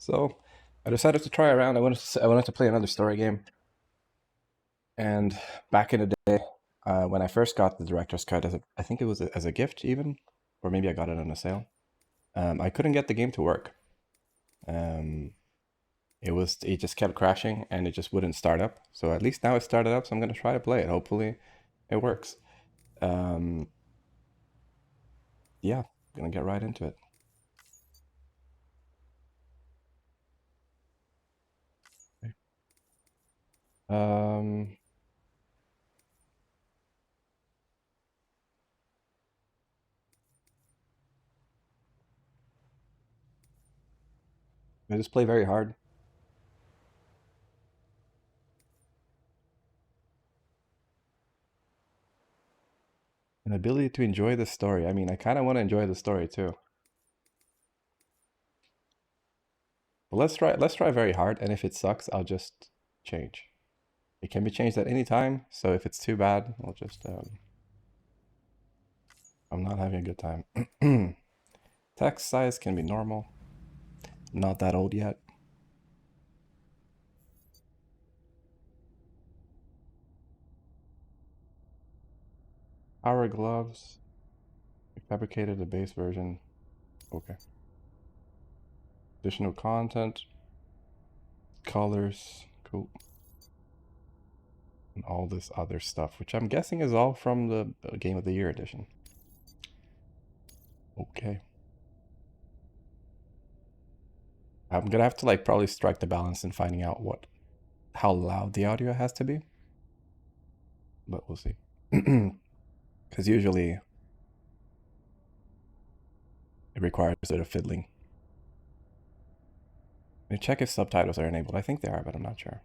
So I decided to try around. I wanted to play another story game. And back in the day, when I first got the director's cut, I think it was as a gift even, or maybe I got it on a sale. I couldn't get the game to work. Um, it just kept crashing and it just wouldn't start up. So at least now it started up. So I'm gonna try to play it. Hopefully, it works. Um, yeah, gonna get right into it. Um, I just play very hard. An ability to enjoy the story. I mean, I kind of want to enjoy the story too. Well, let's try very hard, and if it sucks, I'll just change. It can be changed at any time, so if it's too bad, I'll just I'm not having a good time. Text size can be normal. Not that old yet. Power gloves. We fabricated a base version. Okay. Additional content. Colors. Cool. And all this other stuff, which I'm guessing is all from the Game of the Year edition. Okay. I'm gonna have to like probably strike the balance in finding out how loud the audio has to be, but we'll see. Because usually it requires a bit of fiddling. Let me check if subtitles are enabled. I think they are, but I'm not sure.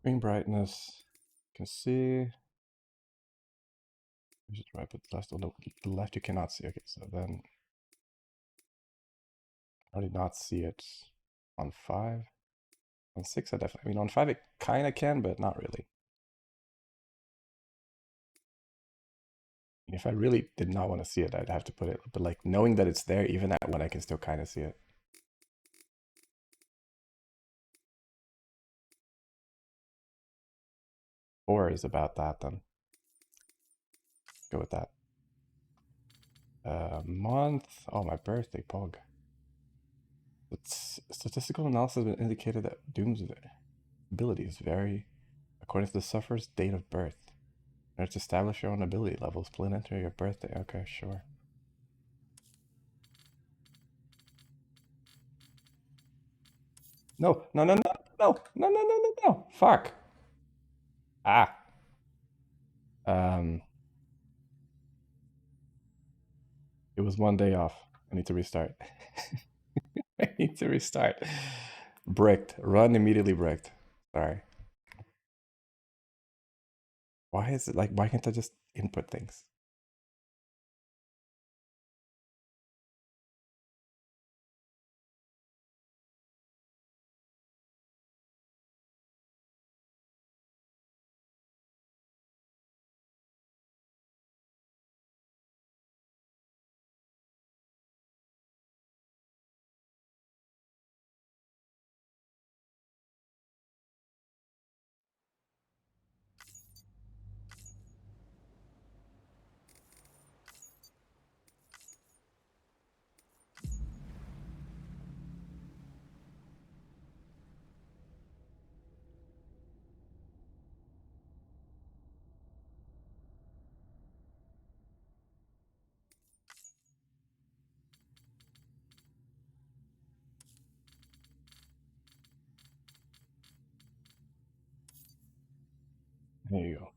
Screen brightness. You can see. You should try put the left. Oh, no, the left you cannot see. Okay, so then I did not see it on 5. On 6, I definitely. I mean, on 5 it kind of can, but not really. If I really did not want to see it, I'd have to put it. But like knowing that it's there, even at 1, I can still kind of see it. 4 is about that then. Go with that. Month. Oh, my birthday, Pog. It's, statistical analysis has indicated that Doom's abilities vary according to the sufferer's date of birth. In order to establish your own ability levels, play and enter your birthday. Okay, sure. No, no, no, no, no, no, no, no, no, no. Fuck. Ah. Um, it was 1 day off. I need to restart. I need to restart. Bricked. Run immediately bricked. Sorry. Why is it like, why can't I just input things? There you go.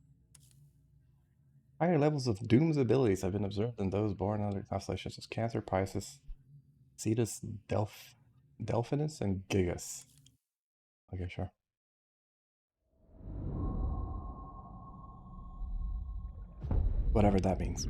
Higher levels of Doom's abilities have been observed in those born under constellations such as Cancer, Pisces, Cetus, Delphinus, and Gigas. Okay, sure. Whatever that means.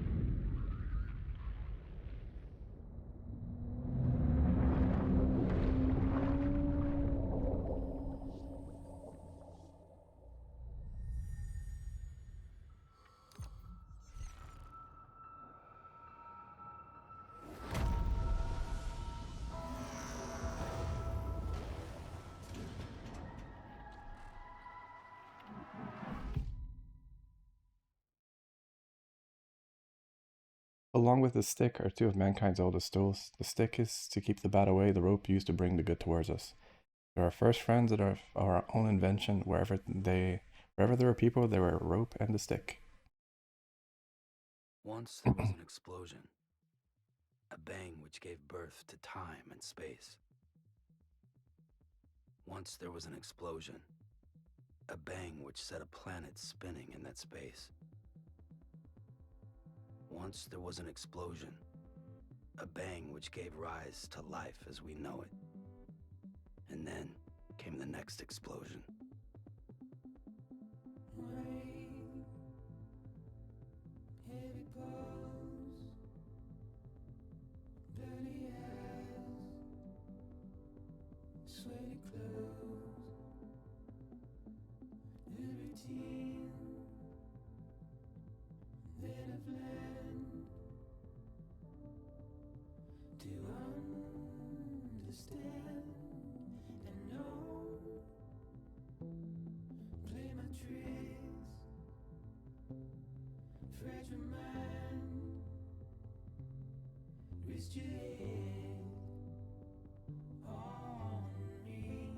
Along with the stick are two of mankind's oldest tools. The stick is to keep the bad away, the rope used to bring the good towards us. They're our first friends that are our own invention. Wherever there were people, there were a rope and a stick. Once there was an explosion, a bang which gave birth to time and space. Once there was an explosion, a bang which set a planet spinning in that space. Once there was an explosion, a bang which gave rise to life as we know it. And then came the next explosion. Rain, heavy blows, dirty eyes, sweaty clothes, the routine, then I've learned to understand and know. Play my tricks, fragile mind, rest your head on me.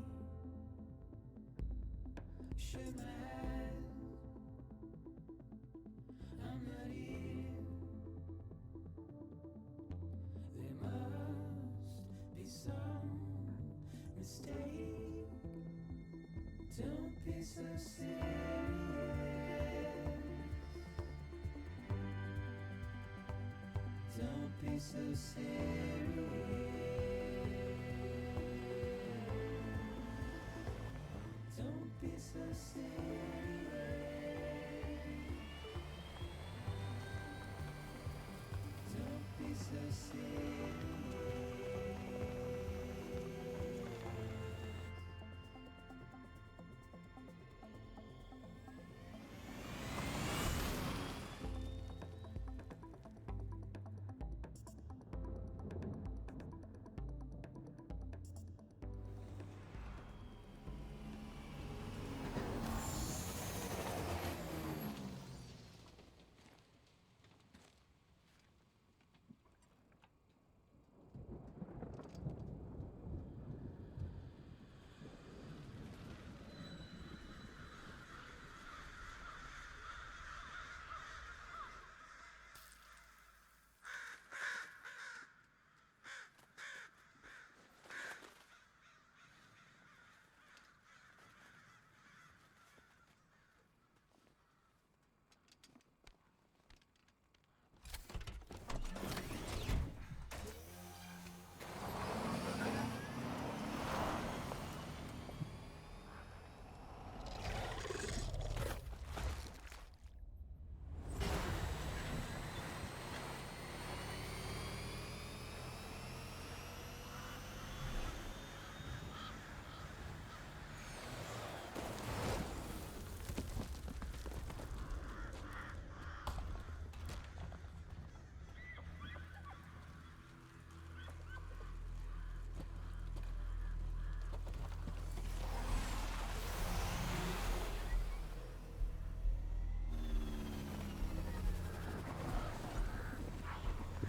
Shut my eyes, I'm not here. There must be some mistake. Don't be so serious. Don't be so serious. Don't be so serious. Don't be so serious.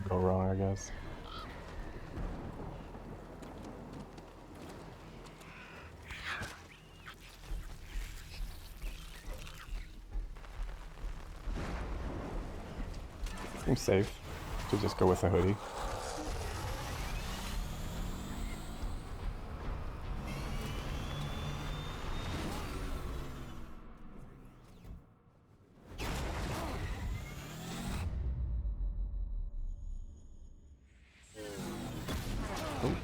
Go wrong, I guess. Seems safe to just go with a hoodie. Oh.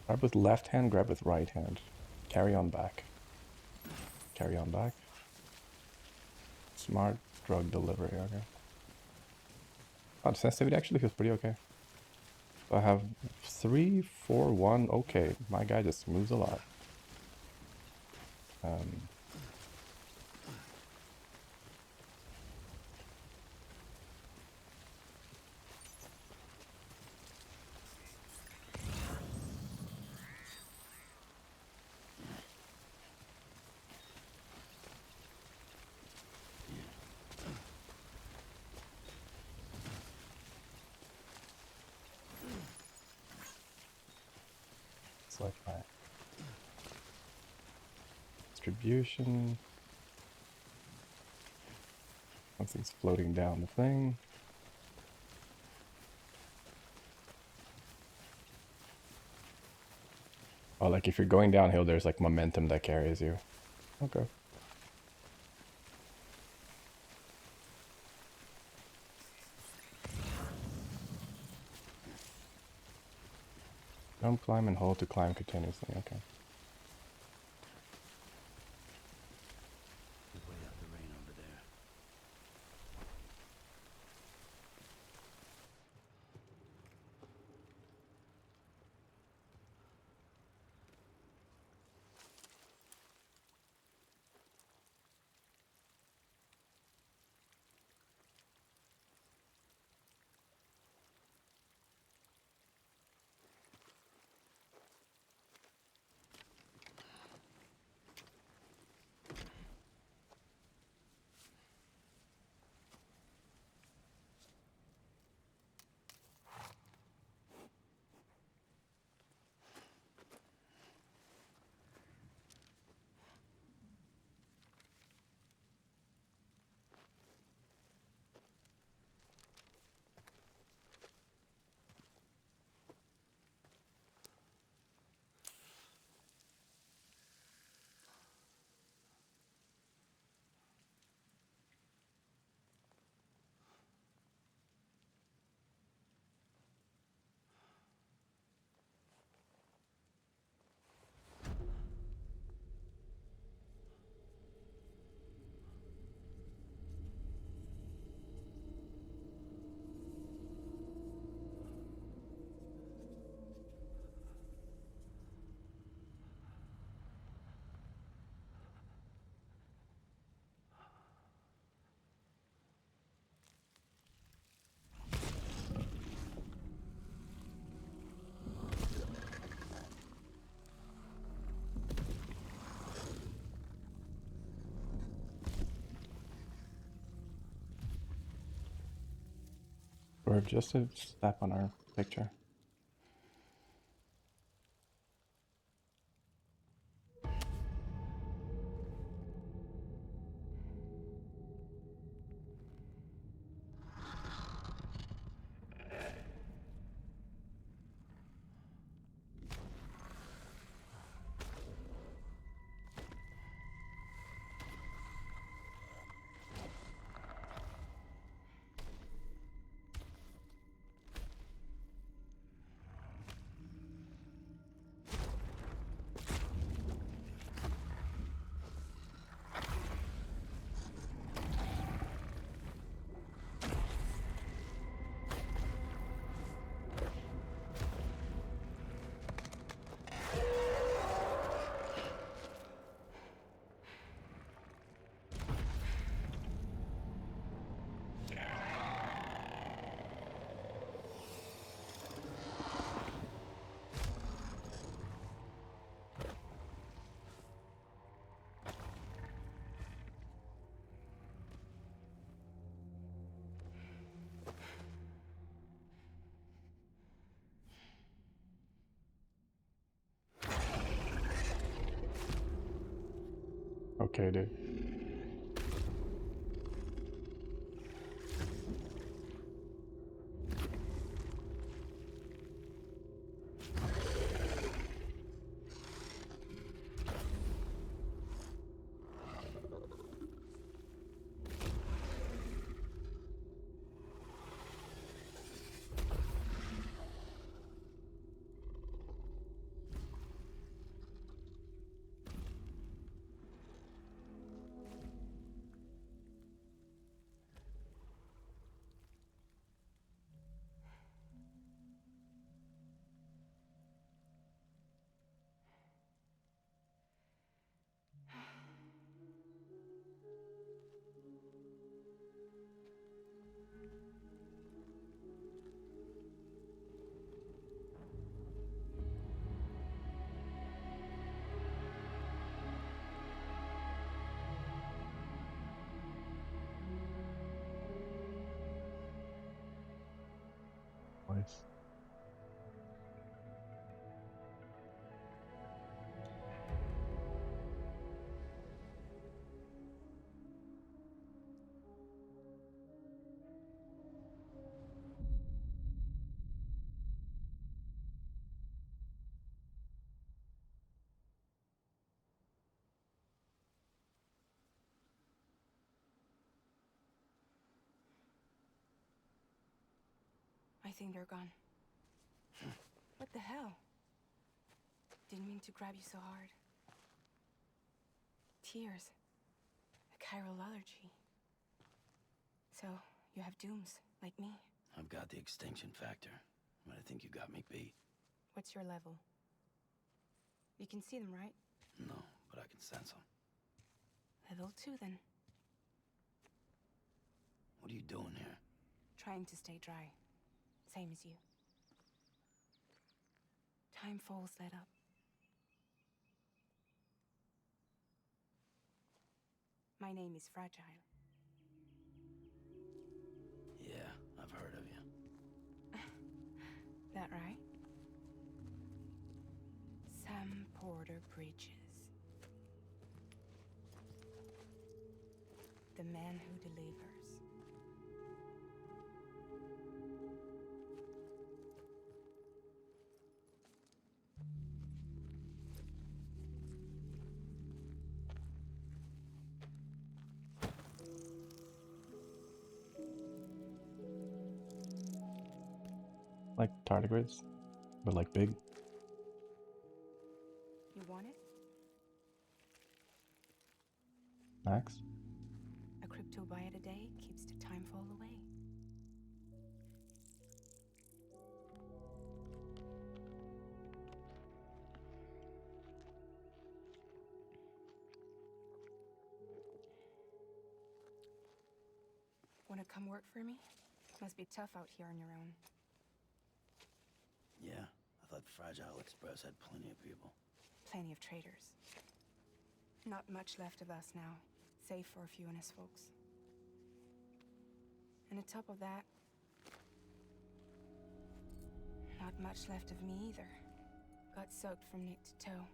Grab with left hand, grab with right hand. Carry on back. Carry on back. Smart drug delivery, okay. Oh, the sensitivity actually feels pretty okay. So I have 3, 4, 1. Okay, my guy just moves a lot. It's like my distribution. Something's floating down the thing. Oh, like if you're going downhill, there's like momentum that carries you. Okay. Don't climb and hold to climb continuously, okay. Way out the rain over there. Or just a step on our picture. Okay, dude. think they're gone. What the hell? Didn't mean to grab you so hard. Tears. A chiral allergy. So, you have dooms, like me. I've got the extinction factor, but I think you got me beat. What's your level? You can see them, right? No, but I can sense them. Level 2, then. What are you doing here? Trying to stay dry. Same as you. Timefall's let up. My name is Fragile. Yeah, I've heard of you. That right? Sam Porter Bridges. The man who delivers. Like tardigrades, but like big. You want it? Max? A crypto byte a day keeps the timefall away. Wanna come work for me? Must be tough out here on your own. Yeah, I thought Fragile Express had plenty of people. Plenty of traitors. Not much left of us now, save for a few honest folks. And on top of that, not much left of me either. Got soaked from neck to toe.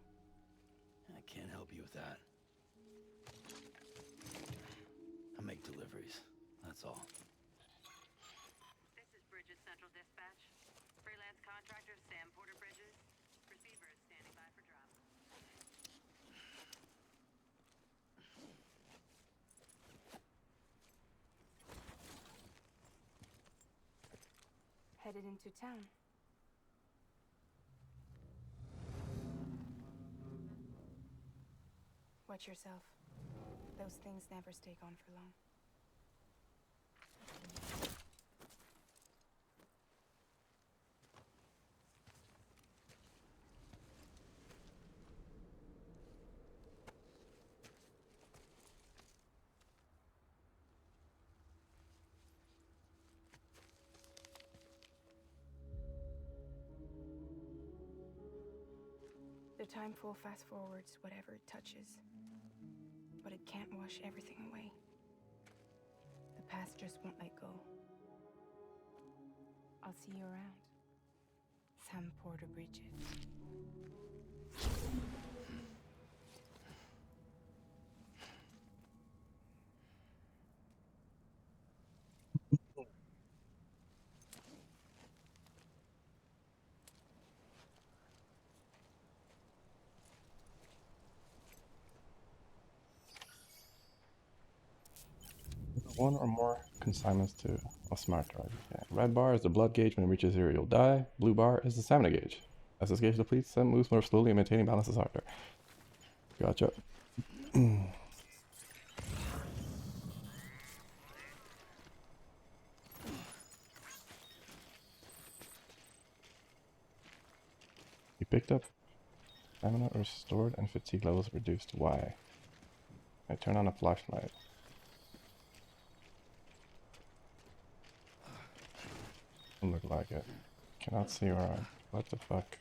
I can't help you with that. I make deliveries, that's all. This is Bridges Central Dispatch. Freelance contractor Sam Porter Bridges. Receiver is standing by for drop. Headed into town. Watch yourself. Those things never stay gone for long. The timefall fast forwards whatever it touches. But it can't wash everything away. The past just won't let go. I'll see you around. Sam Porter Bridges. One or more consignments to a smart drive. Okay. Red bar is the blood gauge. When it reaches zero, you'll die. Blue bar is the stamina gauge. As this gauge depletes, Sam moves more slowly and maintaining balance is harder. Gotcha. You picked up stamina restored and fatigue levels reduced. Why? I turn on a flashlight. Doesn't look like it. Cannot see where I'm. What the fuck?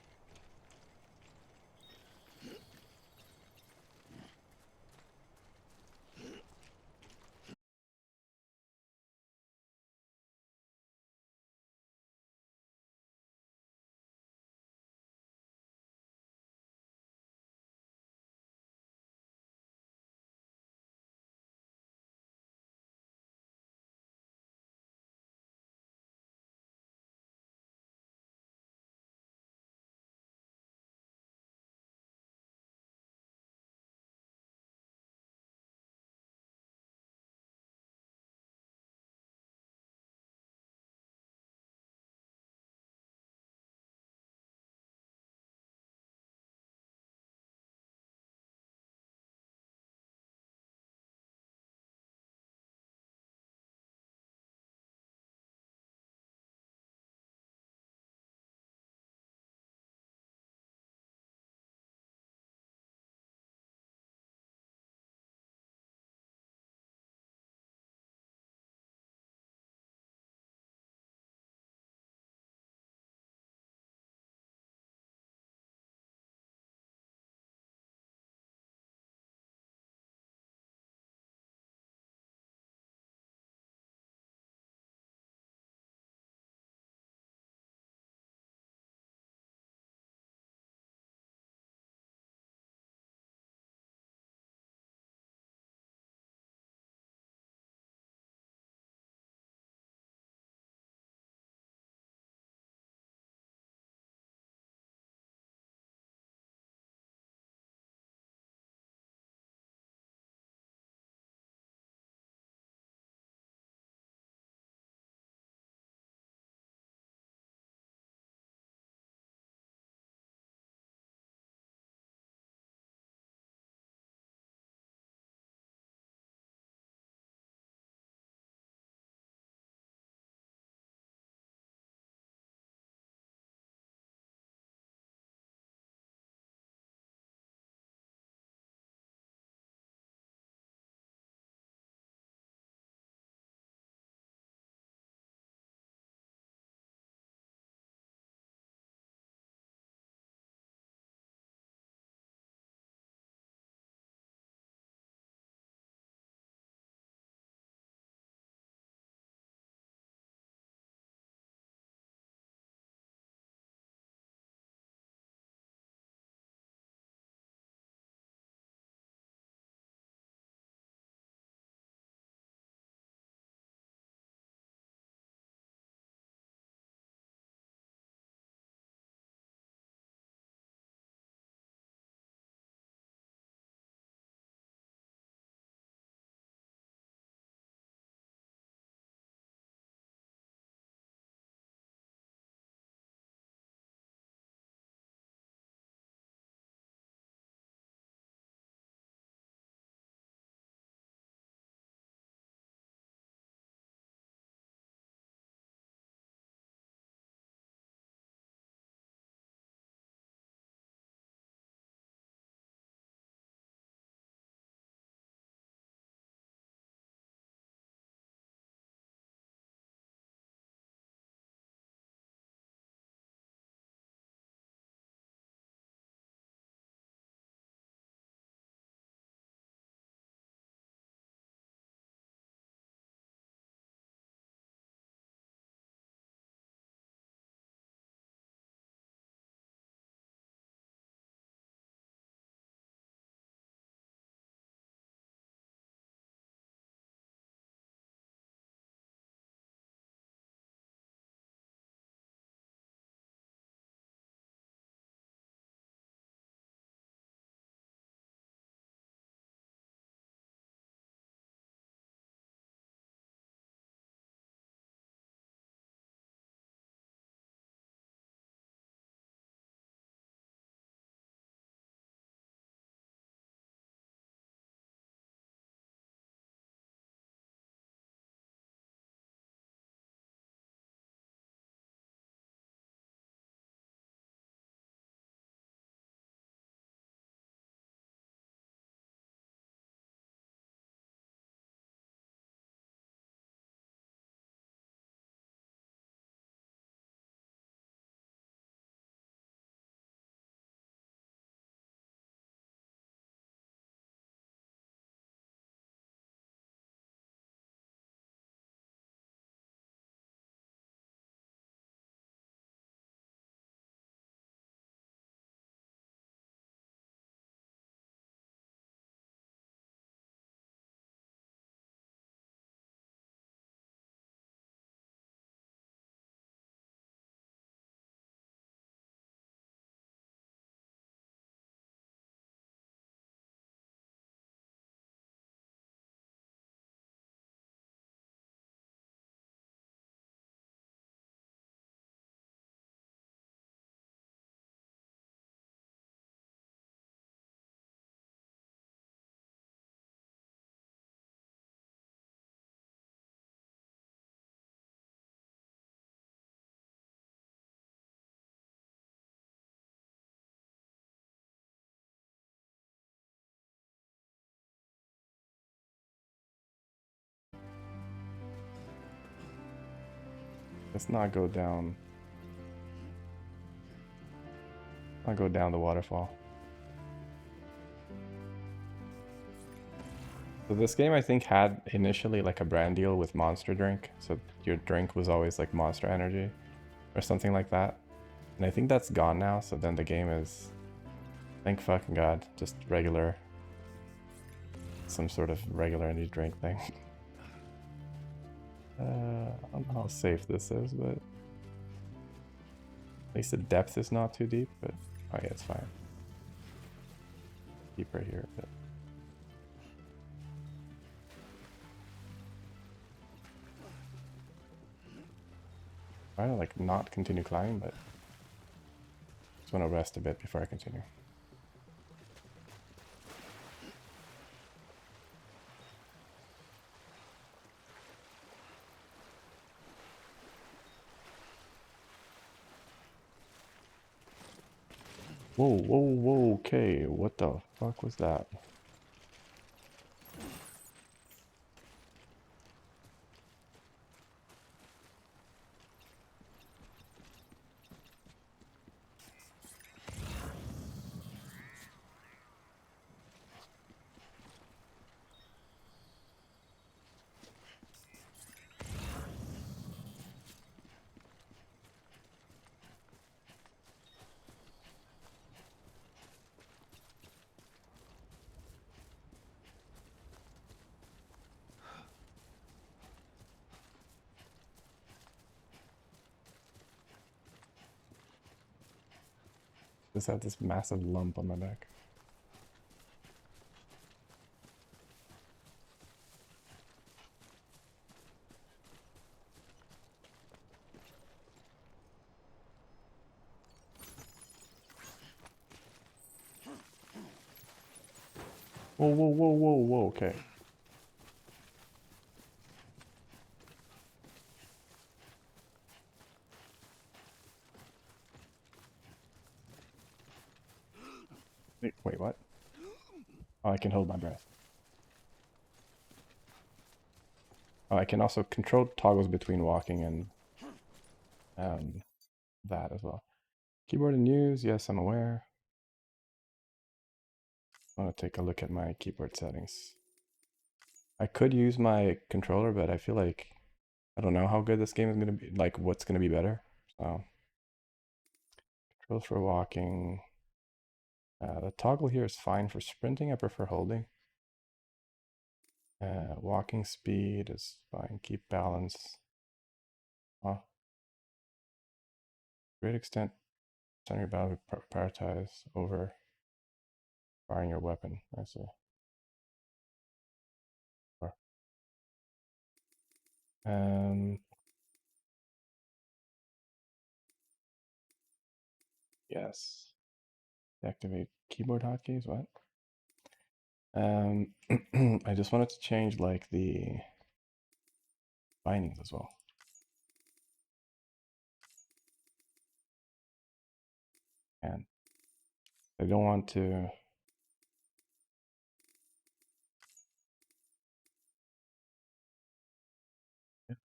Let's not go down. Not go down the waterfall. So this game I think had initially like a brand deal with Monster Drink. So your drink was always like Monster Energy or something like that. And I think that's gone now, so then the game is, thank fucking god, just regular, some sort of regular energy drink thing. I don't know how safe this is, but at least the depth is not too deep, but oh yeah, it's fine. Deeper here a bit. Trying to like not continue climbing, but just want to rest a bit before I continue. Whoa, whoa, whoa, okay, what the fuck was that? Just had this massive lump on my back. Whoa, whoa, whoa, whoa, whoa, okay. Wait, what? Oh, I can hold my breath. Oh, I can also control toggles between walking and that as well. Keyboard and news, yes, I'm aware. I want to take a look at my keyboard settings. I could use my controller, but I feel like I don't know how good this game is going to be, like what's going to be better. So, controls for walking. The toggle here is fine for sprinting. I prefer holding. Walking speed is fine. Keep balance. Oh. Great extent, center your battle prioritize over firing your weapon. I see. Um, yes. Activate keyboard hotkeys. What? I just wanted to change like the bindings as well. And I don't want to.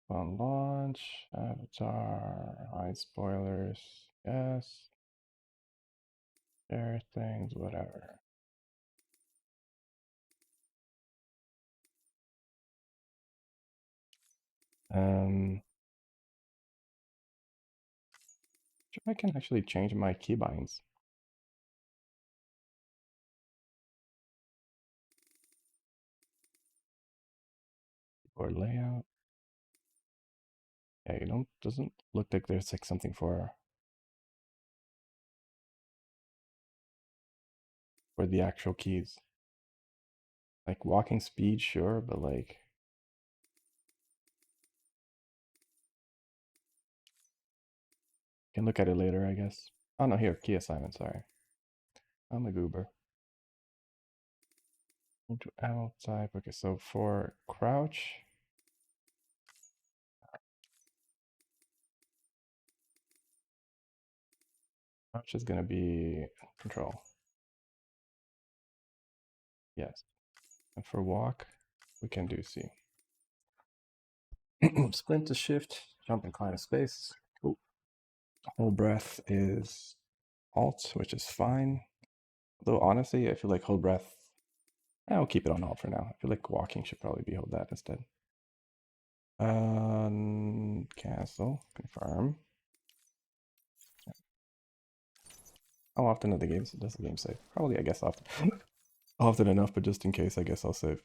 On launch, avatar, hide spoilers, yes. Share things, whatever. Sure, I can actually change my keybinds. Keyboard layout. Yeah, you don't, doesn't look like there's like something for the actual keys. Like walking speed, sure, but like can look at it later, I guess. Oh no, here, key assignment, sorry. I'm a goober. Into ammo type. Okay, so for crouch. Crouch is gonna be control. Yes. And for walk, we can do C. Sprint to shift, jump and climb a space. Cool. Whole breath is alt, which is fine. Though honestly, I feel like whole breath. I'll keep it on alt for now. I feel like walking should probably be hold that instead. Cancel. Confirm. How often does the game save? Probably, I guess often. Often enough, but just in case, I guess I'll save.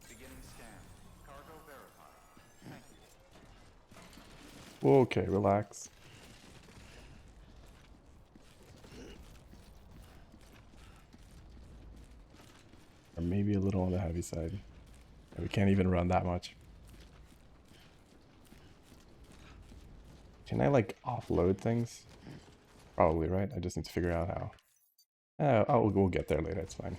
Beginning scan. Cargo verified. Thank you. Okay, relax. Or maybe a little on the heavy side. And we can't even run that much. Can I like offload things? Probably, right? I just need to figure out how. We'll get there later, it's fine.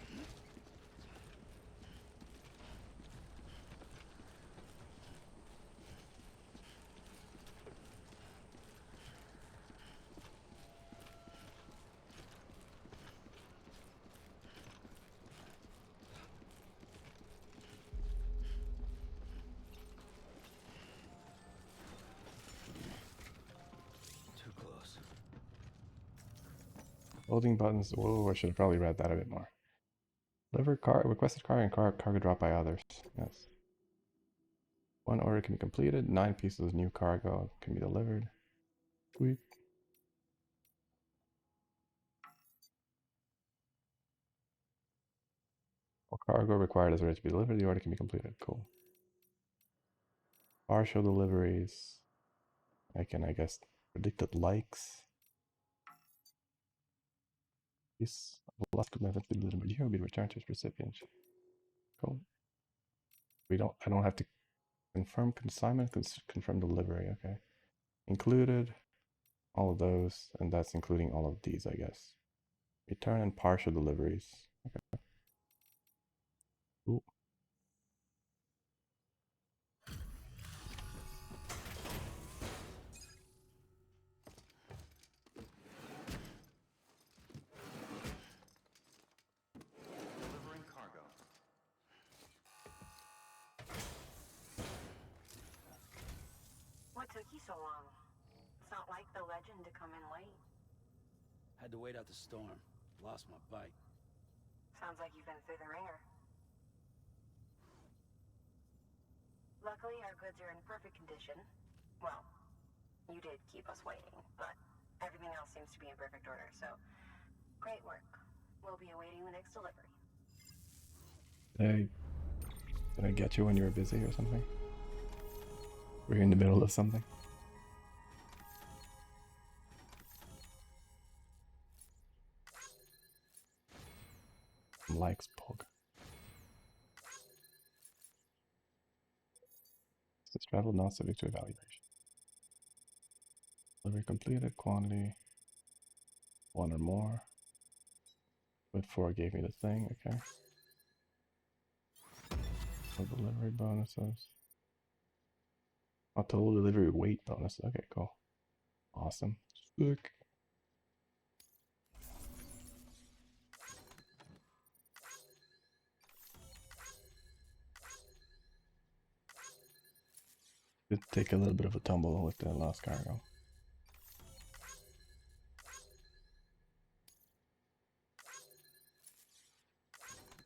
Too close. Loading buttons. Whoa, I should have probably read that a bit more. Requested cargo dropped by others. Yes. One order can be completed. 9 pieces of new cargo can be delivered. Sweet. All cargo required is ready to be delivered. The order can be completed. Cool. Partial deliveries. I guess, predicted likes. This last method to be delivered here will be returned to its recipient. Cool. I don't have to confirm consignment, confirm delivery. Okay. Included. All of those, and that's including all of these, I guess. Return and partial deliveries. Okay. Cool. Delivering cargo. What took you so long? It's not like the legend to come in late. Had to wait out the storm. Lost my bike. Sounds like you've been through the ringer. Luckily, our goods are in perfect condition. Well, you did keep us waiting, but everything else seems to be in perfect order, so great work. We'll be awaiting the next delivery. Hey, did I get you when you were busy or something? Were you in the middle of something? Likes Pog. This travel not subject to evaluation. Delivery completed, quantity 1 or more. With 4 gave me the thing, okay. No delivery bonuses. Oh, total delivery weight bonus. Okay, cool. Awesome. Sick. Did take a little bit of a tumble with the last cargo.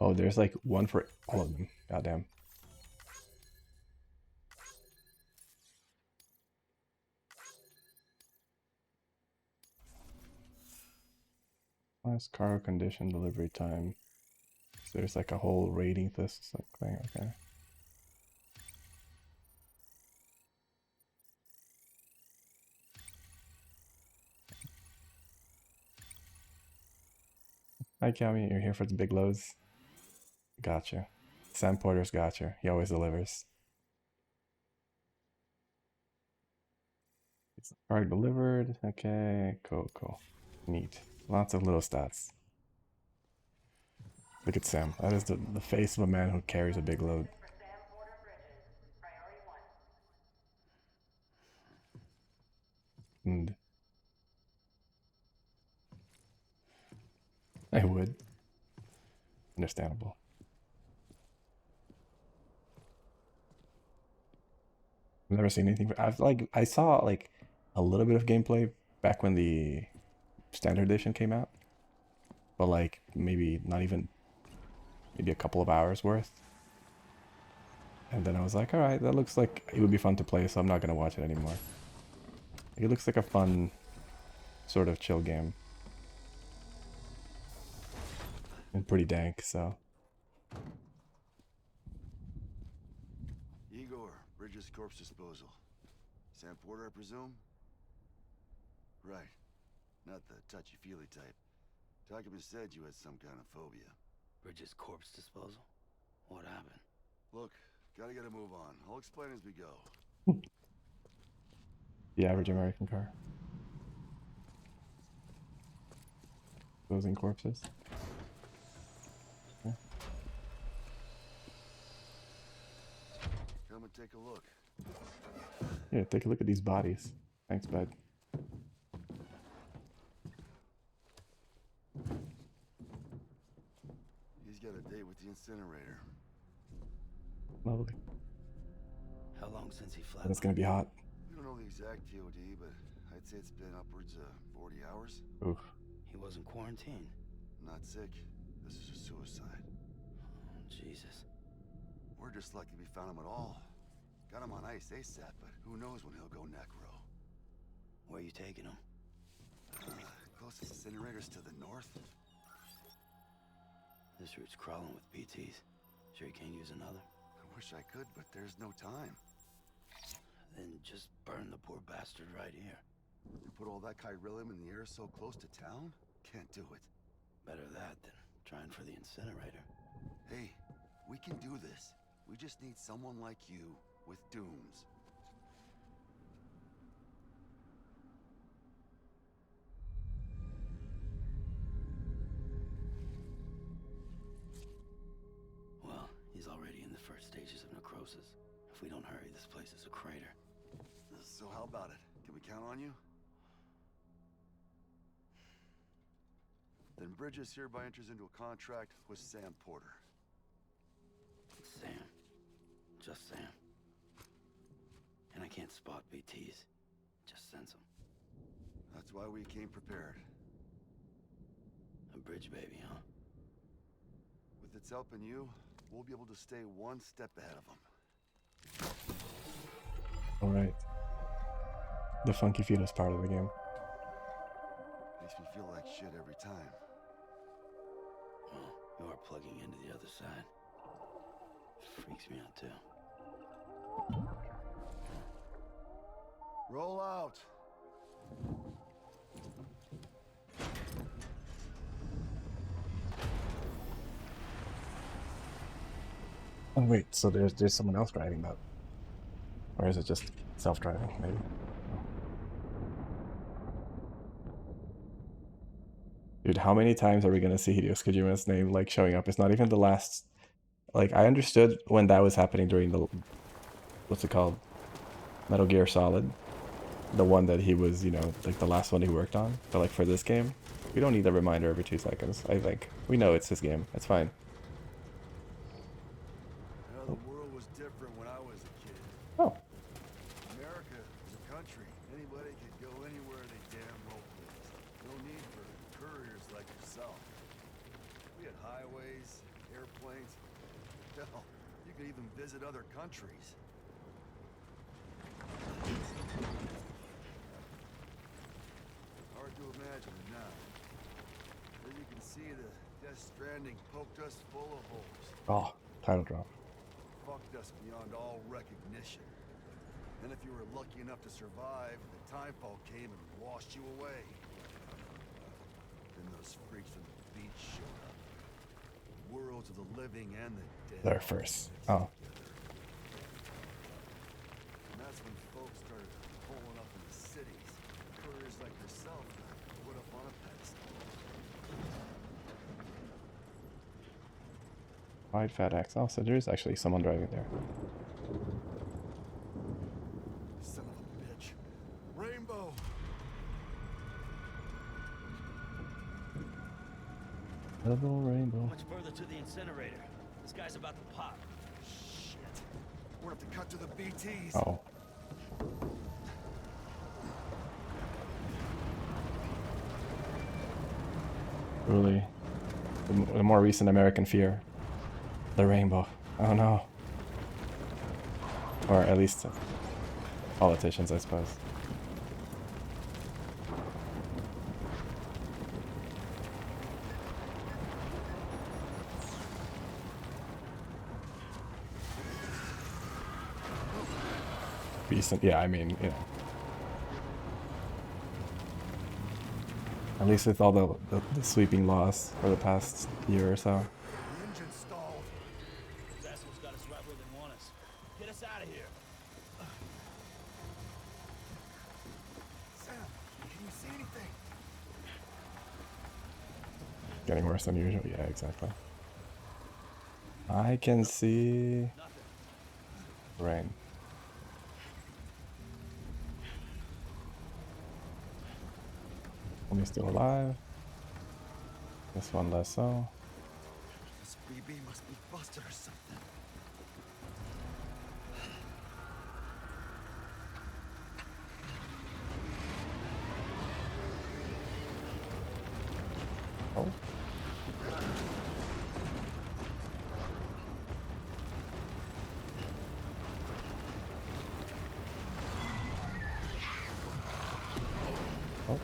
Oh, there's like one for all of them. Goddamn. Last cargo condition, delivery time. So there's like a whole rating this thing, okay. Hi, Kami. You're here for the big loads. Gotcha. Sam Porter's gotcha. He always delivers. Card delivered. Okay, cool, cool. Neat. Lots of little stats. Look at Sam. That is the face of a man who carries a big load. And I would. Understandable. I've never seen anything. I saw like a little bit of gameplay back when the standard edition came out, but like maybe not even maybe a couple of hours worth. And then I was like, all right, that looks like it would be fun to play, so I'm not gonna watch it anymore. It looks like a fun sort of chill game and pretty dank. So Igor, Bridges corpse disposal. Sam Porter, I presume? Right. Not the touchy-feely type. Document said you had some kind of phobia. Bridges' corpse disposal? What happened? Look, gotta get a move on. I'll explain as we go. the average American car. Exposing corpses. Yeah. Come and take a look. Yeah, take a look at these bodies. Thanks, bud. He's got a date with the incinerator. Lovely. How long since he fled? That's gonna be hot. We don't know the exact TOD, but I'd say it's been upwards of 40 hours. Oof. He wasn't quarantined. Not sick. This is a suicide. Oh, Jesus. We're just lucky we found him at all. Got him on ice ASAP, but who knows when he'll go necro. Where are you taking him? Closest incinerators to the north. This route's crawling with BTs. Sure you can't use another? I wish I could, but there's no time. Then just burn the poor bastard right here. You put all that chiralium in the air so close to town? Can't do it. Better that than trying for the incinerator. Hey, we can do this. We just need someone like you with dooms. Well, he's already in the first stages of necrosis. If we don't hurry, this place is a crater. So how about it? Can we count on you? Then Bridges hereby enters into a contract with Sam Porter. Sam. Just Sam. And I can't spot BTs. Just sense them. That's why we came prepared. A bridge baby, huh? With its help and you, we'll be able to stay one step ahead of them. All right. The funky fetus part of the game. Makes me feel like shit every time. Well, you are plugging into the other side. Freaks me out, too. Roll out! Oh wait, so there's someone else driving that, or is it just self-driving? Maybe. Dude, how many times are we gonna see Hideo Kojima's name like showing up? It's not even the last. Like I understood when that was happening during the what's it called, Metal Gear Solid, the one that he was, you know, like the last one he worked on. But like for this game, we don't need a reminder every 2 seconds. I think we know it's his game. It's fine. You know, the world was different when I was a kid. Oh, America is a country. Anybody could go anywhere they damn well please. No need for couriers like yourself. We had highways, airplanes. Hell, you could even visit other countries. Hard to imagine it now. As you can see, the Death Stranding poked us full of holes. oh, title drop. Fucked us beyond all recognition. And if you were lucky enough to survive, the timefall came and washed you away. Then those freaks from the beach showed up. Worlds of the living and the dead. There first. Oh, And that's when folks started pulling up in the cities. Couriers like yourself got put up on a pedestal. wide fat axe. Oh, so there is actually someone driving there. Son of a bitch. Rainbow! Double rainbow. Much further to the incinerator. This guy's about to pop. Shit. We're gonna have to cut to the BTs. Oh. Really, the more recent American fear. The rainbow. Oh no. Or at least politicians, I suppose. Recent, yeah, I mean, you know. At least with all the sweeping laws for the past year or so. The engine stalled. These assholes got us right where they want us. Get us out of here. Sam, can you see anything? Getting worse than usual. Yeah, exactly. I can see rain. Only still alive. This one less so. This BB must be busted or something. Oh. Oh.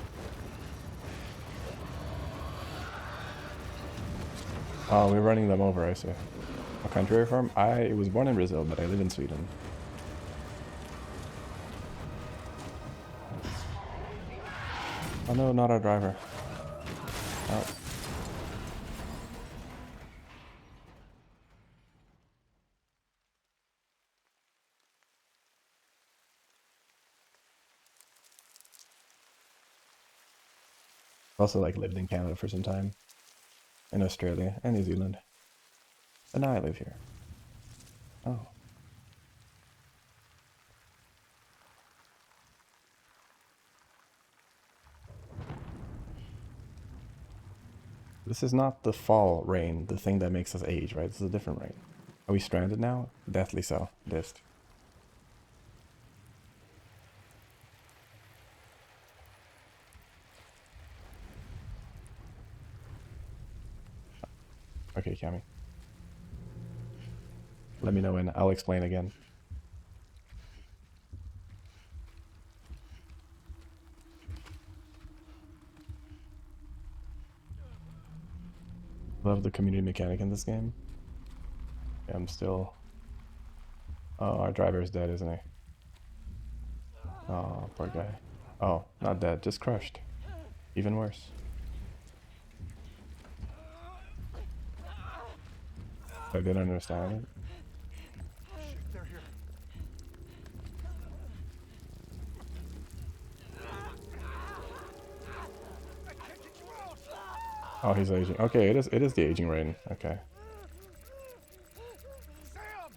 Oh, we're running them over, I see. What country are you from? I was born in Brazil, but I live in Sweden. Oh no, not our driver. Oh. Also, like, lived in Canada for some time. In Australia and New Zealand. And now I live here. Oh. This is not the fall rain, the thing that makes us age, right? This is a different rain. Are we stranded now? Deathly so. Dist. Okay, Cammy. Let me know and I'll explain again. Love the community mechanic in this game. Yeah, I'm still... Oh, our driver is dead, isn't he? Oh, poor guy. Oh, not dead, just crushed. Even worse. I didn't understand it. Shit, they're here. I can't get you out! Oh, he's aging. Okay, it is the aging rain. Okay. Sam!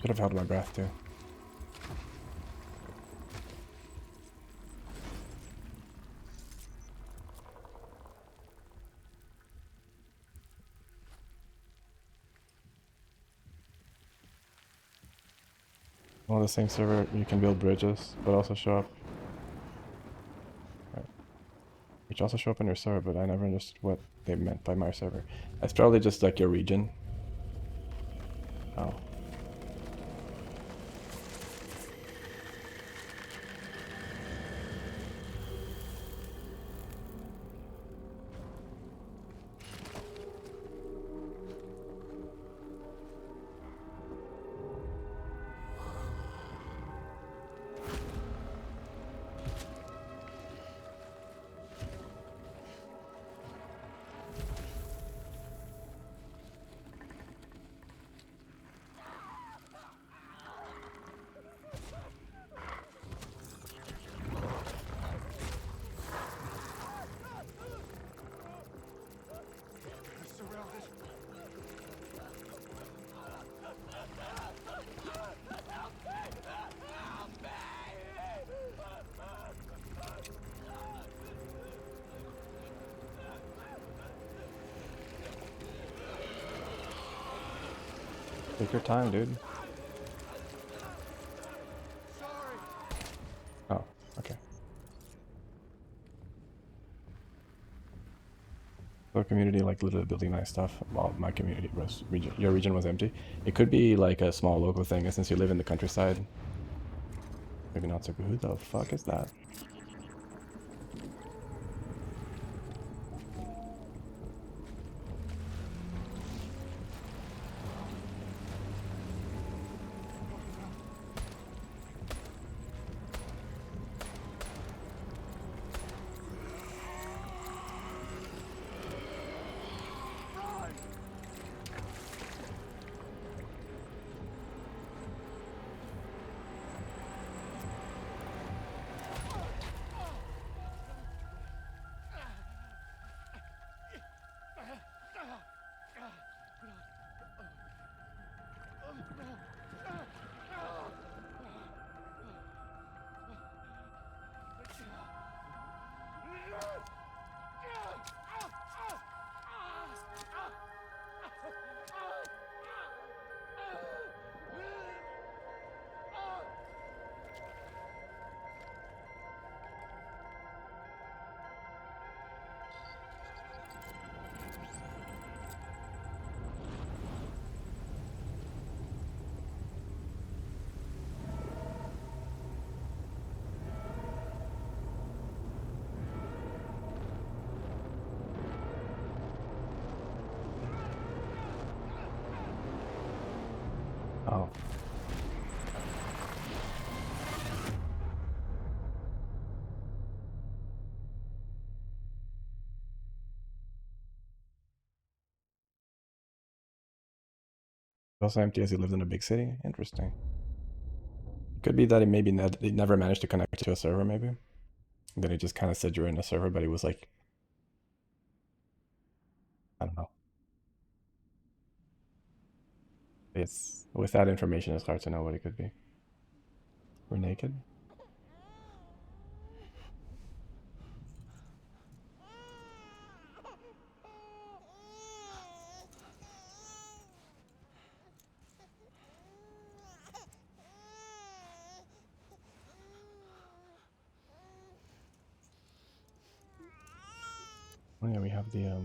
Should have held my breath too. On the same server, you can build bridges, but also show up. Right. Which also show up on your server, but I never understood what they meant by my server. It's probably just like your region. Oh. Take your time, dude. Oh, okay. So community like literally building nice stuff. Well, my community was region. Your region was empty. It could be like a small local thing, and since you live in the countryside, maybe not so good. Who the fuck is that? Oh. Also empty as he lived in a big city. Interesting. Could be that he never managed to connect to a server, maybe. And then he just kind of said you're in a server, but he was like, I don't know. It's with that information, it's hard to know what it could be. We're naked. Oh yeah, we have the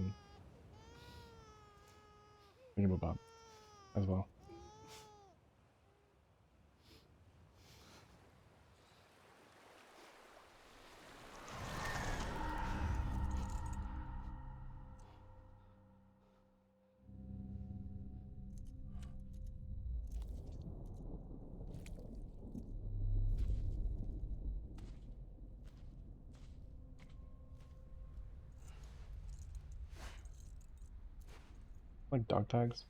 renewable bomb as well. Like dog tags.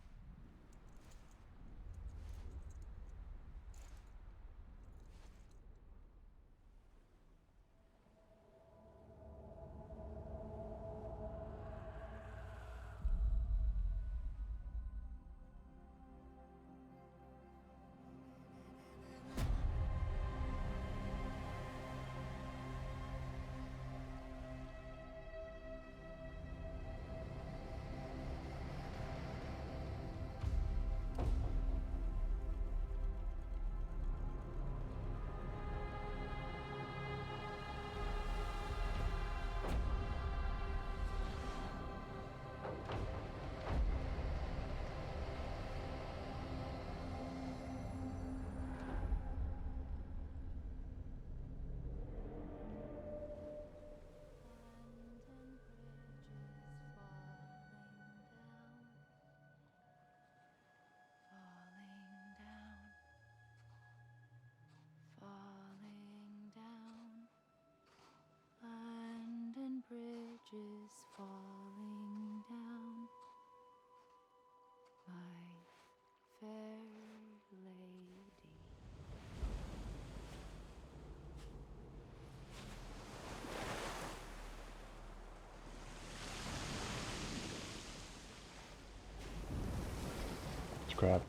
huge crab.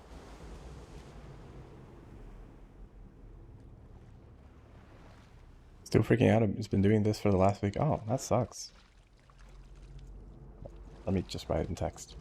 Still freaking out. He's been doing this for the last week. Oh, that sucks. Let me just write it in text.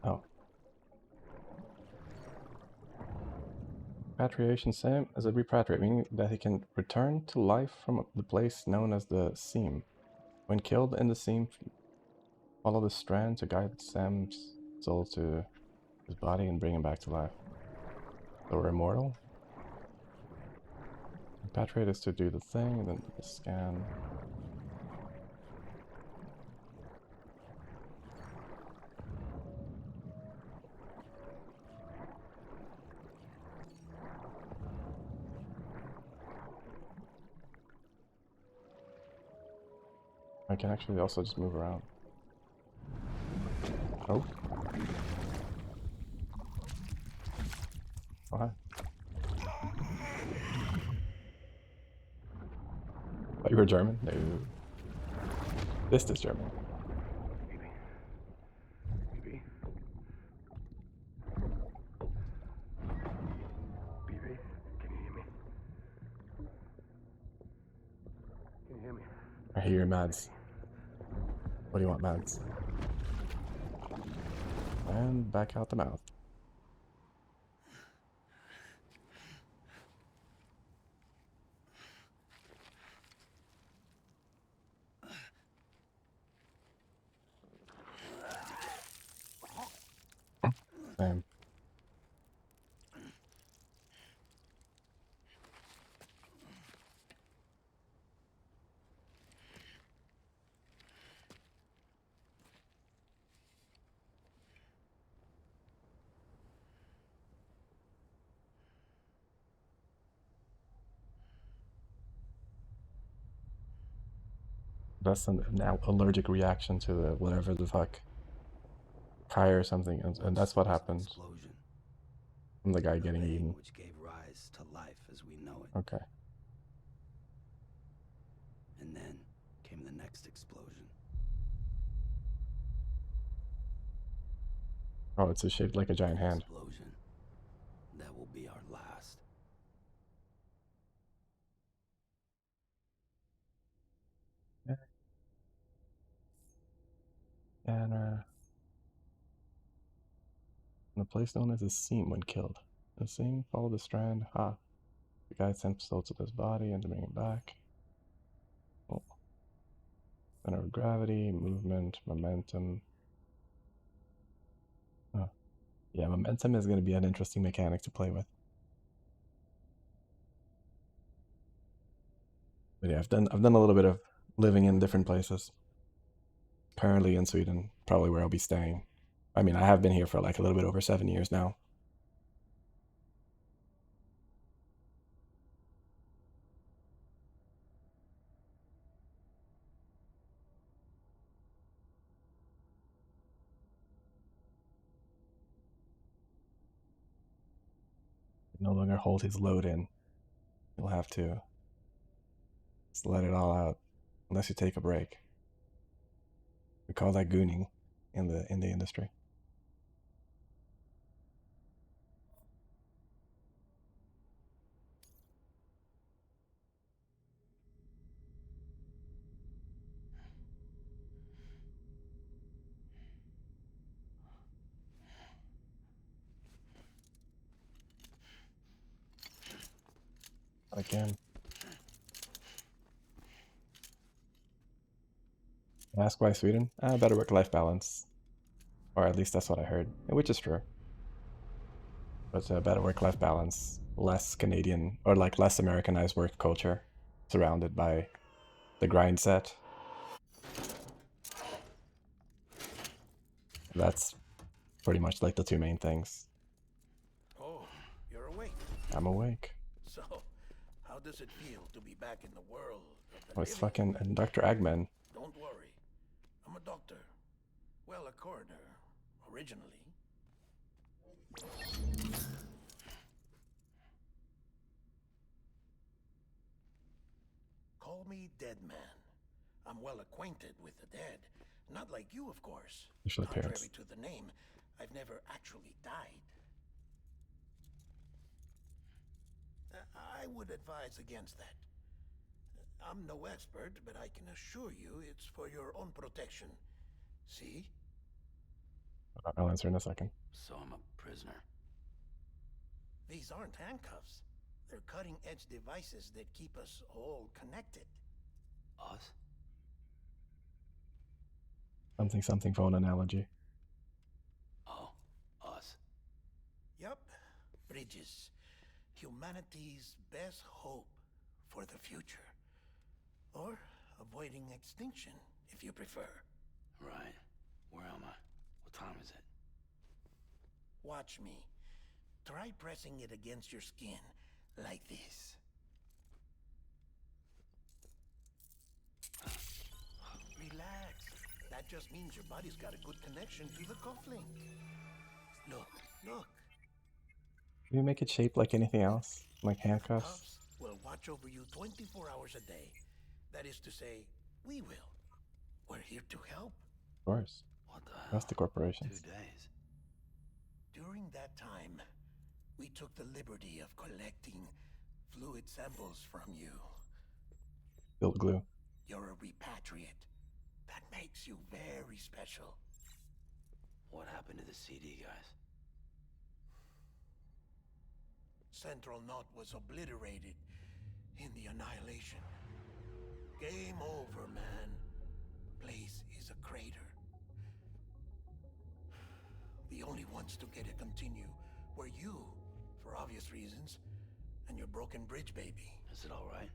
Oh. Repatriation Sam is a repatriate, meaning that he can return to life from the place known as the Seam. When killed in the Seam, follow the strand to guide Sam's soul to his body and bring him back to life. So we're immortal? Repatriate is to do the thing, and then the scan. I can actually also just move around. Oh. Oh, hi. Thought you were German? No. This is German. BB. BB, can you hear me? Can you hear me? I hear you, Mads. What do you want, Mads? And back out the mouth. Same. That's an allergic reaction to the whatever the fuck. Fire or something, and that's what happened. Explosion. From the guy A getting bang eaten. which gave rise to life as we know it. Okay. And then came the next explosion. Oh, it's shaped like a giant hand. Explosion. That will be our last. Scanner. The place known as the Seam when killed. The Seam followed the strand. Ha. The guy sent soul to this body and to bring it back. Oh. Center of gravity, movement, momentum. Oh. Yeah, momentum is going to be an interesting mechanic to play with. But yeah, I've done a little bit of living in different places. Currently in Sweden, probably where I'll be staying. I mean, I have been here for like a little bit over 7 years now. No longer hold his load in. You'll have to just let it all out, unless you take a break. We call that gooning in the industry. Again. Ask why Sweden? Better work-life balance. Or at least that's what I heard, which is true. But a better work-life balance, less Canadian or like less Americanized work culture, surrounded by the grind set. That's pretty much like the two main things. Oh, you're awake. I'm awake. So, how does it feel to be back in the world of the With living? fucking and Dr. Eggman. Don't worry. I'm a doctor. Well, a coroner, originally. Call me Dead Man. I'm well acquainted with the dead. Not like you, of course. Usually Contrary parents. to the name, I've never actually died. I would advise against that. I'm no expert, but I can assure you it's for your own protection. See? I'll answer in a second. So I'm a prisoner. These aren't handcuffs. They're cutting-edge devices that keep us all connected. Us? Something phone analogy. Oh, us. Yup. Bridges. Humanity's best hope for the future. Or avoiding extinction, if you prefer. Right. Where am I? What time is it? Watch me. Try pressing it against your skin, like this. Relax. That just means your body's got a good connection to the cufflink. Look, look. Can you make it shaped like anything else? Like handcuffs? Cuffs will watch over you 24 hours a day. That is to say, we will. We're here to help. Of course. What the hell? That's the corporations. 2 days. During that time, we took the liberty of collecting fluid samples from you. Built glue. You're a repatriate. That makes you very special. What happened to the CD guys? Central Knot was obliterated in the annihilation. Game over, man. Place is a crater. The only ones to get to continue were you, for obvious reasons, and your broken bridge baby. Is it all right?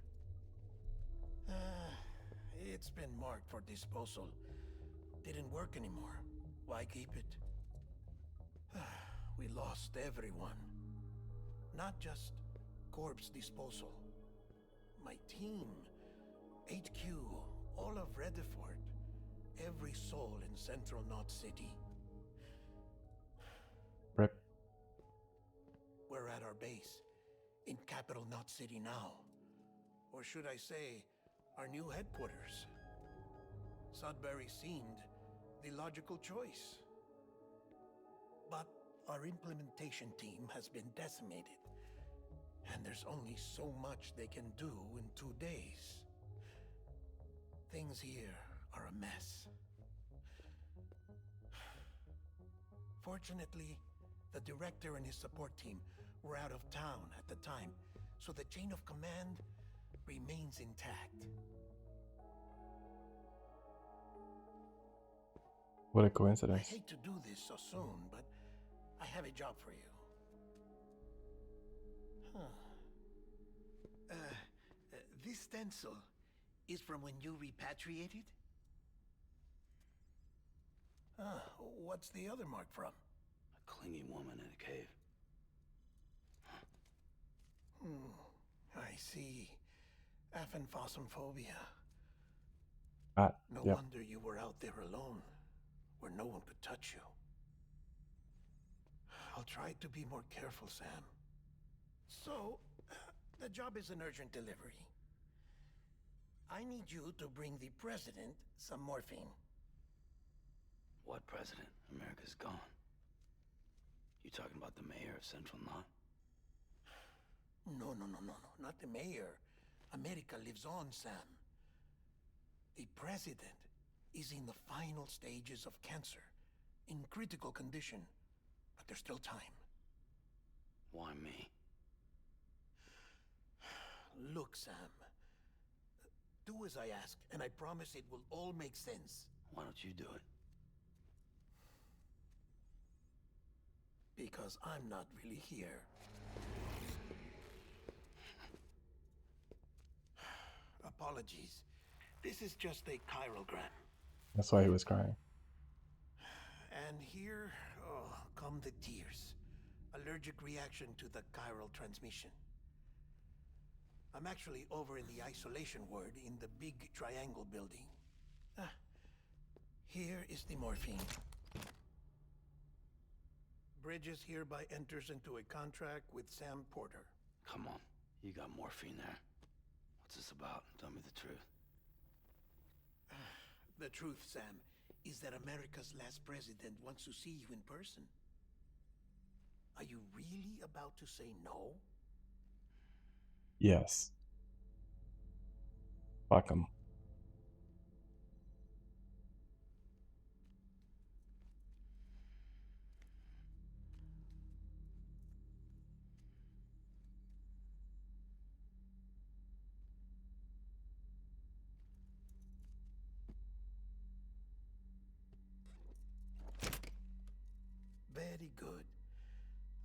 It's been marked for disposal. Didn't work anymore. Why keep it? We lost everyone. Not just corpse disposal. My team, HQ, all of Redefort, every soul in Central Knot City. Rip. We're at our base, in Capital Knot City now. Or should I say, our new headquarters. Sudbury seemed the logical choice. But our implementation team has been decimated. And there's only so much they can do in 2 days. Things here are a mess. Fortunately, the director and his support team were out of town at the time, so the chain of command remains intact. What a I coincidence. hate to do this so soon, but I have a job for you. This stencil is from when you repatriated? What's the other mark from? A clinging woman in a cave. I see. Aphenphosmphobia. No Yep. wonder you were out there alone, where no one could touch you. I'll try to be more careful, Sam. So, the job is an urgent delivery. I need you to bring the president some morphine. What president? America's gone. You talking about the mayor of Central Knot? No, not the mayor. America lives on, Sam. The president is in the final stages of cancer, in critical condition, but there's still time. Why me? Look, Sam. Do as I ask, and I promise it will all make sense. Why don't you do it? because I'm not really here. Apologies. This is just a chirogram. That's why he was crying. And here, oh, come the tears. Allergic reaction to the chiral transmission. I'm actually over in the isolation ward in the big triangle building. Ah, here is the morphine. Bridges hereby enters into a contract with Sam Porter. Come on, you got morphine there. What's this about? Tell me the truth. The truth, Sam, is that America's last president wants to see you in person. Are you really about to say no? Yes. Fuck him. Very good.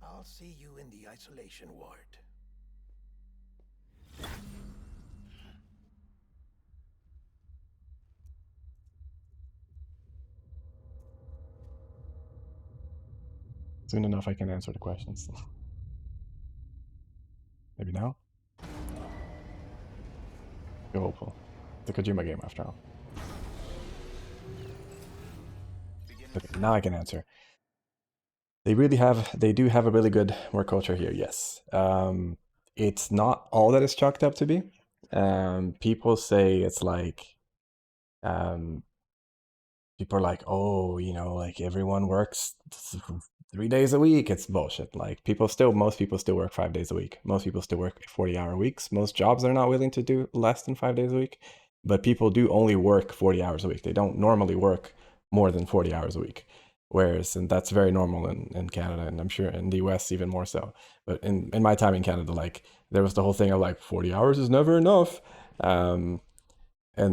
I'll see you in the isolation ward. Soon enough, I can answer the questions. Maybe now? You're hopeful. It's a Kojima game after all. Okay, now I can answer. They do have a really good work culture here, yes. It's not all that it's chalked up to be. People say it's like, people are like, oh, like everyone works 3 days a week. It's bullshit. Like most people still work 5 days a week. Most people still work 40-hour weeks. Most jobs are not willing to do less than 5 days a week, but people do only work 40 hours a week. They don't normally work more than 40 hours a week. And that's very normal in Canada, and I'm sure in the US even more so. But in my time in Canada, like there was the whole thing of like 40 hours is never enough. And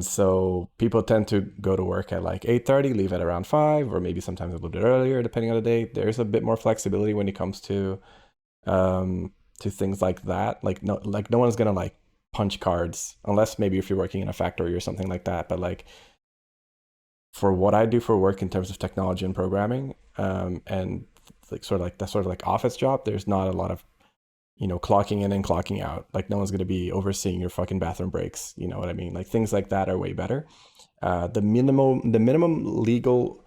so people tend to go to work at like 8:30, leave at around 5, or maybe sometimes a little bit earlier, depending on the day. There's a bit more flexibility when it comes to things like that. Like no one's gonna like punch cards, unless maybe if you're working in a factory or something like that. But like for what I do for work in terms of technology and programming, and like sort of like office job, there's not a lot of clocking in and clocking out. Like no one's going to be overseeing your fucking bathroom breaks. You know what I mean? Like things like that are way better. The minimum legal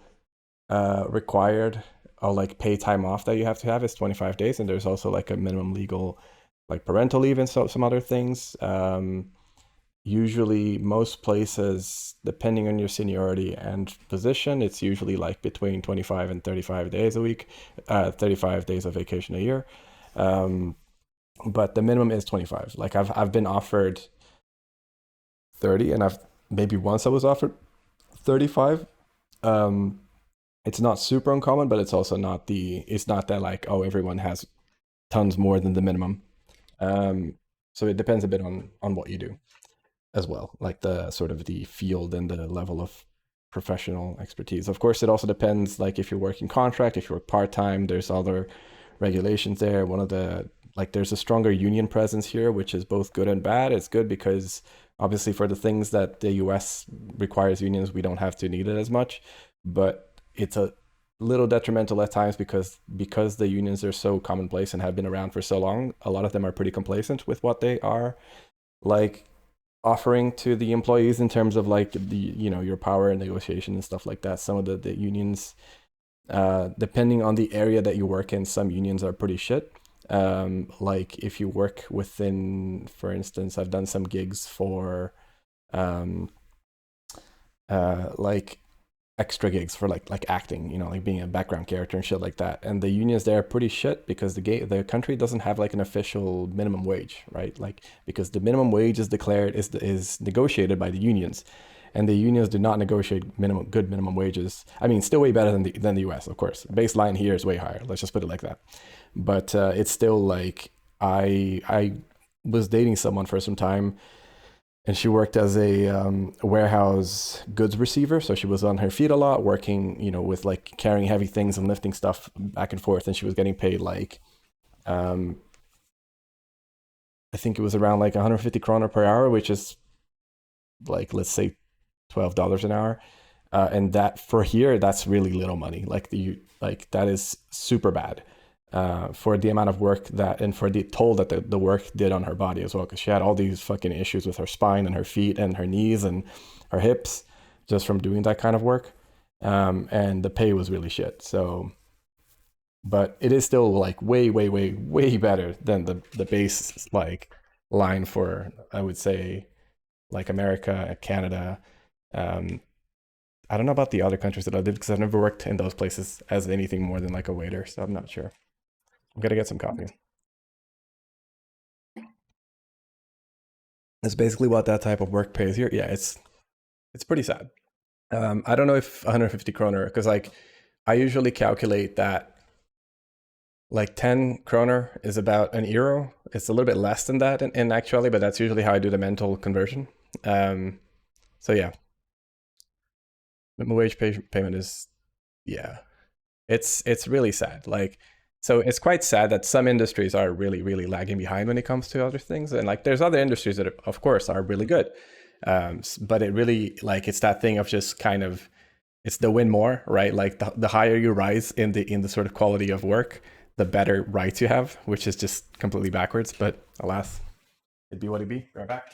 required or like pay time off that you have to have is 25 days. And there's also like a minimum legal like parental leave and some other things. Usually most places, depending on your seniority and position, it's usually like between 25 and 35 days a week, 35 days of vacation a year. But the minimum is 25. Like I've been offered 30, and maybe once I was offered 35. It's not super uncommon, but it's also not that like, oh, everyone has tons more than the minimum. So it depends a bit on what you do as well, like the sort of the field and the level of professional expertise. Of course, it also depends, like if you're working contract, if you work part-time, there's other regulations there. There's a stronger union presence here, which is both good and bad. It's good because obviously for the things that the US requires unions, we don't have to need it as much, but it's a little detrimental at times because the unions are so commonplace and have been around for so long. A lot of them are pretty complacent with what they are like offering to the employees in terms of like the your power and negotiation and stuff like that. Some of the unions, depending on the area that you work in, some unions are pretty shit. Like if you work within, for instance, I've done some gigs for like extra gigs for like acting, like being a background character and shit like that. And the unions there are pretty shit because the country doesn't have like an official minimum wage, right? Like because the minimum wage is declared is negotiated by the unions, and the unions do not negotiate good minimum wages. I mean, still way better than the US, of course. Baseline here is way higher. Let's just put it like that. But it's still like I was dating someone for some time, and she worked as a warehouse goods receiver. So she was on her feet a lot, working, with like carrying heavy things and lifting stuff back and forth. And she was getting paid like, um, I think it was around like 150 kroner per hour, which is like, let's say $12 an hour. And that for here, that's really little money. Like that is super bad. For the amount of work that, and for the toll that the work did on her body as well, because she had all these fucking issues with her spine and her feet and her knees and her hips just from doing that kind of work. And the pay was really shit. So, but it is still like way, way, way, way better than the base like line for, I would say, like America, Canada. Um, I don't know about the other countries that I did because I've never worked in those places as anything more than like a waiter, so I'm not sure. I'm gonna get some coffee. That's basically what that type of work pays here. Yeah, it's pretty sad. I don't know if 150 kroner, because like I usually calculate that like 10 kroner is about an euro. It's a little bit less than that in actuality, but that's usually how I do the mental conversion. So yeah, minimum wage payment is, yeah, it's really sad. Like, so it's quite sad that some industries are really, really lagging behind when it comes to other things, and like there's other industries that of course are really good. But it really, like, it's that thing of just kind of, it's the win more, right? Like the higher you rise in the sort of quality of work, the better rights you have, which is just completely backwards. But alas, it'd be what it be. Right back.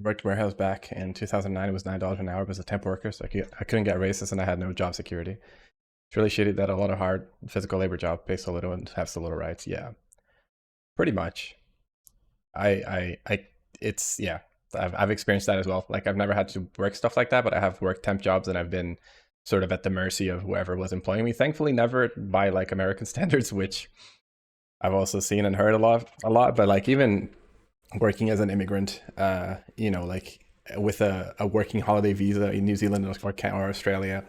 Worked warehouse back in 2009. It was $9 an hour, but as a temp worker, so I couldn't get raises and I had no job security. It's really shitty that a lot of hard physical labor job pays so little and have so little rights. Yeah, pretty much. I it's, yeah. I've experienced that as well. Like I've never had to work stuff like that, but I have worked temp jobs and I've been sort of at the mercy of whoever was employing me. Thankfully, never by like American standards, which I've also seen and heard a lot. But like even working as an immigrant, like with a working holiday visa in New Zealand or Australia,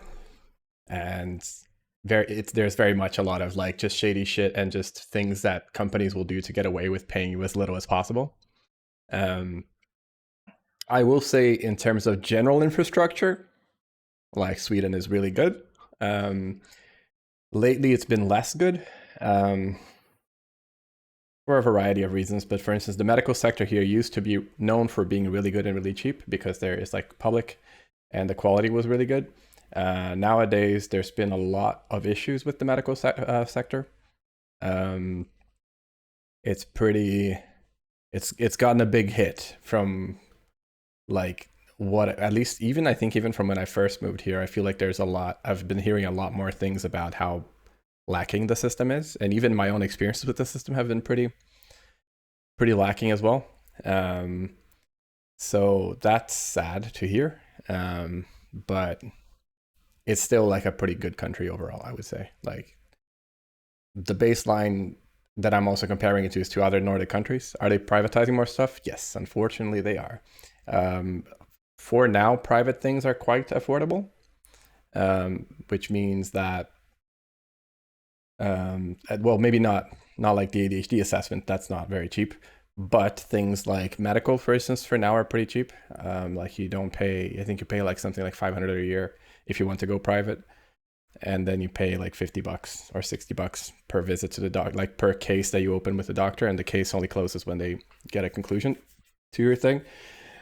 and there's very much a lot of like just shady shit and just things that companies will do to get away with paying you as little as possible. I will say in terms of general infrastructure, like Sweden is really good. Lately, it's been less good. For a variety of reasons, but for instance, the medical sector here used to be known for being really good and really cheap because there is like public and the quality was really good. Nowadays, there's been a lot of issues with the medical sector. Um, it's pretty. It's gotten a big hit from like what at least even I think even from when I first moved here, I feel like there's a lot. I've been hearing a lot more things about how lacking the system is, and even my own experiences with the system have been pretty lacking as well. Um, so that's sad to hear. But it's still like a pretty good country overall, I would say. Like the baseline that I'm also comparing it to other Nordic countries. Are they privatizing more stuff? Yes, unfortunately they are. For now, private things are quite affordable, which means that well, maybe not like the ADHD assessment. That's not very cheap, but things like medical, for instance, for now are pretty cheap. Like you don't pay. I think you pay like something like $500 a year if you want to go private, and then you pay like $50 or $60 per visit to the doc, like per case that you open with the doctor, and the case only closes when they get a conclusion to your thing.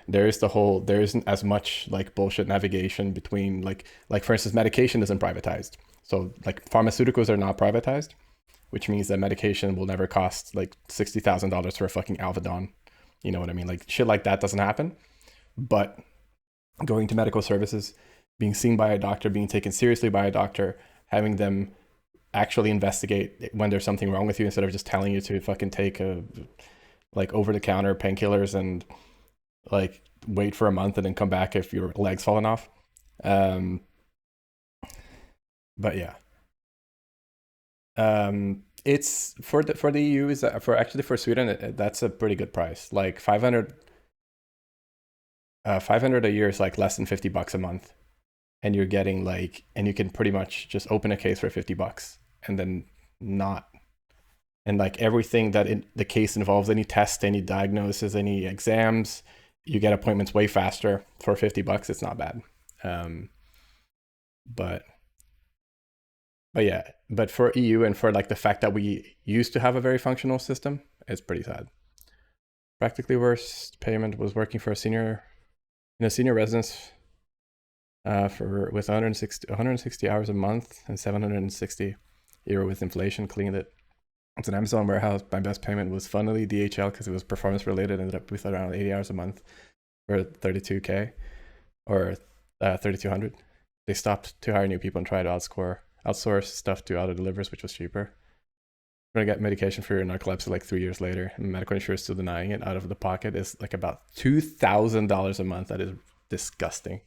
There isn't as much like bullshit navigation between like for instance, medication isn't privatized. So like pharmaceuticals are not privatized, which means that medication will never cost like $60,000 for a fucking Alvedon. You know what I mean? Like shit like that doesn't happen. But going to medical services, being seen by a doctor, being taken seriously by a doctor, having them actually investigate when there's something wrong with you instead of just telling you to fucking take a like over the counter painkillers and like wait for a month and then come back if your leg's fallen off. But yeah. It's for the EU is for actually for Sweden that's a pretty good price. Like 500 a year is like less than $50 a month, and you're getting like and you can pretty much just open a case for $50 and then not and like everything that the case involves, any test, any diagnosis, any exams, you get appointments way faster for $50. It's not bad. But yeah, but for EU and for like the fact that we used to have a very functional system, it's pretty sad. Practically worst payment was working for a senior residence for with 160 hours a month and 760 euro with inflation. Cleaned it. It's an Amazon warehouse. My best payment was funnily DHL because it was performance related. Ended up with around 80 hours a month for 32k or 3200. They stopped to hire new people and tried to outsource stuff to auto delivers, which was cheaper. You're gonna get medication for your narcolepsy like 3 years later, and medical insurance still denying it out of the pocket is like about $2,000 a month. That is disgusting.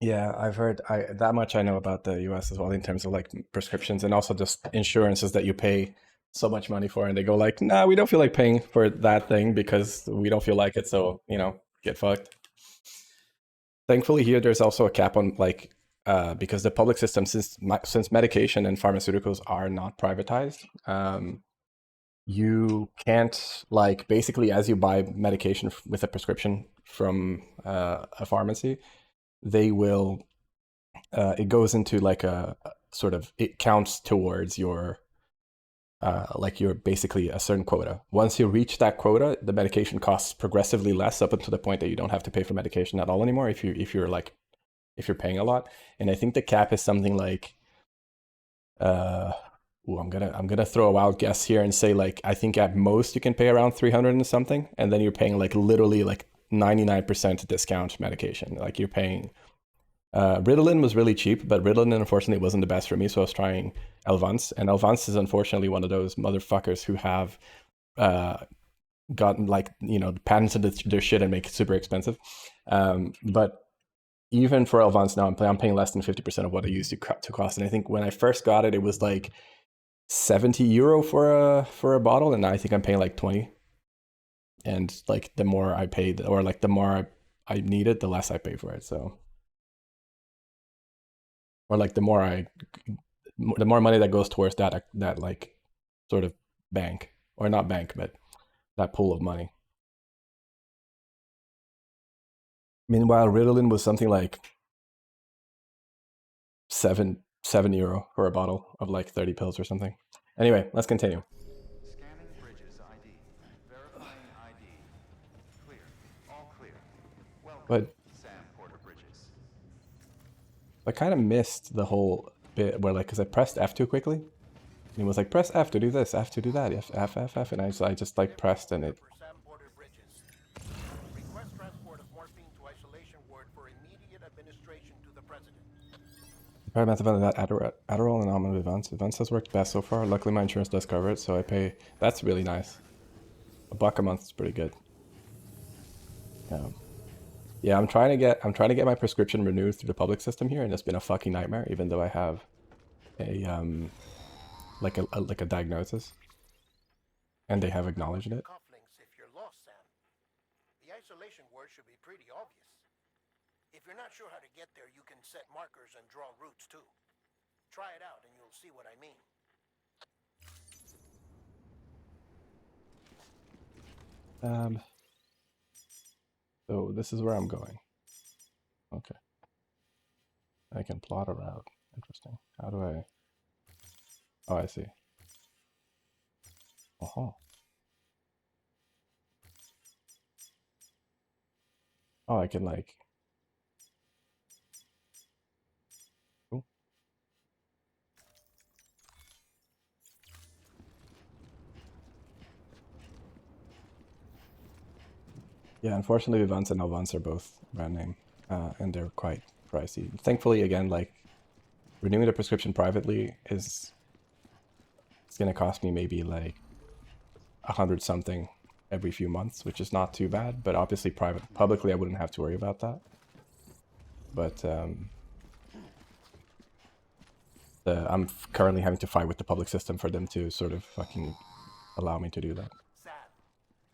Yeah, I've heard that much I know about the US as well in terms of like prescriptions and also just insurances that you pay so much money for and they go like, nah, we don't feel like paying for that thing because we don't feel like it, so get fucked. Thankfully here there's also a cap on like because the public system since medication and pharmaceuticals are not privatized, you can't like basically as you buy medication with a prescription from a pharmacy, they will it goes into like a sort of it counts towards your like you're basically a certain quota. Once you reach that quota, the medication costs progressively less up until the point that you don't have to pay for medication at all anymore if you're paying a lot. And I think the cap is something like I'm gonna throw a wild guess here and say like I think at most you can pay around 300 and something, and then you're paying like literally like 99% discount medication. Like you're paying Ritalin was really cheap, but Ritalin unfortunately wasn't the best for me, so I was trying Elvance, and Elvance is unfortunately one of those motherfuckers who have gotten like patented their shit and make it super expensive. But even for Elvance now, I'm paying less than 50% of what I used to cost. And I think when I first got it, it was like 70 euro for a bottle, and now I think I'm paying like 20. And like the more I paid, or like the more I need it, the less I pay for it. So, or like the more money that goes towards that like sort of bank, or not bank, but that pool of money. Meanwhile, Ritalin was something like seven euro for a bottle of like 30 pills or something. Anyway, let's continue. Scanning Bridges ID. Verifying ID. Clear. All clear. Welcome, But Sam Porter Bridges. I kind of missed the whole bit where like, because I pressed F too quickly. And it was like, press F to do this, F to do that, F, and I just like pressed, and it. For Sam Porter Bridges. Request transport of morphine to isolation ward for immediate administration to the president. That Adderall and Almond Advance. Advance has worked best so far. Luckily, my insurance does cover it, so I pay. That's really nice. $1 a month is pretty good. Yeah, I'm trying to get my prescription renewed through the public system here, and it's been a fucking nightmare. Even though I have a like a diagnosis, and they have acknowledged it. Cufflinks if you're lost, Sam. The isolation word should be pretty obvious. If you're not sure how to get there, you can set markers and draw routes too. Try it out and you'll see what I mean. So this is where I'm going. Okay. I can plot a route. Interesting. How do I? Oh, I see. Oh. Oh, I can like. Cool. Yeah, unfortunately, Vivance and Elvance are both brand name, and they're quite pricey. Thankfully, again, like renewing the prescription privately is it's gonna cost me maybe like 100 something every few months, which is not too bad. But obviously, publicly, I wouldn't have to worry about that. But I'm currently having to fight with the public system for them to sort of fucking allow me to do that. Sam,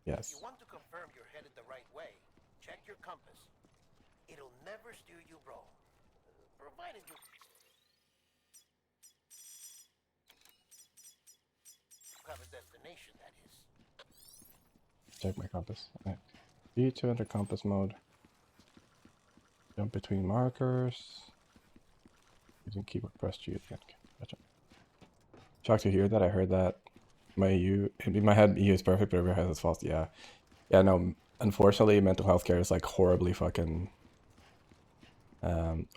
Yes. if you want to confirm you're headed the right way, check your compass. It'll never steer you wrong. Provided you have a destination, that is. Check my compass. Right. B to enter compass mode. Jump between markers. Using keyboard, press G again. Okay, gotcha. Shocked to hear that. I heard that my EU, in my head, EU is perfect, but everyone has its faults. Yeah. Yeah, no, unfortunately, mental health care is like horribly fucking.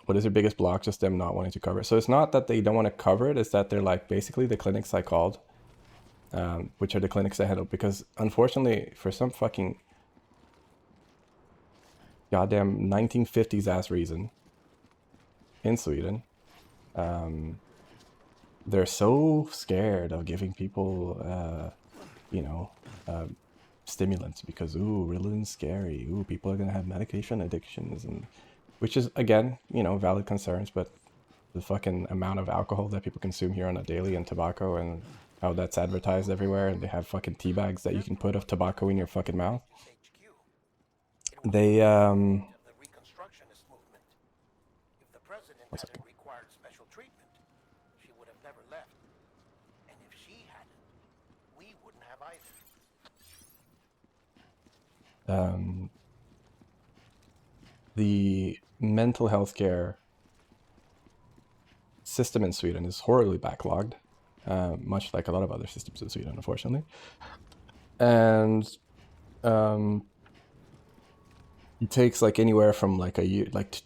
What is their biggest block? Just them not wanting to cover it. So it's not that they don't want to cover it, it's that they're like basically the clinics I called, which are the clinics I handle, because unfortunately, for some fucking goddamn 1950s ass reason in Sweden, they're so scared of giving people, stimulants because Ritalин's scary. People are gonna have medication addictions, and which is again, valid concerns, but the fucking amount of alcohol that people consume here on a daily and tobacco and how that's advertised everywhere, and they have fucking tea bags that you can put of tobacco in your fucking mouth. They The Reconstructionist movement. If the president hadn't required special treatment, she would have never left. And if she hadn't, we wouldn't have either. The mental health care system in Sweden is horribly backlogged, much like a lot of other systems in Sweden, unfortunately. And it takes like anywhere from like a year, like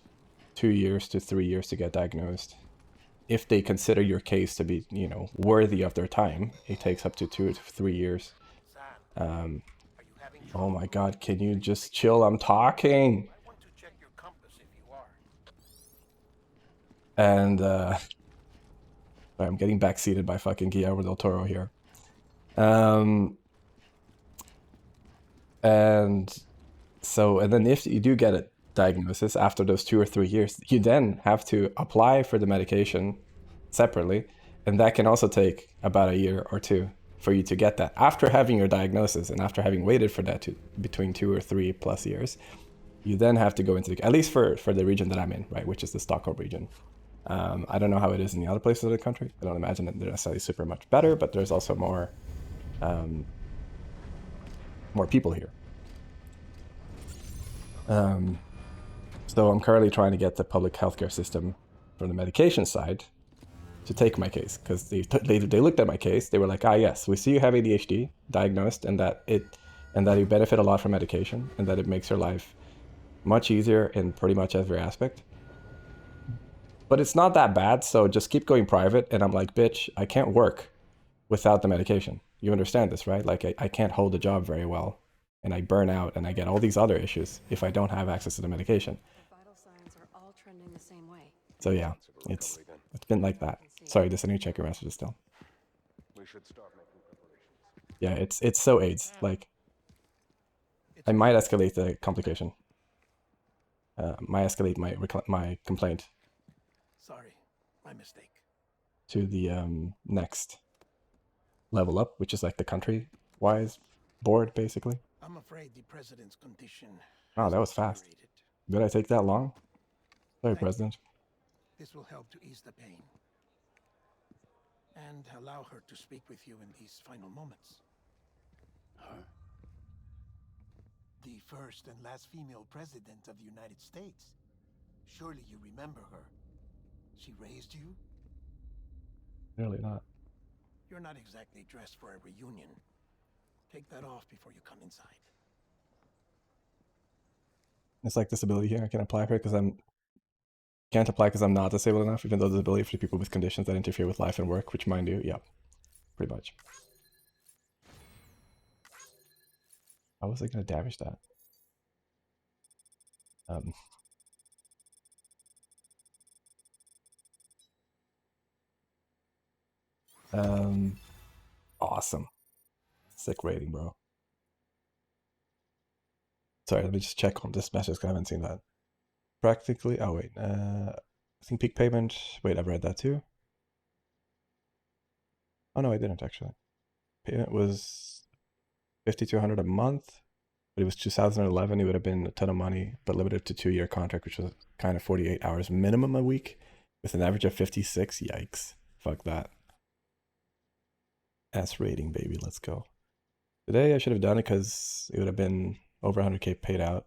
2 years to 3 years to get diagnosed. If they consider your case to be, worthy of their time, it takes up to 2 to 3 years. Oh my God, can you just chill? I'm talking. I want to check your compass if you are. And I'm getting backseated by fucking Guillermo del Toro here. And then if you do get it diagnosis after those 2 or 3 years, you then have to apply for the medication separately, and that can also take about a year or two for you to get that after having your diagnosis and after having waited for that between 2 or 3+ years. You then have to go into at least for the region that I'm in, right, which is the Stockholm region. I don't know how it is in the other places of the country. I don't imagine that they're necessarily super much better, but there's also more people here. So I'm currently trying to get the public healthcare system from the medication side to take my case, because they looked at my case. They were like, yes, we see you have ADHD diagnosed, and that you benefit a lot from medication, and that it makes your life much easier in pretty much every aspect. But it's not that bad, so just keep going private. And I'm like, bitch, I can't work without the medication. You understand this, right? Like, I can't hold a job very well, and I burn out, and I get all these other issues if I don't have access to the medication. The vital signs are all trending the same way. So yeah, it's been like that. Sorry, just I need to check your messages still. We should start making preparations. Yeah, it's so AIDS. Like, I might escalate the complication. Might escalate my complaint. Sorry, my mistake. To the next level up, which is like the country-wise board, basically. I'm afraid the president's condition. Oh, that was fast. deteriorated. Did I take that long? Sorry, Thank you. President. This will help to ease the pain. And allow her to speak with you in these final moments. Her? The first and last female president of the United States. Surely you remember her. She raised you? Clearly not. You're not exactly dressed for a reunion. Take that off before you come inside. It's like disability here. I can apply for it because can't apply because I'm not disabled enough, even though disability for people with conditions that interfere with life and work, which mine do. Yep, pretty much. How was I gonna damage that? Awesome. Sick rating, bro. Sorry, let me just check on this message because I haven't seen that. Practically, oh wait, I think peak payment, wait, I've read that too. Oh no, I didn't actually. Payment was 5,200 a month, but it was 2011, it would have been a ton of money, but limited to 2-year contract, which was kind of 48 hours minimum a week, with an average of 56, yikes, fuck that. S rating, baby, let's go. Today I should have done it because it would have been over 100k paid out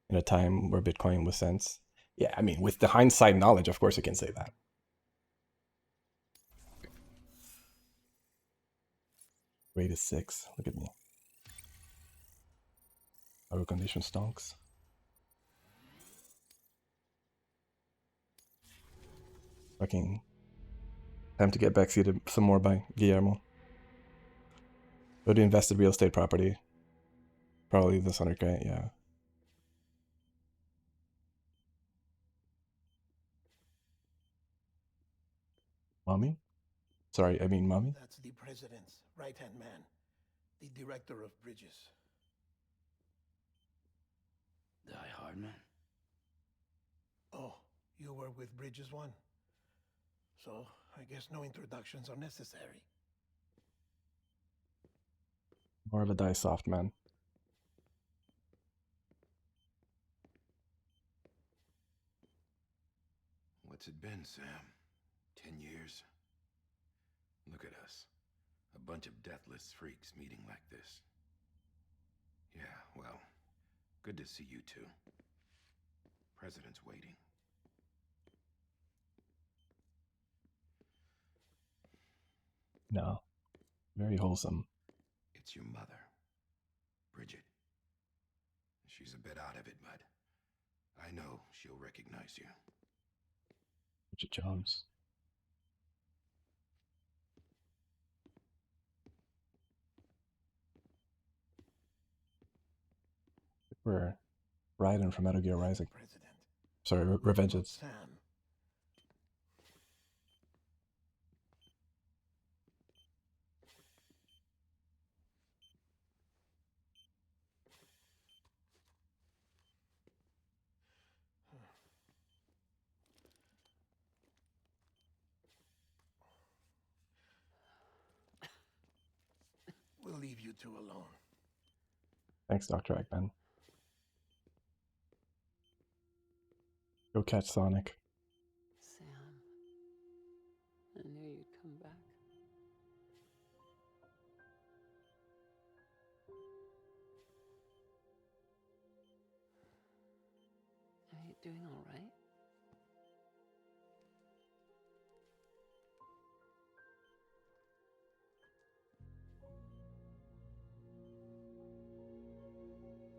in a time where Bitcoin was cents. Yeah, I mean, with the hindsight knowledge, of course you can say that. Rate is 6, look at me. Our condition stonks. Fucking time to get backseated some more by Guillermo. Go to invested real estate property. Probably this 100k, yeah. Mommy? Sorry, I mean mommy? That's the president's right-hand man, the director of bridges. Die Hardman? Oh, you were with Bridges 1. So, I guess no introductions are necessary. More of a die soft man. What's it been, Sam? 10 years? Look at us. A bunch of deathless freaks meeting like this. Yeah, well, good to see you two. President's waiting. No. Very wholesome. It's your mother, Bridget. She's a bit out of it, but I know she'll recognize you. Bridget Jones. We're Raiden from Metal Gear Rising. President. Sorry, Revengeance. Sam. leave you two alone. Thanks, Dr. Eggman. Go catch Sonic. Sam, I knew you'd come back. Are you doing all right?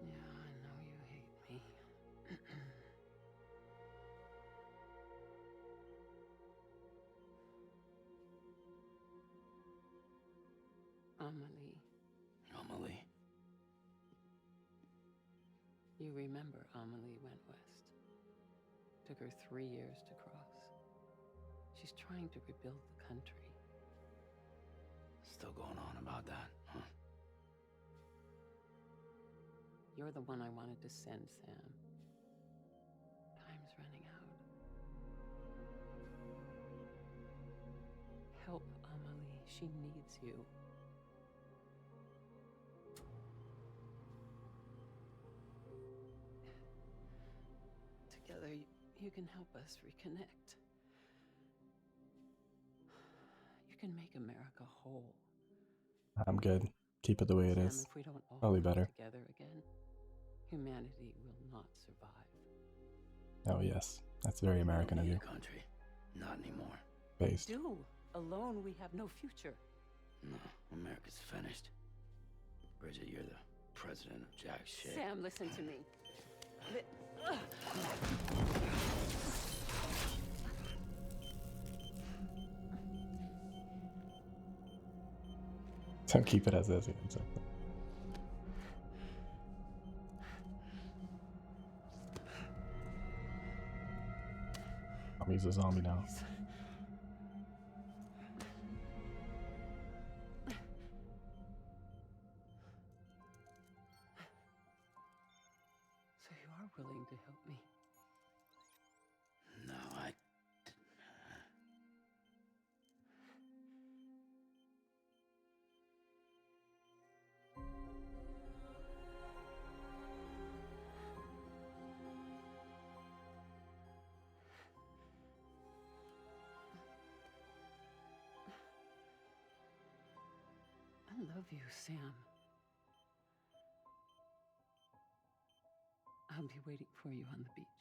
Yeah, I know you hate me. Amelie. Amelie. You remember Amelie went west. Took her 3 years to cross. She's trying to rebuild the country. Still going on about that, huh? You're the one I wanted to send, Sam. Time's running out. Help Amelie. She needs you. Together, you can help us reconnect. You can make America whole. I'm good. Keep it the way it Sam, is. if we don't all Probably come better. together again, humanity will not survive. Oh, yes. That's very American of Need you. a country. Not anymore. Based. Do. Alone, we have no future. No, America's finished. Bridget, you're the president of jack shit. Sam, listen to me. Don't keep it as is. He's a zombie now. Please. So you are willing to help me? No, I love you, Sam. I'll be waiting for you on the beach.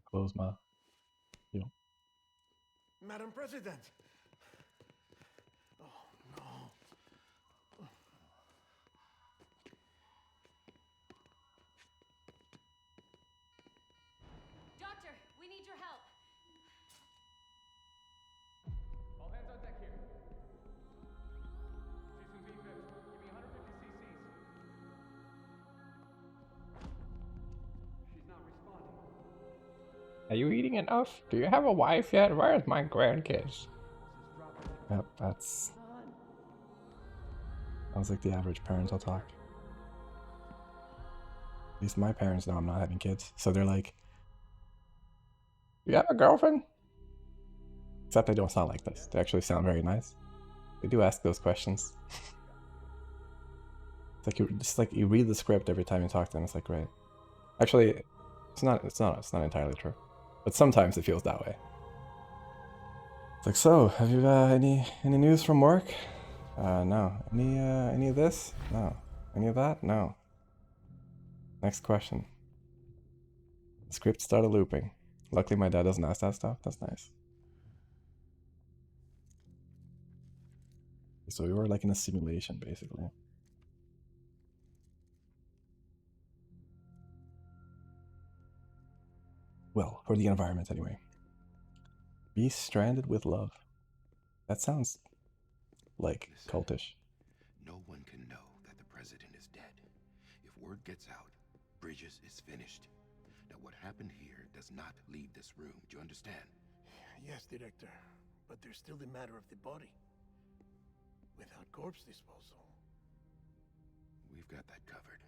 Close my. Madam President! Oh, no. Doctor, we need your help. All hands on deck here. She's in V-fib. Give me 150 cc's. She's not responding. Are you eating enough? Do you have a wife yet? Where's my grandkids? Yep, that's... Sounds like the average parental talk. At least my parents know I'm not having kids. So they're like, you have a girlfriend? Except they don't sound like this. They actually sound very nice. They do ask those questions. It's like you read the script every time you talk to them. It's like, right. Actually, it's not entirely true. But sometimes it feels that way. It's like, so, have you any news from work? No. Any of this? No. Any of that? No. Next question. The script started looping. Luckily my dad doesn't ask that stuff. That's nice. So we were like in a simulation, basically. Well, for the environment anyway. Be stranded with love. That sounds like cultish. No one can know that the president is dead. If word gets out, Bridges is finished. Now what happened here does not leave this room. Do you understand? Yes, Director. But there's still the matter of the body. Without corpse disposal. We've got that covered.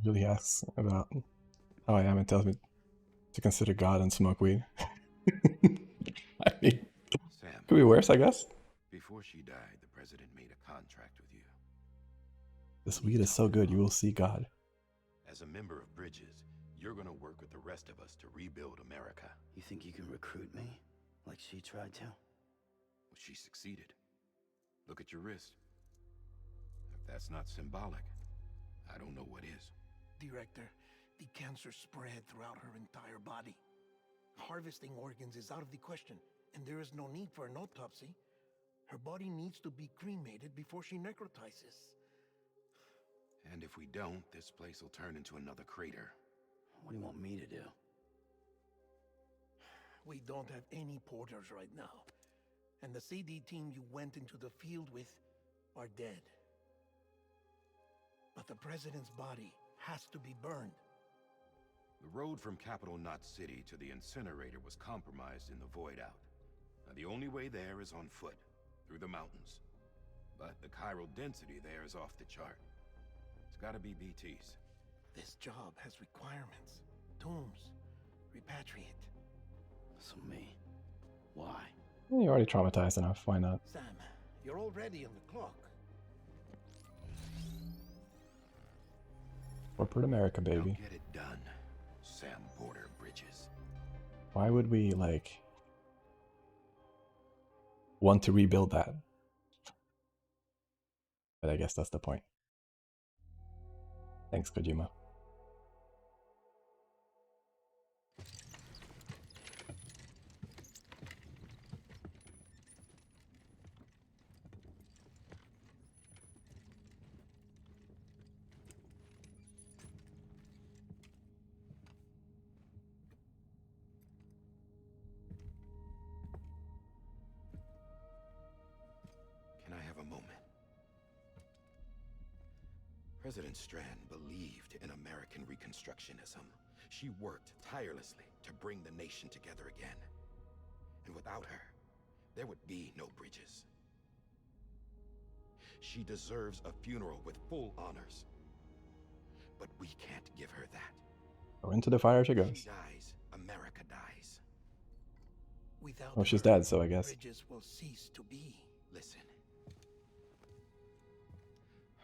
Really asks about how I am and tells me to consider God and smoke weed. I mean, Sam, could be worse, I guess. before she died, the president made a contract with you. This weed is so good, you will see God. As a member of Bridges, you're gonna work with the rest of us to rebuild America. You think you can recruit me? Like she tried to? Well, she succeeded. Look at your wrist. If that's not symbolic, I don't know what is. Director, the cancer spread throughout her entire body. Harvesting organs is out of the question, and there is no need for an autopsy. Her body needs to be cremated before she necrotizes. And if we don't, this place will turn into another crater. What do you want me to do? We don't have any porters right now, and the CD team you went into the field with are dead. But the president's body has to be burned. The road from Capital Knot City to the incinerator was compromised in the void out. Now the only way there is on foot, through the mountains. But the chiral density there is off the chart. It's gotta be BT's. This job has requirements. Tombs. Repatriate. So me. Why? You're already traumatized enough, why not? Sam, you're already on the clock. Corporate America, baby. Now get it done, Sam Porter Bridges. Why would we, like, want to rebuild that? But I guess that's the point. Thanks, Kojima. Can I have a moment? President Strand believed in American Reconstructionism. She worked tirelessly to bring the nation together again. And without her, there would be no Bridges. She deserves a funeral with full honors. But we can't give her that. Go into the fire she If goes. she dies, America dies. Without Oh, she's her, dead, so I guess. Bridges will cease to be. Listen.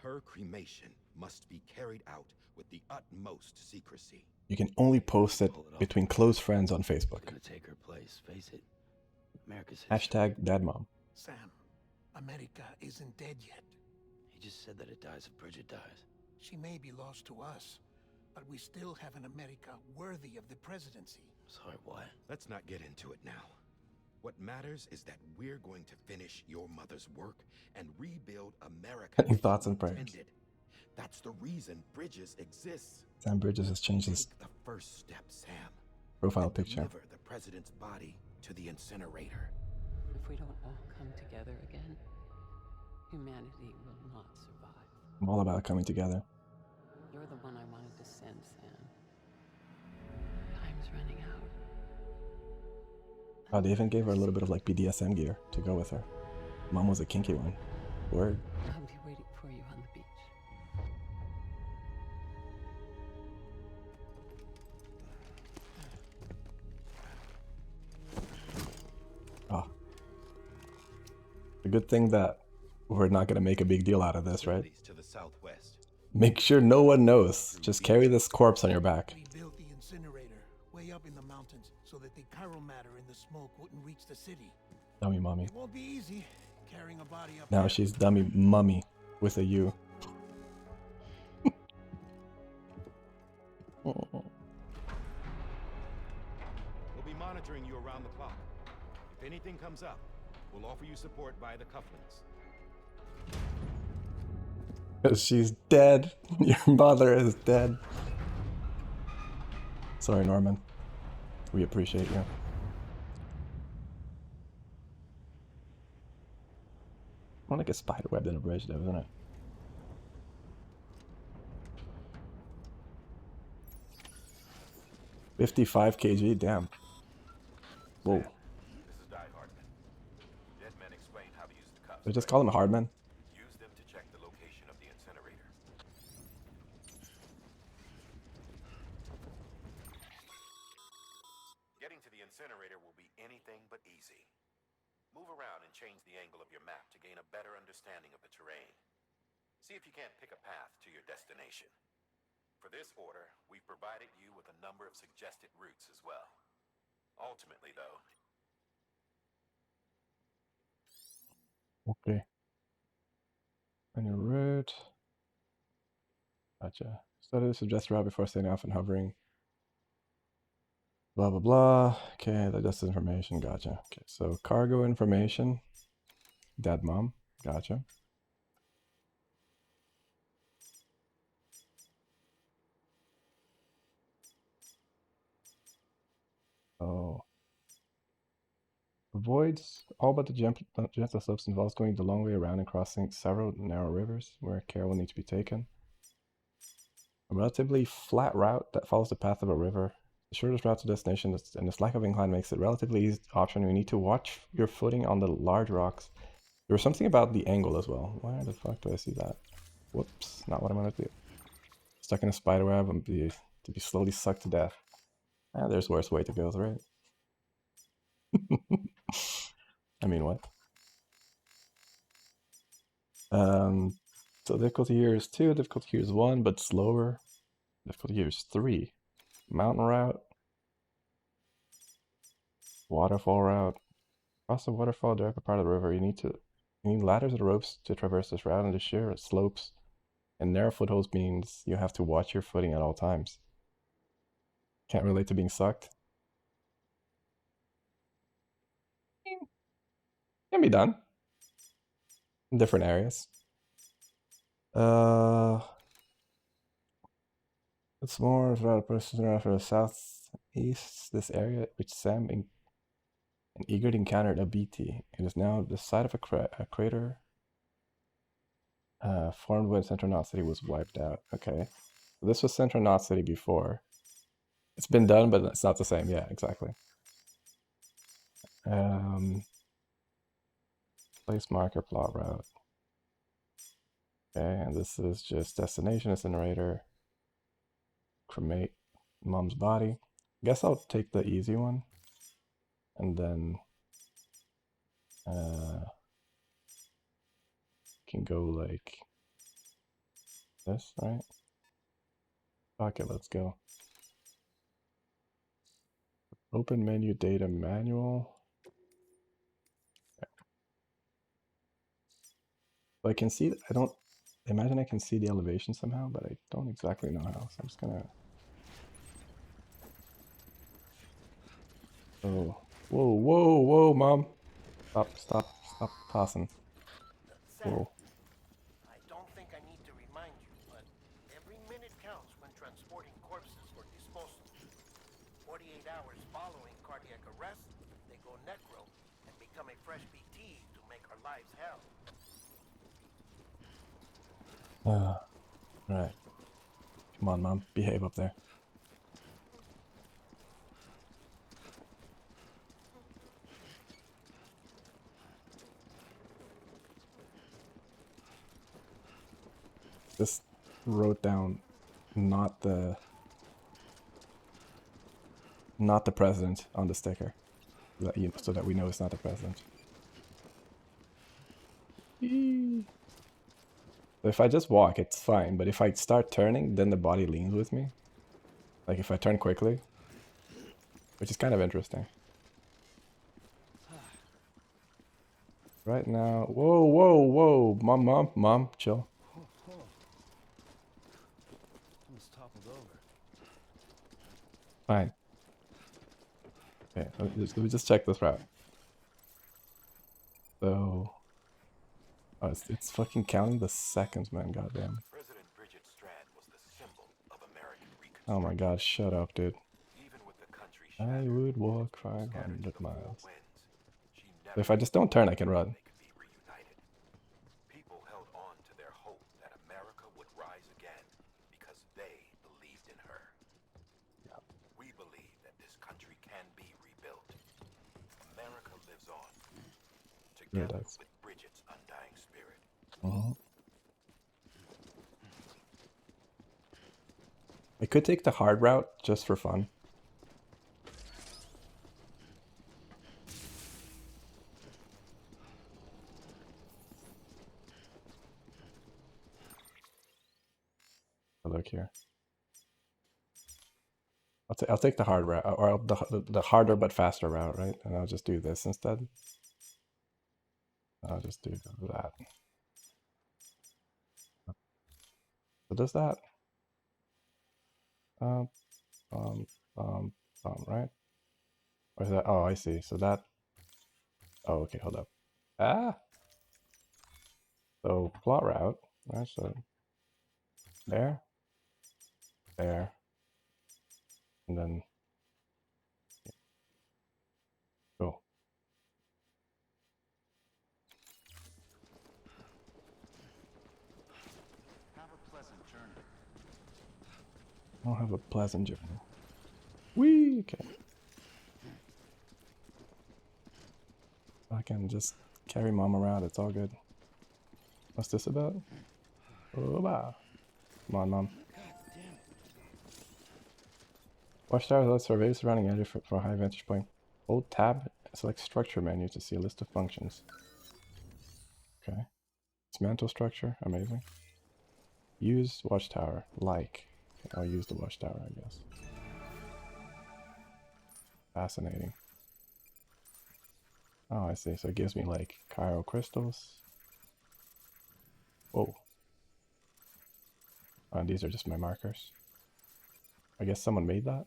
Her cremation must be carried out with the utmost secrecy. You can only post it between close friends on Facebook. Gonna take her place, face it. America's Hashtag dadmom. Sam, America isn't dead yet. He just said that it dies if Bridget dies. She may be lost to us, but we still have an America worthy of the presidency. Sorry, what? Let's not get into it now. What matters is that we're going to finish your mother's work and rebuild America. Any thoughts and prayers? Intended. That's the reason Bridges exists. Sam Bridges has changed his Take the first step, Sam. profile and picture. Deliver the president's body to the incinerator. If we don't all come together again, humanity will not survive. I'm all about coming together. You're the one I wanted to send, Sam. Time's running out. Oh, they even gave her a little bit of like BDSM gear to go with her. Mom was a kinky one. Word. I'll be waiting for you on the beach. Oh. The good thing that we're not gonna make a big deal out of this, right? To the southwest. Make sure no one knows. Just carry this corpse on your back. We built the incinerator way up in the mountains so that the chiral matter in the smoke wouldn't reach the city. Dummy mommy. It won't be easy carrying a body up Now there. she's dummy mummy with a U. We'll be monitoring you around the clock. If anything comes up, we'll offer you support via the cufflinks. She's dead. Your mother is dead. Sorry, Norman. We appreciate you. More like a spider web than a bridge, though, isn't it? $55 kg, damn. Whoa. This is Die Hardman. Dead men explain how to use the cuffs. They just call him Hardman. Use them to check the location of the incinerator. incinerator will be anything but easy. Move around and change the angle of your map to gain a better understanding of the terrain. See if you can't pick a path to your destination. For this order, we've provided you with a number of suggested routes as well. Ultimately, though... Okay. Any route. Gotcha. Study the suggested route before setting off and hovering. Blah, blah, blah. Okay, that just information. Gotcha. Okay, so cargo information. Dead mom. Gotcha. Oh. Avoids all but the gentle slopes involves going the long way around and crossing several narrow rivers where care will need to be taken. A relatively flat route that follows the path of a river. The shortest route to destination and its lack of incline makes it a relatively easy option. You need to watch your footing on the large rocks. There was something about the angle as well. Why the fuck do I see that? Whoops, not what I'm gonna do. Stuck in a spider web and to be slowly sucked to death. Ah, there's worse way to go, right? I mean, what? So difficulty here is 2, difficulty here is 1, but slower. Difficulty here is 3. Mountain route. Waterfall route. Across the waterfall, the upper part of the river, you need ladders or ropes to traverse this route, and the sheer slopes and narrow footholds means you have to watch your footing at all times. Can't relate to being sucked. Can be done. In different areas. It's more about a person around for the southeast, this area, which Sam and Egert encountered a BT. It is now the site of a crater formed when Central Knot City was wiped out. Okay. This was Central Knot City before. It's been done, but it's not the same. Yeah, exactly. Place marker, plot route. Okay, and this is just destination incinerator. Cremate mom's body. Guess I'll take the easy one. And then can go like this, right? Okay, let's go. Open menu data manual. So I can see, I don't, imagine I can see the elevation somehow, but I don't exactly know how, so I'm just gonna... Oh, whoa, whoa, whoa, mom. Stop tossing. Whoa. I don't think I need to remind you, but every minute counts when transporting corpses for disposal. 48 hours following cardiac arrest, they go necro and become a fresh BT to make our lives hell. Right. Come on, mom. Behave up there. Just wrote down not the president on the sticker, so that we know it's not the president. So if I just walk, it's fine, but if I start turning, then the body leans with me. Like if I turn quickly, which is kind of interesting. Right now, whoa, whoa, whoa, mom, chill. Almost toppled over. Fine. Okay, let me just check this route. So, oh, it's fucking counting the seconds, man. Goddamn. President Bridget Strand was the symbol of American Reconstruction. Oh my god, shut up, dude. Even with the country I shattered, would walk scattered to 500 the four miles. winds, she never If I just don't turn, I can run. they could be reunited. People held on to their hope that America would rise again because they believed in her. Yep. We believe that this country can be rebuilt. America lives on, together does. with Bridget's undying spirit. I could take the hard route just for fun. look here. I'll take the hard route, or the harder but faster route, right? And I'll just do this instead. I'll just do that. So does that? Um, um, right? Or is that? Oh, I see. So that. Oh, okay. Hold up. Ah. So plot route. Right. So there, there, and then go. Have a pleasant journey. I'll have a pleasant journey. Whee! Okay. I can just carry mom around. It's all good. What's this about? Oh, wow. Come on, mom. Watchtower lets survey the surrounding area for a high vantage point. Hold tab, select structure menu to see a list of functions. Okay. Dismantle structure, amazing. Use watchtower, like. Okay, I'll use the watchtower, I guess. Fascinating. Oh, I see. So it gives me like chiral crystals. Whoa. These are just my markers. I guess someone made that.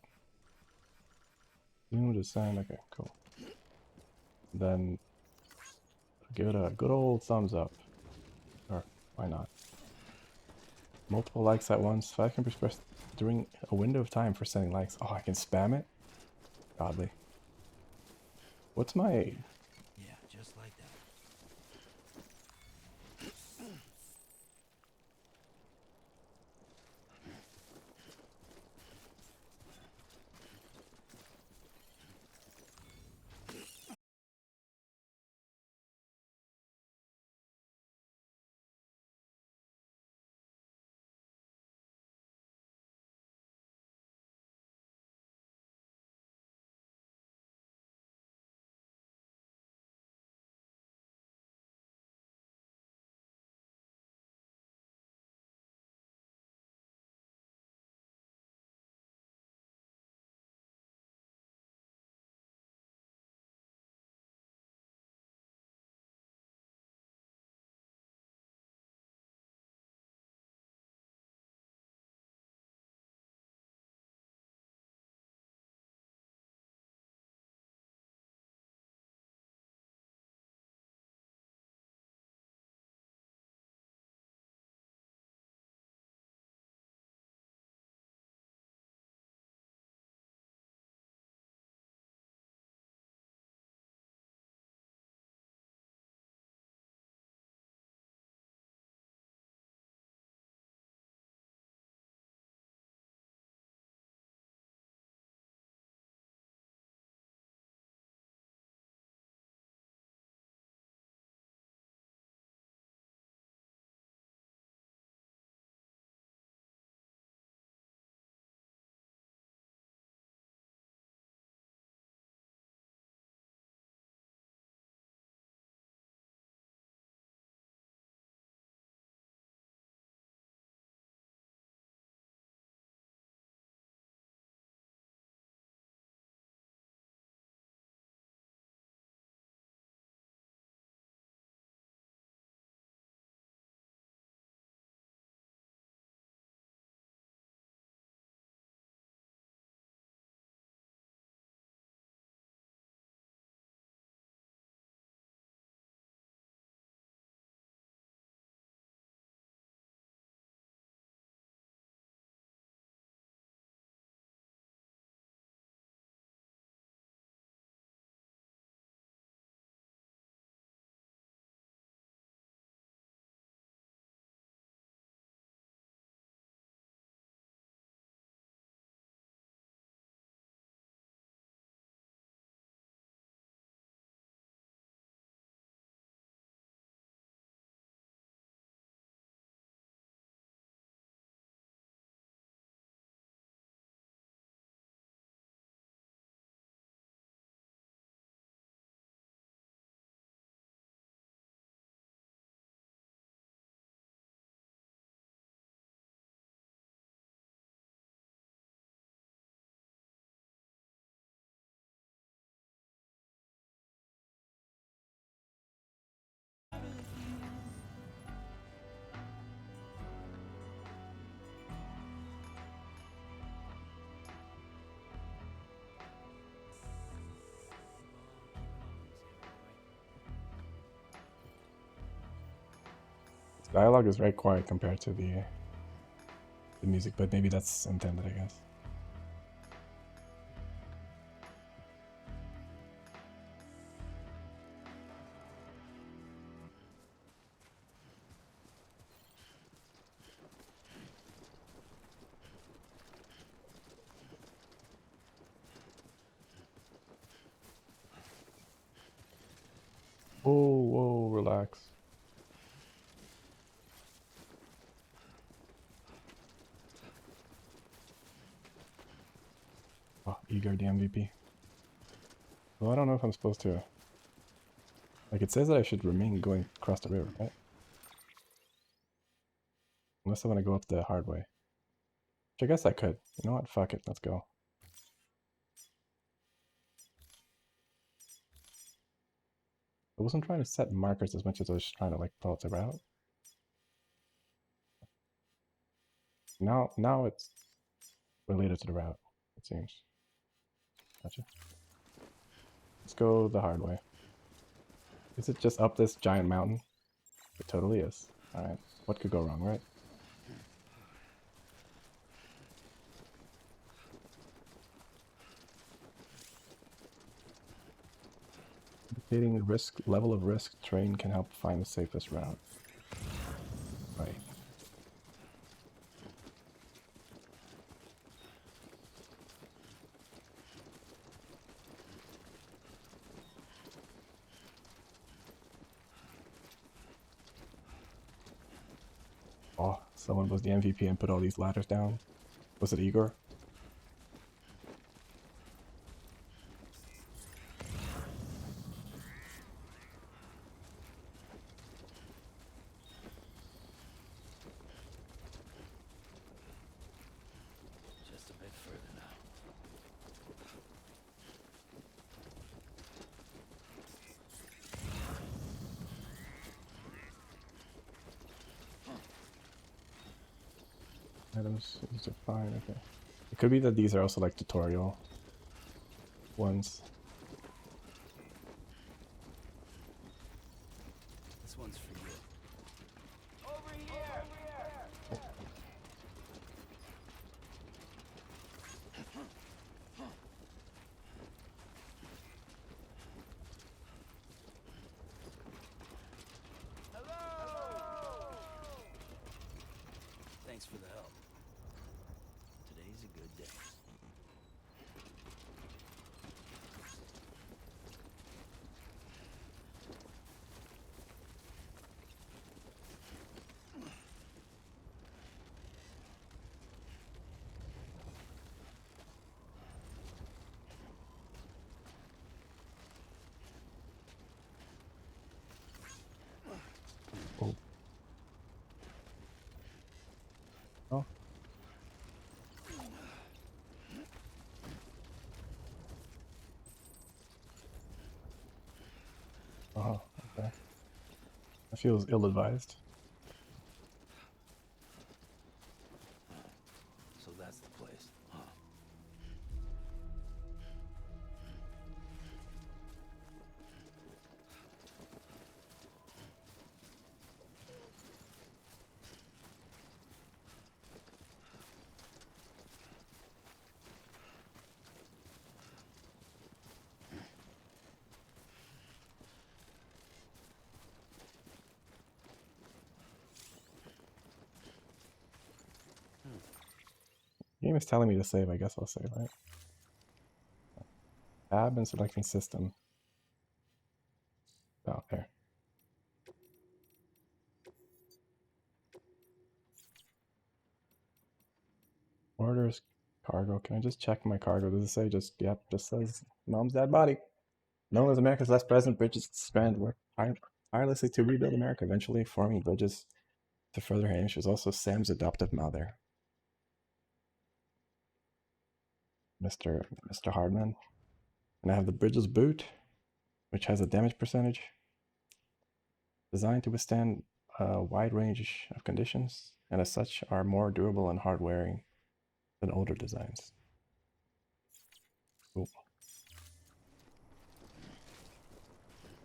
New design. Okay, cool. Then give it a good old thumbs up. Or why not? Multiple likes at once. 5 can be pressed during a window of time for sending likes. Oh, I can spam it? Godly. What's my Dialogue is very quiet compared to the music, but maybe that's intended, I guess. Whoa, whoa, relax. Oh, Igor, the MVP. Well, I don't know if I'm supposed to... Like, it says that I should remain going across the river, right? Unless I want to go up the hard way. Which I guess I could. You know what? Fuck it, let's go. I wasn't trying to set markers as much as I was trying to, like, plot the route. Now it's related to the route, it seems. Gotcha. Let's go the hard way. Is it just up this giant mountain? It totally is. Alright. What could go wrong, right? Indicating the level of risk, terrain can help find the safest route. Right. Oh, someone was the MVP and put all these ladders down. Was it Igor? Just a bit further now. Items, these are fine, okay. It could be that these are also like tutorial ones. This one's for you. Thanks for the help. Today's a good day. Oh. Oh. Oh, okay. That feels ill-advised. So that's the place, huh? Game is telling me to save, I guess I'll save, right? Tab and selecting system. Oh, there. Orders, cargo. Can I just check my cargo? Does it say just, yep, just says Mom's dead body. Known as America's last president, Bridges Strand worked tirelessly to rebuild America, eventually forming bridges to further her aim. She was also Sam's adoptive mother. Mr. Hardman. And I have the Bridges boot, which has a damage percentage. Designed to withstand a wide range of conditions, and as such are more durable and hard wearing than older designs. Cool.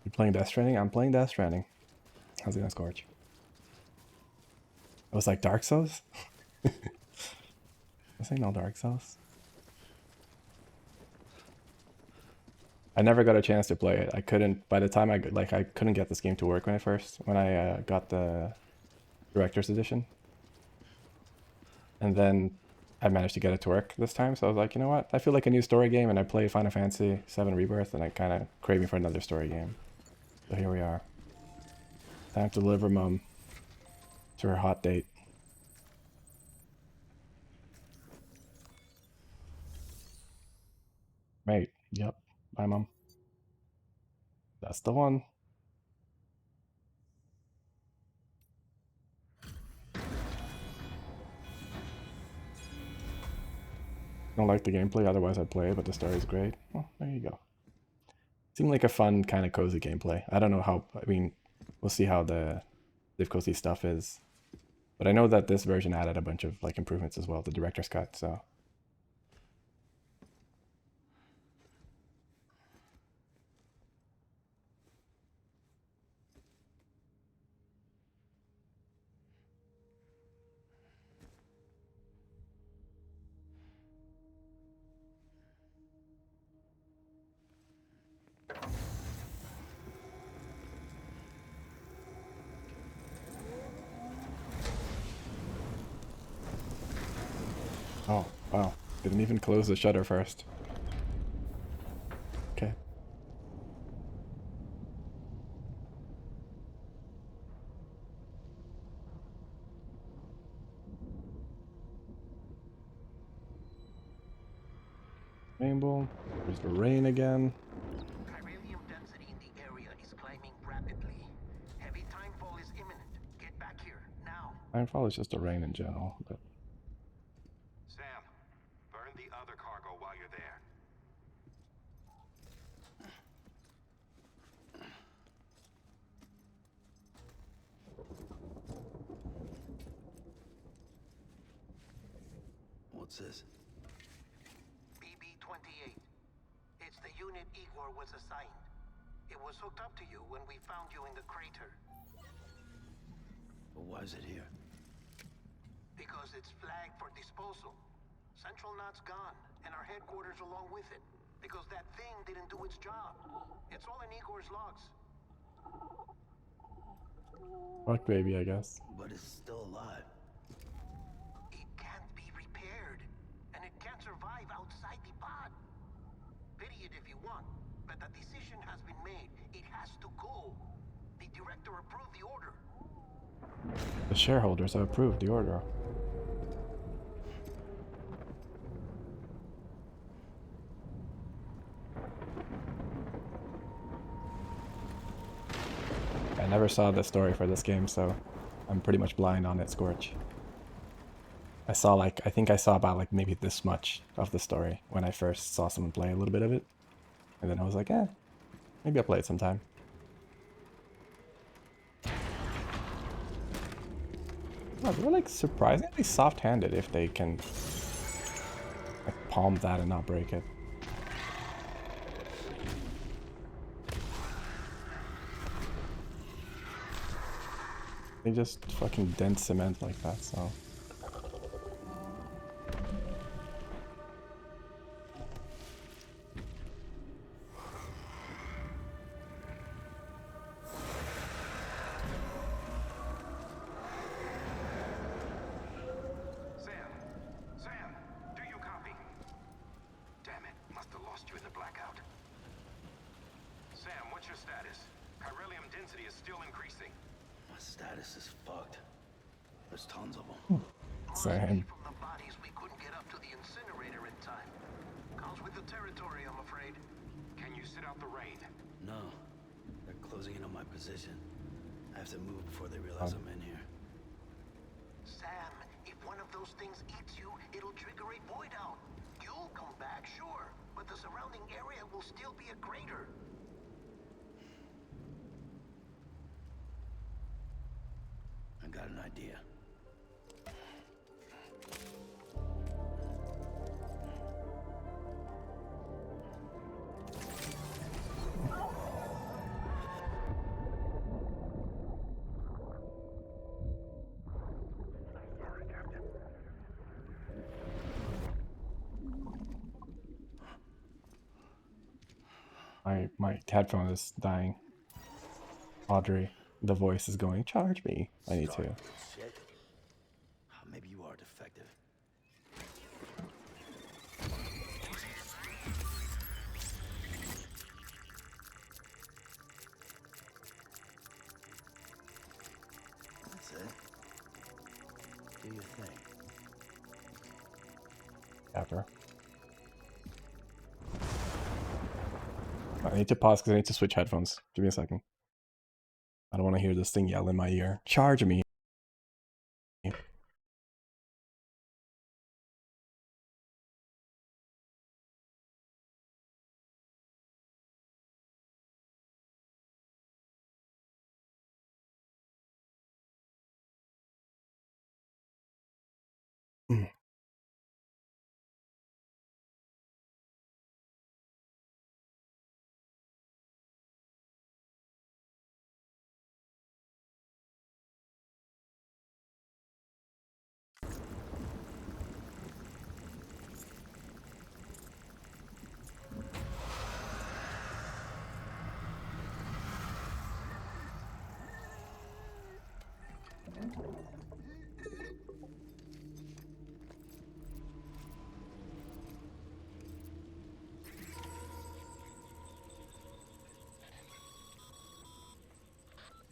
You playing Death Stranding? I'm playing Death Stranding. How's it going, Scorch? I was like, Dark Souls? This ain't no Dark Souls. I never got a chance to play it. I couldn't, by the time I couldn't get this game to work when I got the Director's Edition. And then I managed to get it to work this time, so I was like, you know what? I feel like a new story game, and I play Final Fantasy VII Rebirth, and I kind of craving for another story game. So here we are. Time to deliver Mum to her hot date. Mate, yep. Bye, Mum. That's the one. Don't like the gameplay, otherwise I'd play it, but the story's great. Well, there you go. Seemed like a fun, kind of cozy gameplay. I don't know how, I mean, we'll see how the difficulty stuff is. But I know that this version added a bunch of like improvements as well, the director's cut, so. Oh, wow. Didn't even close the shutter first. Okay. Rainbow. There's the rain again. Chiralium density in the area is climbing rapidly. Heavy timefall is imminent. Get back here, now. Timefall is just a rain in general, but Sam, burn the other cargo while you're there. What's this? BB-28. It's the unit Igor was assigned. It was hooked up to you when we found you in the crater. But why is it here? Because it's flagged for disposal. Central Knot's gone, and our headquarters along with it. Because that thing didn't do its job. It's all in Igor's logs. fuck baby, I guess. But it's still alive. It can't be repaired, and it can't survive outside the pod. Pity it if you want, but the decision has been made. It has to go. The director approved the order. The shareholders have approved the order. I never saw the story for this game, so I'm pretty much blind on it, Scorch. I saw I think I saw about like maybe this much of the story when I first saw someone play a little bit of it. And then I was like, maybe I'll play it sometime. Oh, they're like surprisingly soft-handed if they can like palm that and not break it. They just fucking dent cement like that, so. Sam, do you copy? Damn it, must have lost you in the blackout. Sam, what's your status? Chiralium density is still increasing. My status is fucked. There's tons of them. Same. From the bodies, we couldn't get up to the incinerator in time. Comes with the territory, I'm afraid. Can you sit out the rain? No. They're closing in on my position. I have to move before they realize I'm in here. Sam, if one of those things eats you, it'll trigger a void out. You'll come back, sure, but the surrounding area will still be a crater. I got an idea. My headphone is dying. Audrey, the voice is going, charge me. I need to. Shit. Maybe you are defective. That's it. Do your thing. Capper. I need to pause because I need to switch headphones. Give me a second. I don't want to hear this thing yell in my ear. Charge me.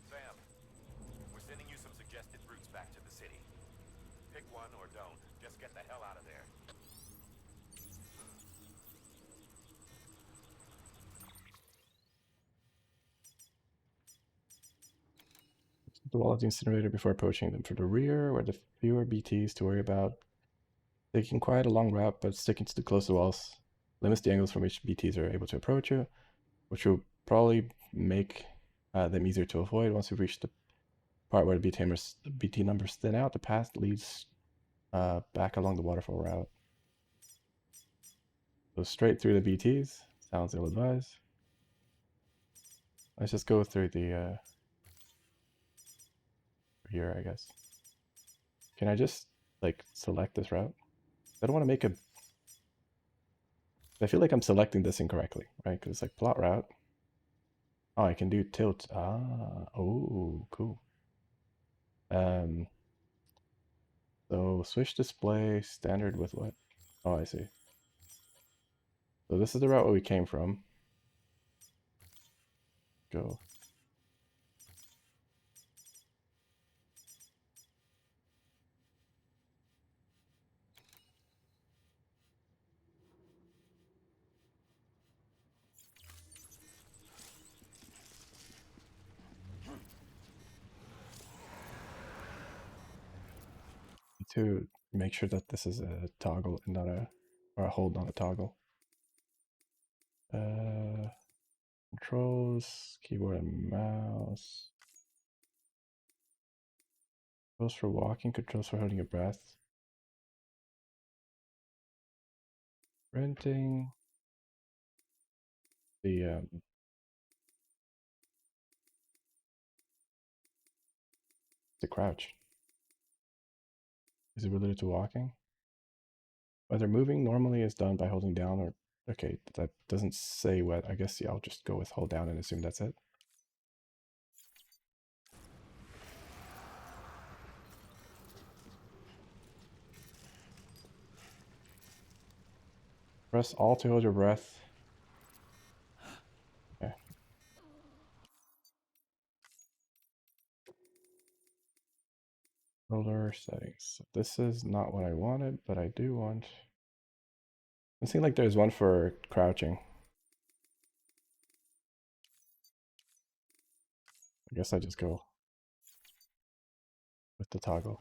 Sam, we're sending you some suggested routes back to the city. Pick one or don't. Just get the hell out of there. The wall of the incinerator before approaching them for the rear, where the fewer BTs to worry about. Taking quite a long route, but sticking to the closer walls limits the angles from which BTs are able to approach you, which will probably make them easier to avoid. Once you reach the part where the BT numbers thin out, the path leads back along the waterfall route. So straight through the BTs, sounds ill-advised. Let's just go through the here, I guess. Can I just like select this route? I don't want to make a. I feel like I'm selecting this incorrectly, right? Because it's like plot route. Oh, I can do tilt. Ah, oh, cool. So switch display standard with what? Oh, I see. So this is the route where we came from. Go. To make sure that this is a toggle and not a, or a hold, not a toggle. Controls, keyboard and mouse. Controls for walking, controls for holding your breath. Sprinting. The crouch. Is it related to walking? Whether moving normally is done by holding down or... Okay, that doesn't say what. I guess, yeah, I'll just go with hold down and assume that's it. Press Alt to hold your breath. Okay. Roller settings. This is not what I wanted, but I do want... It seems like there's one for crouching. I guess I just go with the toggle.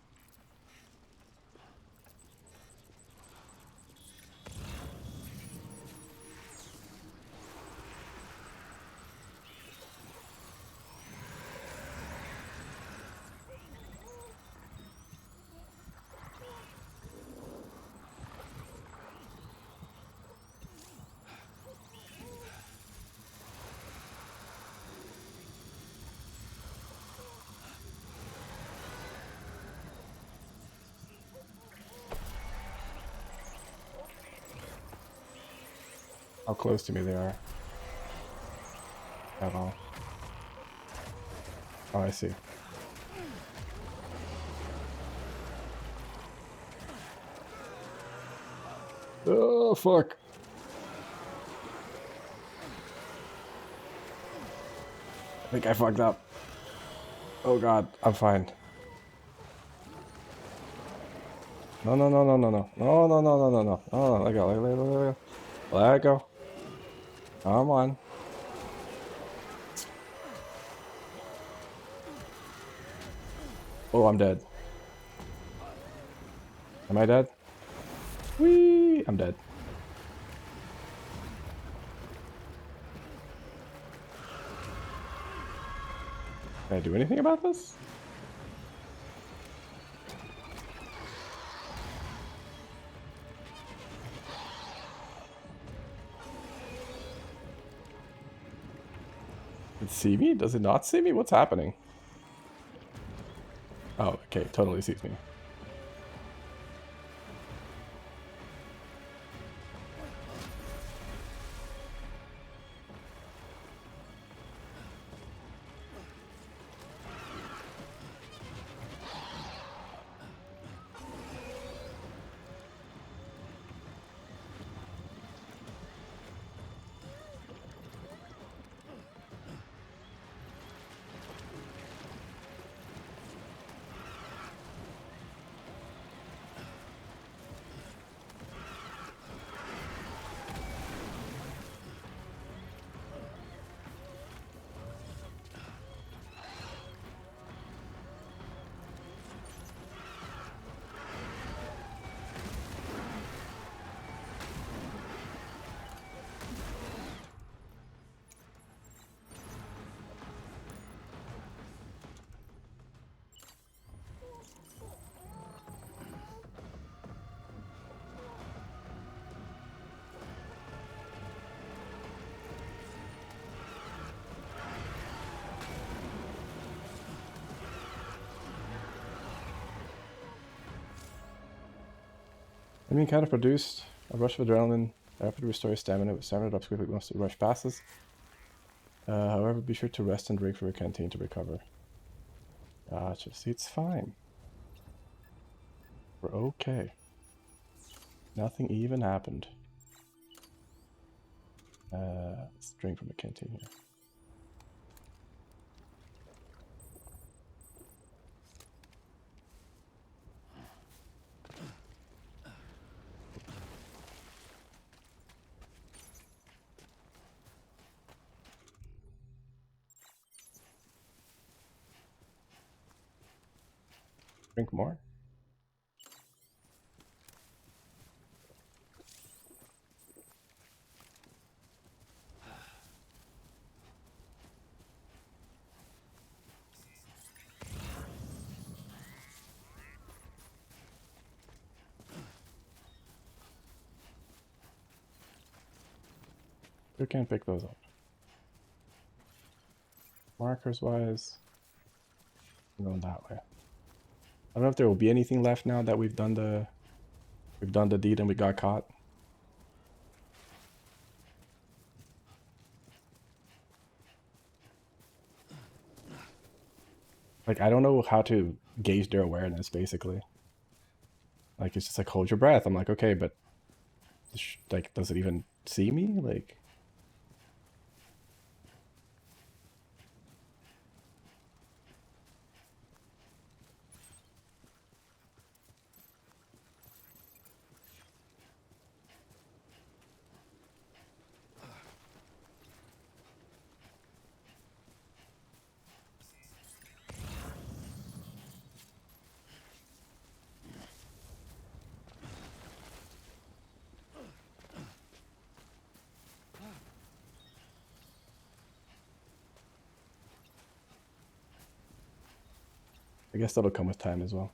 How close to me they are. at all. Oh, I see. Oh, fuck. I think I fucked up. Oh god, I'm fine. No, no, no, no, no, no. No, no, no, no, no, no. No, let go, let go. Let go. Come on. Oh, I'm dead. Am I dead? Whee! I'm dead. Can I do anything about this? Does it see me? Does it not see me? What's happening? Oh, okay, totally sees me. I mean, kind of produced a rush of adrenaline after to restore your stamina, with stamina drops quickly once the rush passes. However, be sure to rest and drink from your canteen to recover. Gotcha. See, it's fine. We're okay. Nothing even happened. Let's drink from the canteen here. Drink more. We can't pick those up. Markers wise, I'm going that way. I don't know if there will be anything left now that we've done the deed and we got caught. Like, I don't know how to gauge their awareness, basically. Like, it's just like, hold your breath. I'm like, okay, but like, does it even see me? Like, I guess that'll come with time as well.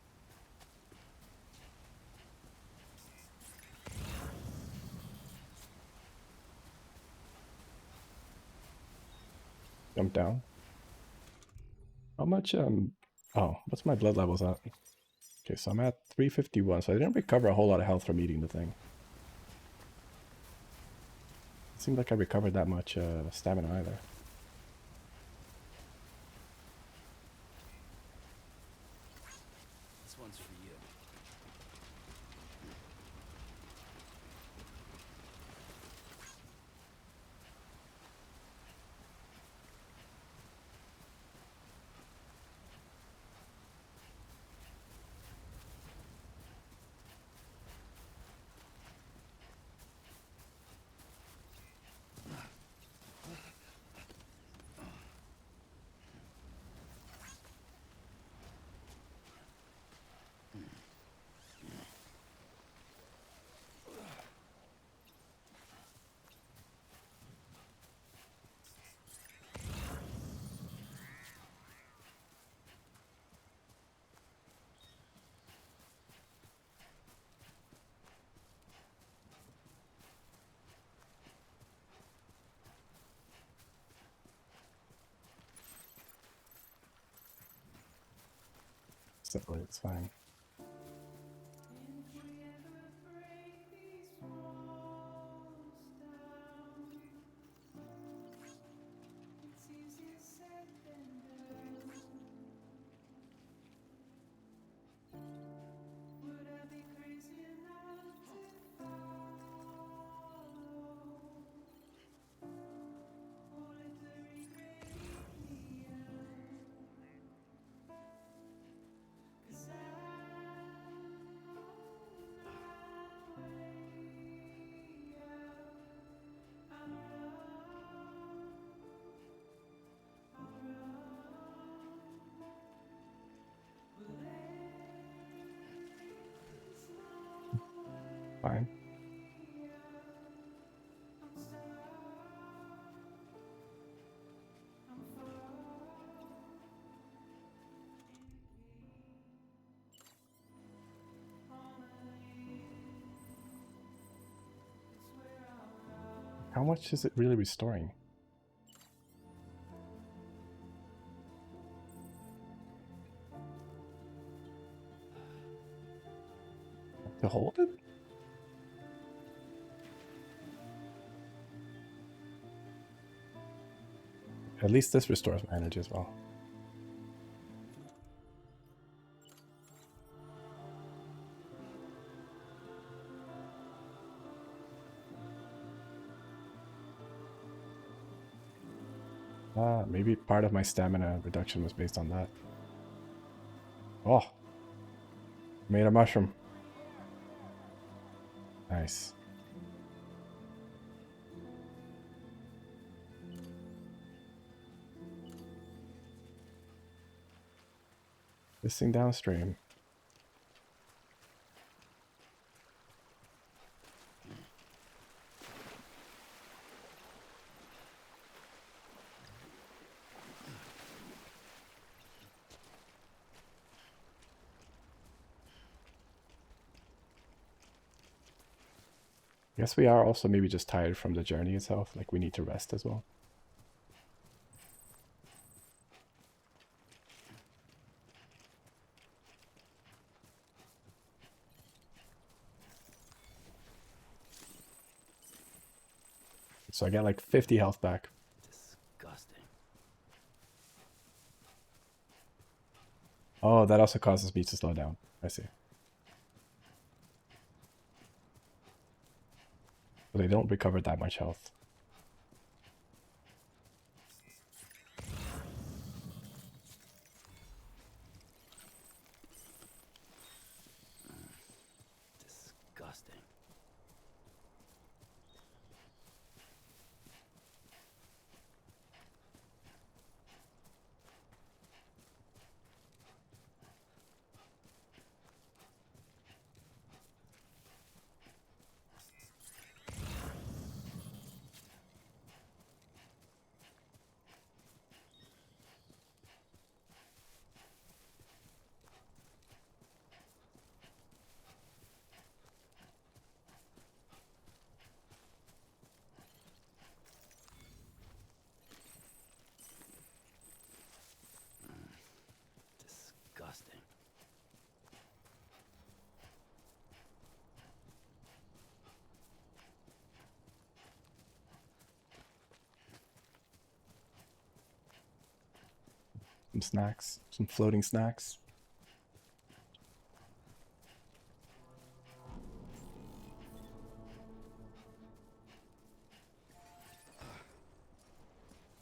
Jump down. How much, oh, what's my blood levels at? Okay, so I'm at 351, so I didn't recover a whole lot of health from eating the thing. It seemed like I recovered that much stamina either. so it's fine. Fine. How much is it really restoring? To hold it? At least this restores my energy as well. Ah, maybe part of my stamina reduction was based on that. Oh, made a mushroom. Nice. This thing downstream. I guess we are also maybe just tired from the journey itself. Like we need to rest as well. So I get like 50 health back. Disgusting. Oh, that also causes me to slow down. I see. But they don't recover that much health. Disgusting. Disgusting. Some snacks. Some floating snacks.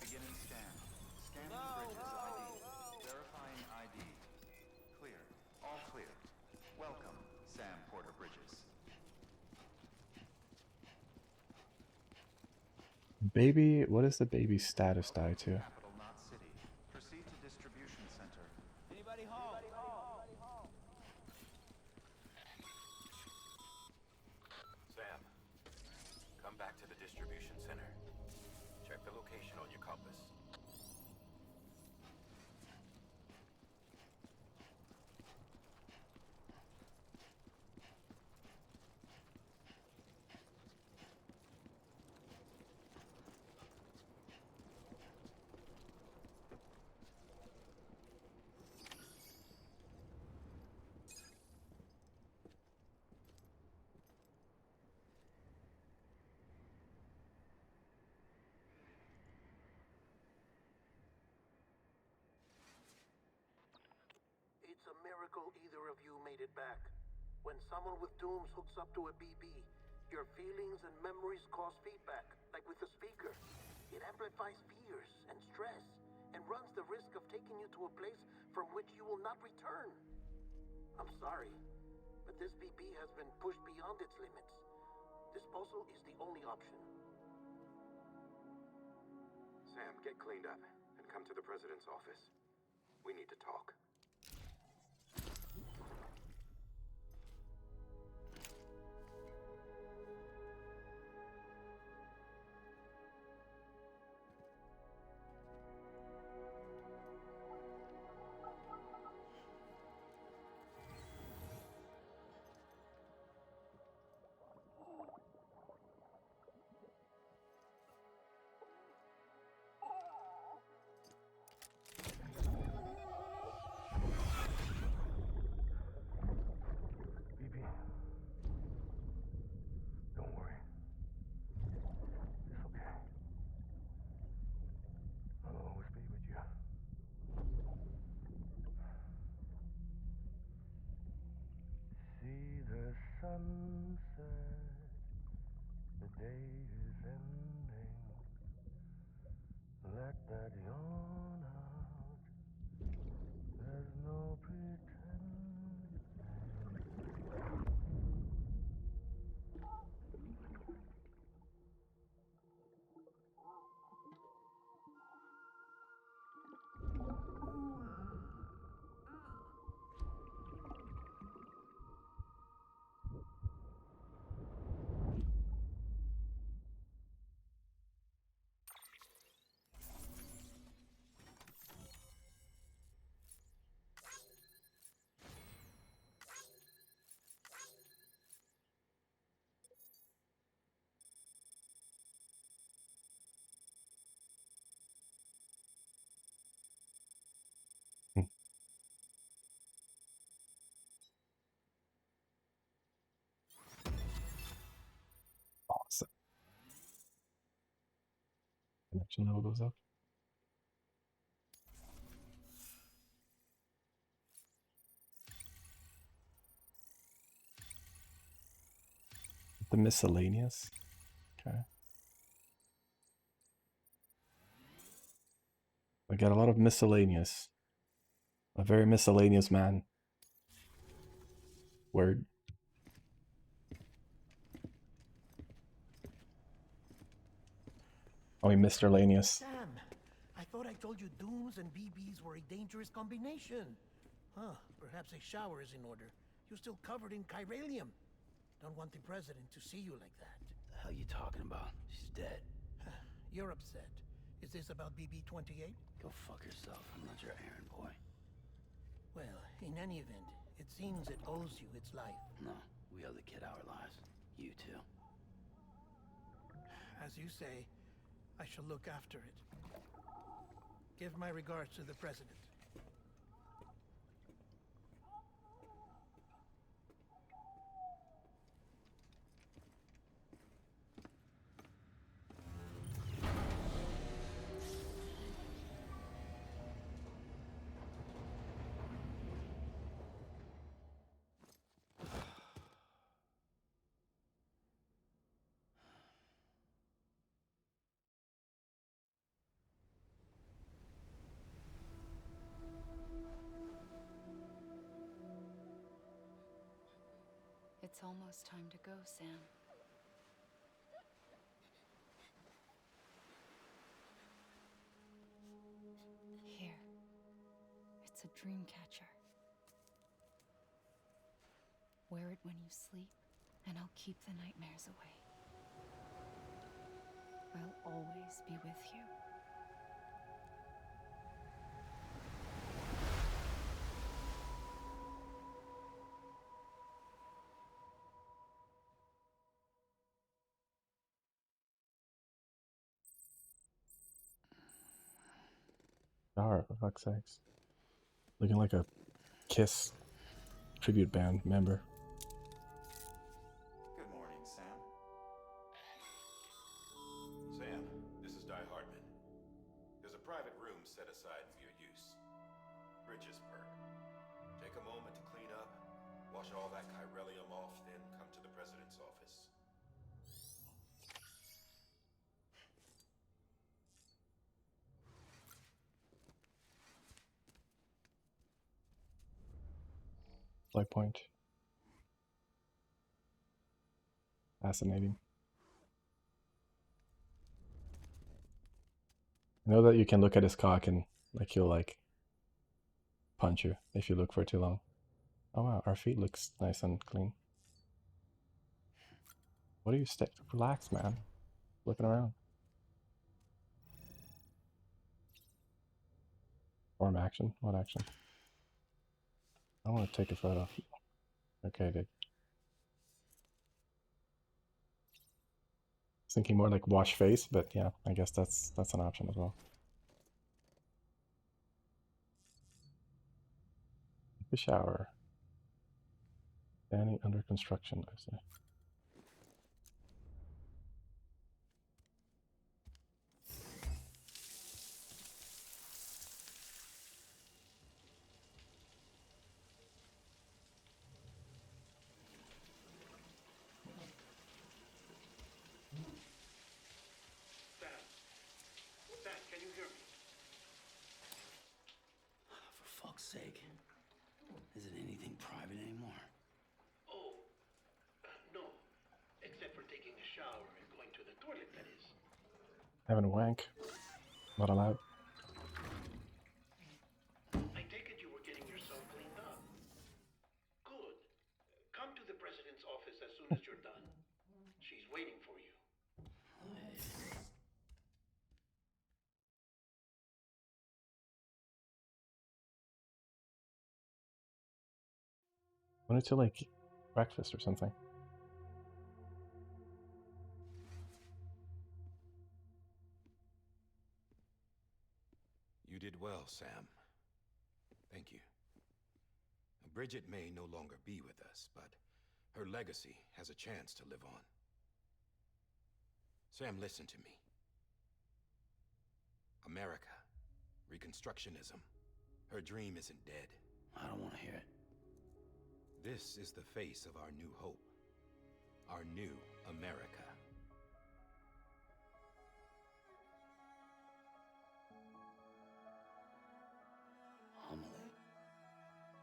Beginning scan. Scanning bridges ID. Verifying ID. Clear. All clear. Welcome, Sam Porter Bridges. Baby, what is the baby status die to? Capital Knot City. Proceed to distribution center. Anybody home? Sam, come back to the distribution center. Check the location on your compass. It's a miracle either of you made it back. When someone with dooms hooks up to a BB, your feelings and memories cause feedback, like with the speaker. It amplifies fears and stress, and runs the risk of taking you to a place from which you will not return. I'm sorry, but this BB has been pushed beyond its limits. Disposal is the only option. Sam, get cleaned up and come to the president's office. We need to talk. BB. Don't worry. It's okay. I'll always be with you. See the sunset. The day is ending. Let that yawn out. There's no pretending. Awesome. Connection level goes up. The miscellaneous. Okay. I got a lot of miscellaneous. A very miscellaneous man. Word. I mean, Mr. Lanius. Sam, I thought I told you dooms and BBs were a dangerous combination. Huh, perhaps a shower is in order. You're still covered in chiralium. Don't want the president to see you like that. The hell you talking about? She's dead. You're upset. Is this about BB-28? Go fuck yourself. I'm not your errand boy. Well, in any event, it seems it owes you its life. No, we owe the kid our lives. You too. As you say, I shall look after it. Give my regards to the president. It's almost time to go, Sam. Here. It's a dream catcher. Wear it when you sleep, and I'll keep the nightmares away. I'll always be with you. Alright, for fuck's sakes. Looking like a Kiss tribute band member. Good morning, Sam. Sam, this is Di Hartman. There's a private room set aside for your use. Bridges perk. Take Take a moment to clean up, wash all that chiralium off, then come to the president's office. Light point. Fascinating. I know that you can look at his cock and like he'll like punch you if you look for too long. Oh wow, our feet looks nice and clean. What are you relax, man. Looking around. Form action? What action? I want to take a photo. Okay, dude. Thinking more like wash face, but yeah, I guess that's an option as well. The shower. Standing under construction, I see. Sam, can you hear me? For fuck's sake. Isn't anything private anymore? Oh, no. Except for taking a shower and going to the toilet, that is. Having a wank. Not allowed. I take it you were getting yourself cleaned up. Good. Come to the president's office as soon as you're done. She's waiting for you. Wanted to like breakfast or something. You did well, Sam. Thank you. Bridget may no longer be with us, but her legacy has a chance to live on. Sam, listen to me. America, Reconstructionism, her dream isn't dead. I don't want to hear it. This is the face of our new hope, our new America.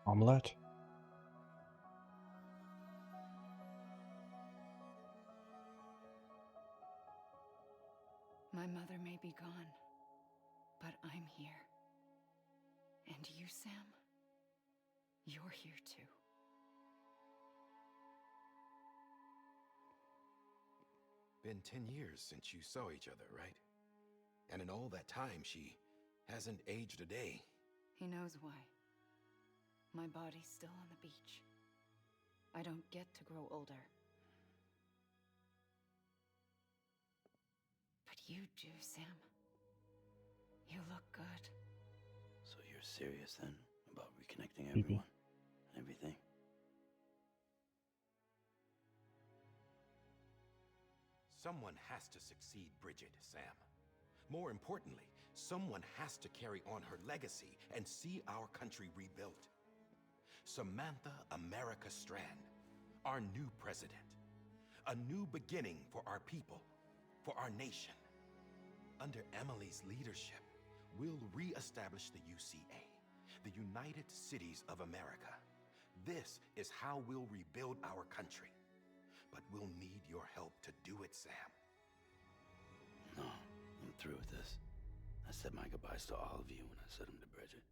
Omelette? My mother may be gone, but I'm here. And you, Sam, you're here too. Been 10 years since you saw each other, right? And in all that time, she hasn't aged a day. He knows why. My body's still on the beach. I don't get to grow older. But you do, Sam. You look good. So you're serious then about reconnecting Creepy. everyone and everything? Someone has to succeed Bridget, Sam. More importantly, someone has to carry on her legacy and see our country rebuilt. Samantha America Strand, our new president. A new beginning for our people, for our nation. Under Emily's leadership, we'll re-establish the UCA, the United Cities of America. This is how we'll rebuild our country. But we'll need your help to do it, Sam. No, I'm through with this. I said my goodbyes to all of you when I said them to Bridget.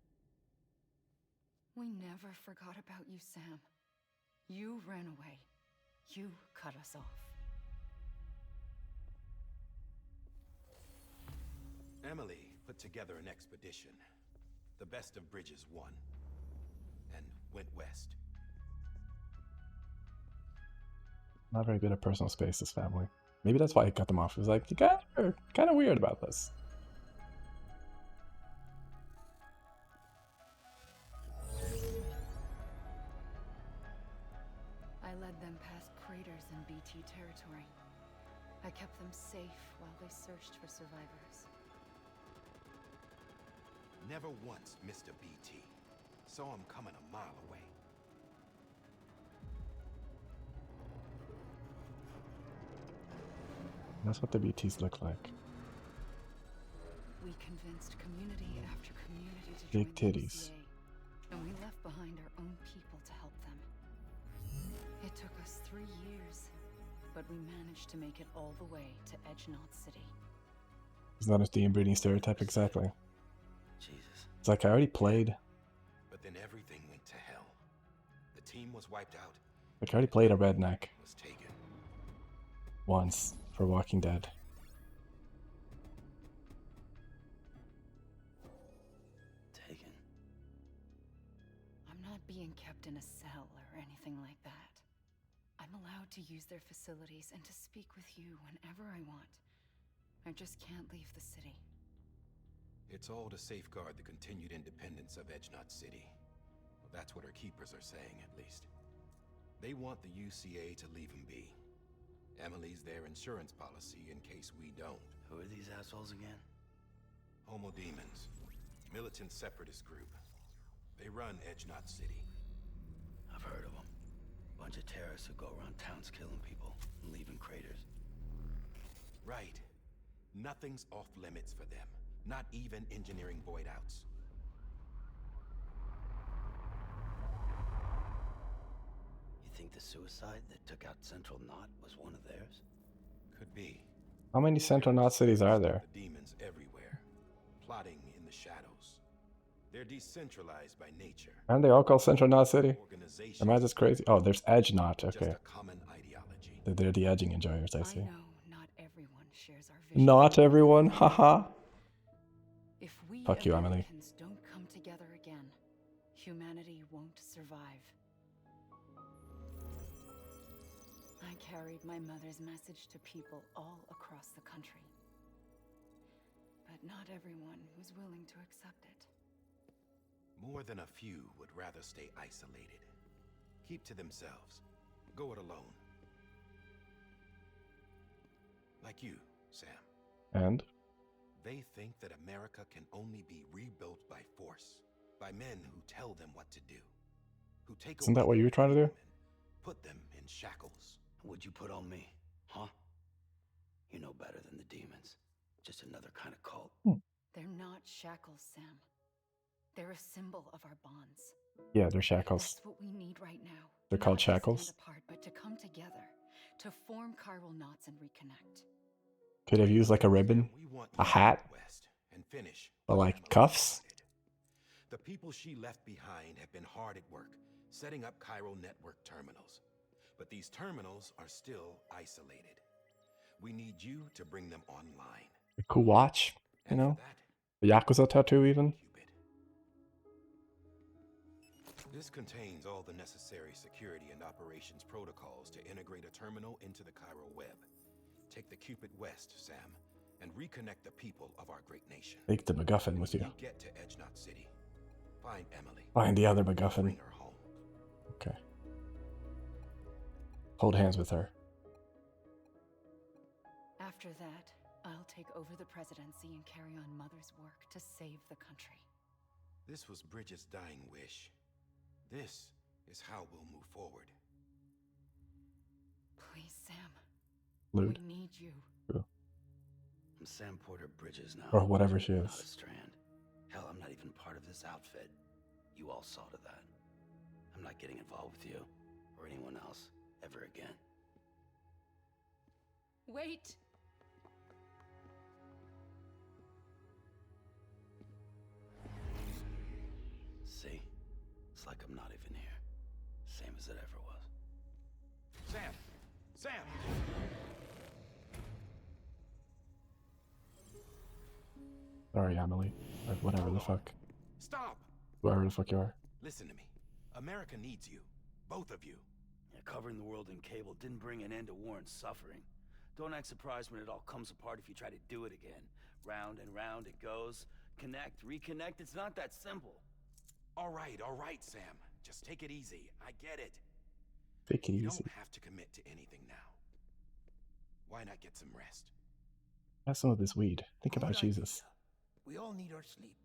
We never forgot about you, Sam. You ran away. You cut us off. Emily put together an expedition. The best of Bridges won. And went west. Not very good at personal space, this family. Maybe that's why he cut them off. He was like, you guys are kind of weird about this. I led them past craters in BT territory. I kept them safe while they searched for survivors. Never once missed a BT. Saw him coming a mile away. That's what the BTs look like. We convinced community after community to Big join the titties. UCA, and we left behind our own people to help them. It took us 3 years, but we managed to make it all the way to Edge Knot City. It's not a the inbreeding stereotype exactly. Jesus. It's like I already played. But then everything went to hell. The team was wiped out. Like I already played a redneck Was taken. once for Walking Dead. Taken. I'm not being kept in a cell or anything like that. I'm allowed to use their facilities and to speak with you whenever I want. I just can't leave the city. It's all to safeguard the continued independence of Edge Knot City. That's what our keepers are saying, at least. They want the UCA to leave them be. Emily's their insurance policy in case we don't. Who are these assholes again? Homo Demons. Militant separatist group. They run Edge Knot City. I've heard of them. Bunch of terrorists who go around towns killing people and leaving craters. Right. Nothing's off limits for them. Not even engineering void outs. You think the suicide that took out Central Knot was one of theirs? Could be. How many Central Knot cities are there? The demons everywhere, plotting in the shadows. They're decentralized by nature. Aren't they all called Central Knot City? Organizations. Am I just crazy? Oh, there's Edge Knot. Just Okay. a common ideology. They're the edging enjoyers, I see. I know not everyone shares our vision. Not everyone, haha. If we Fuck you, Emily. Americans don't come together again, humanity won't survive. I carried my mother's message to people all across the country. But not everyone was willing to accept it. More than a few would rather stay isolated. Keep to themselves. Go it alone. Like you, Sam. And? They think that America can only be rebuilt by force. By men who tell them what to do. Who take Isn't that what you were trying to do? and put them in shackles. What'd you put on me? Huh? You know better than the demons. Just another kind of cult. They're not shackles, Sam. They're a symbol of our bonds. Yeah, they're shackles. That's what we need right now. They're called Not to shackles? stand apart, but to come together, to form chiral knots and reconnect. Could have used like a ribbon, We want a you hat, west and finish. or what like Emily cuffs. started. The people she left behind have been hard at work, setting up chiral network terminals. But these terminals are still isolated. We need you to bring them online. A cool watch, you And know? for A Yakuza tattoo even. Cupid. This contains all the necessary security and operations protocols to integrate a terminal into the chiral web. Take the Cupid west, Sam, and reconnect the people of our great nation. Take the MacGuffin with you. Get to Edge Knot City. Find Emily. Find the other MacGuffin. Bring her home. Okay. Hold hands with her. After that, I'll take over the presidency and carry on Mother's work to save the country. This was Bridget's dying wish. This is how we'll move forward. Please, Sam. Lewd. We need you. I'm Sam Porter Bridges now. Or whatever she Not a is. Strand. Hell, I'm not even part of this outfit. You all saw to that. I'm not getting involved with you or anyone else ever again. Wait! See? It's like I'm not even here. Same as it ever was. Sam! Sam! Sorry, Emily. Or whatever the fuck. Stop! Whoever the fuck you are. Listen to me. America needs you. Both of you. Yeah, covering the world in cable didn't bring an end to war and suffering. Don't act surprised when it all comes apart if you try to do it again. Round and round it goes. Connect, reconnect, it's not that simple. All right, Sam. Just take it easy. I get it. Take it You easy. don't have to commit to anything now. Why not get some rest? Have some of this weed. Think Good about idea. Jesus. We all need our sleep.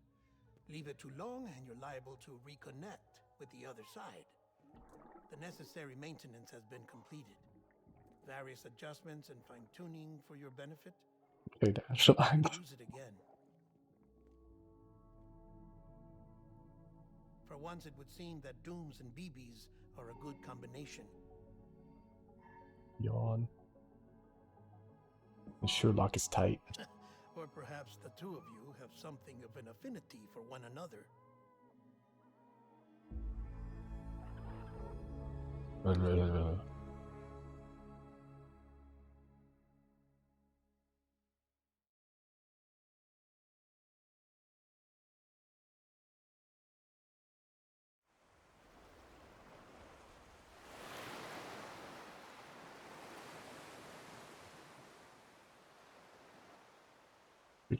Leave it too long and you're liable to reconnect with the other side. The necessary maintenance has been completed. various adjustments and fine-tuning for your benefit. Okay, dash line. Use it again. For once, it would seem that Dooms and BBs are a good combination. Yawn. And Sherlock is tight. Or perhaps the two of you have something of an affinity for one another.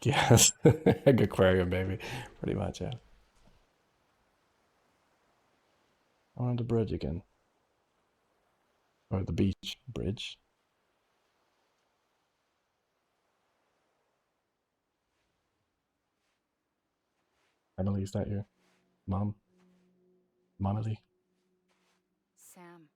Yes. Big aquarium, baby. Pretty much, yeah. On the bridge again. Or the beach. Bridge. Emily, is that your mom? Momily? Sam.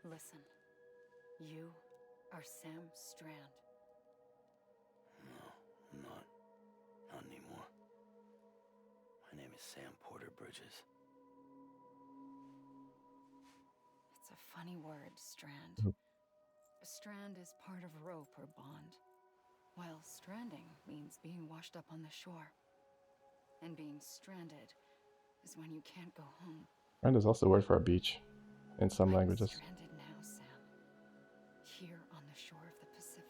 Listen. You are Sam Strand. No, I'm not. Not anymore. My name is Sam Porter Bridges. It's a funny word, Strand. Mhm. A strand is part of rope or bond, while stranding means being washed up on the shore. And being stranded is when you can't go home. And there's also a word for a beach in some I'm languages. stranded now, Sam. Here on the shore of the Pacific.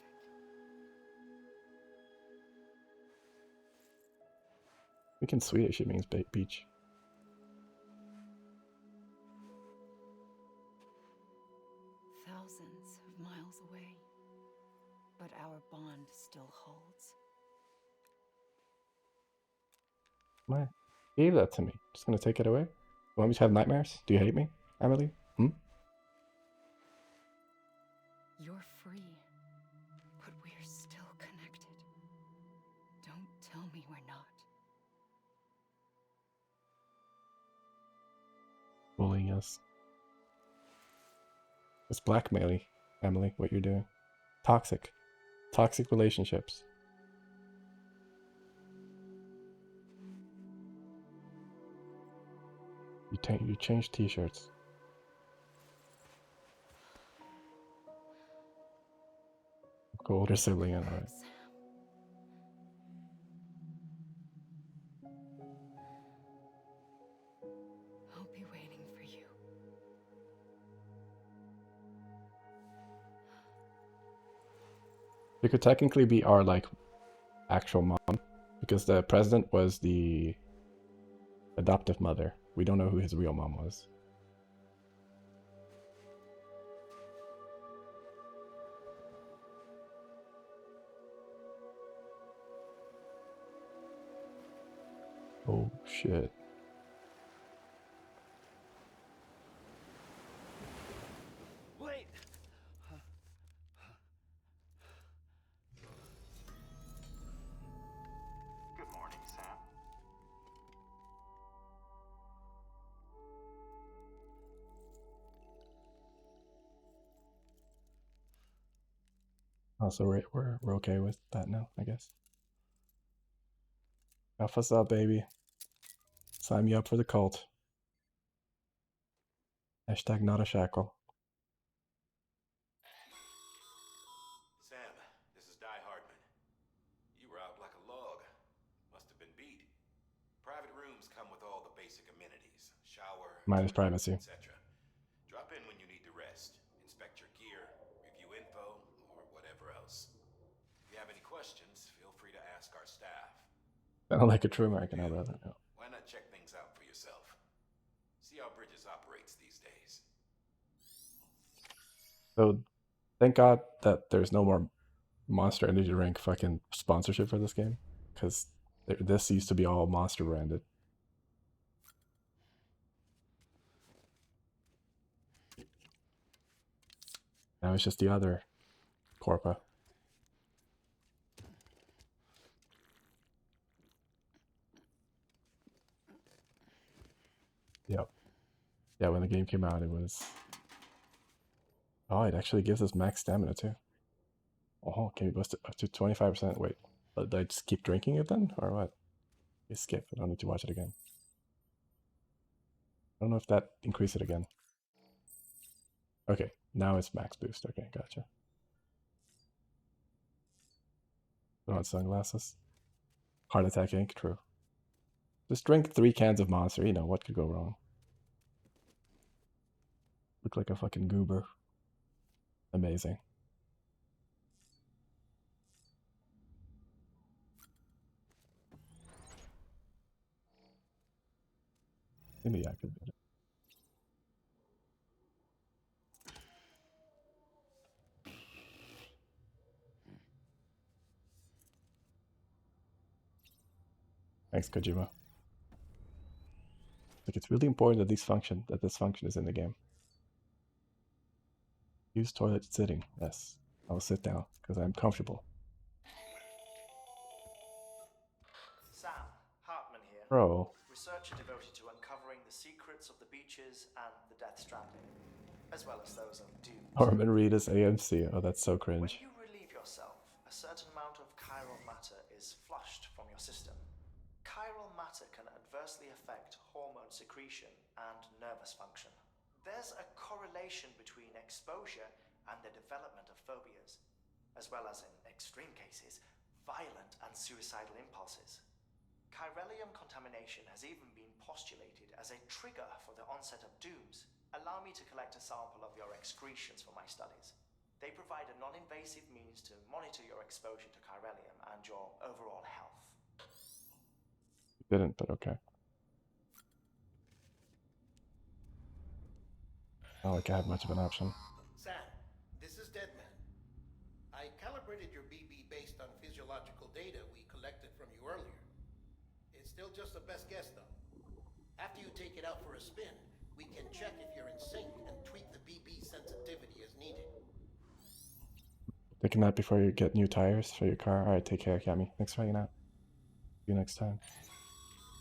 I think in Swedish it means beach. Thousands of miles away. But our bond still holds. Why? Gave that to me. Just gonna take it away? You want me to have nightmares? Do you hate me, Emily? You're free, but we're still connected. Don't tell me we're not. Bullying us. It's blackmailing, Emily, what you're doing. Toxic. Toxic relationships. You change t-shirts. Go older sibling, alright. I'll be waiting for you. You could technically be our, like, actual mom, because the president was the adoptive mother. We don't know who his real mom was. Oh, shit. Wait! Good morning, Sam. Oh, so we're okay with that now, I guess. Alpha's up, baby. Sign me up for the cult. Hashtag not a shackle. Sam, this is Di Hardman. You were out like a log. Must have been beat. Private rooms come with all the basic amenities. Shower, Minus privacy. etc. Drop in when you need to rest. Inspect your gear, review info, or whatever else. If you have any questions, feel free to ask our staff. Sound like a true American, I'd rather know. Why not check things out for yourself? See how Bridges operates these days. So, thank God that there's no more Monster Energy Drink fucking sponsorship for this game, because this used to be all Monster branded. Now it's just the other Corpa. Yep. Yeah, when the game came out, it was... Oh, it actually gives us max stamina too. Oh, can we boost it up to 25%? Wait, do I just keep drinking it then? Or what? You skip, I don't need to watch it again. I don't know if that increased it again. Okay, now it's max boost. Okay, gotcha. Put on sunglasses. Heart attack ink, true. Just drink 3 cans of Monster, you know, what could go wrong? Look like a fucking goober. Amazing. Maybe I could. Thanks, Kojima. Like, it's really important that this function is in the game. Use toilet sitting. Yes, I'll sit down because I'm comfortable. Sam, Hartman here. Bro. Researcher devoted to uncovering the secrets of the beaches and the Death Stranding, as well as those of Dooms. Norman Reedus AMC. Oh, that's so cringe. When you relieve yourself, a certain amount of chiral matter is flushed from your system. Chiral matter can adversely affect hormone secretion and nervous function. There's a correlation between exposure and the development of phobias, as well as, in extreme cases, violent and suicidal impulses. Chiralium contamination has even been postulated as a trigger for the onset of dooms. Allow me to collect a sample of your excretions for my studies. They provide a non-invasive means to monitor your exposure to chiralium and your overall health. Didn't, but okay. Not like I have much of an option. Sam, this is Deadman. I calibrated your BB based on physiological data we collected from you earlier. It's still just a best guess, though. After you take it out for a spin, we can check if you're in sync and tweak the BB sensitivity as needed. Taking that before you get new tires for your car. Alright, take care, Cammy. Thanks for hanging out. See you next time.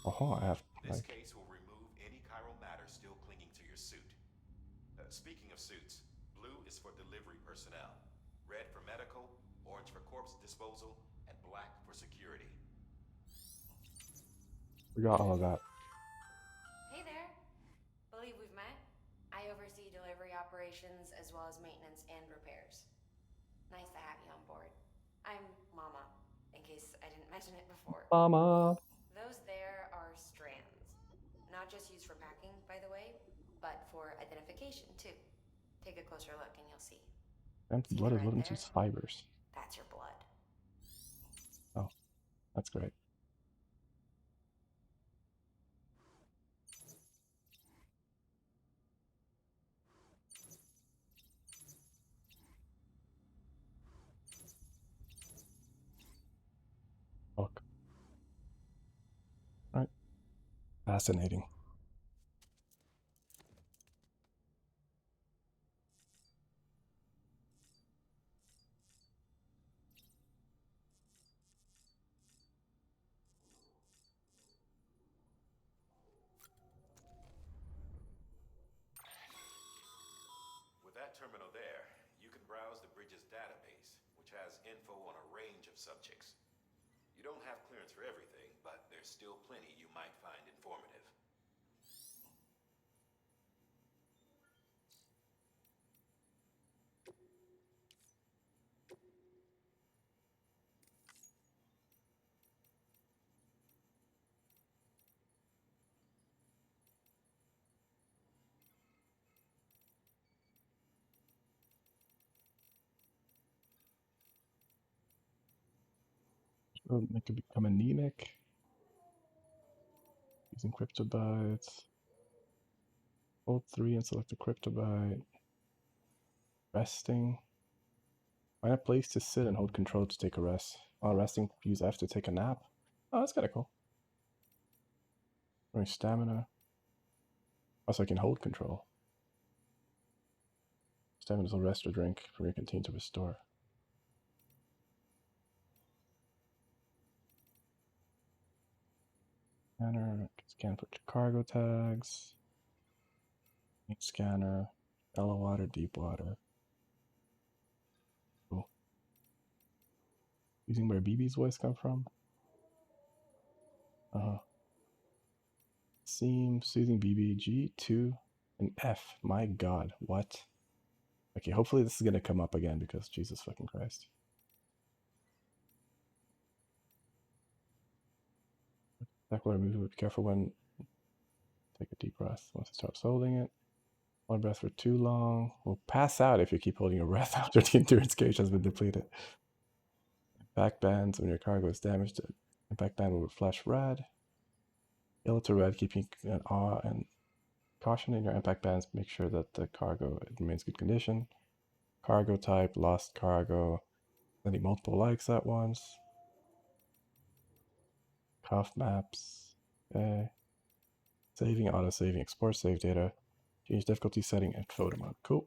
Oh, I have, This like... case will remove any chiral matter still clinging to your suit. Speaking of suits, blue is for delivery personnel, red for medical, orange for corpse disposal, and black for security. We got all of that. Hey there. Believe we've met? I oversee delivery operations as well as maintenance and repairs. Nice to have you on board. I'm Mama, in case I didn't mention it before. Mama! Those there are strands. Not just used for packing, by the way, but for identification, too. Take a closer look and you'll see. Empty blood is limited to fibers. That's your blood. Oh, that's great. Fuck. Alright. Fascinating. With that terminal there, you can browse the bridge's database, which has info on a range of subjects. You don't have clearance for everything, but there's still plenty you might find informative. It could become anemic. Using cryptobytes. Hold 3 and select a cryptobyte. Resting. Find a place to sit and hold control to take a rest. While resting, use F to take a nap. Oh, that's kind of cool. Stamina. Also, I can hold control. Stamina is a rest or drink from your canteen to restore. Scanner. Scan for cargo tags. Scanner, shallow water, deep water. Cool. Using where BB's voice come from? Seam, soothing BB, G2, and F. My god, what? Okay, hopefully this is gonna come up again because Jesus fucking Christ. Tackle or move, be careful when. Take a deep breath. Once it starts holding it. One breath for too long. Will pass out if you keep holding your breath after the endurance gauge has been depleted. Back bands when your cargo is damaged. The impact band will flash red. Yellow to red, keeping an awe and caution in your impact bands. Make sure that the cargo remains good condition. Cargo type, lost cargo. Sending multiple likes at once. Cuff maps. Okay. Saving, auto saving, export save data. Change difficulty setting and photo mode. Cool.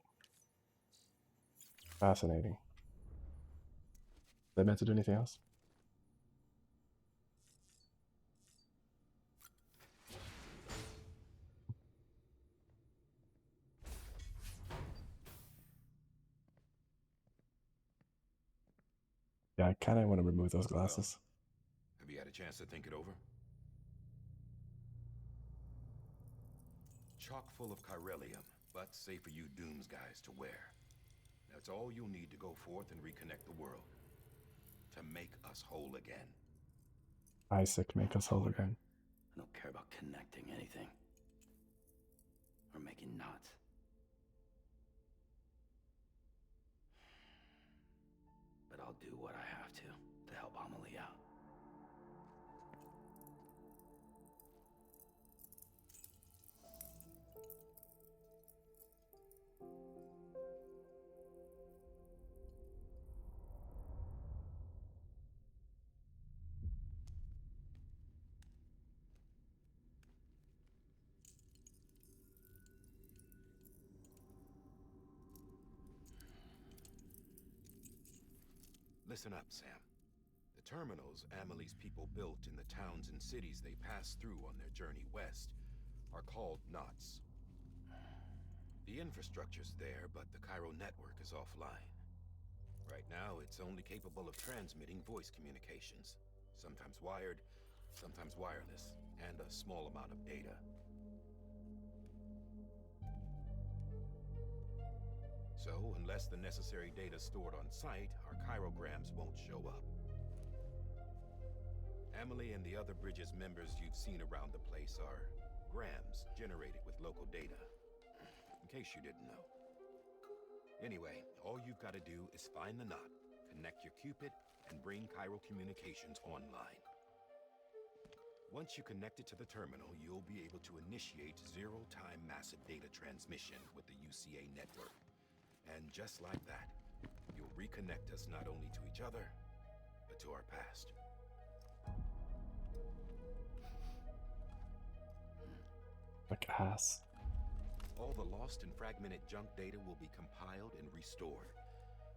Fascinating. Is that meant to do anything else? Yeah, I kind of want to remove those glasses. Have you had a chance to think it over? Chock full of chiralium, but safe for you Dooms guys to wear. That's all you'll need to go forth and reconnect the world. To make us whole again. Isaac, make us whole again. I don't care about connecting anything. Or making knots. But I'll do what I have to help Amelie out. Listen up, Sam. The terminals Amelie's people built in the towns and cities they passed through on their journey west are called knots. The infrastructure's there, but the Cairo network is offline. Right now, it's only capable of transmitting voice communications. Sometimes wired, sometimes wireless, and a small amount of data. So, unless the necessary data stored on site, our chirograms won't show up. Amelie and the other Bridges members you've seen around the place are grams generated with local data. In case you didn't know. Anyway, all you've got to do is find the knot, connect your Cupid, and bring Cairo communications online. Once you connect it to the terminal, you'll be able to initiate zero-time massive data transmission with the UCA network. And just like that, you'll reconnect us not only to each other, but to our past. Like ass. All the lost and fragmented junk data will be compiled and restored,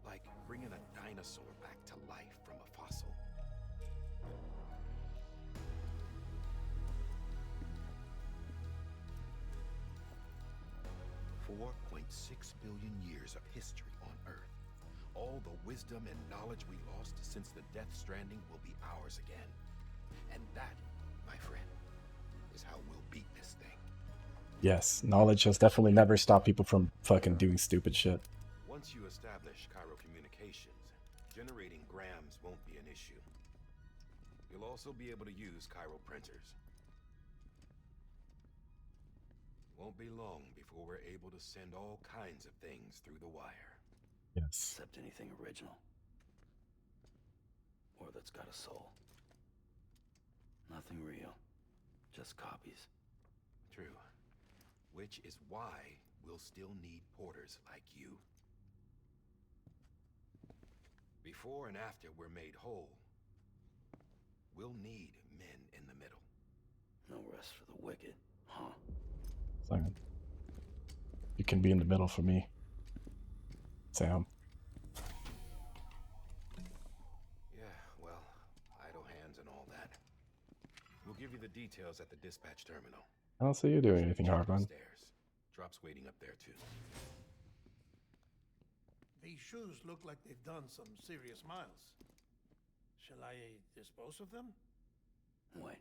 like bringing a dinosaur back to life from a fossil. $4.6 billion years of history on Earth. All the wisdom and knowledge we lost since the Death Stranding will be ours again. And that, my friend, is how we'll beat this thing. Yes, knowledge has definitely never stopped people from fucking doing stupid shit. Once you establish Cairo communications, generating grams won't be an issue. You'll also be able to use Cairo printers. Won't be long before we're able to send all kinds of things through the wire. Yes. Except anything original. Or that's got a soul. Nothing real. Just copies. True. Which is why we'll still need porters like you. Before and after we're made whole, we'll need men in the middle. No rest for the wicked, huh? Simon. You can be in the middle for me, Sam. Yeah, well, idle hands and all that. We'll give you the details at the dispatch terminal. I don't see you doing anything hard, man. Upstairs. Drop's waiting up there, too. These shoes look like they've done some serious miles. Shall I dispose of them? Wait.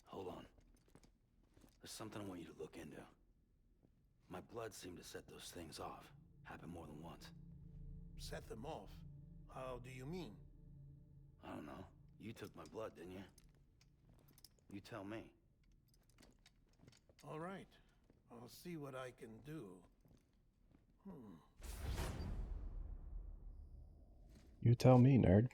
Hold on. There's something I want you to look into. My blood seemed to set those things off. Happened more than once. Set them off? How do you mean? I don't know. You took my blood, didn't you? You tell me. All right. I'll see what I can do. You tell me, nerd.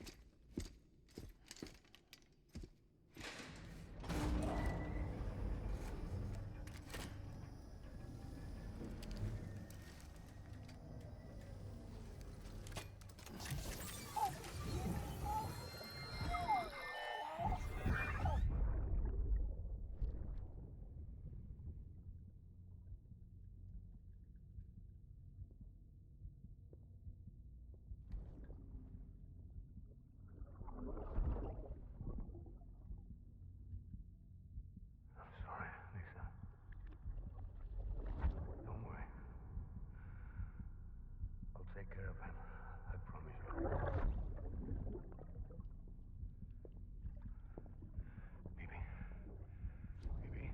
Sorry, Lisa. Don't worry. I'll take care of him. I promise you. Baby. Baby.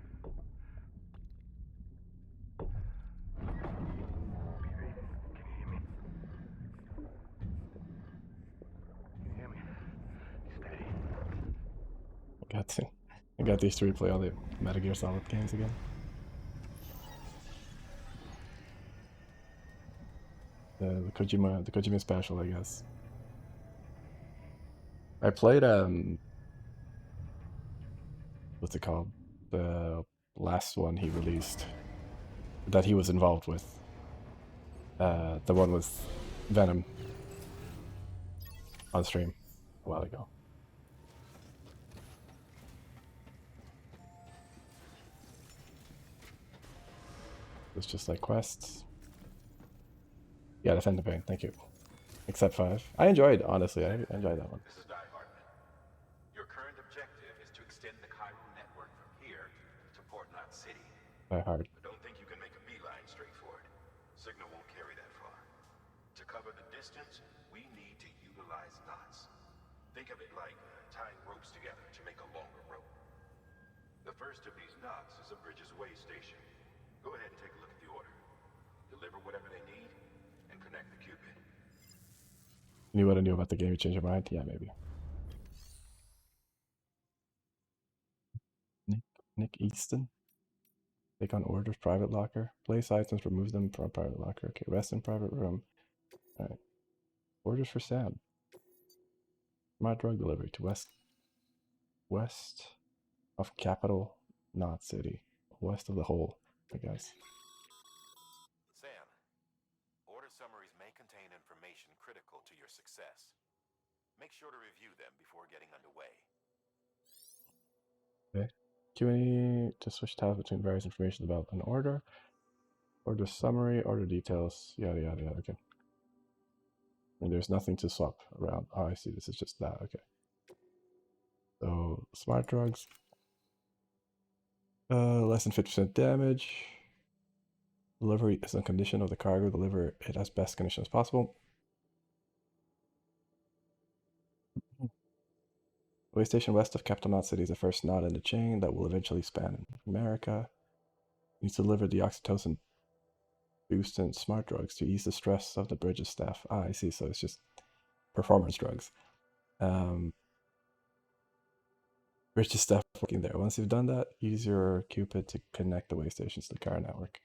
Baby, can you hear me? Can you hear me? Steady. I got these to replay all the Metal Gear Solid games again. The Kojima special, I guess. I played what's it called? The last one he released that he was involved with. The one with Venom on stream a while ago. It's just like quests. Yeah, defend the pain. Thank you. Except 5. I enjoyed, honestly. I enjoyed that one. This is Die Hartman. Your current objective is to extend the chiral network from here to Port Knot City. Die Hard. But don't think you can make a beeline straight for it. Signal won't carry that far. To cover the distance, we need to utilize knots. Think of it like tying ropes together to make a longer rope. The first of these knots is a Bridges way station. Go ahead and take a look at the order. Deliver whatever they need, and connect the Cupid. You knew what I knew about the game, you changed your mind? Yeah, maybe. Nick Easton. Take on orders, private locker. Place items, remove them from private locker. Okay, rest in private room. Alright. Orders for Sam. My drug delivery to west of Capital Knot City. West of the hole, I guess. Sam, order summaries may contain information critical to your success. Make sure to review them before getting underway. Okay. Q&A to switch tabs between various information about an order. Order summary, order details, yada yada yada. Okay. And there's nothing to swap around. Oh, I see. This is just that. Okay. So smart drugs. Less than 50% damage. Delivery is on condition of the cargo. Deliver it as best condition as possible. Way station west of Capital Knot City is the first knot in the chain that will eventually span America. Needs to deliver the oxytocin boost and smart drugs to ease the stress of the Bridges staff. Ah, I see. So it's just performance drugs. Bridges staff working there. Once you've done that, use your Cupid to connect the way stations to the car network.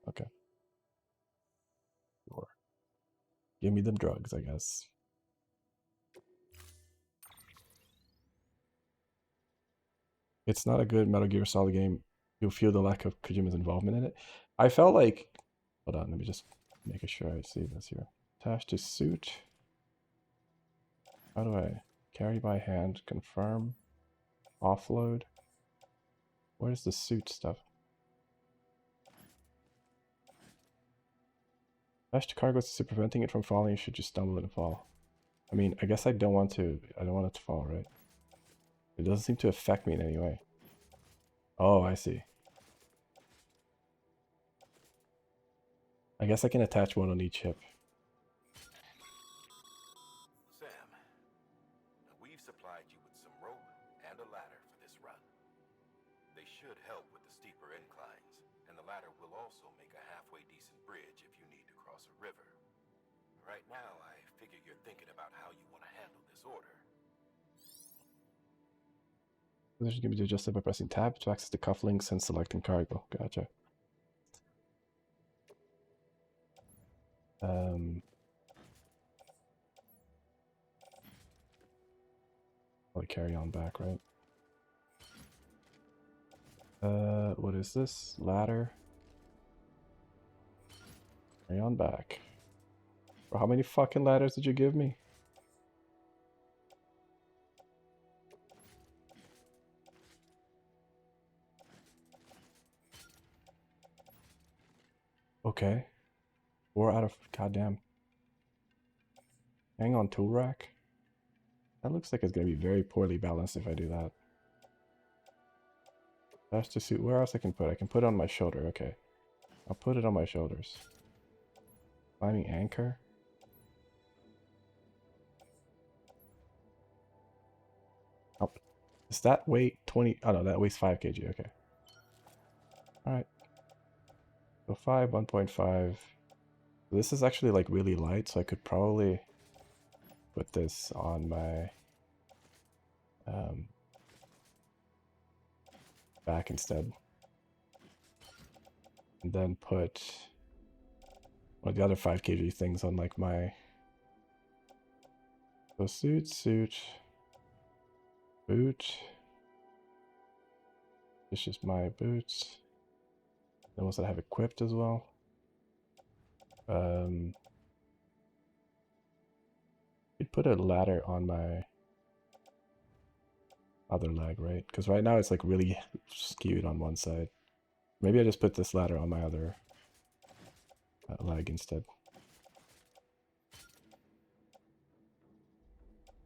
Okay. Sure. Give me them drugs, I guess. It's not a good Metal Gear Solid game. You'll feel the lack of Kojima's involvement in it. I felt like... Hold on, let me just make sure I see this here. Attach to suit. How do I... Carry by hand, confirm, offload. What is the suit stuff? Attach to cargo to preventing it from falling should you stumble and fall. I mean, I guess I don't want it to fall, right? It doesn't seem to affect me in any way. Oh, I see. I guess I can attach one on each hip. Sam, we've supplied you with some rope and a ladder for this run. They should help with the steeper inclines, and the ladder will also make a halfway decent bridge if you need to cross a river. Right now, I figure you're thinking about how you want to handle this order. Position can be adjusted by pressing tab to access the cufflinks and selecting cargo. Gotcha. I'll carry on back, right? What is this? Ladder. Carry on back. Bro, how many fucking ladders did you give me? Okay. 4 out of goddamn. Hang on, tool rack. That looks like it's gonna be very poorly balanced if I do that. That's to suit. Where else I can put? I can put it on my shoulder. Okay. I'll put it on my shoulders. Climbing anchor. Oh, does that weight 20? Oh no, that weighs 5 kg. Okay. Alright. So 5, 1.5. This is actually like really light, so I could probably put this on my back instead. And then put one of the other 5 kg things on like my... So suit, boot. This is my boots. The ones that I have equipped as well. You'd put a ladder on my other leg, right? Because right now it's like really skewed on one side. Maybe I just put this ladder on my other leg instead. I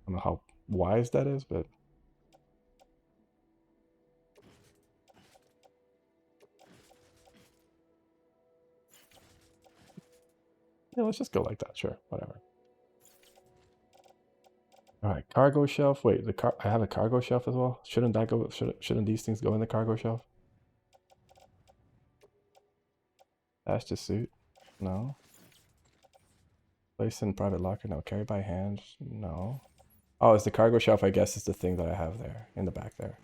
don't know how wise that is, but... Yeah, let's just go like that. Sure, whatever. All right, cargo shelf. Wait, I have a cargo shelf as well. Shouldn't that go? Shouldn't these things go in the cargo shelf? That's just suit. No. Place in private locker. No. Carry by hand. No. Oh, it's the cargo shelf. I guess is the thing that I have there in the back there.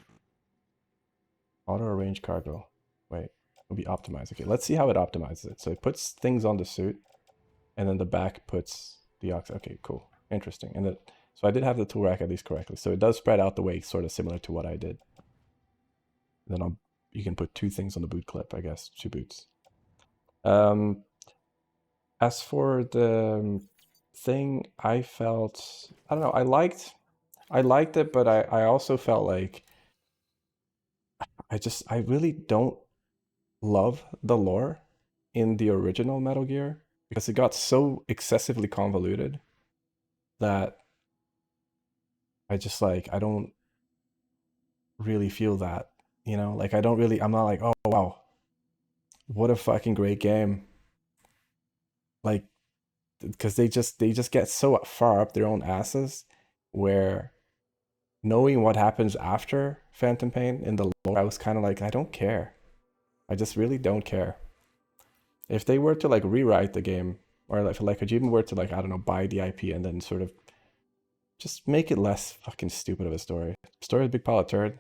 Auto arrange cargo. Wait, it'll be optimized. Okay, let's see how it optimizes it. So it puts things on the suit, and then the back puts the ox. Okay, cool, interesting. And so I did have the tool rack at least correctly. So it does spread out the weight, sort of similar to what I did. Then you can put 2 things on the boot clip, I guess, 2 boots. As for the thing, I felt, I don't know, I liked it, but I also felt like I really don't love the lore in the original Metal Gear because it got so excessively convoluted that I just like, I don't really feel that, you know, like I'm not like, oh wow, what a fucking great game. Like, because they just get so far up their own asses where knowing what happens after Phantom Pain in the lore, I was kind of like, I don't care. I just really don't care. If they were to like rewrite the game, or if like Kojima were to like, I don't know, buy the IP and then sort of just make it less fucking stupid of a story. Story is a big pile of turd,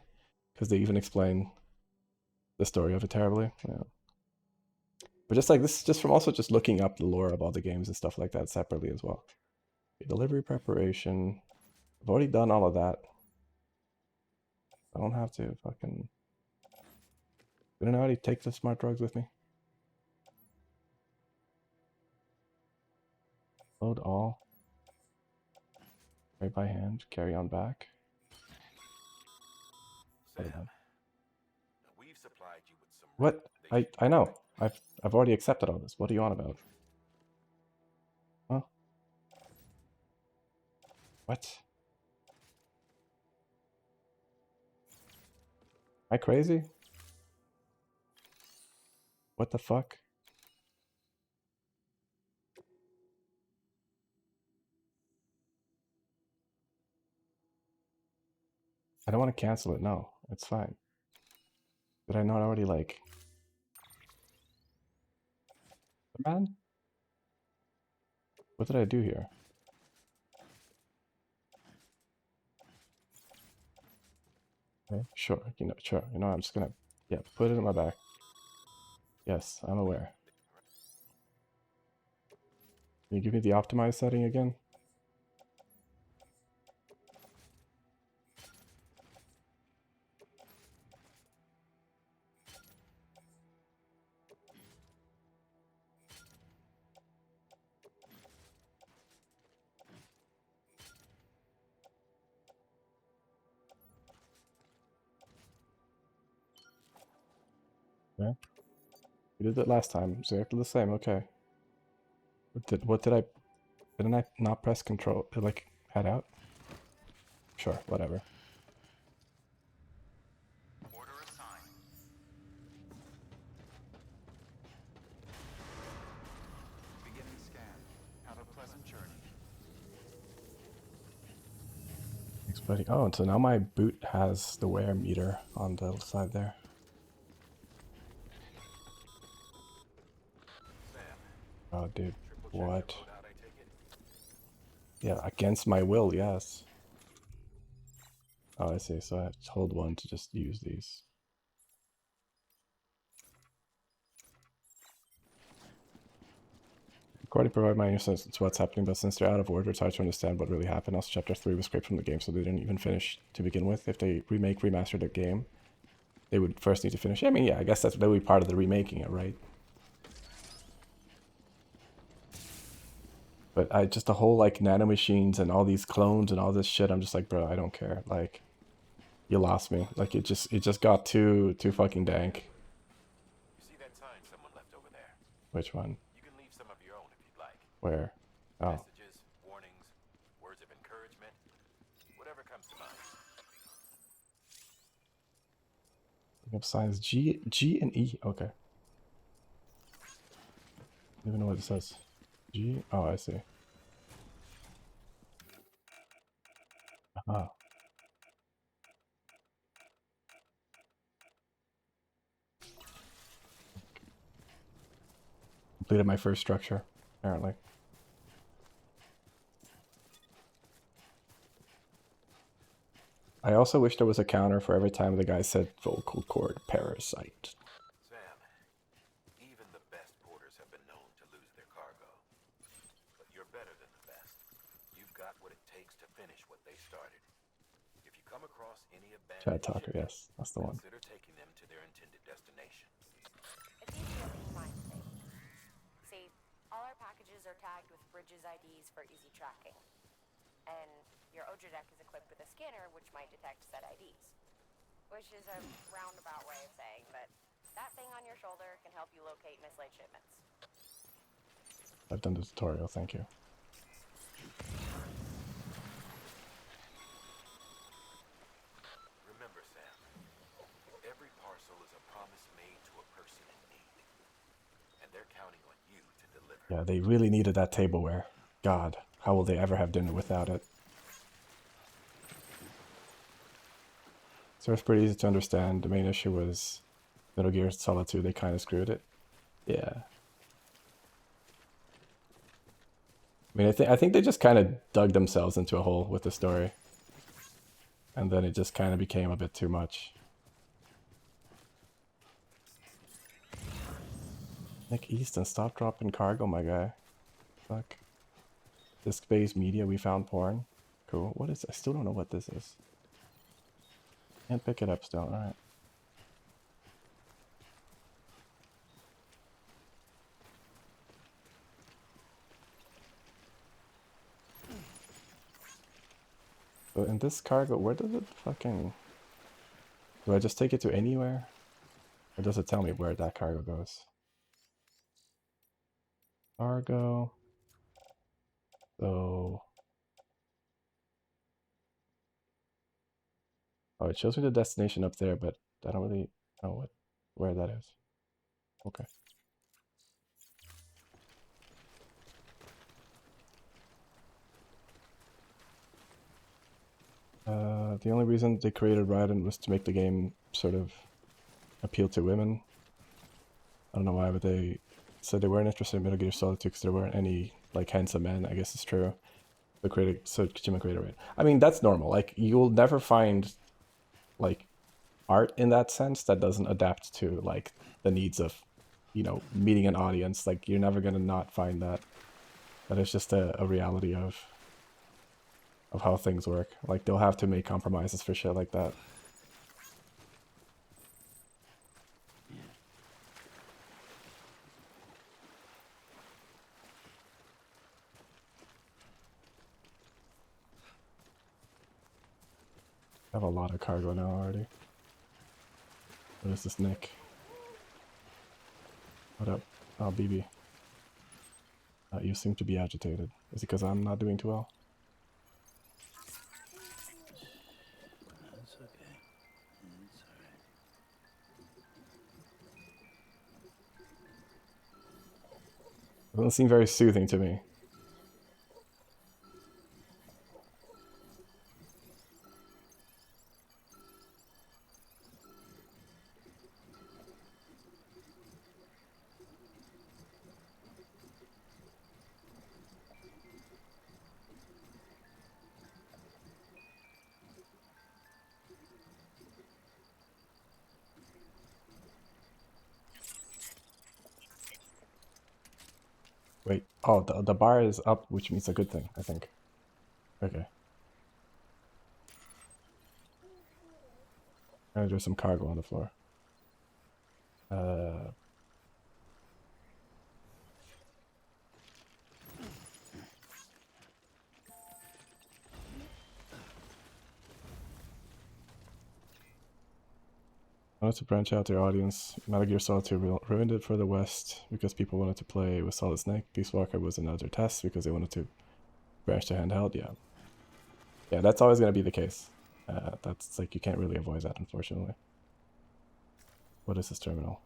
because they even explain the story of it terribly. Yeah. But just like this, just from also just looking up the lore of all the games and stuff like that separately as well. Okay, delivery preparation. I've already done all of that. I don't have to fucking... Didn't I already take the smart drugs with me? Load all. Right by hand. Carry on back. Sam, we've supplied you with some... What? I know. I've already accepted all this. What are you on about? Huh? What? Am I crazy? What the fuck? I don't want to cancel it. No, it's fine. Did I not already like... Man? What did I do here? Okay, sure. Sure. I'm just gonna... Yeah, put it in my back. Yes, I'm aware. Can you give me the optimized setting again? Okay. We did it last time. Exactly the same. Okay. What did I... Didn't I not press control? Like, head out? Sure, whatever. Order assigned. Beginning scan. Have a pleasant journey. Thanks, buddy. Oh, and so now my boot has the wear meter on the side there. Oh, dude. What? Yeah, against my will, yes. Oh, I see. So I have to hold one to just use these. Recording provide my insights into what's happening, but since they're out of order, it's hard to understand what really happened. Also, Chapter 3 was scraped from the game, so they didn't even finish to begin with. If they remaster the game, they would first need to finish. I mean, yeah, I guess that would be part of the remaking it, right? But just the whole like nanomachines and all these clones and all this shit, I'm just like, bro, I don't care. Like, you lost me. Like, it just got too fucking dank. You see that sign someone left over there? Which one? You can leave some of your own if you'd like. Where? Oh. Messages, warnings, words of encouragement, whatever comes to mind. We have signs G and E. Okay. I don't even know what it says. G? Oh, I see. Ah. Completed my first structure, apparently. I also wish there was a counter for every time the guy said vocal cord parasite. Sam, even the best porters have been known to lose their cargo. But you're better than the best. You've got what it takes to finish what they started. If you come across any Chad abandoned Talker, yes, that's the one. consider taking them to their intended destination. It's easier than you might think. See, all our packages are tagged with Bridges IDs for easy tracking. And your Odra deck is equipped with a scanner which might detect said IDs. Which is a roundabout way of saying that that thing on your shoulder can help you locate mislaid shipments. I've done the tutorial, thank you. Remember, Sam, every parcel is a promise made to a person in need. And they're counting on you to deliver. Yeah, they really needed that tableware. God, how will they ever have dinner without it? So it's pretty easy to understand. The main issue was Metal Gear Solid 2, they kind of screwed it. Yeah. I mean, I think they just kind of dug themselves into a hole with the story. And then it just kind of became a bit too much. Nick Easton, stop dropping cargo, my guy. Fuck. Disc-based media, we found porn. Cool. What is... I still don't know what this is. Can't pick it up still. Alright. So in this cargo, where does it fucking... Do I just take it to anywhere? Or does it tell me where that cargo goes? Cargo... So... Oh, it shows me the destination up there, but I don't really know where that is. Okay. The only reason they created Raiden was to make the game sort of appeal to women. I don't know why, but they said they weren't interested in Metal Gear Solid 2 because there weren't any like handsome men. I guess it's true. So Kojima created Raiden. I mean, that's normal. Like, you'll never find like art in that sense that doesn't adapt to like the needs of, you know, meeting an audience. Like, you're never gonna not find that. That is just a reality of how things work. Like, they'll have to make compromises for shit like that. I have a lot of cargo now already. What is this, Nick? What up? Oh, BB. You seem to be agitated. Is it because I'm not doing too well? That's okay. It's alright. Doesn't seem very soothing to me. Wait, oh, the bar is up, which means a good thing, I think. Okay. There's some cargo on the floor. Wanted to branch out their audience. Metal Gear Solid 2 ruined it for the West because people wanted to play with Solid Snake. Peace Walker was another test because they wanted to branch to handheld. Yeah. Yeah, that's always going to be the case. That's like, you can't really avoid that, unfortunately. What is this terminal?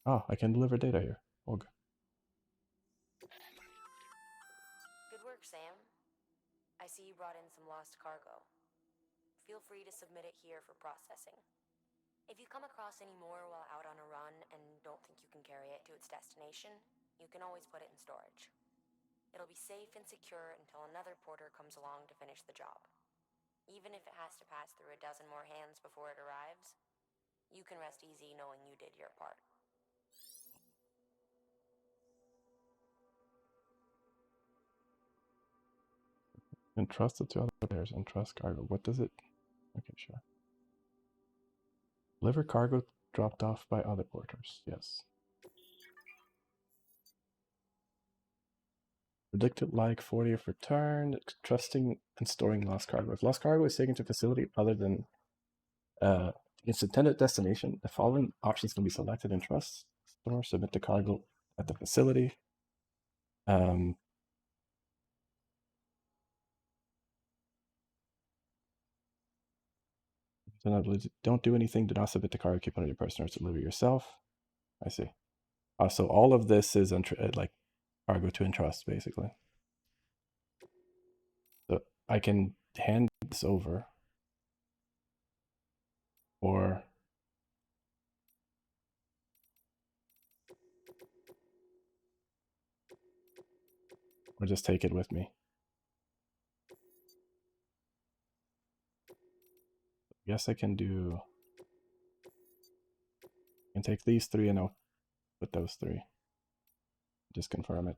Oh, I can deliver data here. Oh, good. Good work, Sam. I see you brought in some lost cargo. Feel free to submit it here for processing. If you come across any more while out on a run and don't think you can carry it to its destination, you can always put it in storage. It'll be safe and secure until another porter comes along to finish the job. Even if it has to pass through a dozen more hands before it arrives, you can rest easy knowing you did your part. Entrust it to other players. Entrust cargo. What does it? Okay, sure. Deliver cargo dropped off by other porters. Yes. Predicted like 40 if returned. Trusting and storing lost cargo. If lost cargo is taken to a facility other than its intended destination, the following options can be selected in trust. Store, submit the cargo at the facility. Don't do anything. Do not submit the cargo. Keep it on your person or deliver yourself. I see. So all of this is like cargo to entrust, basically. So I can hand this over, or just take it with me. Guess I can do. I can take these three and I'll put those three. Just confirm it.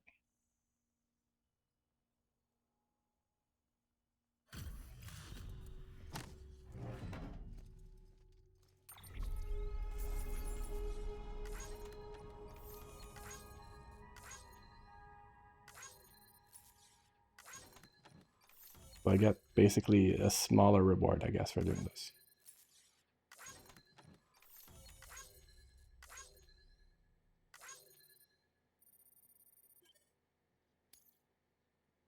So I get basically a smaller reward, I guess, for doing this.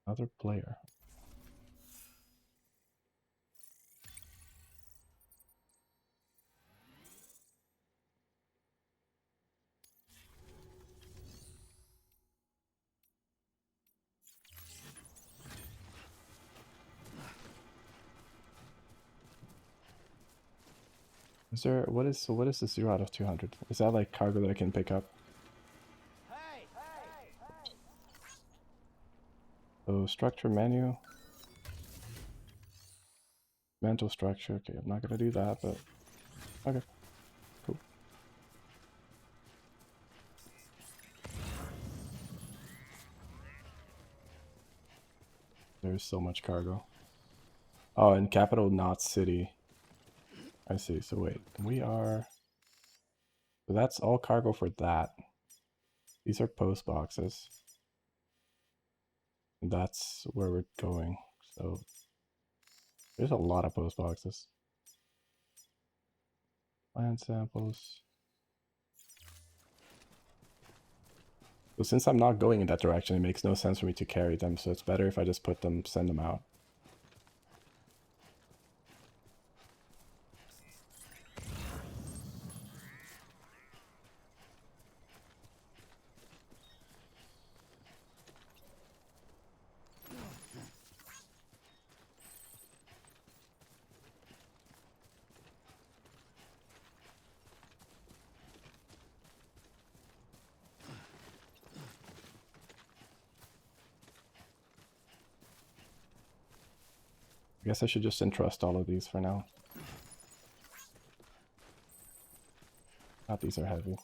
Another player. Is there what is the 0 out of 200? Is that like cargo that I can pick up? So structure menu. Mental structure. Okay, I'm not gonna do that, but okay. Cool. There's so much cargo. Oh, in capital not city. I see. So wait, we are. So that's all cargo for that. These are post boxes. And that's where we're going. So there's a lot of post boxes. Land samples. So since I'm not going in that direction, it makes no sense for me to carry them. So it's better if I just put them, send them out. I guess I should just entrust all of these for now. God, these are heavy.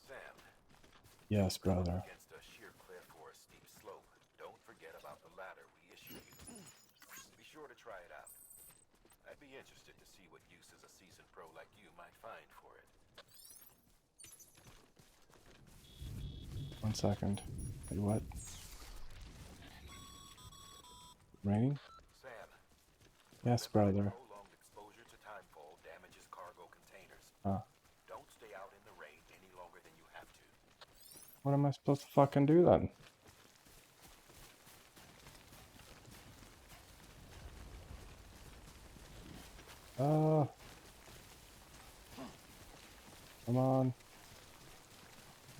Sam. Yes, brother. Against a sheer cliff or a steep slope, don't forget about the ladder we issued you. Be sure to try it out. I'd be interested to see what uses a seasoned pro like you might find for it. 1 second. Wait, what? Raining? Sam. Yes, brother. Prolonged exposure to timefall damages cargo containers. Ah. Don't stay out in the rain any longer than you have to. What am I supposed to fucking do then? Come on.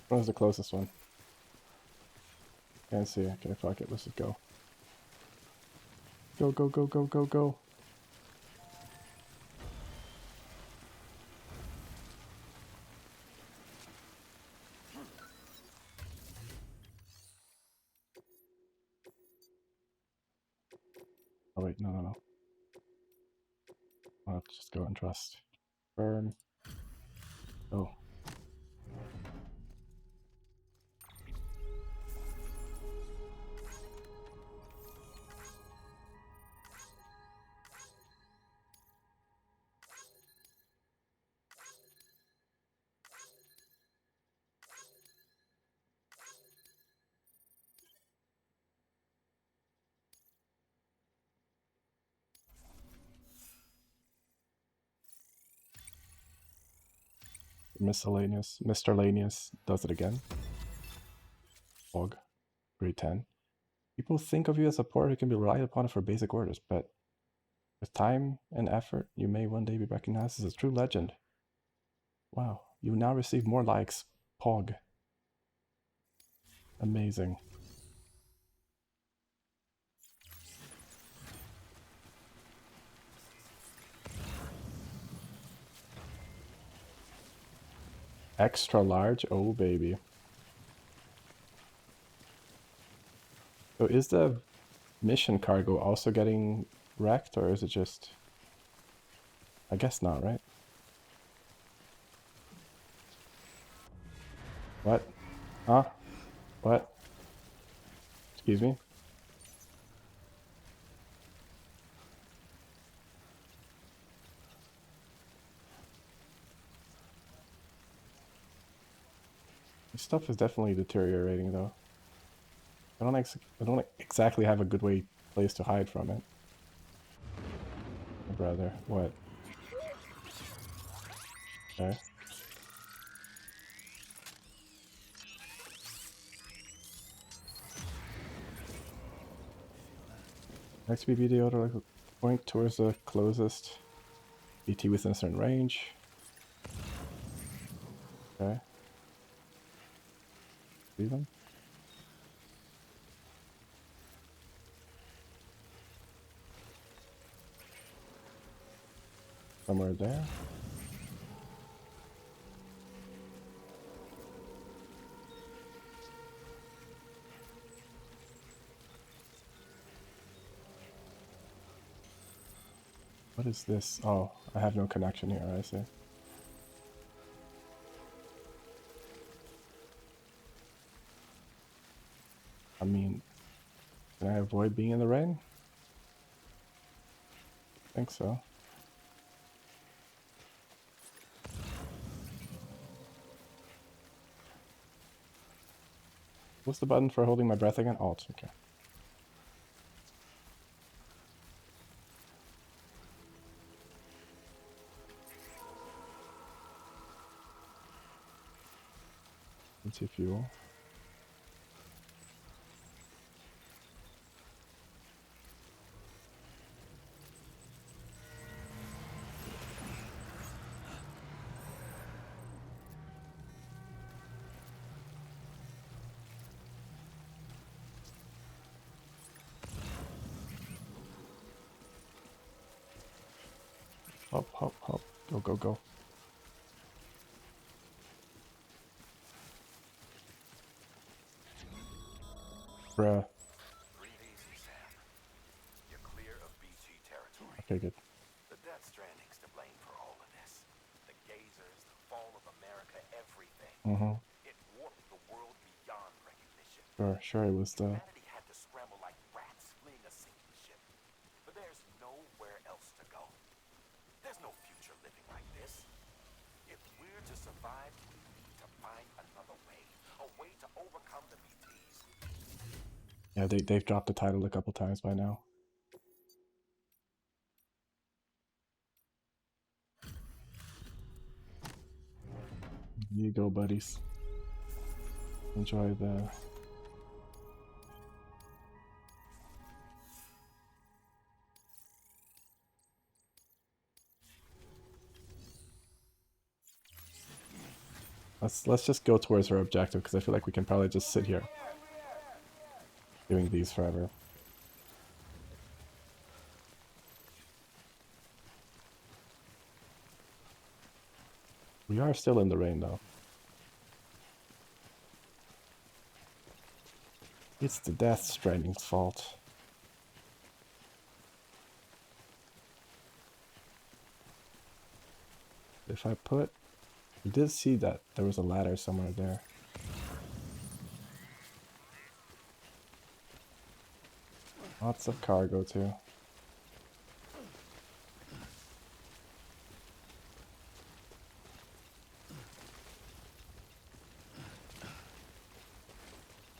What was the closest one? Can't see. Okay, fuck it. Let's just go. Go, go, go, go, go, go. Oh wait, no, no, no. I'll have to just go and trust. Burn. Oh. Miscellaneous. Mr. Lanius does it again. Fog. Grade 10. People think of you as a porter who can be relied upon for basic orders, but with time and effort, you may one day be recognized as a true legend. Wow, you now receive more likes. Pog. Amazing. Extra large? Oh, baby. So is the mission cargo also getting wrecked, or is it just... I guess not, right? What? Huh? What? Excuse me? This stuff is definitely deteriorating, though. I don't exactly have a good place to hide from it. Brother, what? Okay. Next BB order point towards the closest BT within a certain range. Okay. See them? Somewhere there. What is this? Oh, I have no connection here, I see. I mean, can I avoid being in the rain? I think so. What's the button for holding my breath again? Alt, okay. Empty fuel. Hop, hop, hop. Go, go, go. Bruh. Breathe easy, Sam. You're clear of BT territory. Okay, good. The Death Stranding's to blame for all of this. The gazers, the fall of America, everything. Mm-hmm. It warped the world beyond recognition. Sure, it was the... Humanity had to scramble like rats fleeing a sinking ship. But there's nowhere else to go. There's no future living like this. If we're to survive, we need to find another way. A way to overcome the BTs. Yeah, they've dropped the title a couple times by now. Here you go, buddies. Enjoy the... Let's just go towards our objective, because I feel like we can probably just sit here doing these forever. We are still in the rain, though. It's the Death Stranding's fault. If I put... You did see that there was a ladder somewhere there. Lots of cargo, too.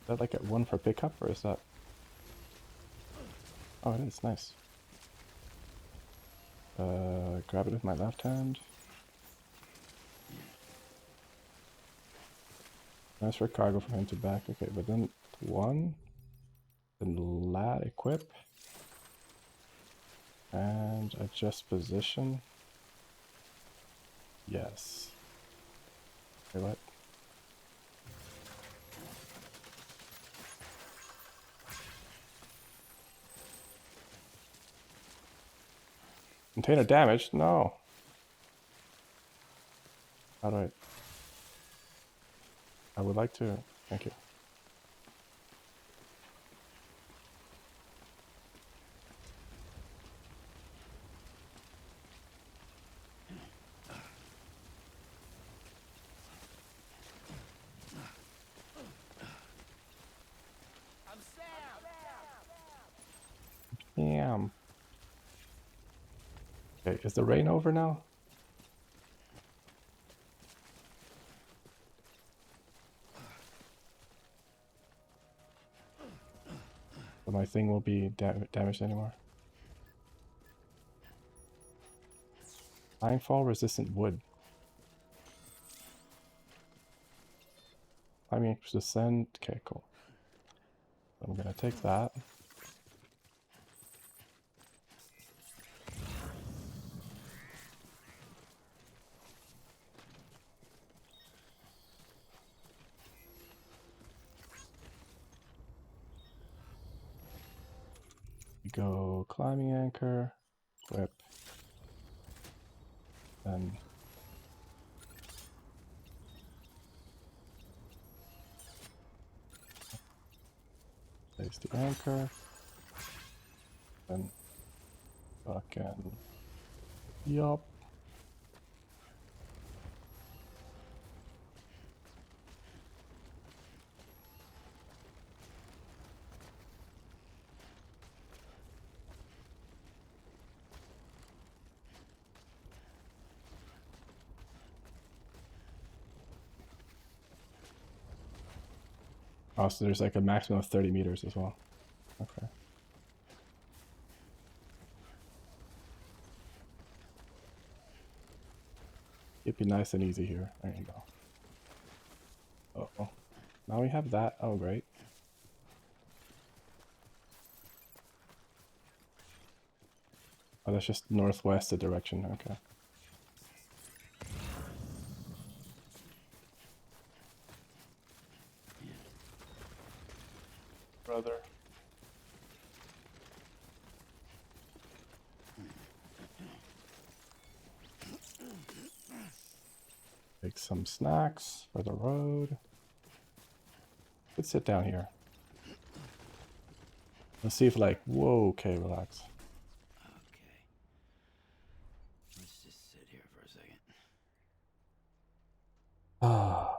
Is that like a one for pickup, or is that... Oh, it is. Nice. Grab it with my left hand. Transfer cargo from him to back. Okay, but then one. Then lat equip. And adjust position. Yes. Okay, what? Container damaged? No. How do I would like to... Thank you. I'm Sam! Damn. Okay, is the rain over now? So my thing will be damaged anymore. Nightfall resistant wood. I mean, descend. Okay, cool. I'm gonna take that. go climbing anchor, whip, then place the anchor, then fucking yup. Oh, so there's like a maximum of 30 meters as well. Okay. It'd be nice and easy here. There you go. Uh-oh. Now we have that. Oh, great. Oh, that's just northwest the direction. Okay. Brother. Take some snacks for the road. Let's sit down here. Let's see if like, whoa, okay, relax. Okay. Let's just sit here for a second. Ah.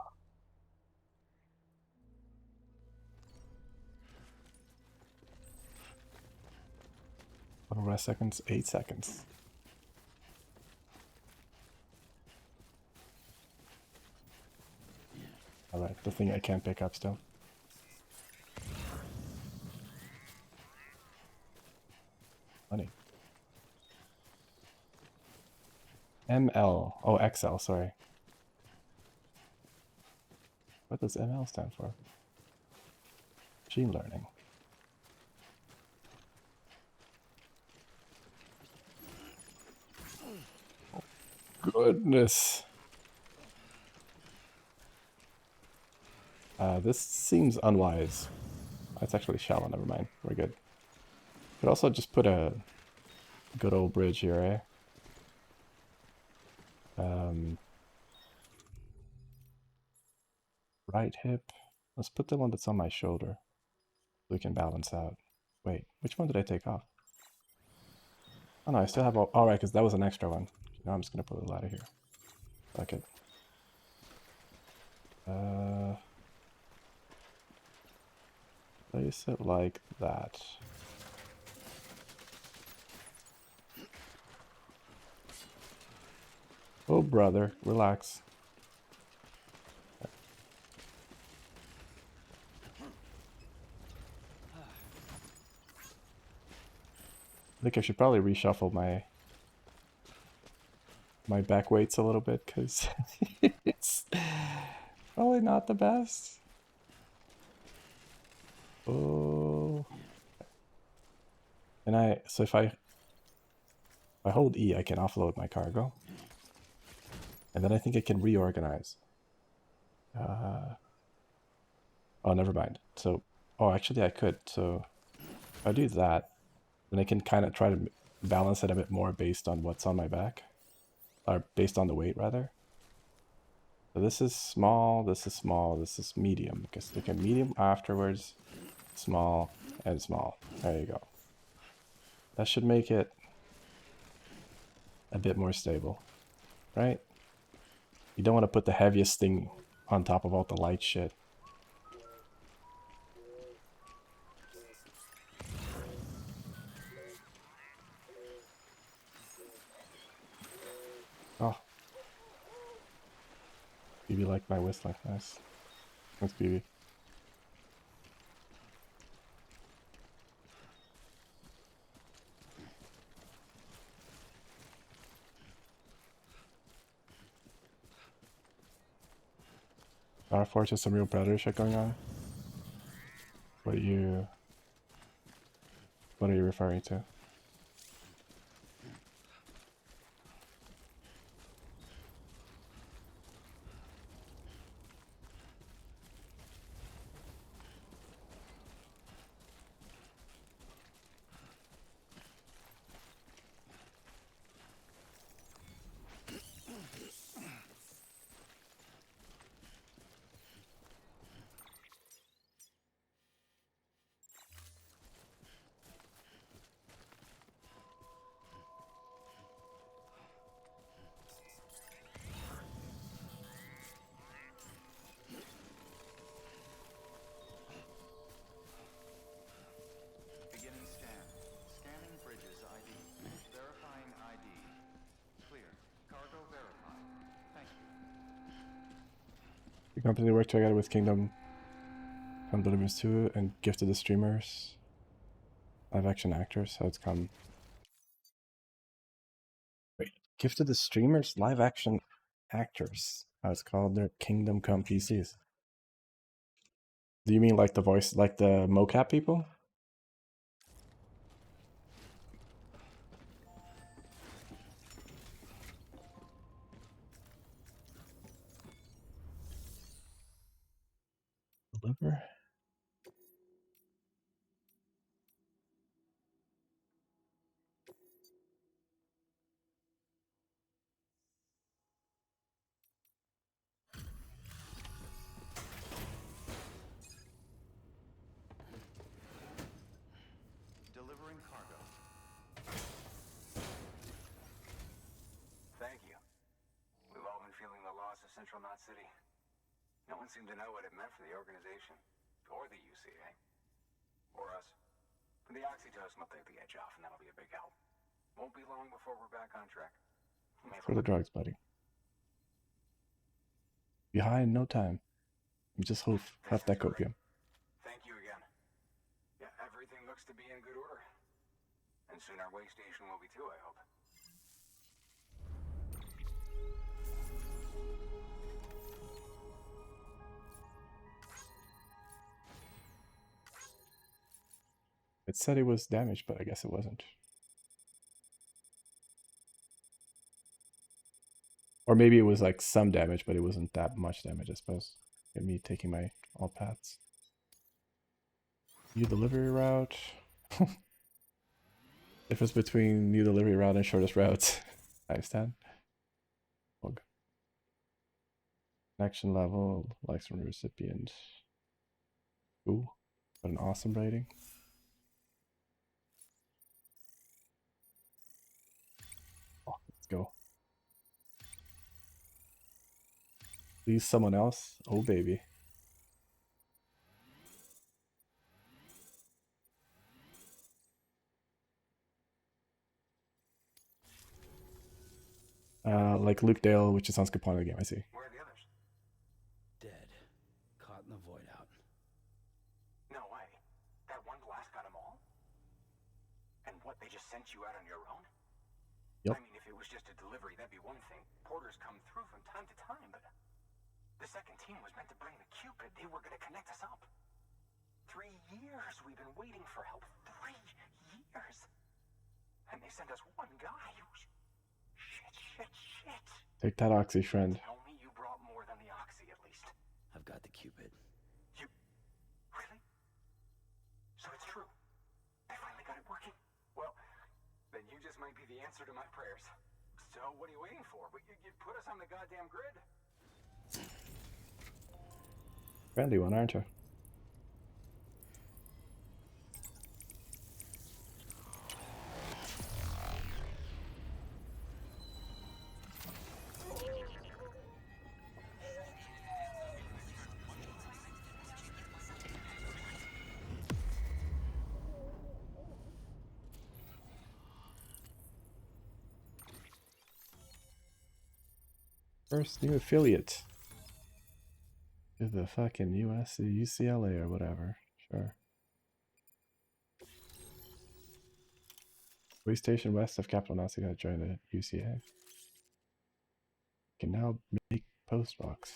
What rest seconds? 8 seconds. Alright, the thing I can't pick up still. Funny. ML. Oh, XL, sorry. What does ML stand for? Machine learning. Oh, goodness. This seems unwise. That's actually shallow, never mind. We're good. Could also just put a good old bridge here, eh? Right hip. Let's put the one that's on my shoulder. So we can balance out. Wait, which one did I take off? Oh no, I still have all right, because that was an extra one. Now I'm just gonna put a ladder here. Fuck it. Place it like that. Oh brother, relax. I think I should probably reshuffle my back weights a little bit, because it's probably not the best. Oh. And so if I hold E, I can offload my cargo. And then I think I can reorganize. Oh, never mind. So, oh, actually I could. So if I do that, then I can kind of try to balance it a bit more based on what's on my back. Or based on the weight, rather. So this is small, this is small, this is medium. Because they can medium afterwards, small, and small. There you go. That should make it a bit more stable, right? You don't want to put the heaviest thing on top of all the light shit. Oh. BB liked my whistling. Nice. Thanks, BB. Star Force has some real predator shit going on. What are you referring to? The company worked together with Kingdom Come Deliverance 2 and gifted the streamers live action actors. How it's come. Wait, gifted the streamers live action actors. How it's called their Kingdom Come PCs. Do you mean like the voice, like the mocap people? Deliver? Delivering cargo. Thank you. We've all been feeling the loss of Central Knot City. No one seemed to know what it meant for the organization, or the UCA, or us. But the oxytocin will take the edge off, and that'll be a big help. Won't be long before we're back on track. For the drugs, buddy. Be high in no time. You just have that copium. Thank you again. Yeah, everything looks to be in good order. And soon our way station will be too, I hope. It said it was damaged, but I guess it wasn't. Or maybe it was like some damage, but it wasn't that much damage, I suppose. Get me taking my all paths. New delivery route. Difference between new delivery route and shortest route. I understand. Okay. Connection level, likes from the recipient. Ooh, what an awesome rating. Oh, let's go. Please, someone else. Oh, baby. Like Luke Dale, which sounds good point of the game, I see. Where are the others? Dead. Caught in the void out. No way. That one blast got them all? And what, they just sent you out on your own? Yep. I mean, if it was just a delivery, that'd be one thing. Porters come through from time to time, but the second team was meant to bring the Cupid. They were going to connect us up. 3 years we've been waiting for help. 3 years. And they sent us one guy. Shit. Take that oxy, friend. Tell me you brought more than the oxy, at least. I've got the Cupid. You... Really? So it's true. They finally got it working. Well, then you just might be the answer to my prayers. So what are you waiting for? You put us on the goddamn grid. Friendly one, aren't you? First new affiliate. To the fucking UCLA or whatever. Sure. Way station west of Capital Nazi got joined the UCA. Can now make post box.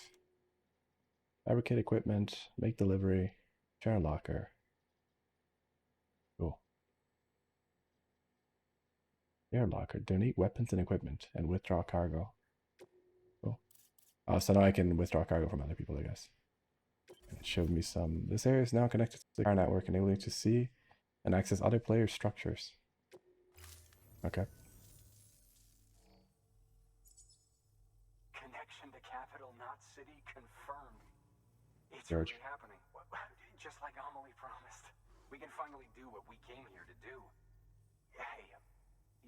Fabricate equipment, make delivery, share locker. Cool. Share locker, donate weapons and equipment, and withdraw cargo. Cool. So now I can withdraw cargo from other people, I guess. And it showed me some. This area is now connected to the car network, enabling you to see and access other players' structures. Okay. Connection to Capital Knot City confirmed. It's George. really happening. Just like Amelie promised. We can finally do what we came here to do. Hey,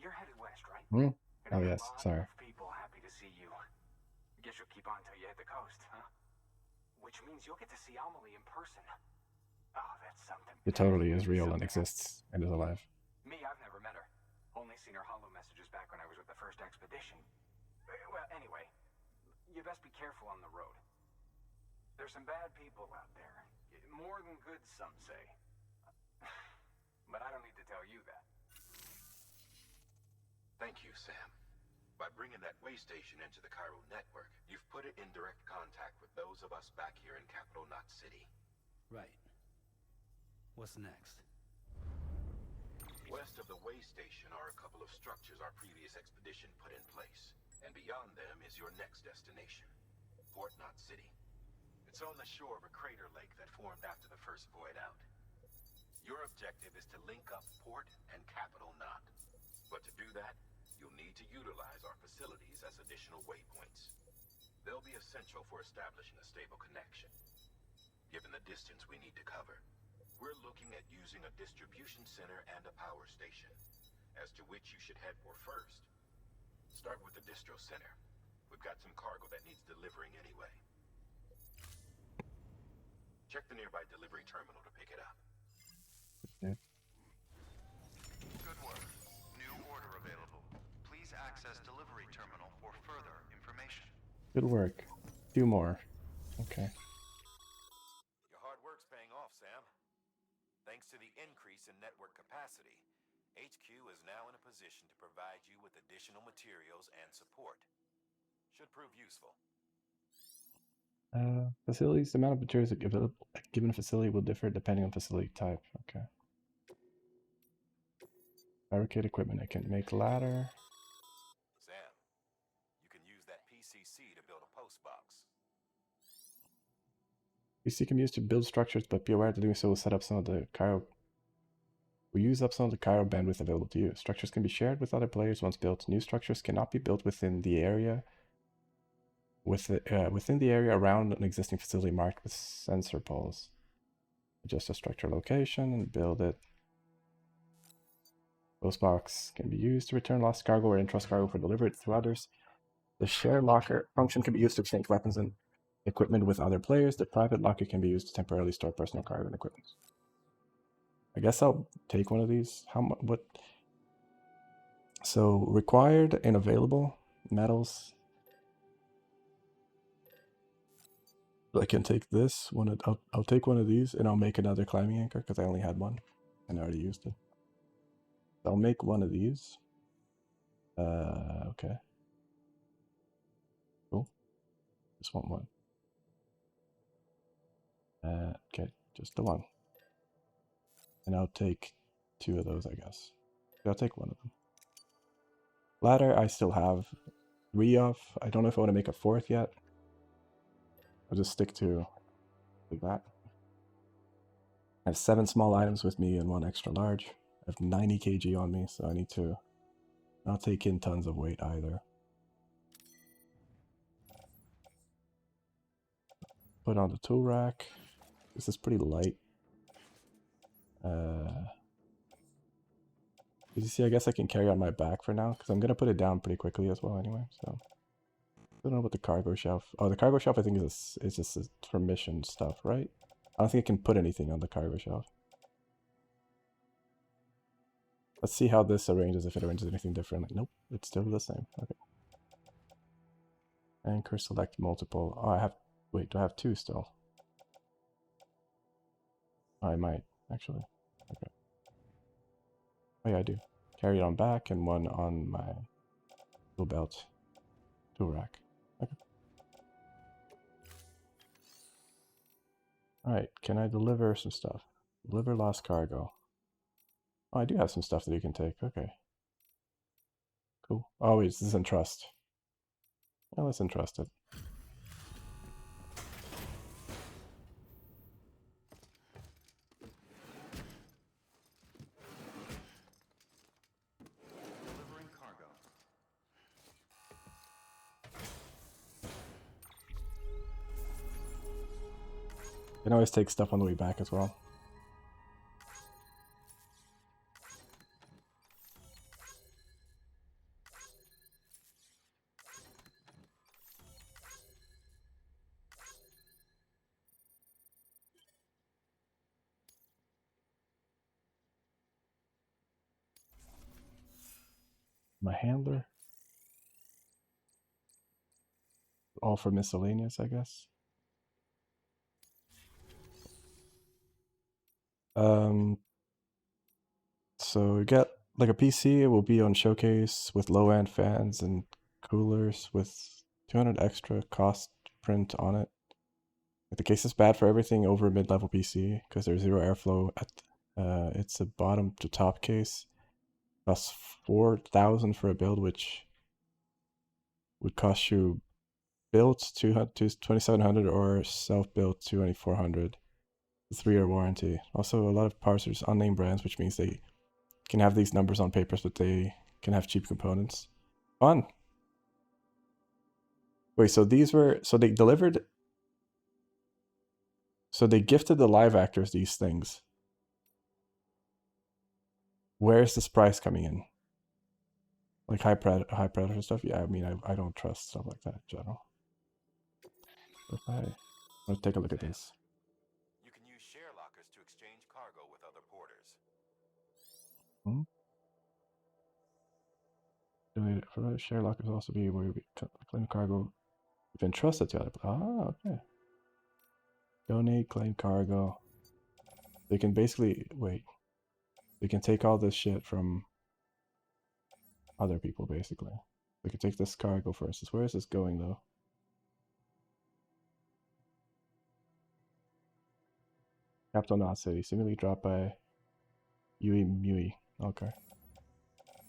you're headed west, right? Hmm? Oh yes, sorry. People happy to see you. Guess you'll keep on till you hit the coast, huh? Which means you'll get to see Amelie in person. Oh, that's something. It totally is real and exists and is alive. Me, I've never met her. Only seen her holo messages back when I was with the first expedition. Well, anyway, you best be careful on the road. There's some bad people out there. More than good, some say. But I don't need to tell you that. Thank you, Sam. By bringing that way station into the Cairo network, you've put it in direct contact with those of us back here in Capital Knot City. Right. What's next? West of the way station are a couple of structures our previous expedition put in place. And beyond them is your next destination, Port Knot City. It's on the shore of a crater lake that formed after the first void out. Your objective is to link up Port and Capital Knot. But to do that, you'll need to utilize our facilities as additional waypoints. They'll be essential for establishing a stable connection. Given the distance we need to cover, we're looking at using a distribution center and a power station, as to which you should head for first. Start with the distro center. We've got some cargo that needs delivering anyway. Check the nearby delivery terminal to pick it up. Okay. Good work. New order available. Please access delivery terminal for further information. Good work. 2 more. Okay. Your hard work's paying off, Sam. Thanks to the increase in network capacity, HQ is now in a position to provide you with additional materials and support. Should prove useful. Facilities, the amount of materials available at a given facility will differ depending on facility type. Okay. Fabricate equipment. I can make ladder. Sam, you can use that PCC to build a post box. PC can be used to build structures, but be aware that doing so will set up some of the Cairo. We use up some of the Cairo bandwidth available to you. Structures can be shared with other players once built. New structures cannot be built within the area. Within the area around an existing facility marked with sensor poles. Adjust a structure location and build it. Post box can be used to return lost cargo or entrust cargo for delivery to others. The share locker function can be used to exchange weapons and equipment with other players. The private locker can be used to temporarily store personal cargo and equipment. I guess I'll take one of these. How much? What? So required and available metals. I can take this one. I'll take one of these and I'll make another climbing anchor because I only had one and I already used it. I'll make one of these. Okay. Cool. Just want one. Okay, just the one. And I'll take 2 of those, I guess. I'll take one of them. Ladder, I still have 3 of. I don't know if I want to make a 4th yet. I'll just stick to like that. I have 7 small items with me and 1 extra large. I have 90 kg on me, so I need to not take in tons of weight either. Put on the tool rack. This is pretty light. You see, I guess I can carry on my back for now, because I'm going to put it down pretty quickly as well anyway, so. I don't know about the cargo shelf. Oh, the cargo shelf I think is just for mission stuff, right? I don't think I can put anything on the cargo shelf. Let's see how this arranges, if it arranges anything different. Nope, it's still the same. Okay. Anchor, select multiple. Oh, I have, wait, do I have 2 still? Oh, I might, actually. Okay. Oh yeah, I do. Carry it on back and 1 on my tool belt, tool rack. Okay. Alright, can I deliver some stuff? Deliver lost cargo. Oh, I do have some stuff that you can take. Okay. Cool. Oh, wait, this is entrust. Yeah, let's entrust it. Delivering cargo. You can always take stuff on the way back as well. My handler. All for miscellaneous, I guess. So you get like a PC. It will be on showcase with low-end fans and coolers with 200 extra cost print on it. The case is bad for everything over a mid-level PC because there's zero airflow at. It's a bottom to top case. Plus 4,000 for a build, which would cost you built 2,700 or self-built 2,400. 3-year warranty. Also, a lot of parts are just unnamed brands, which means they can have these numbers on papers, but they can have cheap components. Fun. Wait, so these were so they delivered. So they gifted the live actors these things. Where's this price coming in? Like high predator stuff? Yeah, I mean, I don't trust stuff like that in general. Okay. Let's take a look at this. You can use share lockers to exchange cargo with other porters. Hmm? For share lockers also be where we claim cargo if entrusted to other. Ah, okay. Donate, claim cargo. They can basically wait. They can take all this shit from other people, basically. They can take this cargo, for instance. Where is this going, though? Capital Knot City. Seemingly dropped by Yui Mui. Okay.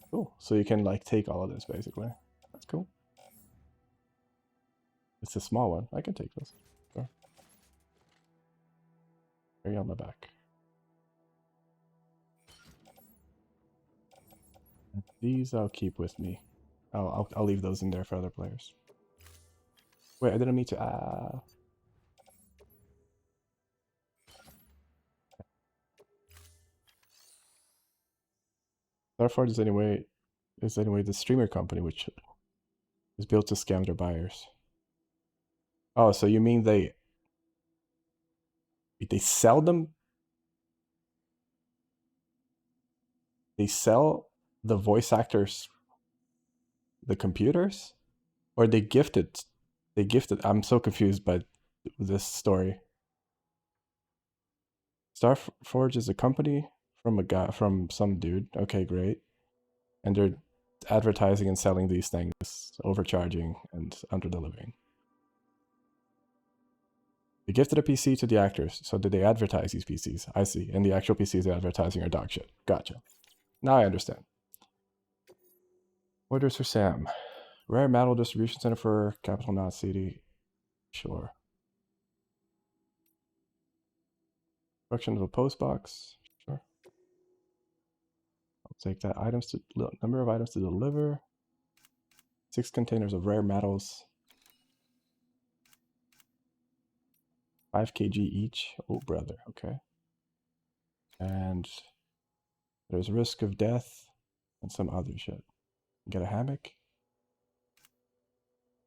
Cool. So you can, like, take all of this, basically. That's cool. It's a small one. I can take this. Sure. Carry on my back. These I'll keep with me. I'll leave those in there for other players. Wait, I didn't mean to. Starford is anyway the streamer company which is built to scam their buyers. Oh, so you mean they sell them? They sell the voice actors the computers, or they gifted? They gifted. I'm so confused by this story. Starforge is a company from some dude. Okay, great. And they're advertising and selling these things, overcharging and underdelivering. They gifted a PC to the actors, so did they advertise these PCs? I see. And the actual PCs they're advertising are dog shit. Gotcha. Now I understand. Orders for Sam. Rare metal distribution center for Capital Knot City. Sure. Production of a post box. Sure. I'll take that. Number of items to deliver. 6 containers of rare metals. 5 kg each. Oh, brother. Okay. And there's risk of death and some other shit. Get a hammock.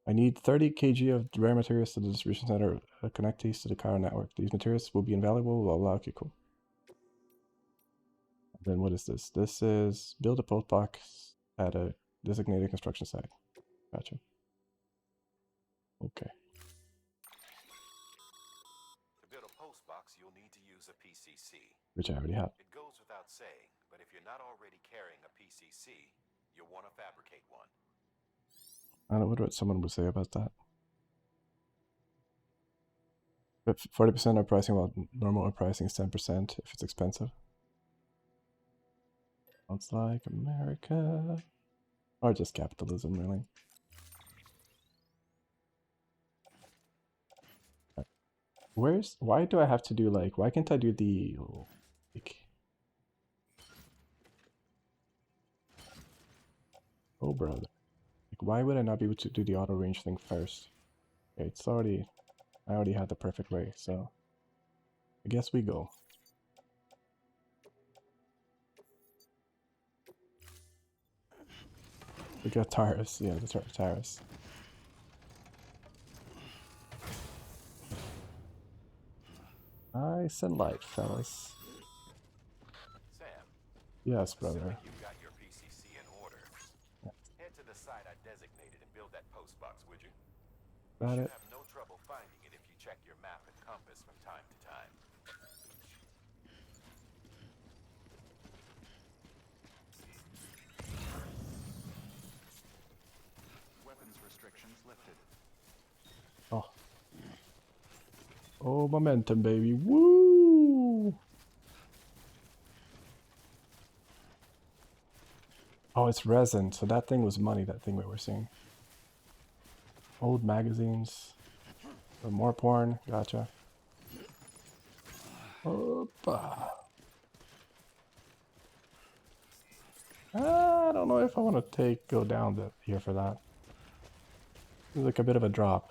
I need 30 kg of rare materials to the distribution center. Connect these to the car network. These materials will be invaluable. Blah, blah. Okay, cool. Then what is this? This is build a post box at a designated construction site. Gotcha. Okay. To build a post box, you'll need to use a PCC. Which I already have. It goes without saying, but if you're not already carrying a PCC, you'll want to fabricate one. I don't know what someone would say about that. But 40% of pricing, while normal pricing is 10% if it's expensive. Sounds like America. Or just capitalism, really. Why do I have to do, like, why can't I do the, like, oh, brother. Like, why would I not be able to do the auto range thing first? Okay, I already had the perfect way, so I guess we go. We got Taurus, yeah, the Taurus. Nice and light, fellas. Sam. Yes, brother. Assuming you've got your PCC in order, head to the site I designated and build that post box, would you? Got You it. should have no trouble finding it if you check your map and compass from time to time. restrictions lifted. Oh. Oh, momentum, baby. Woo! Oh, it's resin. So that thing was money, that thing we were seeing. Old magazines. Or more porn. Gotcha. Opa. I don't know if I want to go down here for that. It's like a bit of a drop.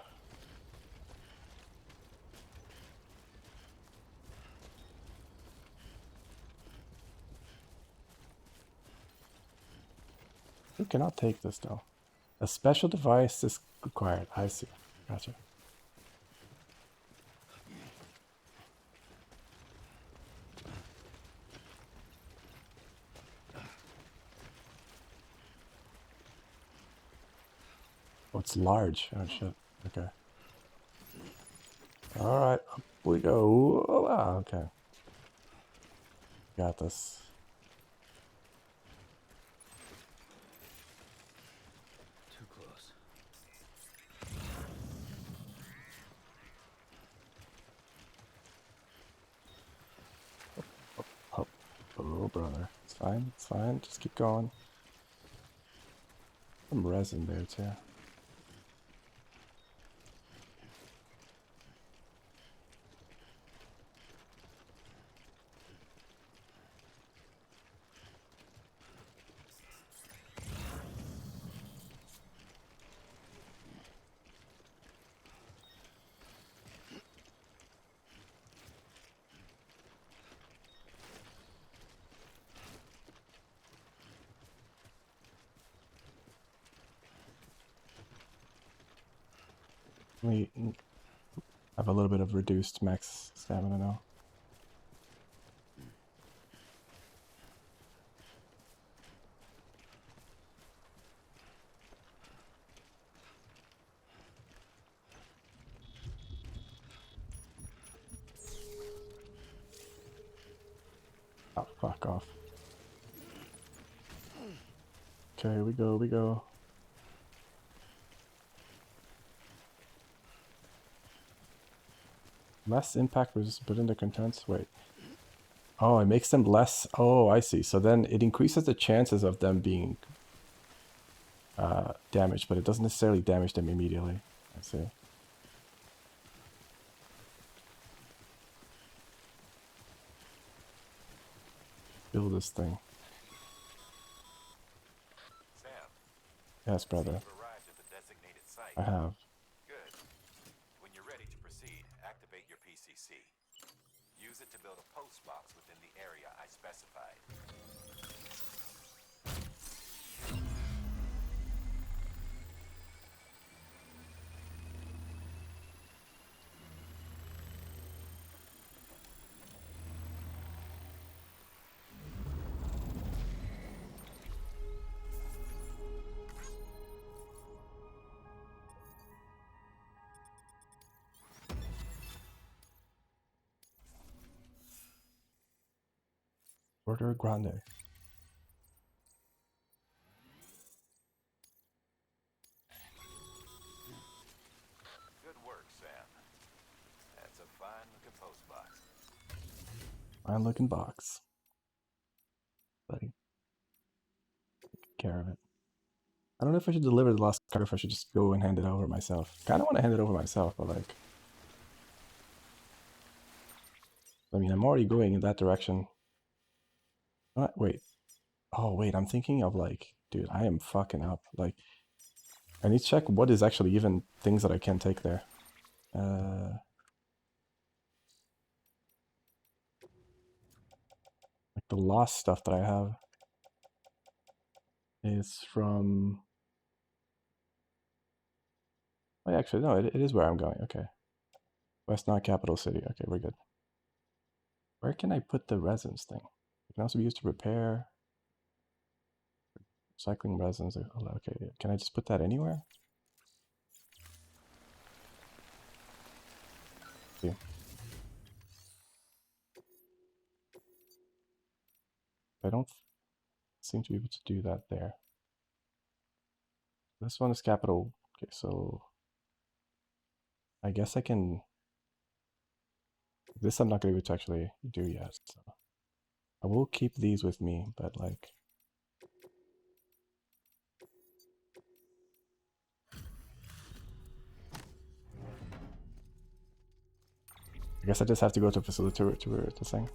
You cannot take this though. A special device is required. I see. Gotcha. Oh, it's large. Oh shit. Okay. Alright, up we go. Oh, wow, okay. Got this. Too close. Up. Oh, brother. It's fine. It's fine. Just keep going. Some resin there, too. We have a little bit of reduced max stamina now. Oh, fuck off. Okay, we go, we go. Less impact was put in the contents. Wait. Oh, it makes them less. Oh, I see. So then it increases the chances of them being damaged, but it doesn't necessarily damage them immediately. I see. Build this thing. Sam. Yes, brother. You've arrived at the designated site. I have. Good. When you're ready to proceed, activate your PCC. Use it to build a post box within the area I specified. Order Grande. Good work, Sam. That's a fine-looking post box. Fine looking box. Buddy. Take care of it. I don't know if I should deliver the last card or if I should just go and hand it over myself. Kind of want to hand it over myself, but like... I mean, I'm already going in that direction. Wait. Oh, wait, I'm thinking of like... Dude, I am fucking up. Like, I need to check what is actually even things that I can take there. Like the lost stuff that I have is from... Oh, actually, no, it is where I'm going. Okay. West Nile Capital City. Okay, we're good. Where can I put the resins thing? It can also be used to repair. Recycling resins. Okay, can I just put that anywhere? Yeah. I don't seem to be able to do that there. This one is capital. Okay, so I guess I can. This I'm not going to be able to actually do yet. So I will keep these with me, but like. I guess I just have to go to a facility to thing.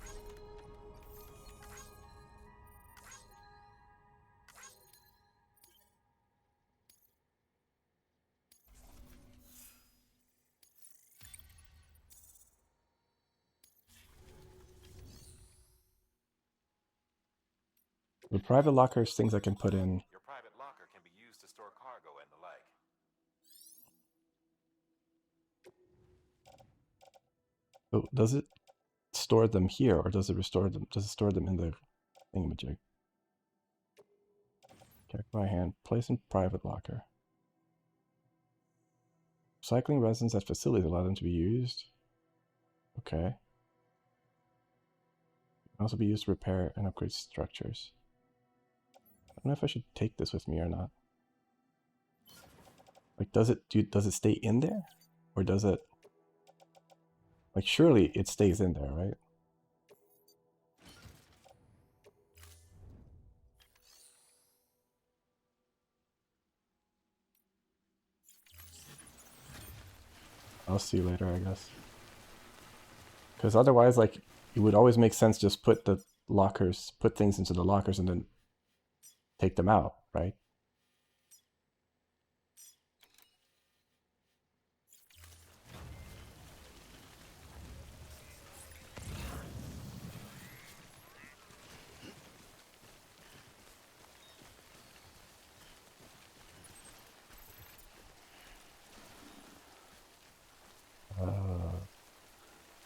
The private lockers, things I can put in. Your private locker can be used to store cargo and the like. Oh, does it store them here, or does it restore them? Does it store them in the thingamajig? Check by hand. Place in private locker. Recycling resins at facilities allow them to be used. Okay. Can also be used to repair and upgrade structures. I don't know if I should take this with me or not. Like, does it stay in there, or does it? Like, surely it stays in there, right? I'll see you later, I guess. Because otherwise, like, it would always make sense just put the lockers, put things into the lockers and then take them out, right?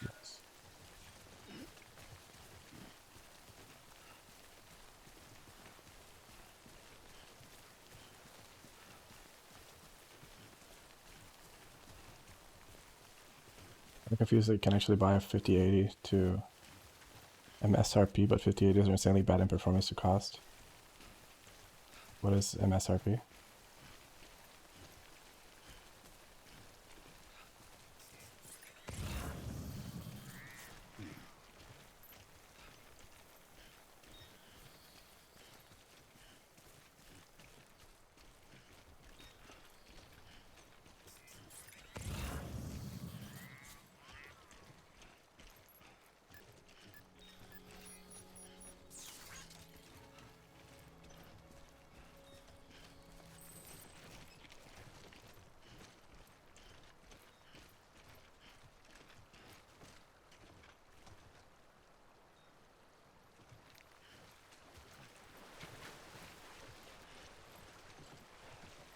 Yes. I'm confused that you can actually buy a 5080 to MSRP, but 5080s are insanely bad in performance to cost. What is MSRP?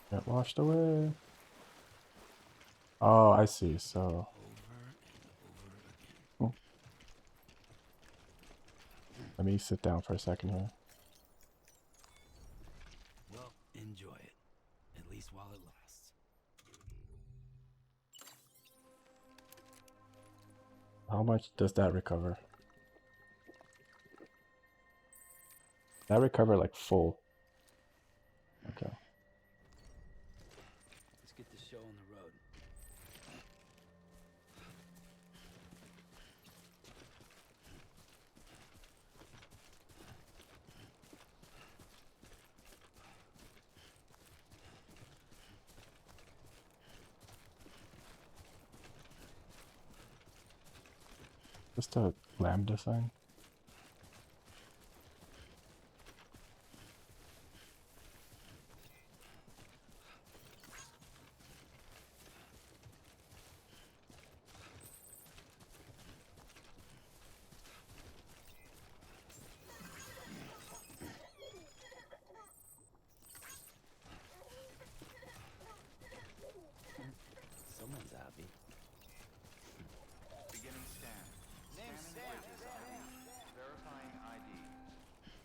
Get washed away. Oh, I see. So. Hmm. Let me sit down for a second here. Well, enjoy it. At least while it lasts. How much does that recover? That recover like full. Okay. Let's get the show on the road. Just a lambda sign. Someone's happy. Beginning scan. Scanning bridges ID. Verifying ID.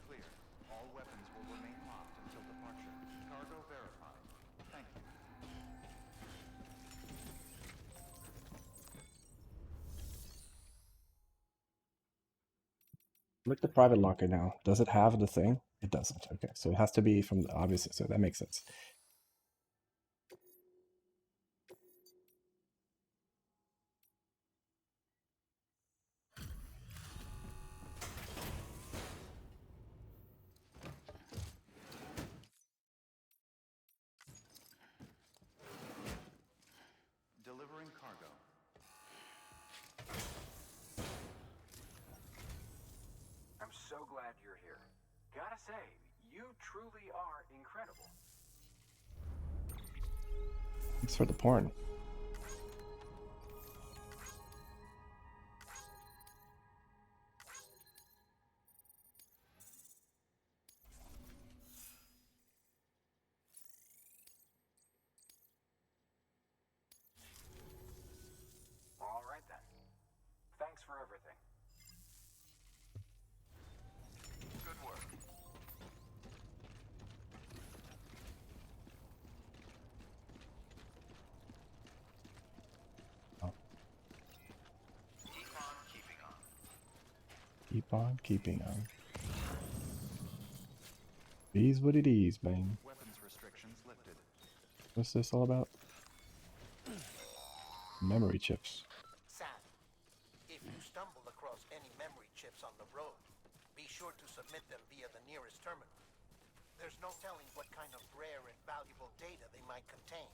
Clear. All weapons will remain locked until departure. Cargo verified. Thank you. Look at the private locker now. Does it have the thing? It doesn't. Okay, so it has to be from the obvious. So that makes sense. cargo. I'm so glad you're here. Gotta say, you truly are incredible. Thanks for the porn. All right then. Thanks for everything. Good work. Oh. Keep on keeping on. Keep on keeping on. Is what it is, man. Weapons restrictions lifted. What's this all about? Memory chips. Sam, if you stumble across any memory chips on the road, be sure to submit them via the nearest terminal. There's no telling what kind of rare and valuable data they might contain.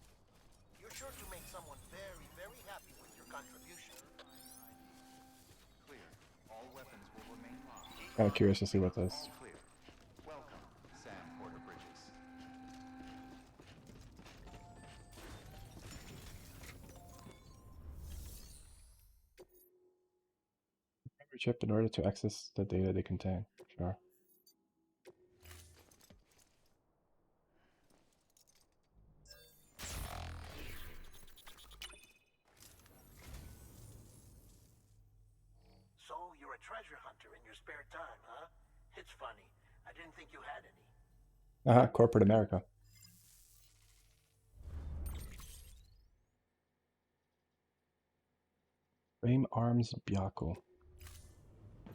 You're sure to make someone very, very happy with your contribution. Clear. All weapons will remain locked. Kind of curious to see what this. All clear. Welcome, Sam Porter Bridges. Memory chip in order to access the data they contain. Sure. So you're a treasure hunter in your spare time, huh? It's funny. I didn't think you had any. Corporate America. Frame Arms Byaku.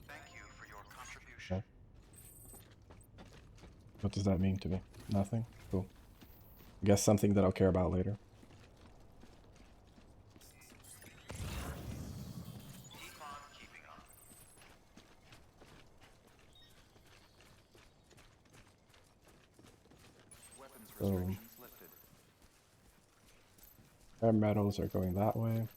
Thank you for your contribution. Okay. What does that mean to me? Nothing? Cool. I guess something that I'll care about later. Keep on keeping on. Weapons restrictions lifted. Rare metals are going that way.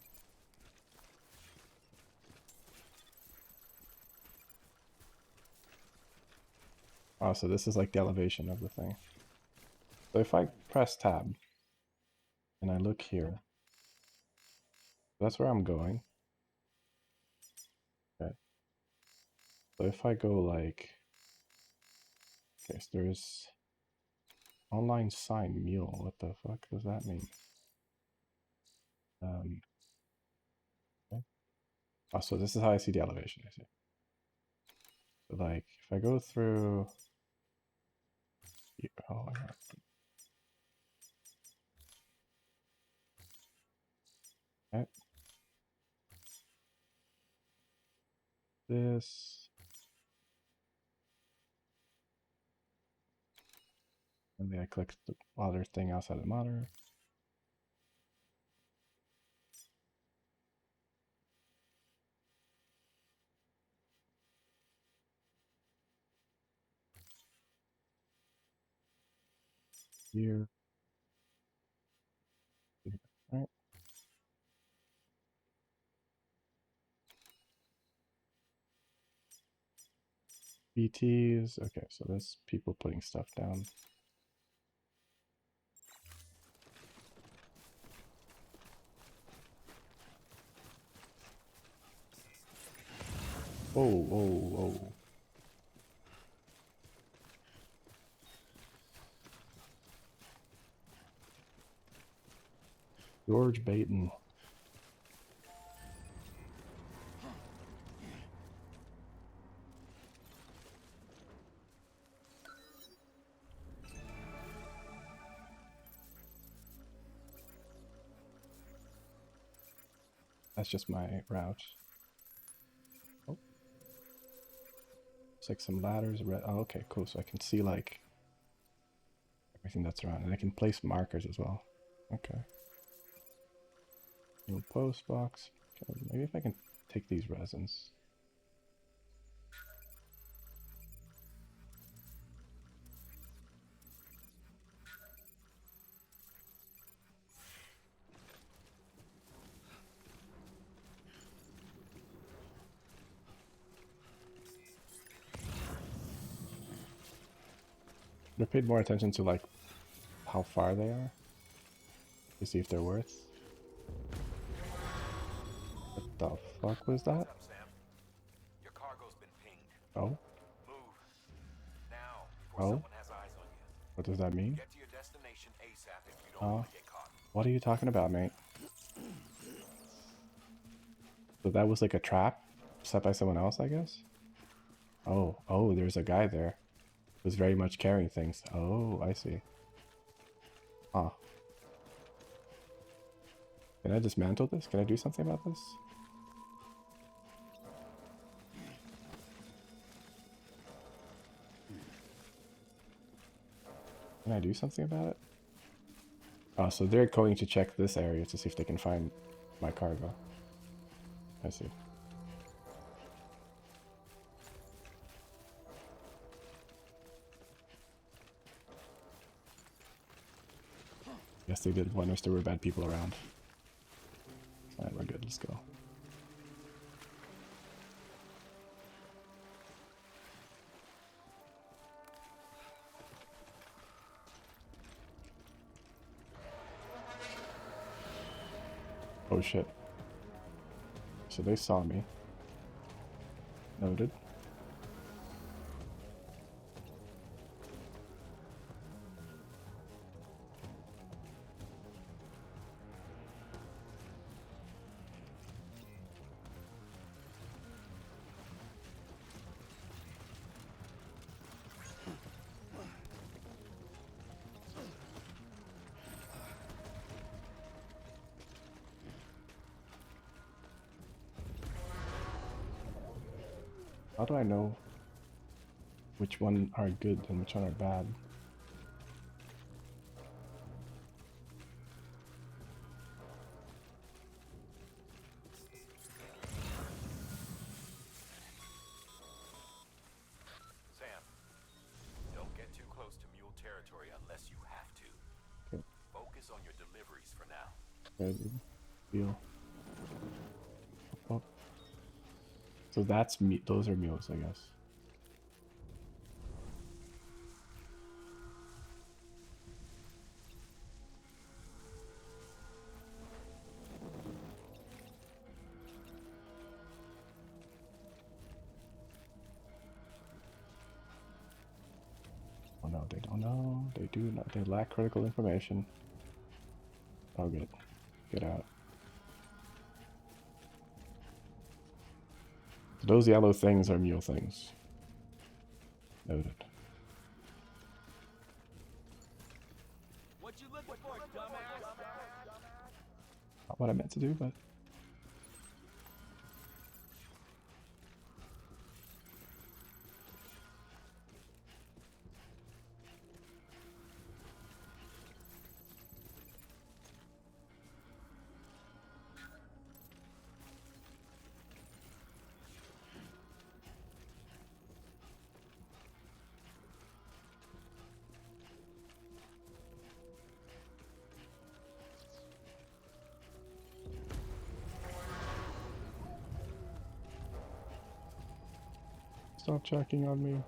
Oh, so this is like the elevation of the thing. So if I press tab and I look here, that's where I'm going. Okay. So if I go like, okay, so there's online sign mule. What the fuck does that mean? Okay. Oh, so this is how I see the elevation. I see. So like, if I go through, here, oh, yeah. Okay. This. And then I click the other thing outside the monitor. Here. Right. BTs. Okay, so that's people putting stuff down. Whoa, whoa, whoa. George Baton. That's just my route. Oh. Looks like some ladders. Oh, okay, cool. So I can see like everything that's around. And I can place markers as well. Okay. New post box. Okay, maybe if I can take these resins. I paid more attention to like how far they are to see if they're worth. What the fuck was that? What's up, Sam? Your cargo's been pinged. Oh, Move. Now, before oh, someone has eyes on you. what does that mean? Get to your destination ASAP if you don't want to get caught. What are you talking about, mate? So that was like a trap set by someone else, I guess? Oh, oh, there's a guy there who's very much carrying things. Oh, I see. Huh. Can I dismantle this? Can I do something about this? Can I do something about it? Oh, so they're going to check this area to see if they can find my cargo. I see. Yes, they did warn us there were bad people around. Alright, we're good. Let's go. Oh shit. So they saw me. Noted. How do I know which one are good and which one are bad? Sam, don't get too close to mule territory unless you have to. Okay. Focus on your deliveries for now. Good deal. Up, up. So that's me. Those are mules, I guess. Oh no, they don't know. They do not. They lack critical information. Oh, good. Get out. So those yellow things are mule things. Noted. What you looking for, dumbass? Not what I meant to do, but stop checking on me.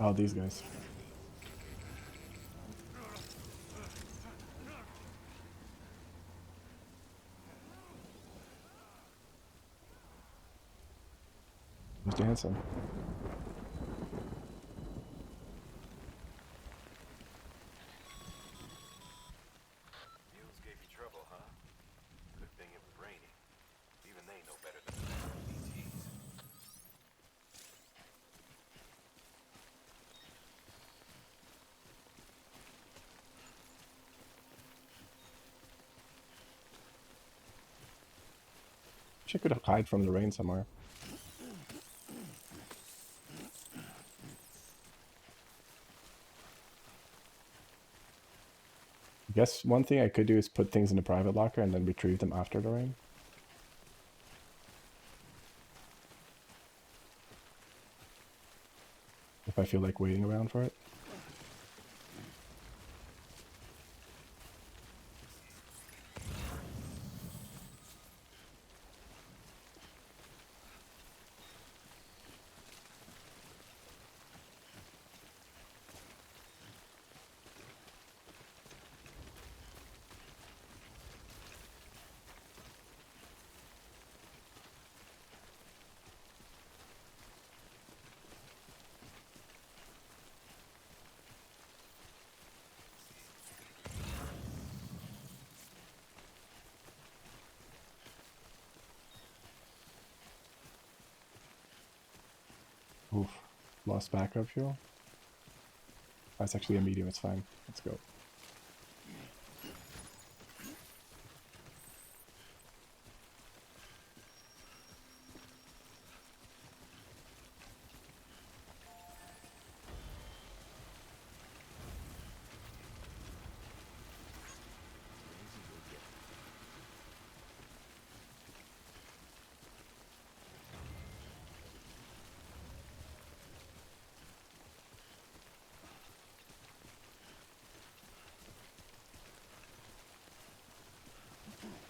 Oh, these guys. Who's dancing? Mules gave you trouble, huh? Good thing it was raining. Even they know better than the PTs. She could hide from the rain somewhere. I guess one thing I could do is put things in a private locker and then retrieve them after the rain. If I feel like waiting around for it. Oof. Lost backup fuel. That's actually a medium, it's fine. Let's go.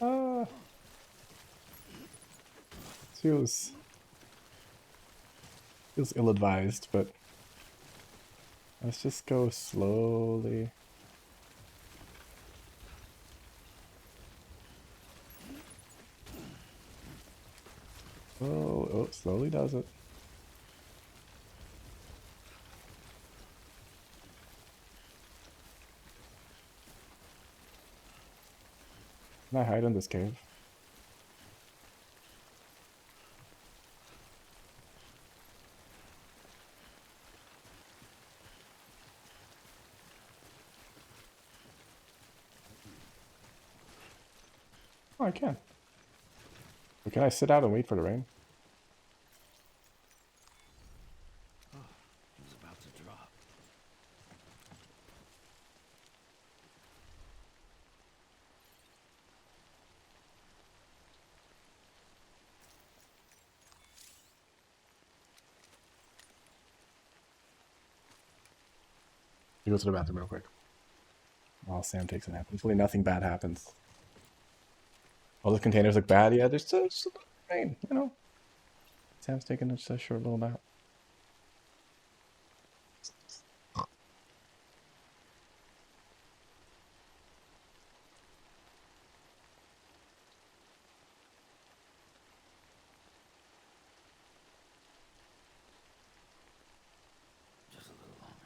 Ah, feels ill-advised, but let's just go slowly. Oh, oh, slowly does it. Can I hide in this cave? Oh, I can. But can I sit out and wait for the rain? Oh, it was about to drop. You go to the bathroom real quick. While Sam takes a nap. Hopefully nothing bad happens. All the containers look bad. Yeah, there's just a little rain, you know. Sam's taking just a short little nap. Just a little longer.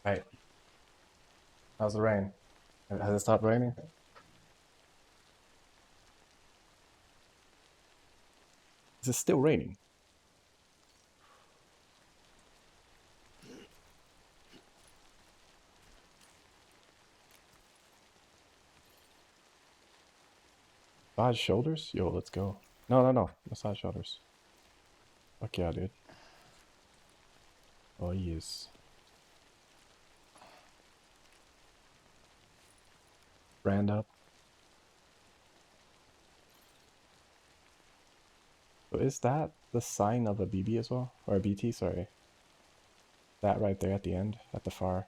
Right. How's the rain? Has it stopped raining? Is it still raining? Massage shoulders? Yo, let's go. No. Massage shoulders. Fuck yeah, dude. Oh, yes. Brand up. So is that the sign of a BB as well? Or a BT, sorry. That right there at the end, at the far.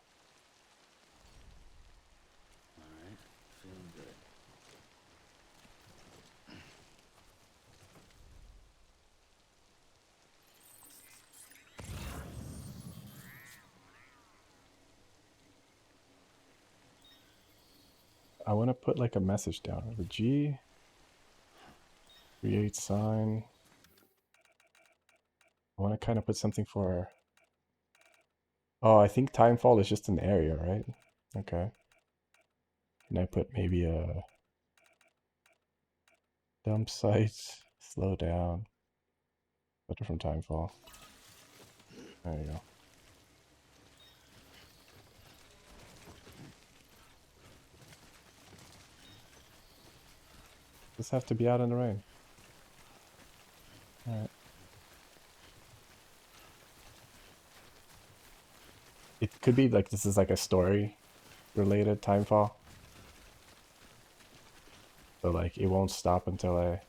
Alright, feeling good. I want to put like a message down. The G. Create sign. I want to kind of put something for... Oh, I think timefall is just an area, right? Okay. Can I put maybe a... Dump site. Slow down. Better from timefall. There you go. Just have to be out in the rain. Alright. It could be like this is like a story related timefall. So like it won't stop until I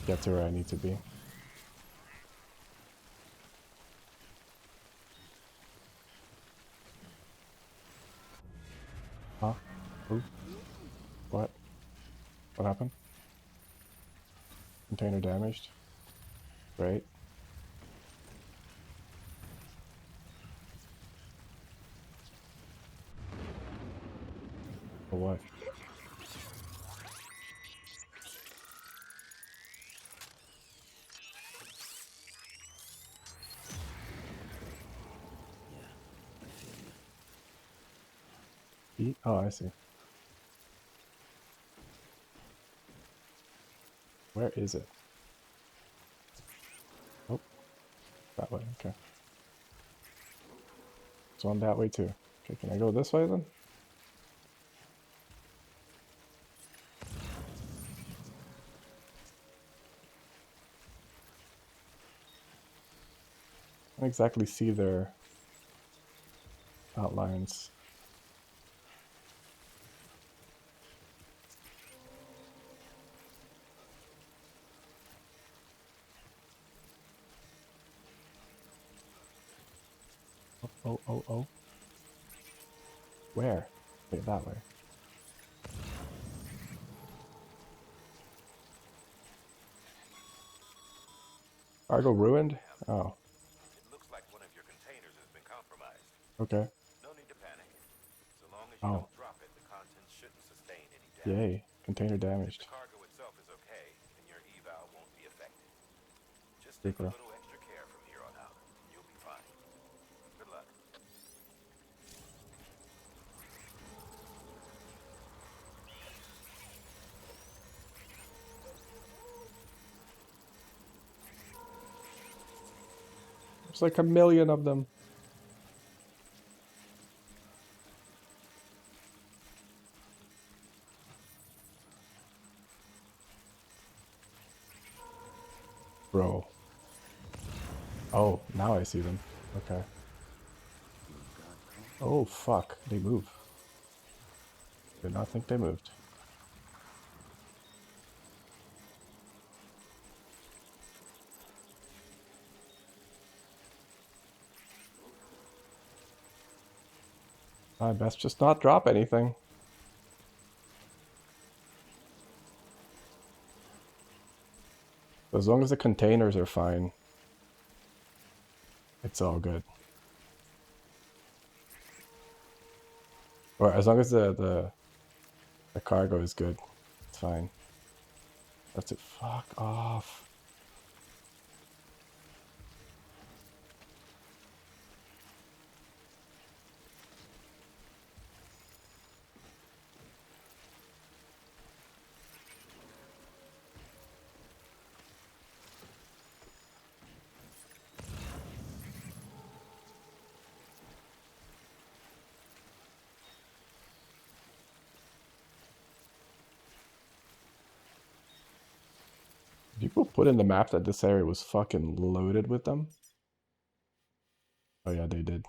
get to where I need to be. Huh? Ooh. What? What happened? Container damaged. Great. For what? Eat? Oh, I see. Where is it? Oh, that way. Okay. It's on that way too. Okay, can I go this way then? I don't exactly see their outlines. Oh. Where? Wait, that way. Cargo ruined? Oh. It looks like one of your containers has been compromised. Okay. No need to panic. So long as you Oh. don't drop it, the contents shouldn't sustain any damage. Yay. Container damaged. The cargo itself is okay, and your eval won't be affected. Just take a Super. little extra care from here on out, and you'll be fine. Good luck. There's like a million of them. Bro. Oh, now I see them. Okay. Oh, fuck. They move. Did not think they moved. I best just not drop anything. As long as the containers are fine, it's all good. Or as long as the cargo is good, it's fine. That's it. Fuck off. People put in the map that this area was fucking loaded with them. Oh yeah, they did.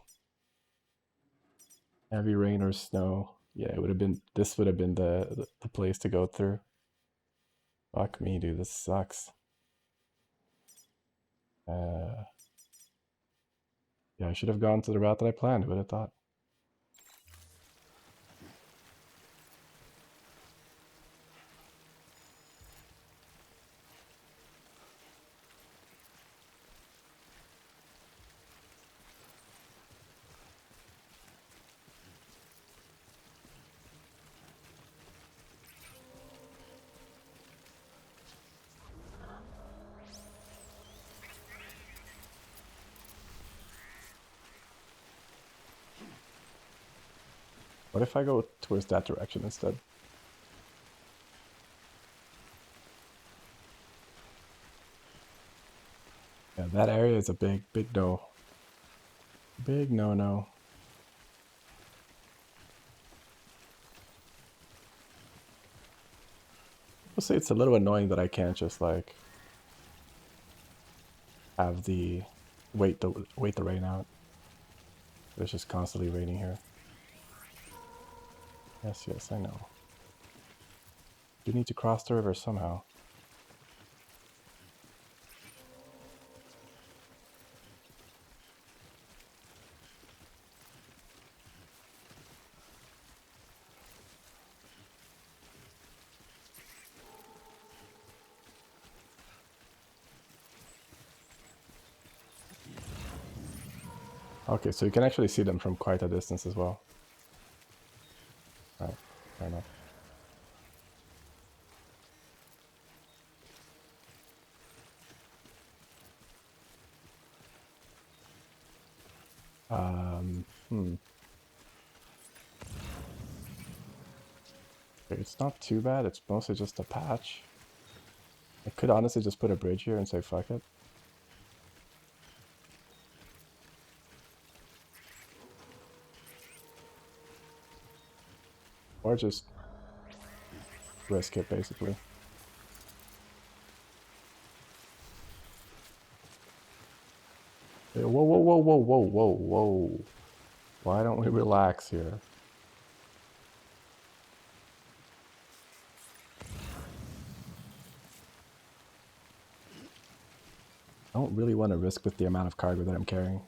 Heavy rain or snow. Yeah, it would have been. This would have been the place to go through. Fuck me, dude. This sucks. Yeah, I should have gone to the route that I planned. Who would have thought? What if I go towards that direction instead? Yeah, that area is a big, big no. Big no-no. I'll say it's a little annoying that I can't just like have the wait the rain out. It's just constantly raining here. Yes, yes, I know. You need to cross the river somehow. Okay, so you can actually see them from quite a distance as well. Right, fair enough. Hmm. Okay, it's not too bad. It's mostly just a patch. I could honestly just put a bridge here and say fuck it. Or just risk it, basically. Hey, whoa, whoa, whoa, whoa, whoa, whoa, whoa. Why don't we relax here? I don't really want to risk with the amount of cargo that I'm carrying.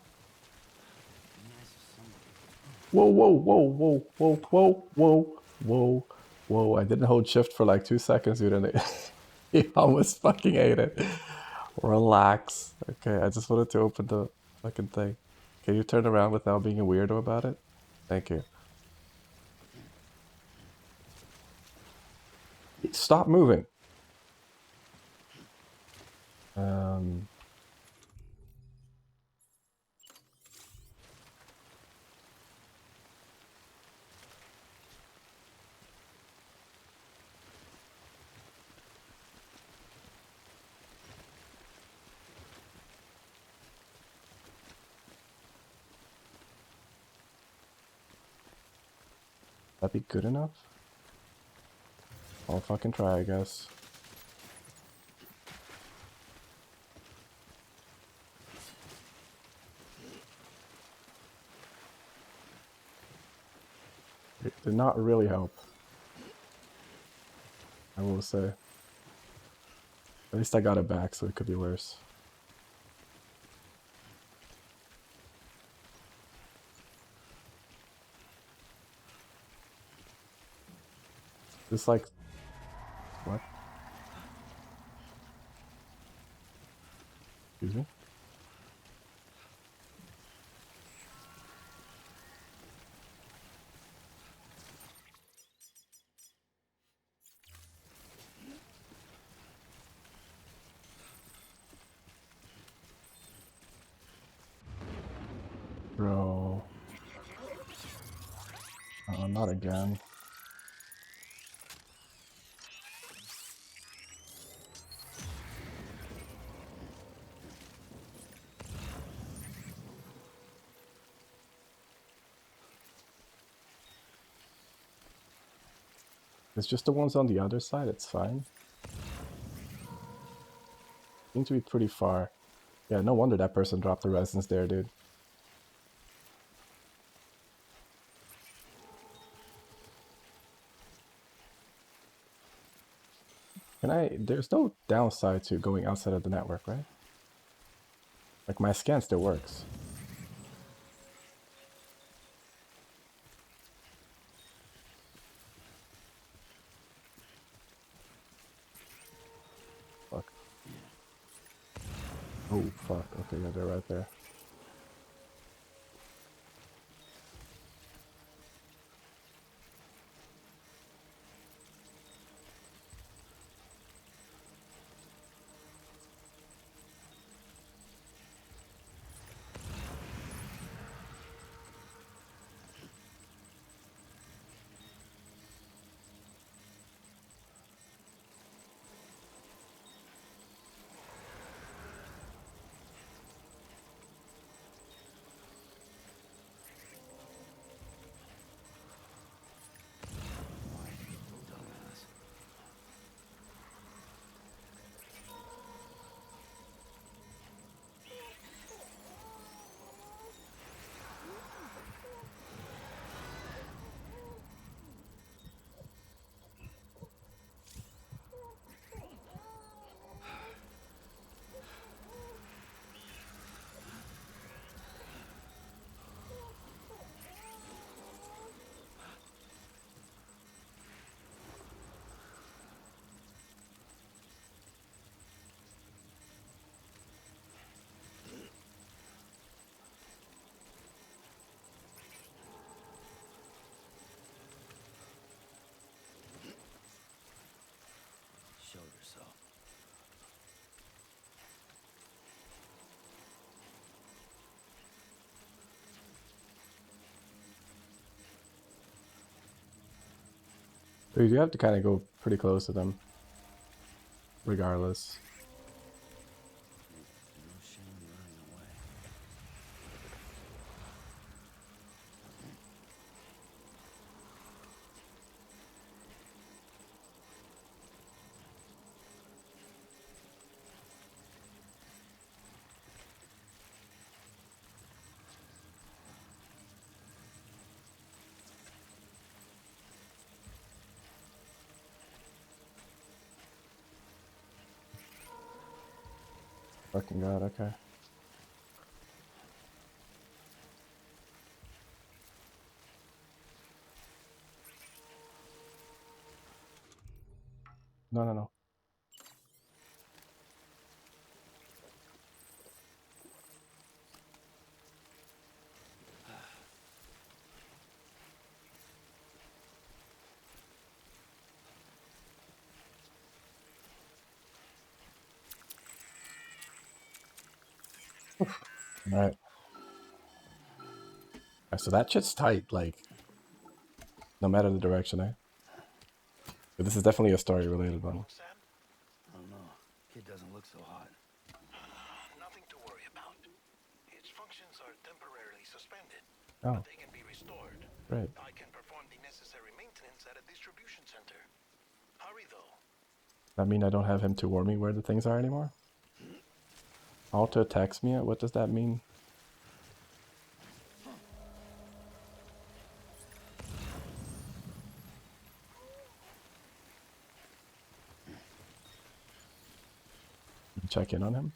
Whoa, whoa, whoa, whoa, whoa, whoa, whoa, whoa, whoa. I didn't hold shift for like 2 seconds, dude, and he almost fucking ate it. Relax. Okay, I just wanted to open the fucking thing. Can you turn around without being a weirdo about it? Thank you. Stop moving. That be good enough? I'll fucking try, I guess. It did not really help, I will say. At least I got it back, so it could be worse. Just like... What? Excuse me? Bro. Not again. It's just the ones on the other side, it's fine. Seems to be pretty far. Yeah, no wonder that person dropped the resins there, dude. There's no downside to going outside of the network, right? Like, my scan still works. Fuck. Oh, fuck. Okay, yeah, they're right there. Show yourself. But you have to kind of go pretty close to them, regardless. No shame running away. Fucking god, okay. No, no, no. Alright. So that shit's tight, like, no matter the direction, eh? But this is definitely a story-related one. I don't know. Kid doesn't look so hot. Nothing to worry about. Its functions are temporarily suspended, Oh. but they can be restored. Great. I can perform the necessary maintenance at a distribution center. Hurry, though. That mean I don't have him to warn me where the things are anymore? Auto attacks me? What does that mean? Check in on him?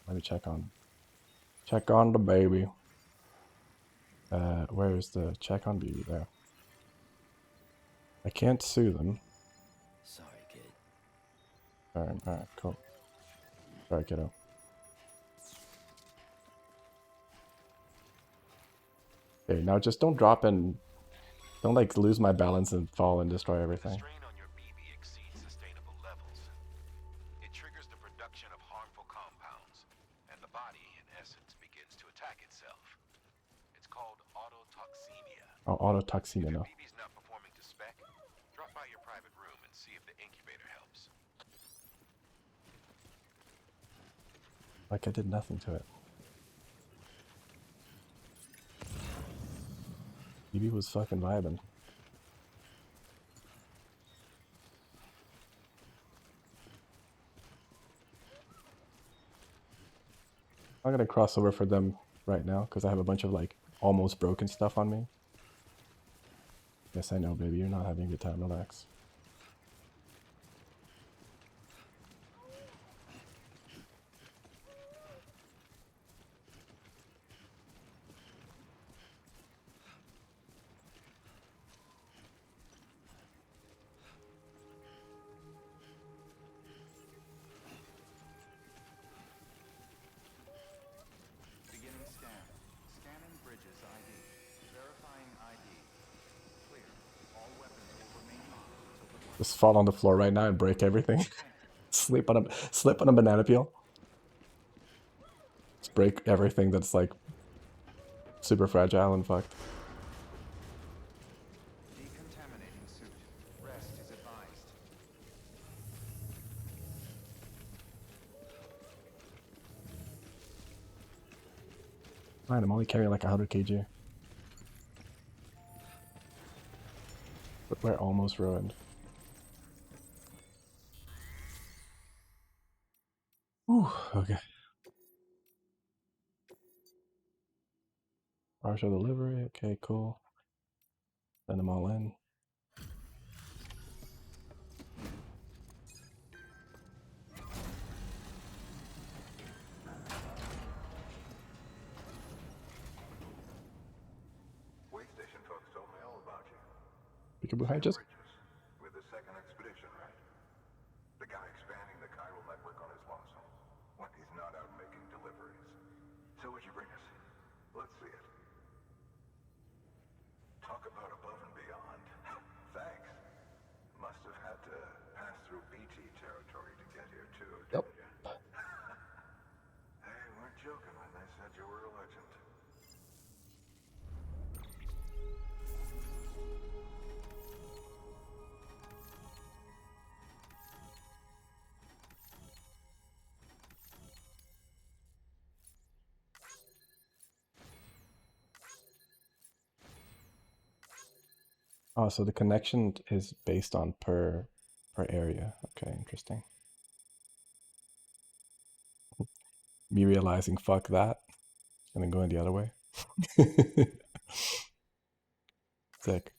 Let me check on the baby. Where is the check on baby? There. I can't sue them. Sorry, kid. Alright, cool. Sorry, kiddo. Okay, now just don't drop and don't like lose my balance and fall and destroy everything. Strain on your BB exceeds sustainable levels. It triggers the production of harmful compounds, and the body, in essence, begins to attack itself. It's called autotoxemia. Oh, autotoxemia, no. BB's not performing to spec. Drop by your private room and see if the incubator helps. Like I did nothing to it. BB was fucking vibing. I'm gonna cross over for them right now because I have a bunch of like almost broken stuff on me. Yes, I know, baby. You're not having a good time. Relax. Beginning scan. Scanning bridges ID. Verifying ID. Clear. All weapons will remain locked until departure. Just fall on the floor right now and break everything. Slip on a banana peel. Just break everything that's like super fragile and fucked. Decontaminating suit. Rest is advised. Fine, I'm only carrying like 100 kg. But we're almost ruined. Whew, okay. Partial delivery, okay, cool. Send them all in. Way station folks told me all about you. Peekaboo, hi, just. With the second expedition, right? The guy expanding the chiral network on his lonesome. When he's not out making deliveries. So what'd you bring us? Let's see it. Talk about above and beyond. Thanks. Must have had to pass through BT territory to get here too, didn't you? They weren't joking when they said you were a legend. Oh, so the connection is based on per area. Okay, interesting. Me realizing fuck that and then going the other way. Sick.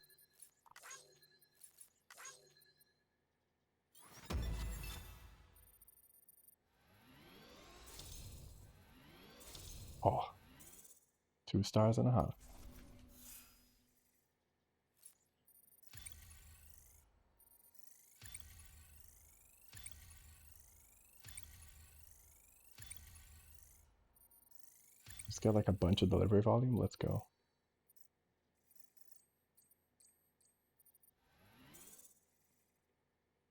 Oh, 2 stars and a half. Let's get like a bunch of delivery volume. Let's go.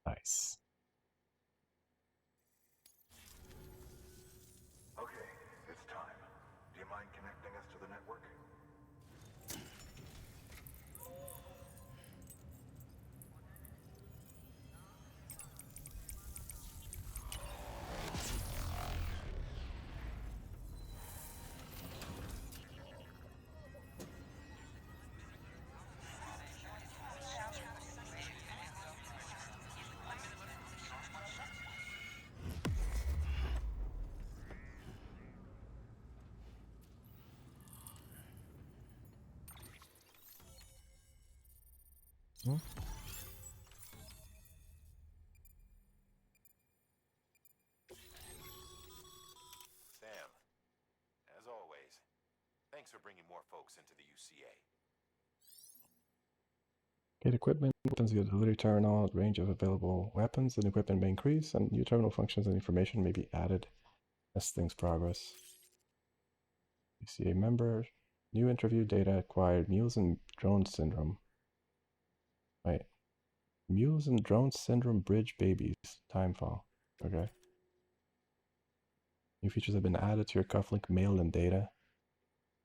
Nice. Okay, it's time. Do you mind connecting us to the network? Hmm? Sam, as always, thanks for bringing more folks into the UCA. Get equipment, weapons via delivery terminal, range of available weapons and equipment may increase, and new terminal functions and information may be added as things progress. UCA member, new interview data acquired, mules and drone syndrome. Right. Mules and drone syndrome bridge babies. Timefall. Okay. New features have been added to your cufflink mail and data.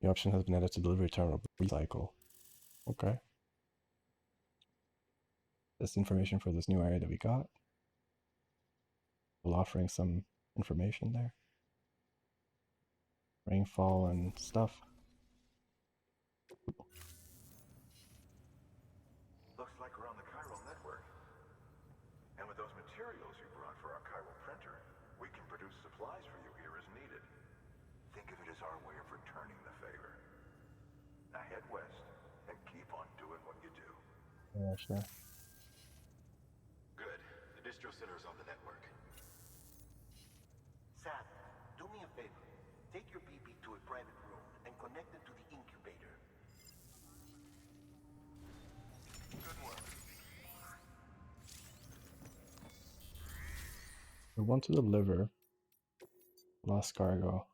The option has been added to delivery terminal recycle. Okay. This information for this new area that we got. We're offering some information there. Rainfall and stuff. Looks like we're on the chiral network. And with those materials you brought for our chiral printer, we can produce supplies for you here as needed. Think of it as our way of returning the favor. Now head west and keep on doing what you do. Yeah, sure. Good. The distro center's on the network. Sam, do me a favor. Take your BB to a private room and connect it to the incubator. Good work. We want to deliver lost cargo.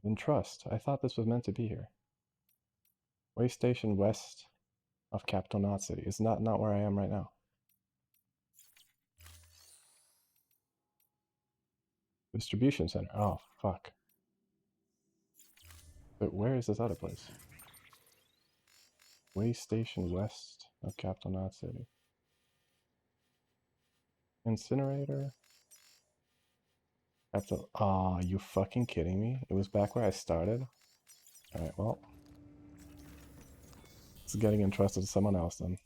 In trust. I thought this was meant to be here. Way station west of Capital Knot City. It's not where I am right now. Distribution center. Oh, fuck. But where is this other place? Way station west of Capital Knot City. Incinerator. Capital. Ah, you fucking kidding me? It was back where I started? Alright, well. It's getting entrusted to someone else then.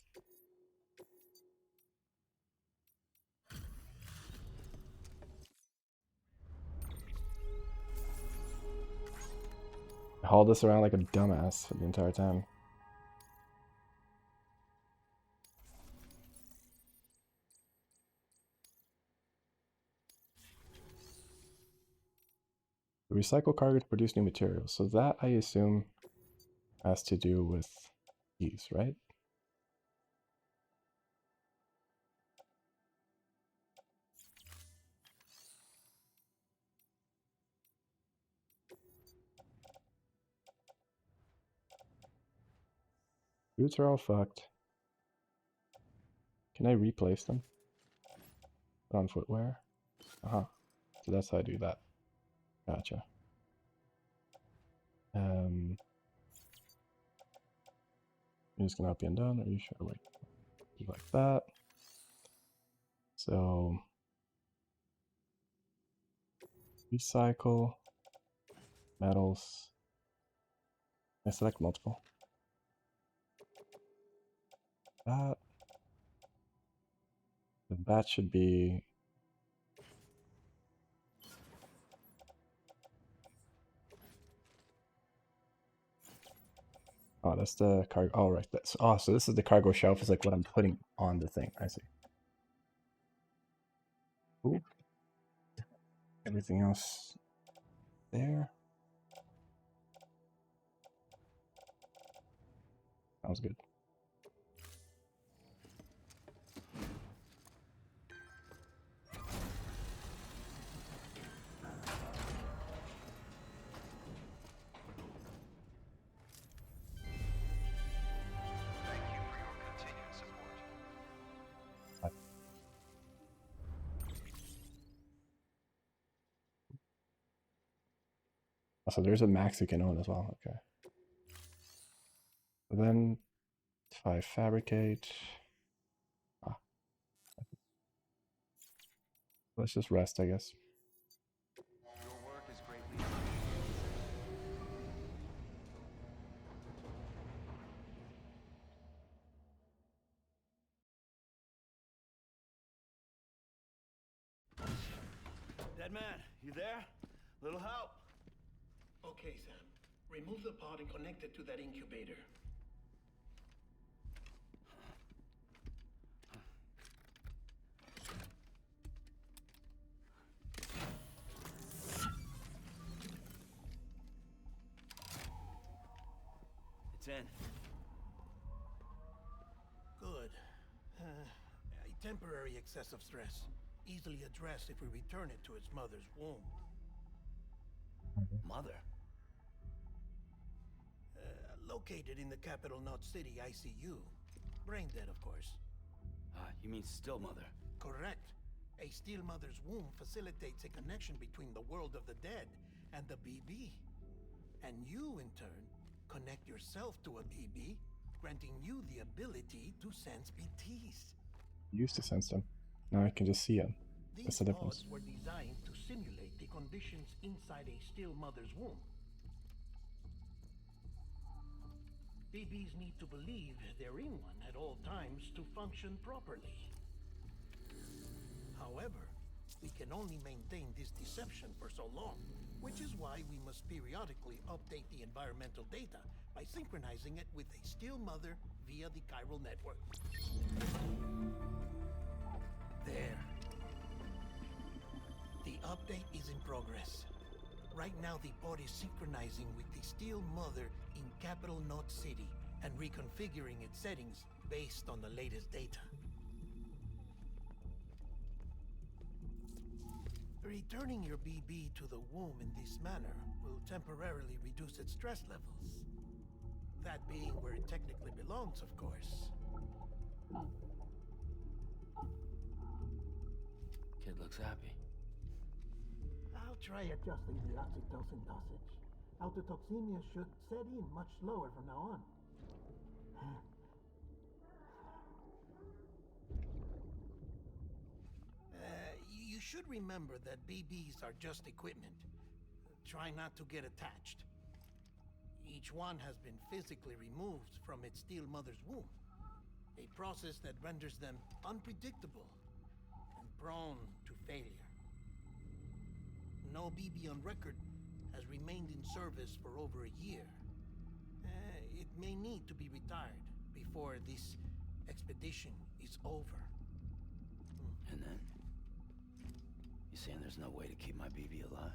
I hauled this around like a dumbass for the entire time. Recycle cargo to produce new materials. So that, I assume, has to do with these, right? Boots are all fucked. Can I replace them? Put on footwear? Uh-huh. So that's how I do that. Gotcha. These cannot be undone. Are you sure? Wait. Do like that. So recycle metals. I select multiple. That. That should be. Oh, that's the cargo. Oh, right. That's, oh, so this is the cargo shelf. Is like what I'm putting on the thing. I see. Ooh. Everything else there. Sounds good. Thank you for your continued support. So there's a max you can own as well. Okay. Then if I fabricate, let's just rest, I guess. Your work is greatly appreciated. Dead man, you there? Little help? Okay, Sam. Remove the pod and connect it to that incubator. It's in. Good. A temporary excessive stress. Easily addressed if we return it to its mother's womb. Mother? Located in the Capital Knot City ICU. Brain dead, of course. You mean still mother? Correct. A still mother's womb facilitates a connection between the world of the dead and the BB. And you, in turn, connect yourself to a BB, granting you the ability to sense BTs. Used to sense them. Now I can just see them. That's the These difference. pods were designed to simulate the conditions inside a still mother's womb. BBs need to believe they're in one at all times to function properly. However, we can only maintain this deception for so long, which is why we must periodically update the environmental data by synchronizing it with a Steel Mother via the chiral network. There. The update is in progress. Right now, the pod is synchronizing with the Steel Mother in Capital Knot City and reconfiguring its settings based on the latest data. Returning your BB to the womb in this manner will temporarily reduce its stress levels. That being where it technically belongs, of course. Kid looks happy. I'll try adjusting the oxytocin dosage. Autotoxemia should set in much slower from now on. You should remember that BBs are just equipment. Try not to get attached. Each one has been physically removed from its Steel Mother's womb. A process that renders them unpredictable and prone to failure. No BB on record has remained in service for over a year. It may need to be retired before this expedition is over. And then? You saying there's no way to keep my BB alive?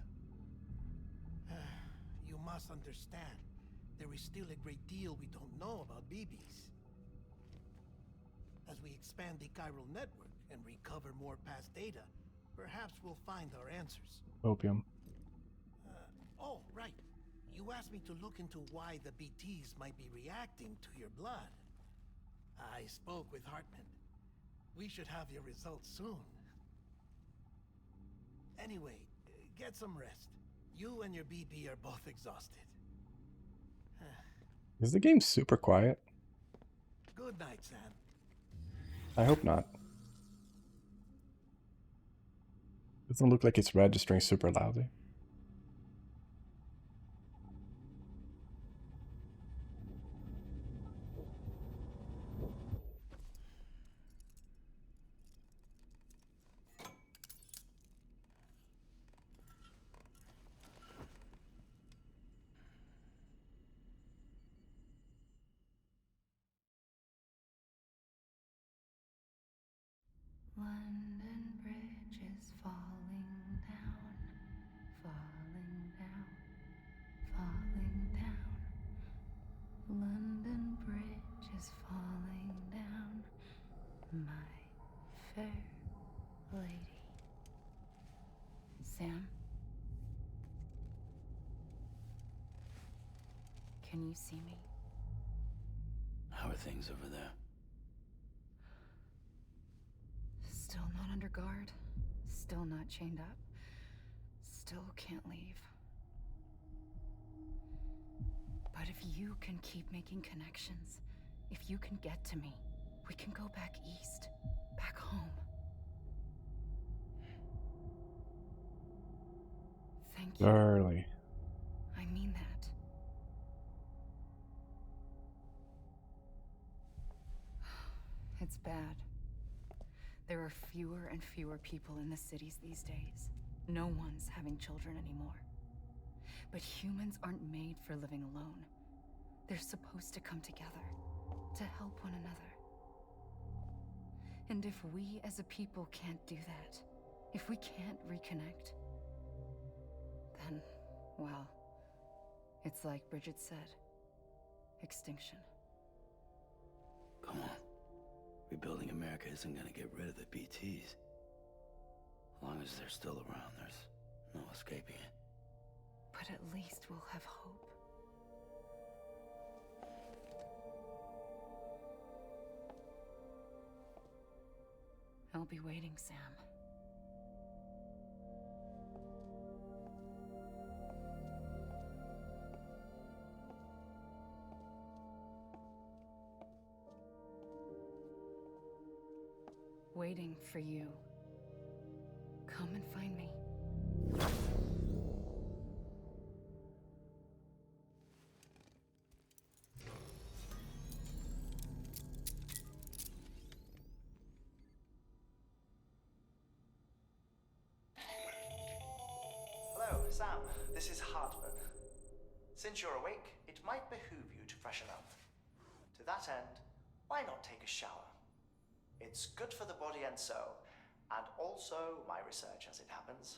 You must understand, there is still a great deal we don't know about BBs. As we expand the chiral network and recover more past data, perhaps we'll find our answers. Opium. Oh, right. You asked me to look into why the BTs might be reacting to your blood. I spoke with Hartman. We should have your results soon. Anyway, get some rest. You and your BB are both exhausted. Is the game super quiet? Good night, Sam. I hope not. Doesn't look like it's registering super loudly. London Bridge is falling down, falling down, falling down. London Bridge is falling down, my fair lady. Sam? Can you see me? How are things over there? Still not under guard, still not chained up, still can't leave. But if you can keep making connections, if you can get to me, we can go back east, back home. Thank you. Early. I mean that. It's bad. There are fewer and fewer people in the cities these days. No one's having children anymore. But humans aren't made for living alone. They're supposed to come together, to help one another. And if we as a people can't do that, if we can't reconnect, then, well, it's like Bridget said, extinction. Come on. Rebuilding America isn't gonna get rid of the BTs. As long as they're still around, there's no escaping it. But at least we'll have hope. I'll be waiting, Sam. Waiting for you. Come and find me. Sam, this is Hartman. Since you're awake, it might behoove you to freshen up. To that end, why not take a shower? It's good for the body and soul, and also my research as it happens.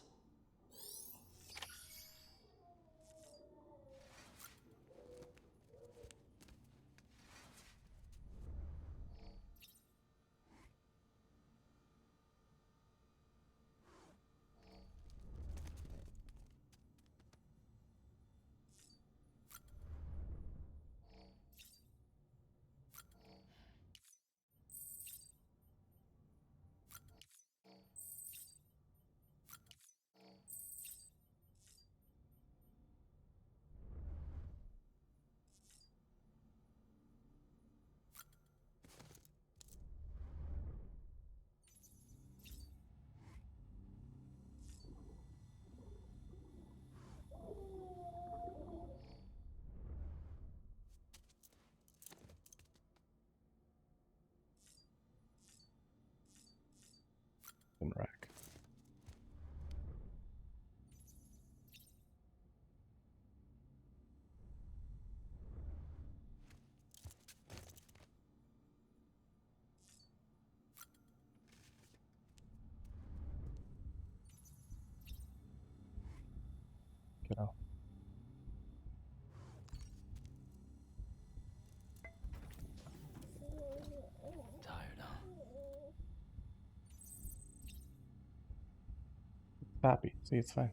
In rack. Get out. Tired, huh? Happy. See, it's fine.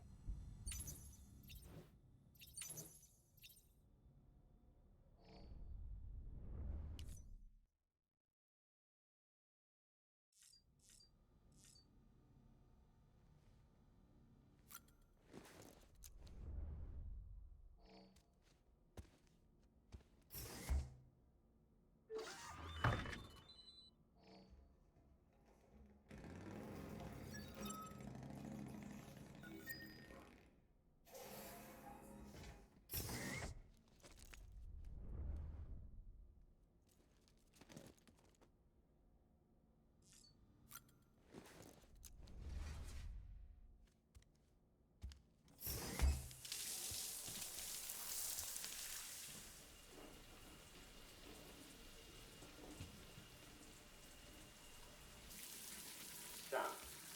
Sam,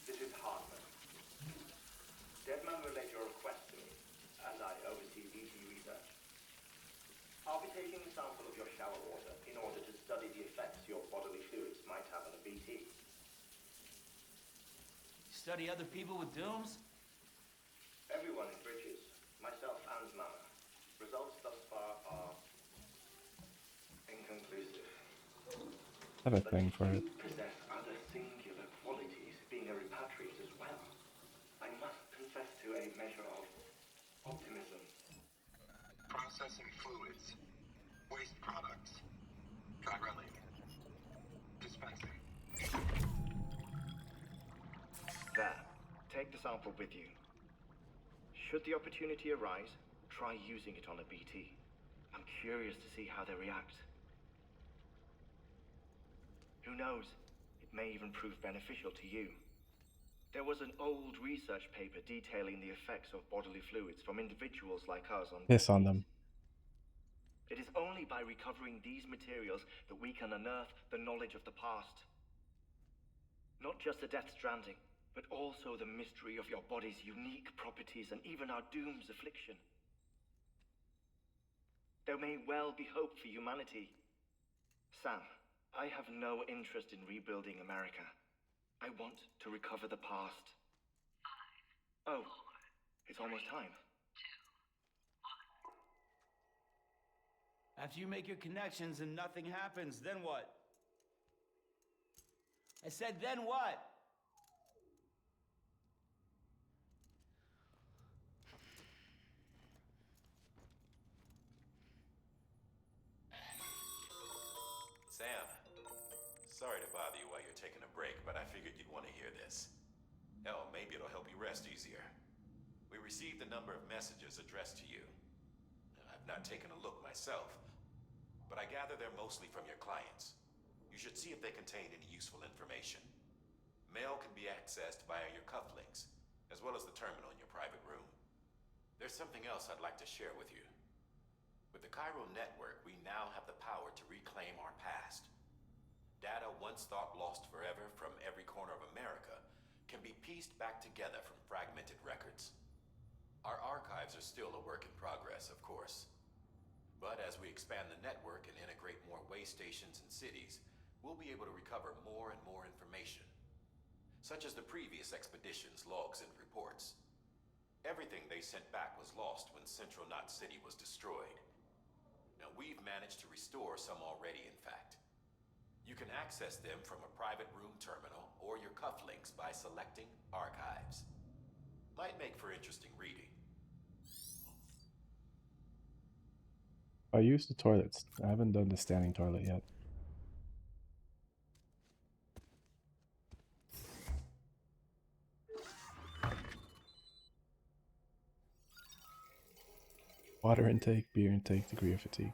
this is Hartman. Deadman relayed your request to me, as I oversee BT research. I'll be taking a sample of your shower water in order to study the effects your bodily fluids might have on a BT. Study other people with dooms? Everyone in Bridges, myself and Mama. Results thus far are inconclusive. I have a thing for it. Possess other singular qualities, being a repatriate as well. I must confess to a measure of optimism. Processing fluids. Waste products. Drilling. Dispensing. There. Take the sample with you. Should the opportunity arise, try using it on a BT. I'm curious to see how they react. Who knows? It may even prove beneficial to you. There was an old research paper detailing the effects of bodily fluids from individuals like us on Piss on them. It is only by recovering these materials that we can unearth the knowledge of the past. Not just the Death Stranding, but also the mystery of your body's unique properties and even our doom's affliction. There may well be hope for humanity. Sam, I have no interest in rebuilding America. I want to recover the past. 5, 4, it's almost time. 2, 1. After you make your connections and nothing happens, then what? I said, then what? Sam, sorry to bother you while you're taking a break, but I figured you'd want to hear this. Hell, maybe it'll help you rest easier. We received a number of messages addressed to you. I've not taken a look myself, but I gather they're mostly from your clients. You should see if they contain any useful information. Mail can be accessed via your cufflinks, as well as the terminal in your private room. There's something else I'd like to share with you. With the Chiral network, we now have the power to reclaim our past. Data once thought lost forever from every corner of America can be pieced back together from fragmented records. Our archives are still a work in progress, of course. But as we expand the network and integrate more way stations and cities, we'll be able to recover more and more information, such as the previous expedition's logs and reports. Everything they sent back was lost when Central Knot City was destroyed. Now we've managed to restore some already, in fact. You can access them from a private room terminal or your cufflinks by selecting Archives. Might make for interesting reading. I use the toilets. I haven't done the standing toilet yet. Water intake, beer intake, degree of fatigue.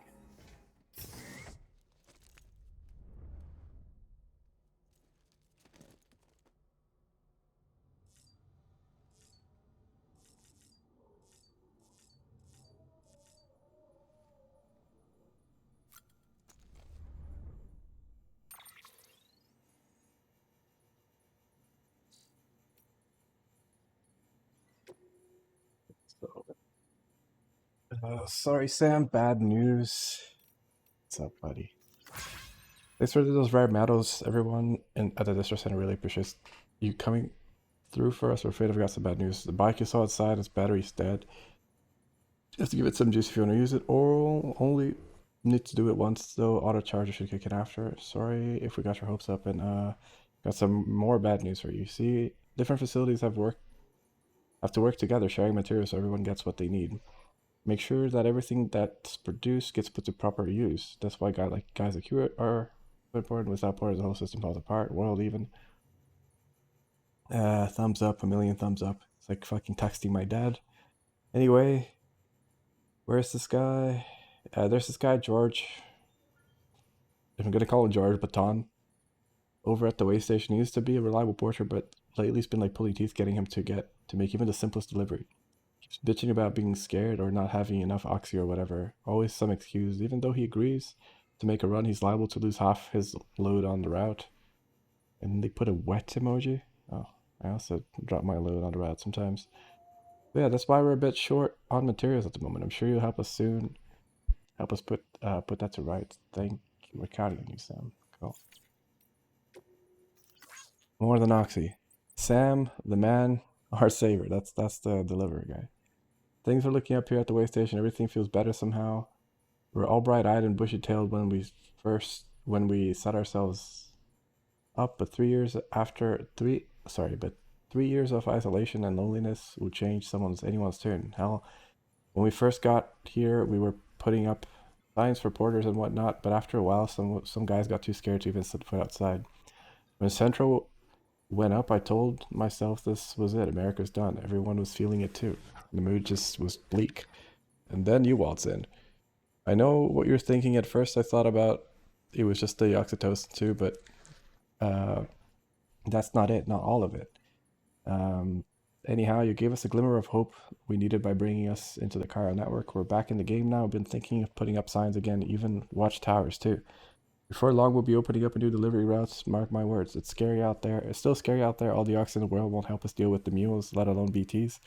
So, sorry, Sam. Bad news. What's up, buddy? Thanks for those rare medals, everyone. And at the Distro Center, really appreciate you coming through for us. We're afraid I've got some bad news. The bike you saw outside, its battery's dead. You have to give it some juice if you want to use it, or only need to do it once, though. Auto charger should kick in after. Sorry if we got your hopes up, and got some more bad news for you. See, different facilities have to work together, sharing materials so everyone gets what they need. Make sure that everything that's produced gets put to proper use. That's why guys like you are important. Without porters, the whole system falls apart. World even. Thumbs up, a million thumbs up. It's like fucking texting my dad. Anyway, where's this guy? There's this guy, George. I'm gonna call him George Baton. Over at the way station, he used to be a reliable porter, but lately it's been like pulling teeth getting him to make even the simplest delivery. Keeps bitching about being scared or not having enough oxy or whatever. Always some excuse. Even though he agrees to make a run, he's liable to lose half his load on the route. And they put a wet emoji. Oh, I also drop my load on the route sometimes. But yeah, that's why we're a bit short on materials at the moment. I'm sure you'll help us soon. Help us put that to rights. Thank you. We're counting on you, Sam. Cool. More than Oxy. Sam, the man, our savior. That's the delivery guy. Things are looking up here at the way station. Everything feels better somehow. We're all bright-eyed and bushy-tailed when we set ourselves up, but 3 years but 3 years of isolation and loneliness will change anyone's turn. Hell, when we first got here, we were putting up signs for porters and whatnot, but after a while, some guys got too scared to even set foot outside. When Central went up, I told myself this was it. America's done. Everyone was feeling it too. The mood just was bleak. And then you waltz in. I know what you're thinking. At first I thought about it was just the oxytocin too, but that's not it, not all of it. Anyhow, you gave us a glimmer of hope we needed by bringing us into the Chiral network. We're back in the game now. I've been thinking of putting up signs again, even watchtowers too. Before long, we'll be opening up new delivery routes. Mark my words. It's scary out there. It's still scary out there. All the oxygen in the world won't help us deal with the mules, let alone BTs.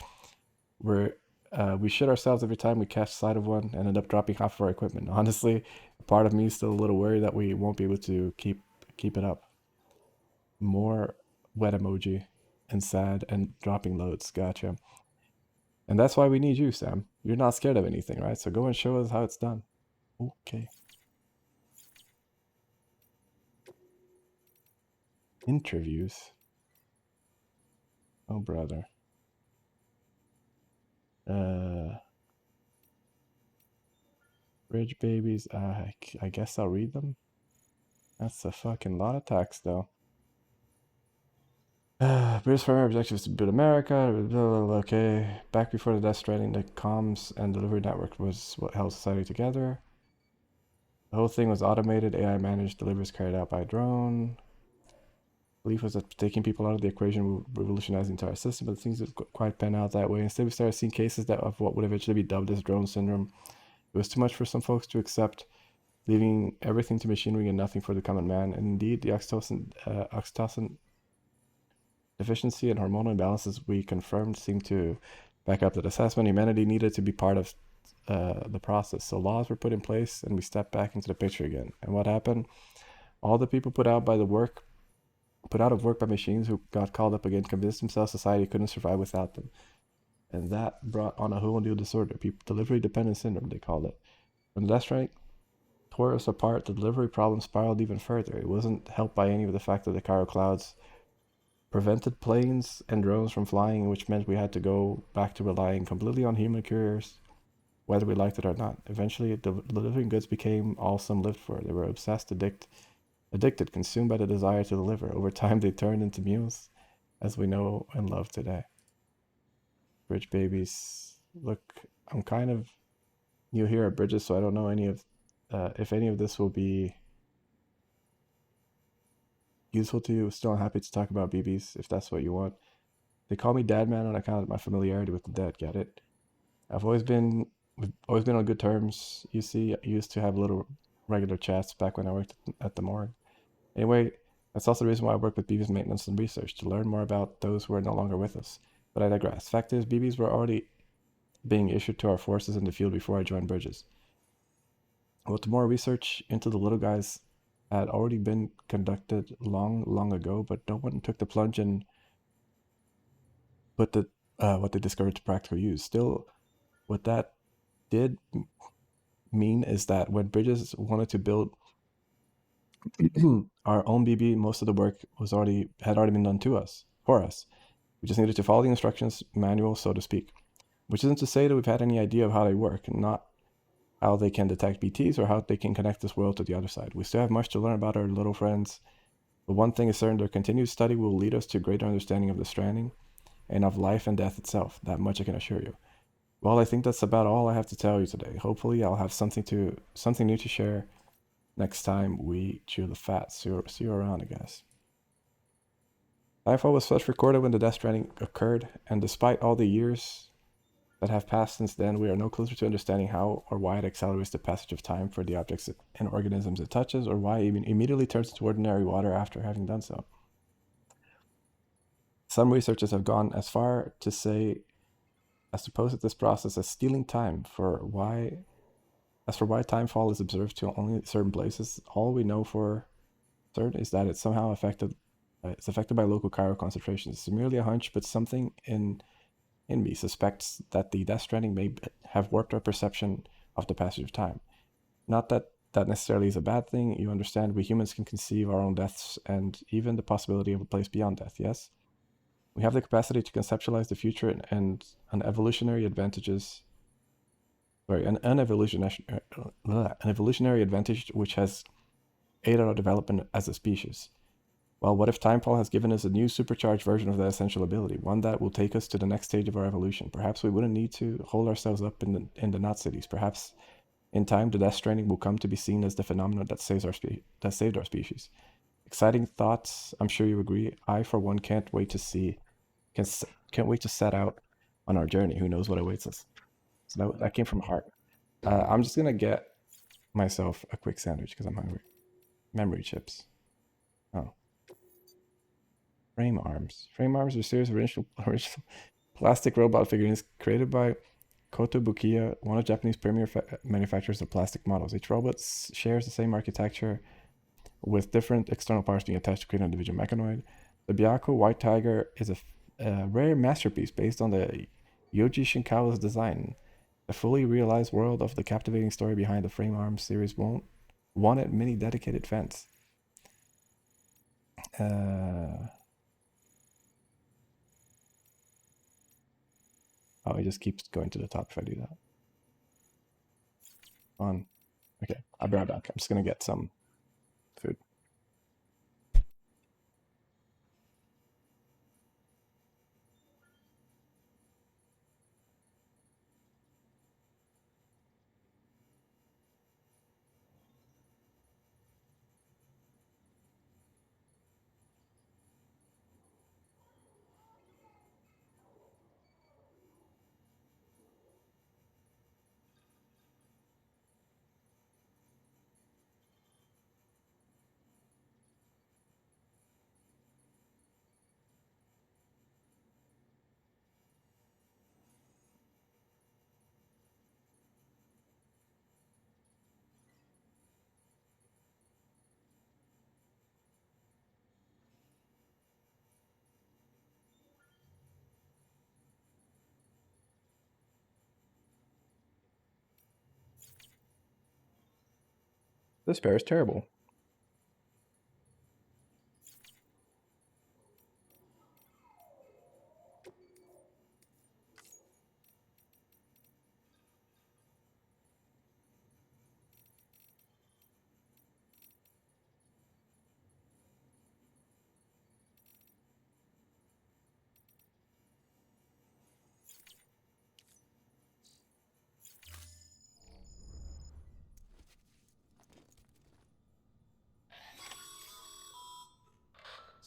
We shit ourselves every time we catch sight of one and end up dropping half of our equipment. Honestly, part of me is still a little worried that we won't be able to keep it up. More wet emoji and sad and dropping loads. Gotcha. And that's why we need you, Sam. You're not scared of anything, right? So go and show us how it's done. Okay. Interviews. Oh, brother. Bridge babies. I guess I'll read them. That's a fucking lot of text, though. British primary objectives to build America. Blah, blah, blah, okay. Back before the Death Stranding, the comms and delivery network was what held society together. The whole thing was automated. AI managed deliveries carried out by drone. Belief was that taking people out of the equation would revolutionize the entire system, but things didn't quite pan out that way. Instead, we started seeing cases of what would eventually be dubbed as drone syndrome. It was too much for some folks to accept, leaving everything to machinery and nothing for the common man. And indeed, the oxytocin deficiency and hormonal imbalances we confirmed seemed to back up that assessment. Humanity needed to be part of the process. So laws were put in place, and we stepped back into the picture again. And what happened? All the people put out of work by machines who got called up again convinced themselves society couldn't survive without them. And that brought on a whole new disorder, delivery dependent syndrome, they called it. When the Death Stranding tore us apart, the delivery problem spiraled even further. It wasn't helped by any of the fact that the Cairo clouds prevented planes and drones from flying, which meant we had to go back to relying completely on human couriers, whether we liked it or not. Eventually, delivering goods became all some lived for. They were obsessed, addicted, consumed by the desire to deliver. Over time, they turned into mules, as we know and love today. Bridge babies. Look, I'm kind of new here at Bridges, so I don't know if any of this will be useful to you. Still, I'm happy to talk about BBs if that's what you want. They call me Dad Man on account of my familiarity with the dead. Get it? We've always been on good terms. You see, I used to have little regular chats back when I worked at the morgue. Anyway, that's also the reason why I work with BBs maintenance and research, to learn more about those who are no longer with us. But I digress. Fact is, BBs were already being issued to our forces in the field before I joined Bridges. Well, more research into the little guys had already been conducted long ago, but no one took the plunge and put what they discovered to practical use. Still, what that did mean is that when Bridges wanted to build our own BB, most of the work had already been done for us. We just needed to follow the instructions manual, so to speak. Which isn't to say that we've had any idea of how they work, not how they can detect BTs or how they can connect this world to the other side. We still have much to learn about our little friends, but one thing is certain: their continued study will lead us to a greater understanding of the Stranding and of life and death itself. That much I can assure you. Well, I think that's about all I have to tell you today. Hopefully, I'll have something new to share next time we chew the fat. See you around, I guess. Timefall was first recorded when the Death Stranding occurred, and despite all the years that have passed since then, we are no closer to understanding how or why it accelerates the passage of time for the objects and organisms it touches, or why it even immediately turns to ordinary water after having done so. Some researchers have gone as far to say as to posit this process as stealing time for why timefall is observed to only certain places. All we know for certain is that it's somehow affected by local chiral concentrations. It's merely a hunch, but something in me suspects that the Death Stranding may have warped our perception of the passage of time. Not that that necessarily is a bad thing. You understand, we humans can conceive our own deaths and even the possibility of a place beyond death, yes? We have the capacity to conceptualize the future and an evolutionary advantage which has aided our development as a species. Well, what if Timefall has given us a new supercharged version of that essential ability, one that will take us to the next stage of our evolution? Perhaps we wouldn't need to hold ourselves up in the not cities. Perhaps in time, the Death Stranding will come to be seen as the phenomenon that saved our species. Exciting thoughts, I'm sure you agree. I, for one, can't wait to set out on our journey. Who knows what awaits us? So that came from heart. I'm just gonna get myself a quick sandwich because I'm hungry. Memory chips. Oh. Frame arms. Frame arms are a series of original plastic robot figurines created by Kotobukiya, one of Japanese premier manufacturers of plastic models. Each robot shares the same architecture with different external parts being attached to create an individual mechanoid. The Byako White Tiger is a rare masterpiece based on the Yoji Shinkawa's design. The fully realized world of the captivating story behind the Frame Arms series wanted many dedicated fans. Oh, it just keeps going to the top if I do that. Fun. Okay, I'll be right back. I'm just gonna get some food. This pair is terrible.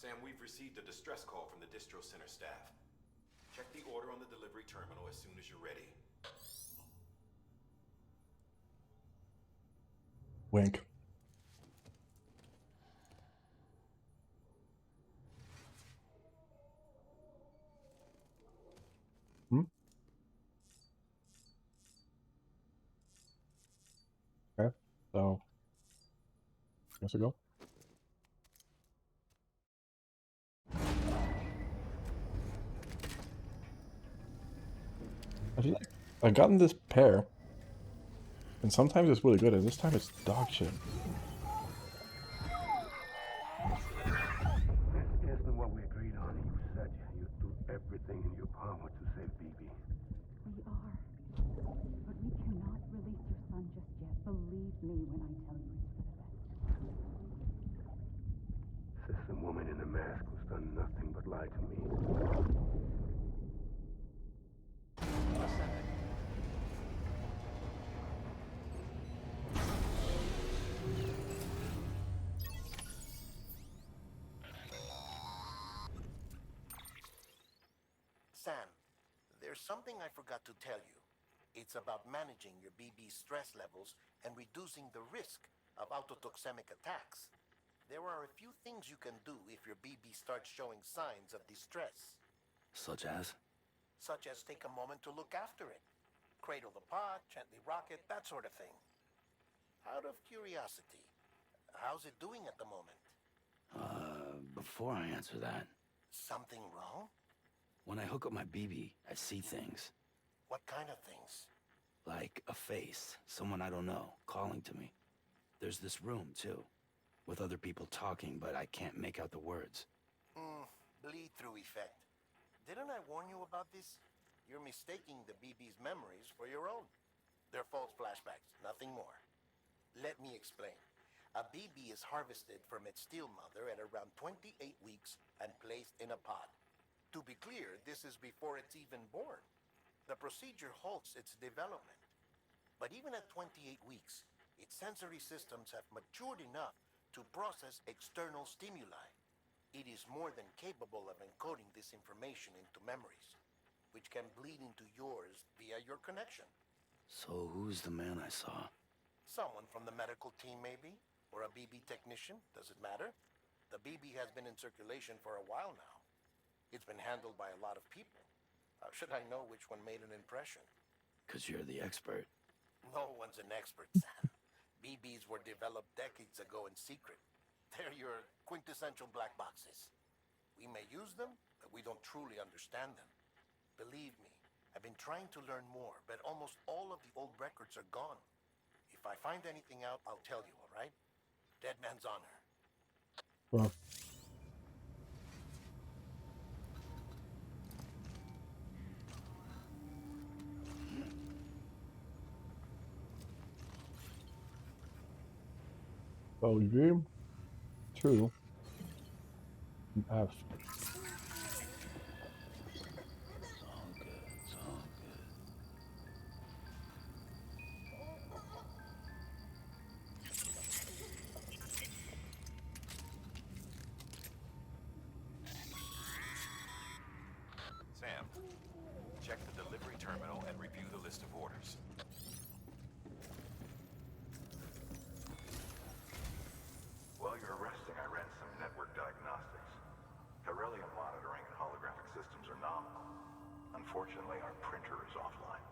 Sam, we've received a distress call from the distro center staff. Check the order on the delivery terminal as soon as you're ready. Wink. Hmm? Okay, so guess we go. I feel like I've gotten this pair, and sometimes it's really good, and this time it's dog shit. This isn't what we agreed on. You said you'd do everything in your power to save BB. We are. But we cannot release your son just yet. Believe me when I tell you it's for the best. Says the woman in the mask who's done nothing but lie to me. Sam, there's something I forgot to tell you. It's about managing your BB's stress levels and reducing the risk of autotoxemic attacks. There are a few things you can do if your BB starts showing signs of distress. Such as? Such as take a moment to look after it. Cradle the pot, gently rock it, that sort of thing. Out of curiosity, how's it doing at the moment? Before I answer that, Something wrong? when I hook up my BB, I see things. What kind of things? Like a face, someone I don't know, calling to me. There's this room, too, with other people talking, but I can't make out the words. Bleed-through effect. Didn't I warn you about this? You're mistaking the BB's memories for your own. They're false flashbacks, nothing more. Let me explain. A BB is harvested from its steel mother at around 28 weeks and placed in a pod. To be clear, this is before it's even born. The procedure halts its development. But even at 28 weeks, its sensory systems have matured enough to process external stimuli. It is more than capable of encoding this information into memories, which can bleed into yours via your connection. So who's the man I saw? Someone from the medical team, maybe? Or a BB technician? Does it matter? The BB has been in circulation for a while now. It's been handled by a lot of people. How should I know which one made an impression? 'Cause you're the expert. No one's an expert, Sam. BBs were developed decades ago in secret. They're your quintessential black boxes. We may use them, but we don't truly understand them. Believe me, I've been trying to learn more, but almost all of the old records are gone. If I find anything out, I'll tell you, all right? Dead man's honor. Well, so game 2 F. It's all good, it's all good. Sam, check the delivery terminal and review the list of orders. While you're resting, I ran some network diagnostics. Beryllium monitoring and holographic systems are nominal. Unfortunately, our printer is offline.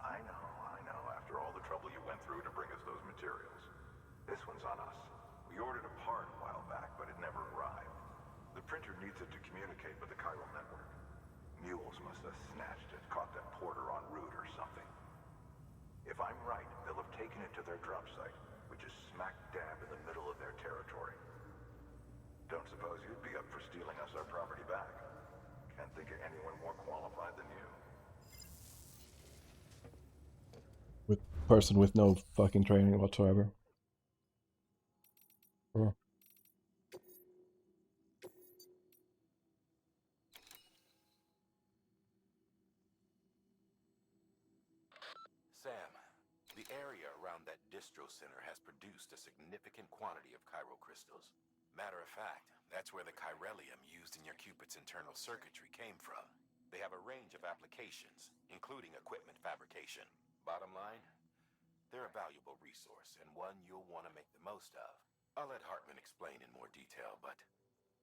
I know. After all the trouble you went through to bring us those materials. This one's on us. We ordered a part a while back, but it never arrived. The printer needs it to communicate with the chiral network. Mules must have snatched it, caught that porter en route or something. If I'm right, they'll have taken it to their drop site, which just smack dab in the middle of their territory. Don't suppose you'd be up for stealing us our property back? Can't think of anyone more qualified than you. With person with no fucking training whatsoever. Oh. Sam, the area around that distro center has produced a significant quantity of chiral crystals. Matter of fact, that's where the chiralium used in your Cupid's internal circuitry came from. They have a range of applications, including equipment fabrication. Bottom line, they're a valuable resource and one you'll want to make the most of. I'll let Hartman explain in more detail, but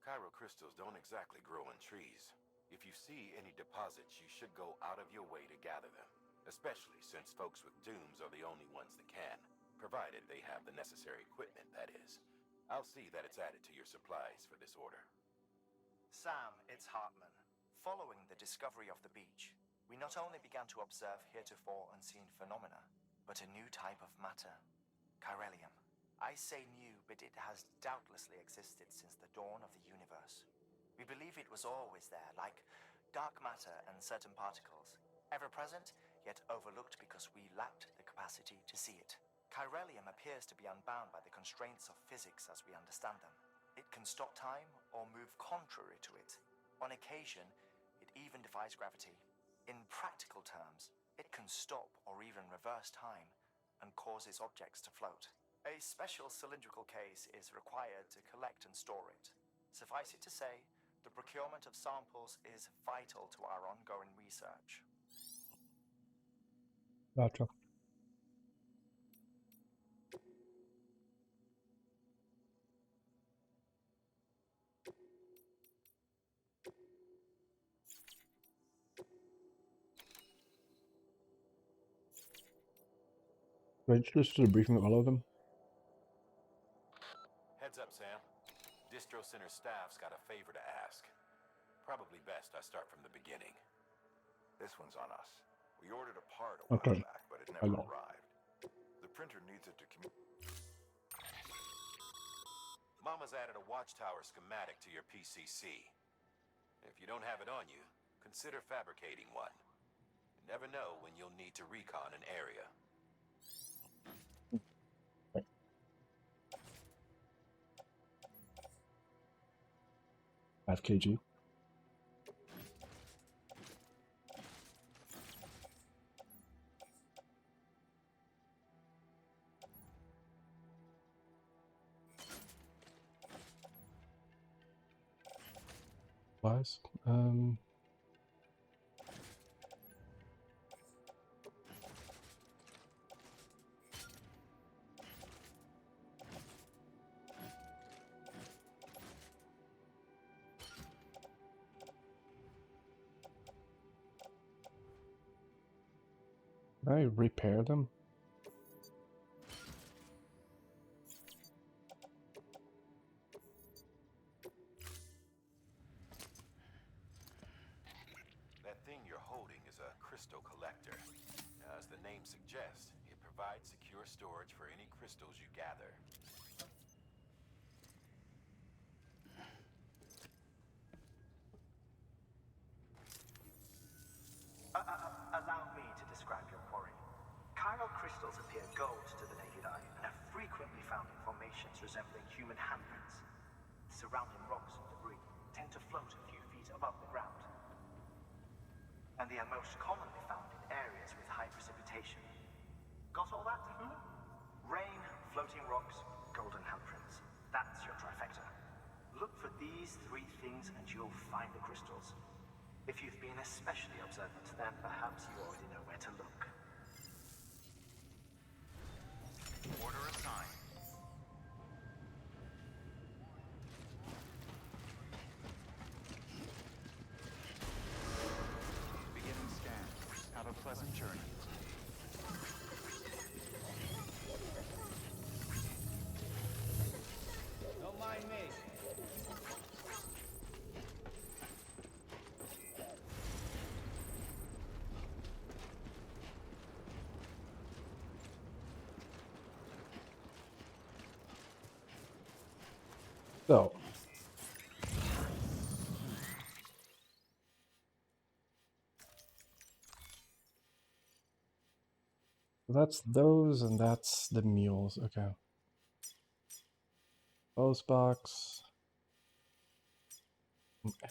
chiral crystals don't exactly grow on trees. If you see any deposits, you should go out of your way to gather them, especially since folks with dooms are the only ones that can, provided they have the necessary equipment, that is. I'll see that it's added to your supplies for this order. Sam, it's Hartman. Following the discovery of the beach, we not only began to observe heretofore unseen phenomena, but a new type of matter, chiralium. I say new, but it has doubtlessly existed since the dawn of the universe. We believe it was always there, like dark matter and certain particles, ever present, yet overlooked because we lacked the capacity to see it. Chiralium appears to be unbound by the constraints of physics as we understand them. It can stop time or move contrary to it. On occasion, it even defies gravity. In practical terms, it can stop or even reverse time and causes objects to float. A special cylindrical case is required to collect and store it. Suffice it to say, the procurement of samples is vital to our ongoing research. Gotcha. Right, just a briefing of all of them. Heads up, Sam. Distro Center staff's got a favor to ask. Probably best I start from the beginning. This one's on us. We ordered a part a while Okay. back, but it I never know. arrived. The printer needs it to Mama's added a watchtower schematic to your PCC. If you don't have it on you, consider fabricating one. You never know when you'll need to recon an area. 5 kg. Supplies. Can I repair them? That thing you're holding is a crystal collector. Now, as the name suggests, it provides secure storage for any crystals you gather. Allow me to describe your quarry. Chiral crystals appear gold to the naked eye and are frequently found in formations resembling human handprints. Surrounding rocks and debris tend to float a few feet above the ground. And they are most commonly found in areas with high precipitation. Got all that? Rain, floating rocks, golden handprints. That's your trifecta. Look for these three things and you'll find the crystals. If you've been especially observant, then perhaps you already know where to look. Order assigned. Beginning scan. Have a pleasant journey. Don't mind me. That's those, and that's the mules. Okay. Hose box.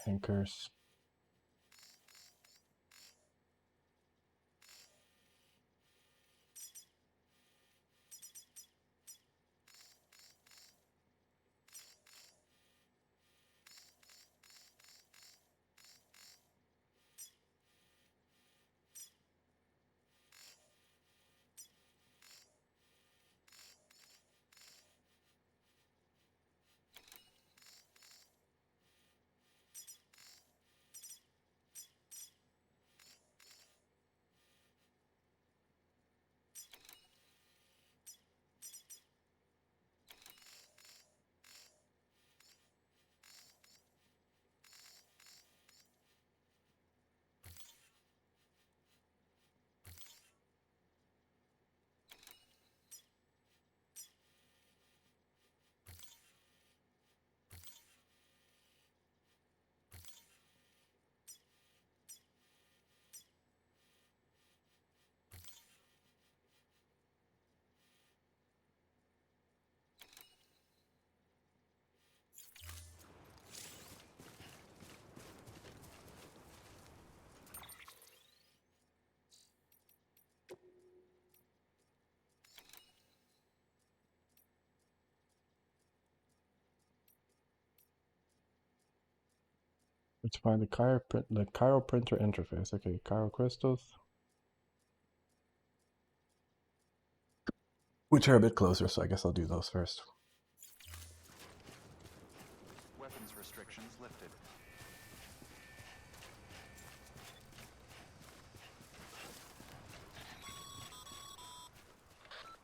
Anchors. Let's find the Chiral printer interface. Okay, Chiral crystals, which are a bit closer, so I guess I'll do those first. Weapons restrictions lifted.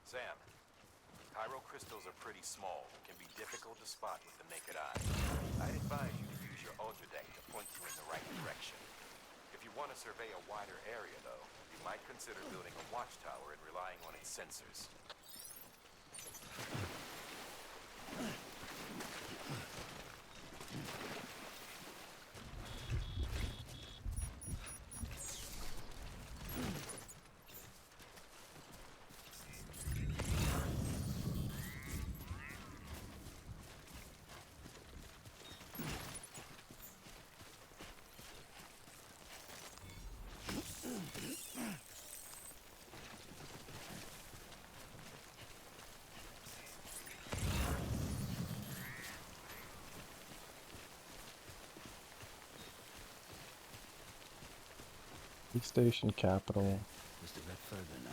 Sam, chiral crystals are pretty small and can be difficult to spot with the naked eye. I'd advise you to use your ultra deck to point you in the right direction. If you want to survey a wider area, though, you might consider building a watchtower and relying on its sensors. Police station, capital. Just a bit further now.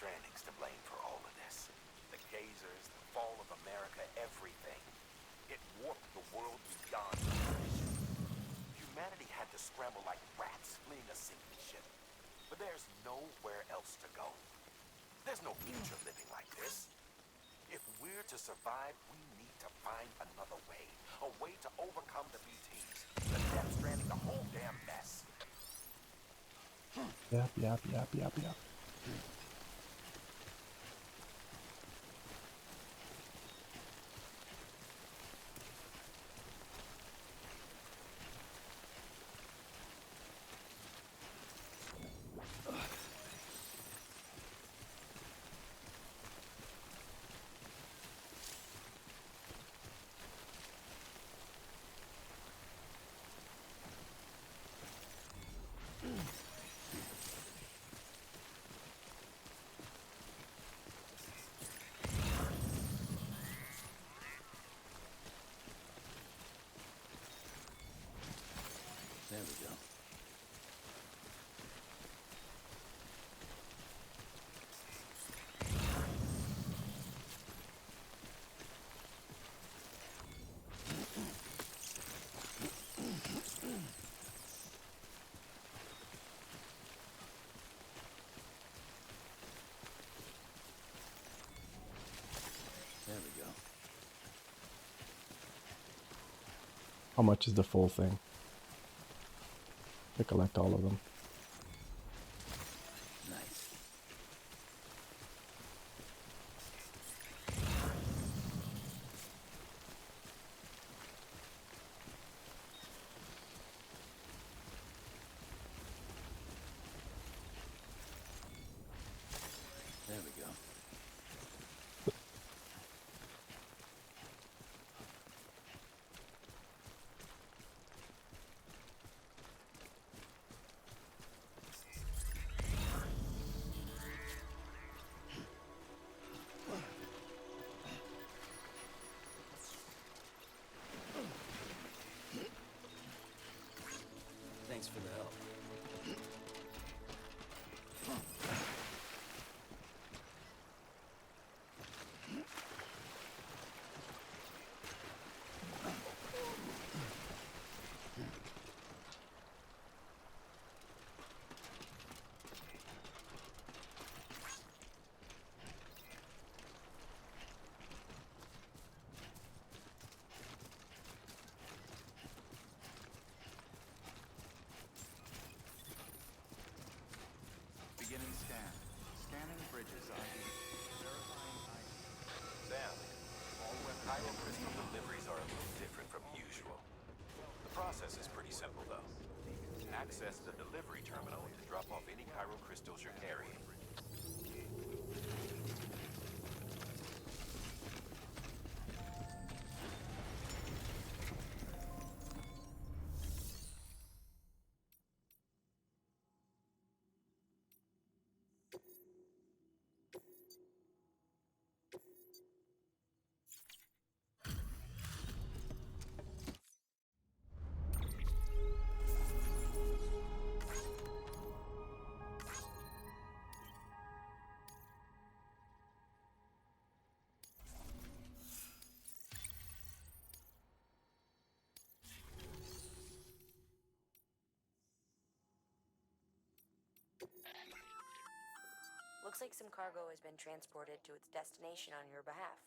Stranding's to blame for all of this. The gazers, the fall of America, everything. It warped the world beyond recognition. Humanity had to scramble like rats fleeing a sinking ship. But there's nowhere else to go. There's no future living like this. If we're to survive, we need to find another way. A way to overcome the BTs, the Death Stranding, the whole damn mess. Yep, yep, yep, yep, yep. There we go. There we go. How much is the full thing? To collect all of them. Nice. There we go. Thanks for the help. Beginning scan. Scanning bridges ID. Verifying ID. Sam, All weapons Cairo crystal deliveries are a little different from usual. The process is pretty simple, though. Access the delivery terminal to drop off any Cairo crystals you're carrying. Looks like some cargo has been transported to its destination on your behalf.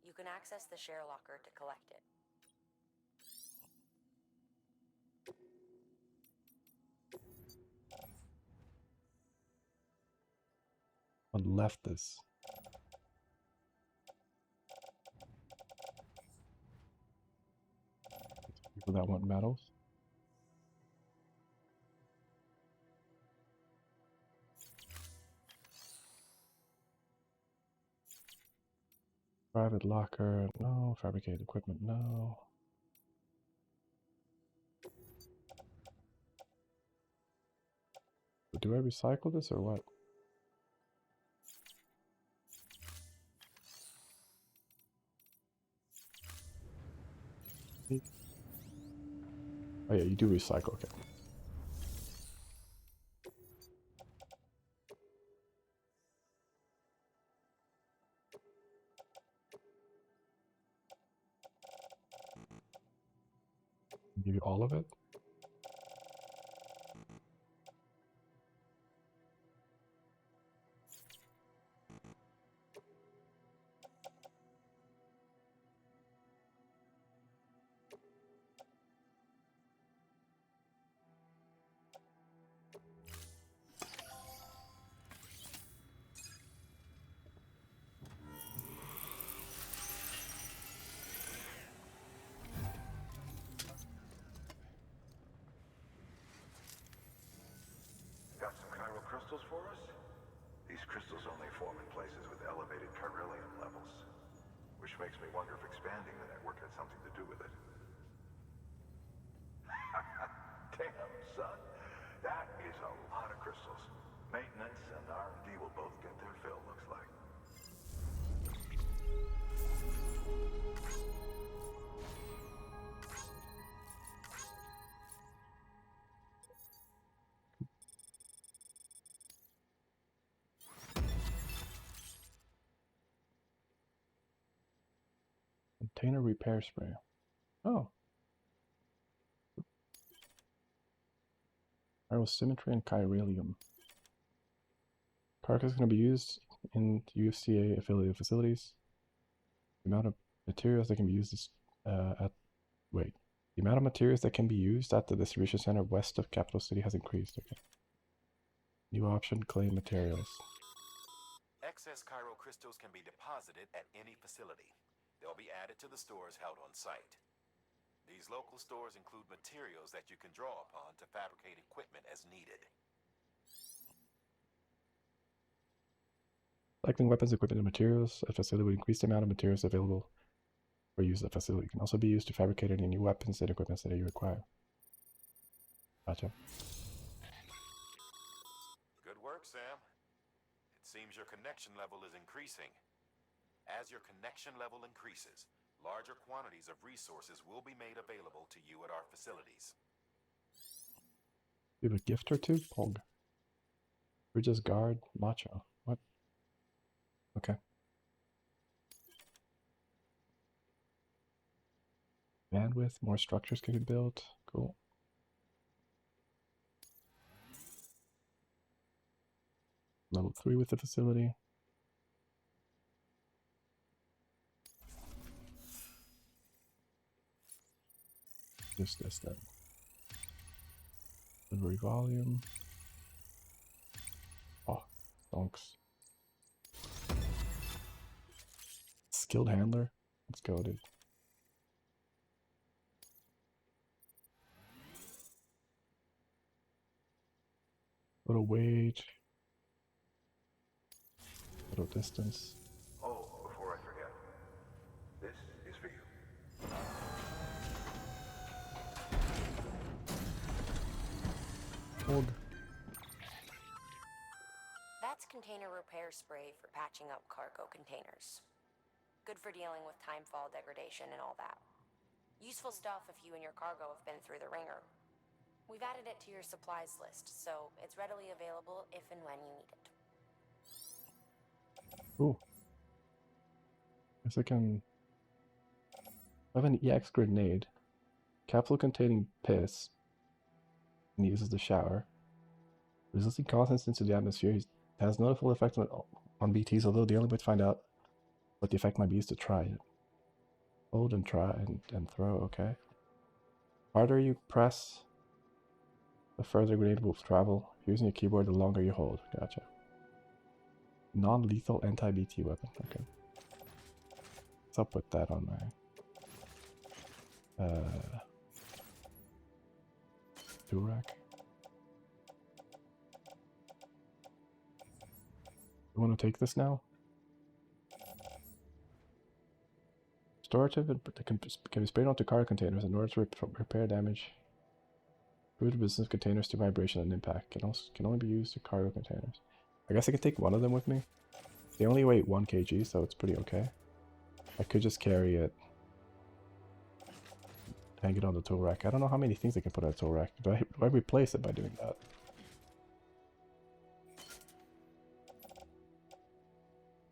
You can access the share locker to collect it. What left this? People that want medals. Private locker, no. Fabricated equipment, no. But do I recycle this or what? Oh yeah, you do recycle, okay. Give you all of it. Got some chiral crystals for us? These crystals only form in places with elevated chiralium levels, which makes me wonder if expanding the network had something to do with it. Damn, son. That is a lot of crystals. Maintenance and R&D will both get their fill, looks like. Container repair spray. Oh. Chiral symmetry and chiralium. Carcass is going to be used in UFCA affiliated facilities. The amount of materials that can be used is the amount of materials that can be used at the distribution center west of Capital City has increased. Okay. New option, claim materials. Excess chiral crystals can be deposited at any facility. They'll be added to the stores held on site. These local stores include materials that you can draw upon to fabricate equipment as needed. Collecting weapons, equipment, and materials at a facility will increase the amount of materials available for use at the facility. It can also be used to fabricate any new weapons and equipment that you require. Gotcha. Good work, Sam. It seems your connection level is increasing. As your connection level increases, larger quantities of resources will be made available to you at our facilities. You have a gift or two? Pog. Bridges guard, macho. What? Okay. Bandwidth, more structures can be built. Cool. Level 3 with the facility. Just this then. Delivery volume. Oh, donks. Skilled handler. Let's go, dude. Little wage. Little distance. Oh, before I forget, this is for you. Hold. That's container repair spray for patching up cargo containers. Good for dealing with timefall degradation and all that. Useful stuff if you and your cargo have been through the ringer. We've added it to your supplies list, so it's readily available if and when you need it. Ooh. Guess I can... I have an EX grenade. Capsule containing piss. And uses the shower. Resisting constants into the atmosphere. It has no full effect on BTs, although the only way to find out what the effect might be is to try it. Hold and try and throw, okay. Harder you press, the further grenade will travel. Using your keyboard, the longer you hold. Gotcha. Non-lethal anti-BT weapon. Okay. What's up with that on my tool rack? You want to take this now? Restorative can be sprayed onto cargo containers in order to repair damage. Improve the resistance of containers to vibration and impact. Can only be used to cargo containers. I guess I can take one of them with me. They only weigh 1 kg, so it's pretty okay. I could just carry it. Hang it on the tool rack. I don't know how many things I can put on a tool rack. Do I replace it by doing that?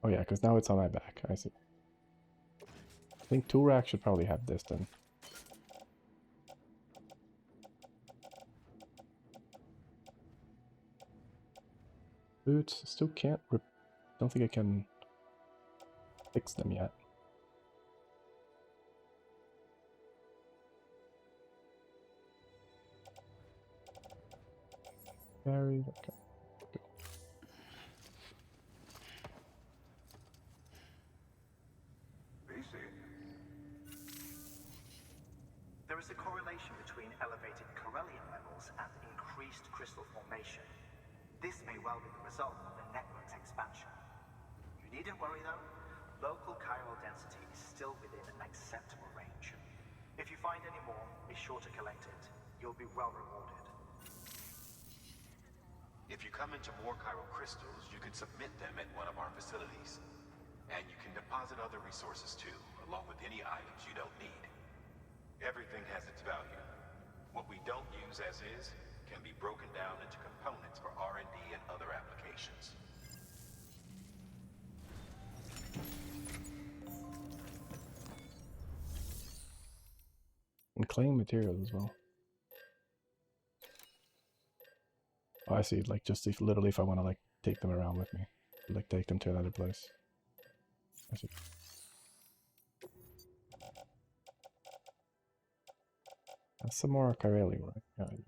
Oh yeah, because now it's on my back. I see. I think tool rack should probably have this then. Boots, still can't. Don't think I can fix them yet. Carried. Okay. There is a correlation between elevated Corellian levels and increased crystal formation. This may well be the result of the network's expansion. You needn't worry though, local chiral density is still within an acceptable range. If you find any more, be sure to collect it. You'll be well rewarded. If you come into more chiral crystals, you can submit them at one of our facilities. And you can deposit other resources too, along with any items you don't need. Everything has its value. What we don't use as is can be broken down into components for R&D and other applications. And claim materials as well. Oh, I see. Like, just if, literally if I want to, like, take them around with me. Like, take them to another place. I see. That's some more Kareli work. Yeah, I know.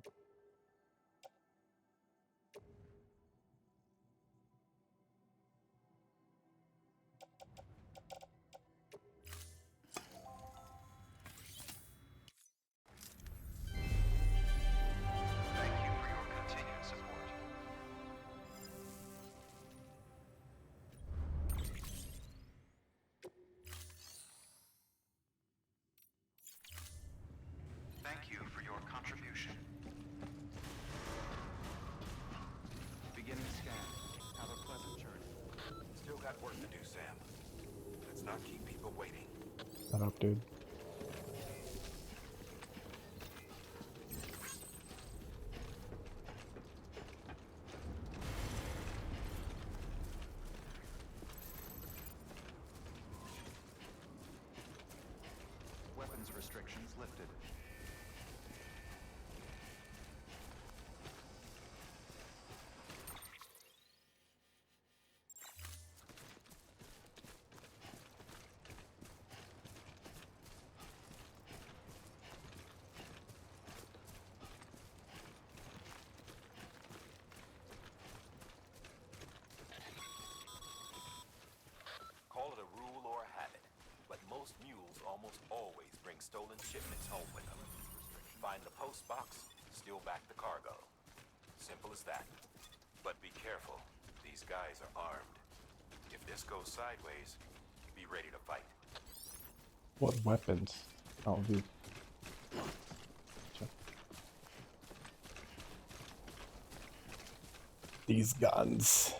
Thank you for your continued support. Thank you for your contribution. Beginning scan. Have a pleasant journey. Still got work to do, Sam. Let's not keep people waiting. Shut up, dude. Weapons restrictions lifted. Call it a rule or a habit, but most mules almost always bring stolen shipments home with them. Find the post box, steal back the cargo. Simple as that. But be careful, these guys are armed. If this goes sideways, be ready to fight. What weapons? Oh, dude. These guns.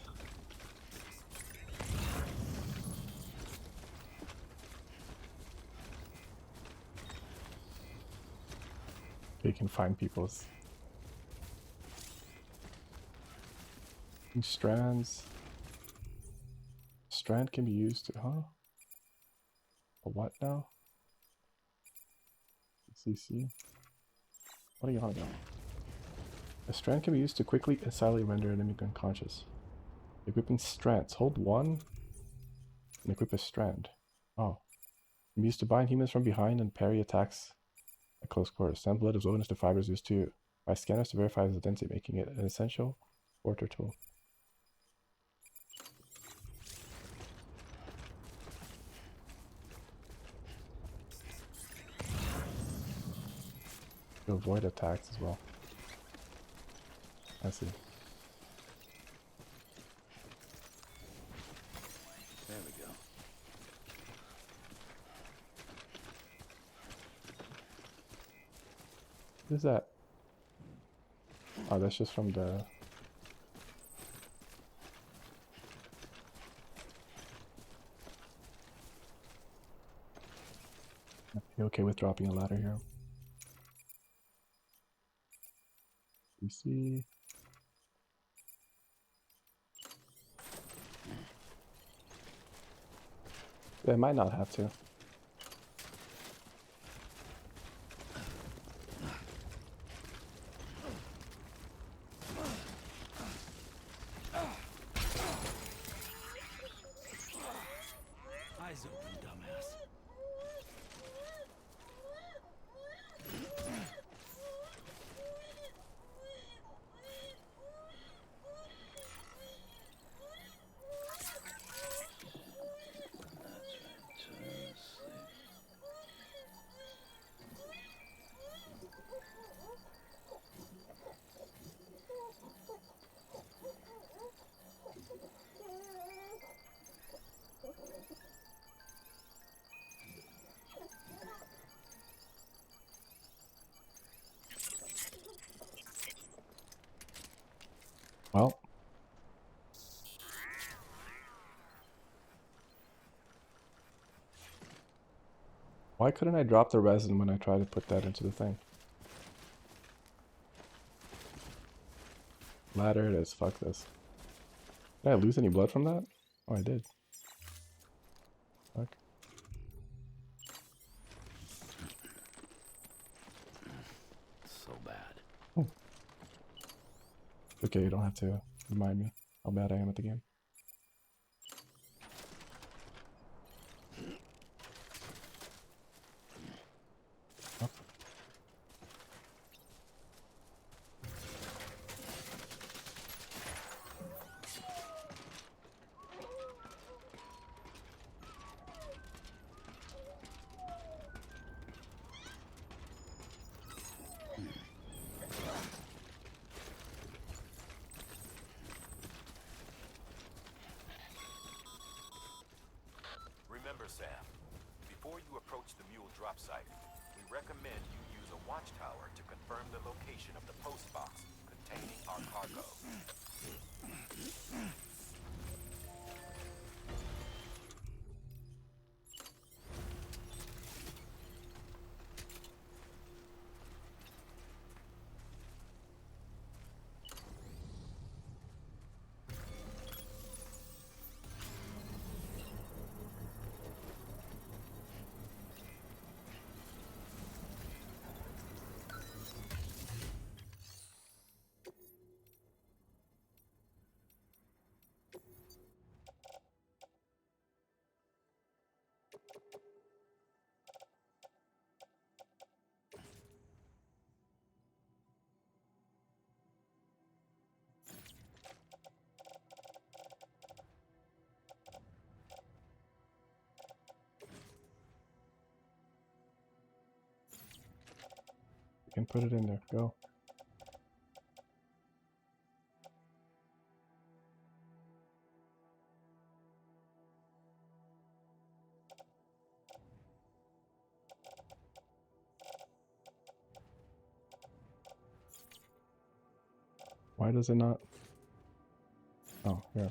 You can find people's strands. Strand can be used to, huh? A what now? CC. What are you on about? A strand can be used to quickly and silently render an enemy unconscious. Equipping strands. Hold one and equip a strand. Oh. Can be used to bind humans from behind and parry attacks at close quarters. Sand blood is woven into fibers used to by scanners to verify its identity, making it an essential porter tool. To avoid attacks as well. I see. There we go. What is that? Oh, that's just from the... You okay with dropping a ladder here? You see... They might not have to. Why couldn't I drop the resin when I tried to put that into the thing? Ladder it is. Fuck this. Did I lose any blood from that? Oh, I did. Fuck. So bad. Oh. Okay, you don't have to remind me how bad I am at the game. Oh. Remember, Sam, before you approach the mule drop site, we recommend you use a watchtower to confirm the location of the post box containing our cargo. You can put it in there. Go. Why does it not? Oh, yeah.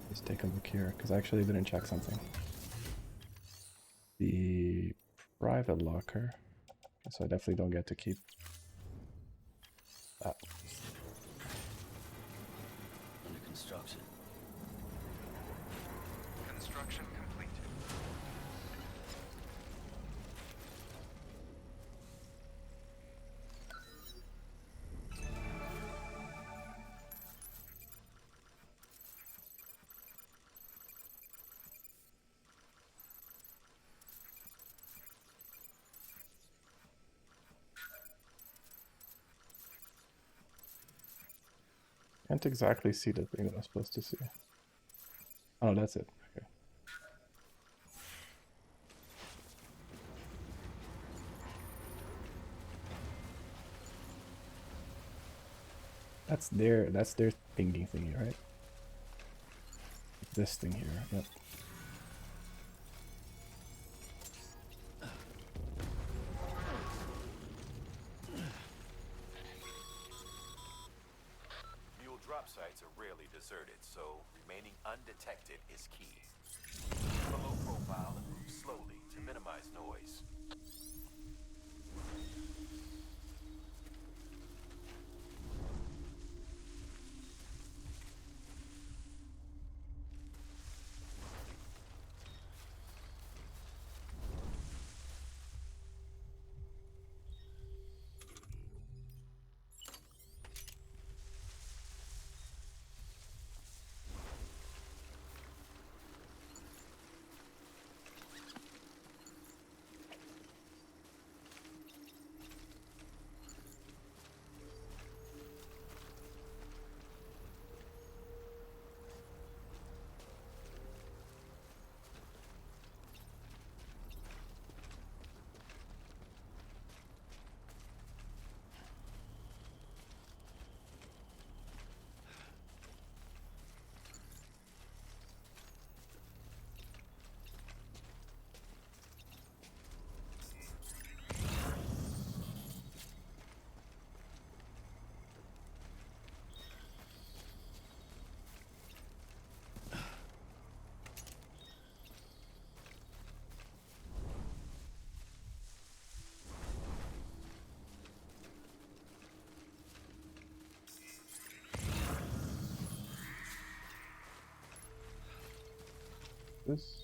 Let's take a look here, because I actually didn't check something. The private locker. Okay, so I definitely don't get to keep that. Under construction. Construction complete. Can't exactly see the thing that I'm supposed to see. Oh, that's it. Okay. That's their thingy thingy, right? This thing here. Yep. Mule drop sites are rarely deserted, so remaining undetected is key. Keep a low profile and move slowly to minimize noise. This.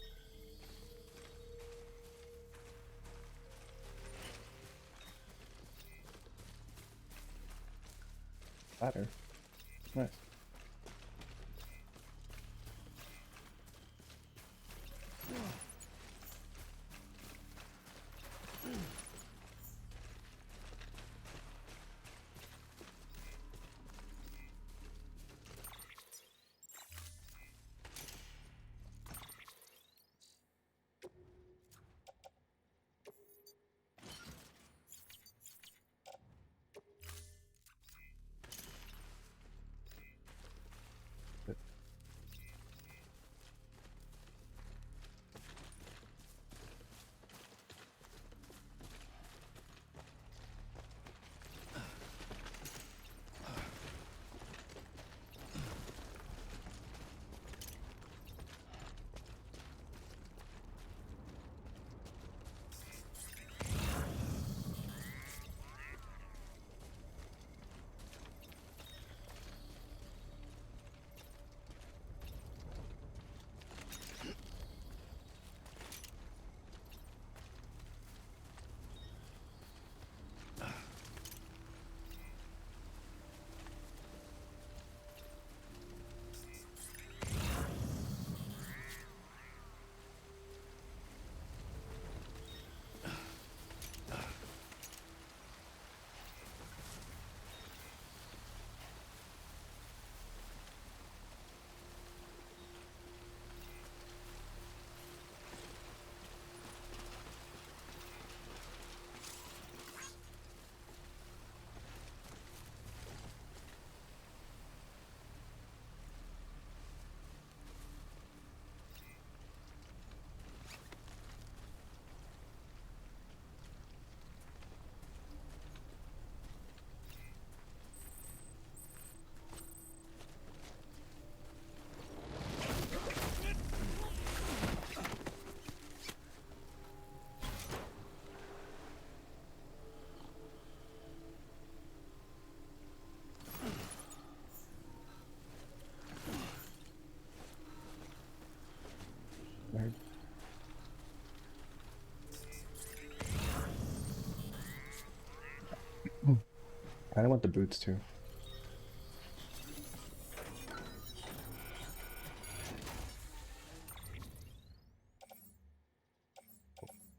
Ladder. Nice. Nerd. I want the boots too.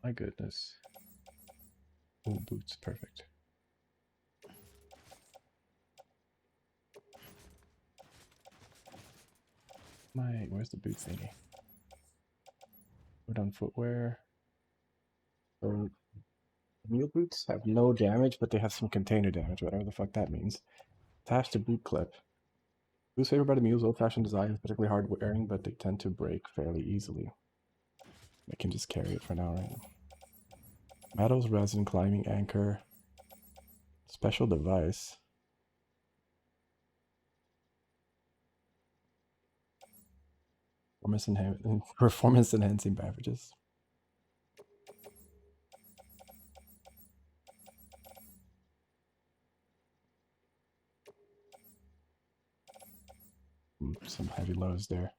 My goodness. Oh, boots, perfect. Where's the boot thingy? Put on footwear. So, mule boots have no damage, but they have some container damage, whatever the fuck that means. Attached to boot clip. Boots favored by the mule's old-fashioned design is particularly hard wearing, but they tend to break fairly easily. I can just carry it for now, right? Metals, resin, climbing anchor. Special device. Performance enhancing beverages. Some heavy lows there.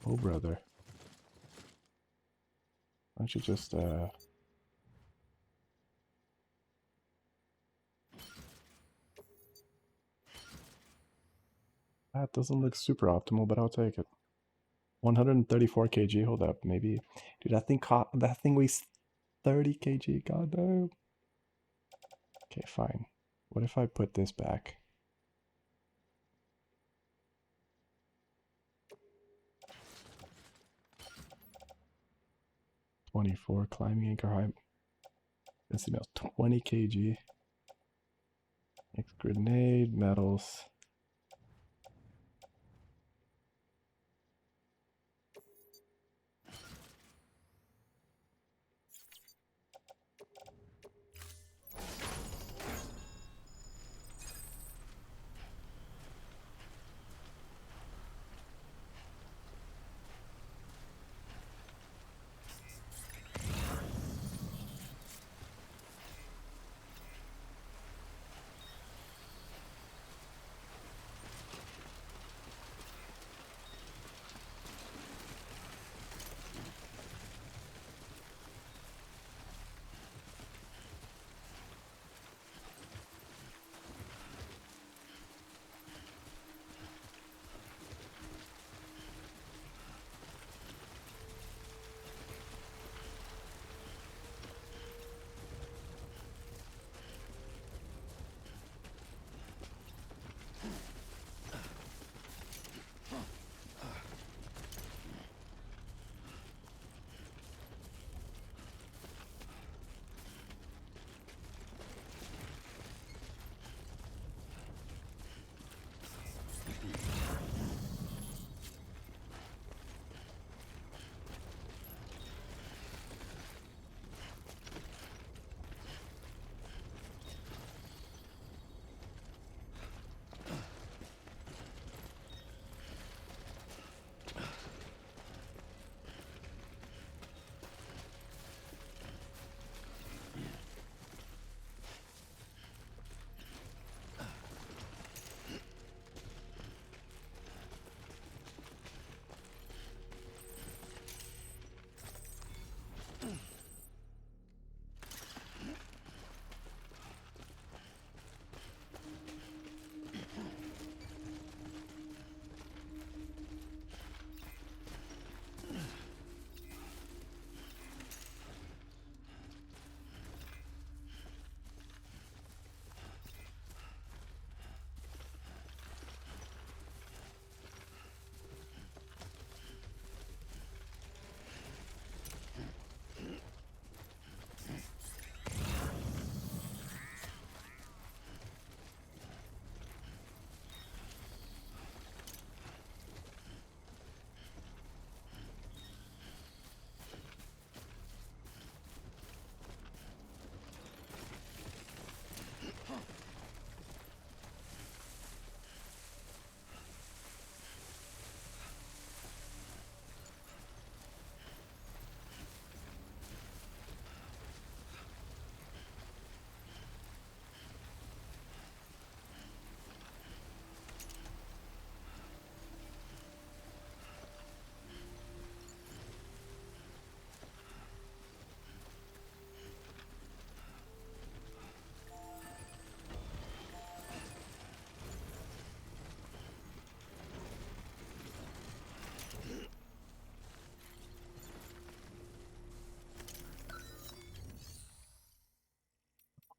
Oh, brother. Why don't you just, That doesn't look super optimal, but I'll take it. 134 kg, hold up, maybe. Dude, that thing weighs 30 kg, god damn. Okay, fine. What if I put this back? $24 climbing anchor height. This email 20 kg. Next grenade, metals.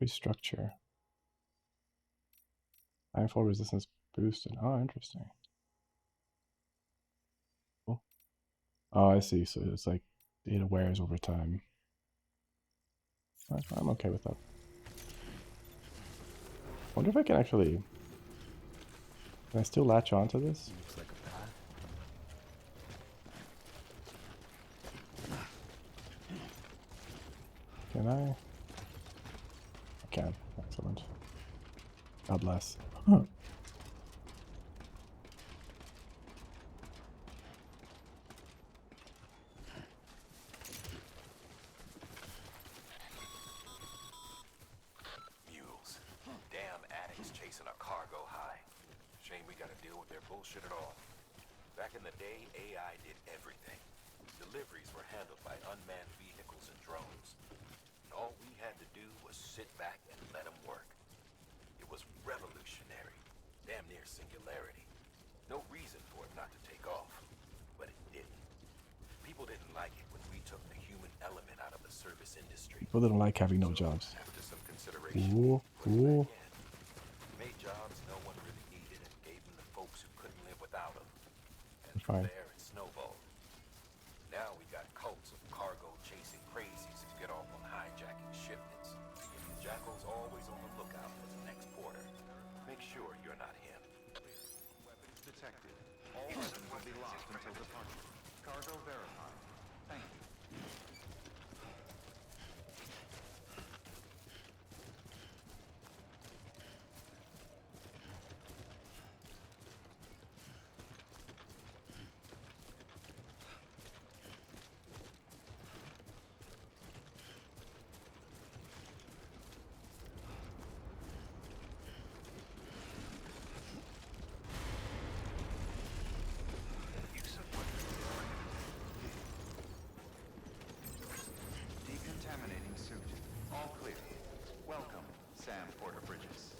Restructure. Ironfall resistance boosted. Oh, interesting. Cool. Oh, I see. So it's like it wears over time. I'm okay with that. Wonder if I can actually. Can I still latch onto this? Looks like a path. Can I? I can. Excellent. God bless. Mules. Damn addicts chasing a cargo high. Shame we gotta deal with their bullshit at all. Back in the day, AI did everything. Deliveries were handled by unmanned vehicles and drones. And all we had to do was sit back and let them work. It was revolutionary. Damn near singularity. No reason for it not to take off. But it didn't. People didn't like it when we took the human element out of the service industry. People don't like having no jobs. After some consideration, Ooh, ooh. made jobs no one really needed and gave them to folks who couldn't live without them. And from Fine. there it snowballed. Now we got cults of cargo chasing crazies who get off on hijacking shipments. Jackal's always on the lookout for the next porter. Make sure you're not him. Weapons detected. All weapons will be locked until departure. Cargo verified. Thank you. Decontaminating suit. All clear. Welcome, Sam Porter Bridges.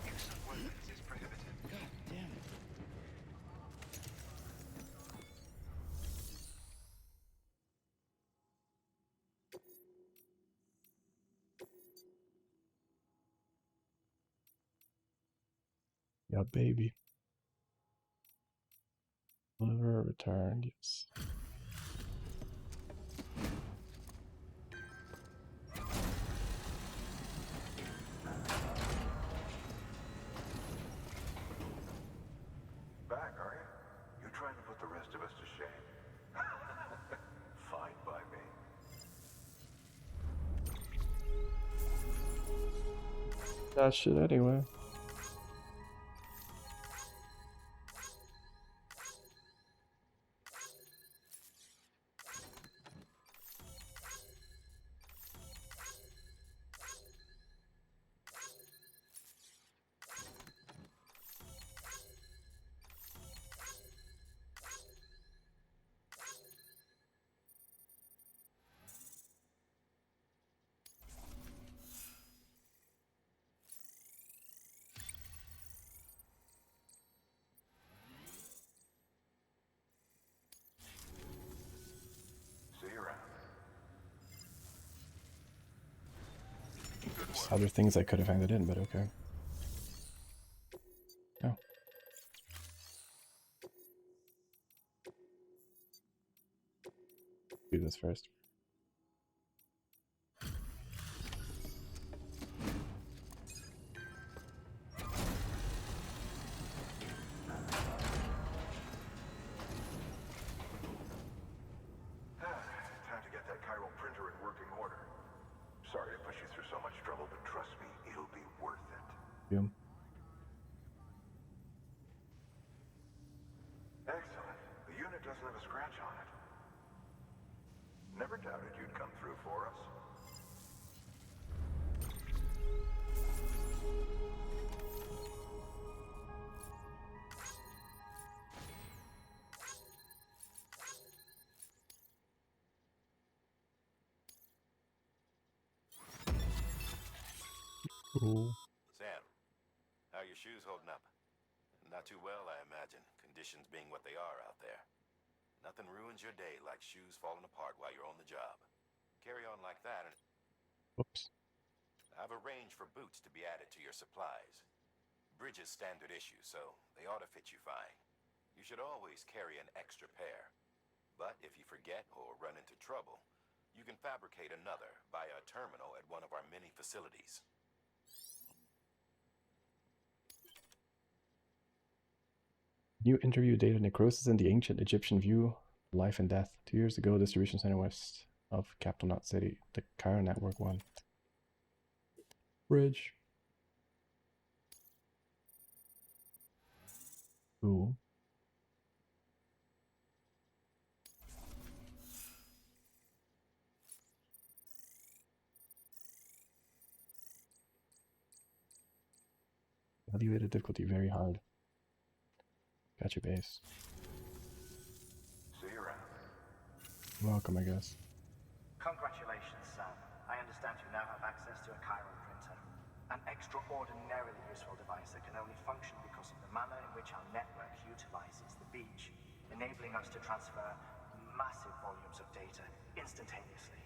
Use of weapons is prohibited. God damn it. Yeah, baby. Deliver, returned, yes. Back, are you? You trying to put the rest of us to shame? Fine by me. That shit anyway. See you around. There's other things I could have handed in, but okay. Oh. Do this first. Time to get that chiral printer in working order. Sorry to push you through so much trouble, but trust me, it'll be worth it. Boom. Excellent. The unit doesn't have a scratch on it. Never doubted you'd come through for us. Cool. Sam, how are your shoes holding up? Not too well, I imagine. Conditions being what they are out there. Nothing ruins your day like shoes falling apart while you're on the job. Carry on like that and... Whoops. I've arranged for boots to be added to your supplies. Bridges standard issue, so they ought to fit you fine. You should always carry an extra pair. But if you forget or run into trouble, you can fabricate another via a terminal at one of our many facilities. New interview data: necrosis in the ancient Egyptian view, life and death. 2 years ago, distribution center west of Capital Knot City. The Cairo Network 1. Bridge. Cool. Evaluated difficulty very hard. Got your base. See you around. Welcome, I guess. Congratulations, Sam. I understand you now have access to a chiral printer. An extraordinarily useful device that can only function because of the manner in which our network utilizes the beach, enabling us to transfer massive volumes of data instantaneously.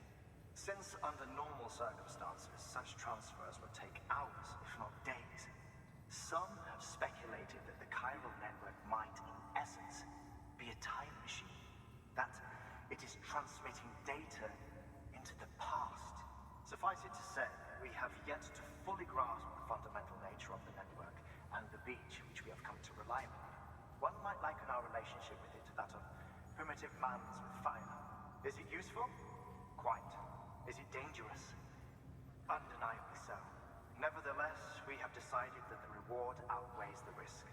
Since under normal circumstances, such transfers would take hours, if not days, some have speculated that the chiral network might, in essence, be a time machine. That it is transmitting data into the past. Suffice it to say, we have yet to fully grasp the fundamental nature of the network and the beach which we have come to rely upon. One might liken our relationship with it to that of primitive mans with fire. Is it useful? Quite. Is it dangerous? Undeniably so. Nevertheless, we have decided that the reward outweighs the risk.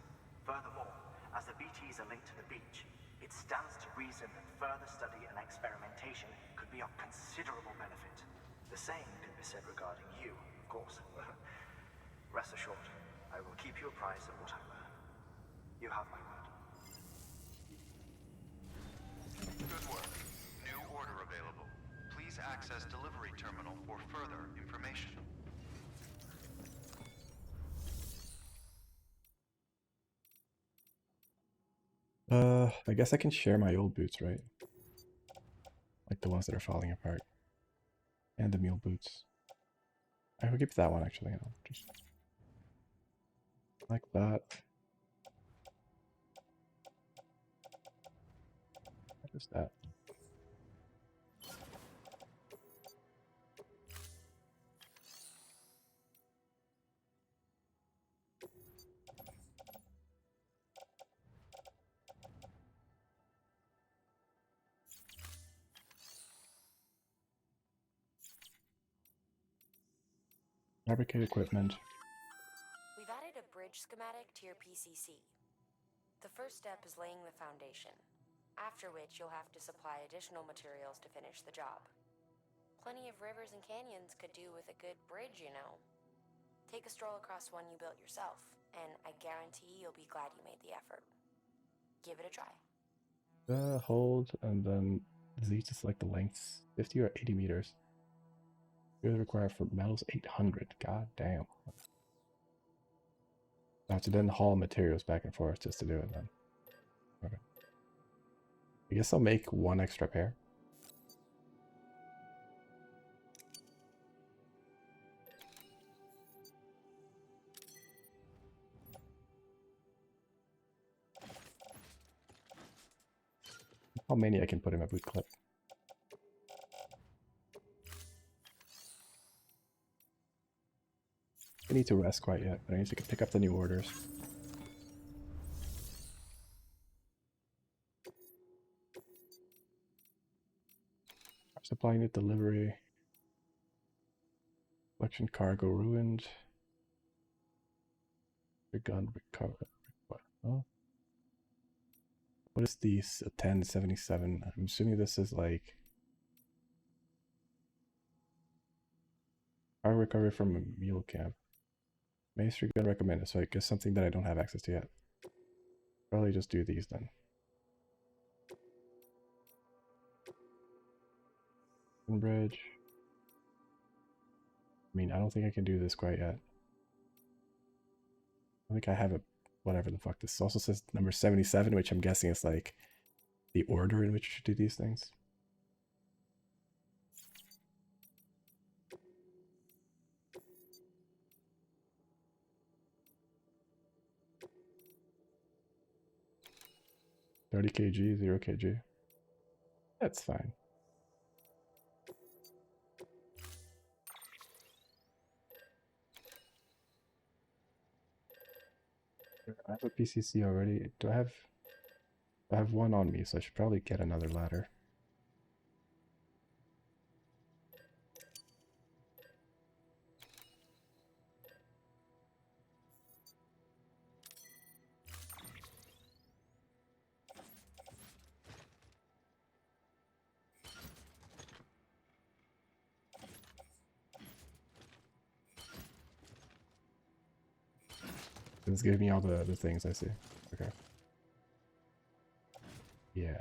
Furthermore, as the BTs are linked to the beach, it stands to reason that further study and experimentation could be of considerable benefit. The same can be said regarding you, of course. Rest assured, I will keep you apprised of what I learn. You have my word. Good work. New order available. Please access delivery terminal for further information. I guess I can share my old boots, right? Like the ones that are falling apart. And the mule boots. I will keep that one actually. You know, just like that. What is that? Fabricate equipment. We've added a bridge schematic to your PCC. The first step is laying the foundation, after which you'll have to supply additional materials to finish the job. Plenty of rivers and canyons could do with a good bridge, you know. Take a stroll across one you built yourself, and I guarantee you'll be glad you made the effort. Give it a try. Hold, and then Z just like the lengths, 50 or 80 meters. Materials required for metals 800. God damn. I have to then haul materials back and forth just to do it then. Okay. I guess I'll make one extra pair. How many I can put in my boot clip? I need to rest quite yet, but I need to pick up the new orders. Supply unit delivery. Collection cargo ruined. Gun recovered. What? Oh. What is these? 1077. I'm assuming this is like cargo recovery from a mule camp. Mainstream gun recommended, so I guess something that I don't have access to yet. Probably just do these then. Bridge. I mean, I don't think I can do this quite yet. I think I have a whatever the fuck this also says number 77, which I'm guessing is like the order in which you should do these things. $30 kg, 0 kg. That's fine. I have a PCC already. Do I have... I have one on me, so I should probably get another ladder. It's giving me all the things I see. Okay. Yeah.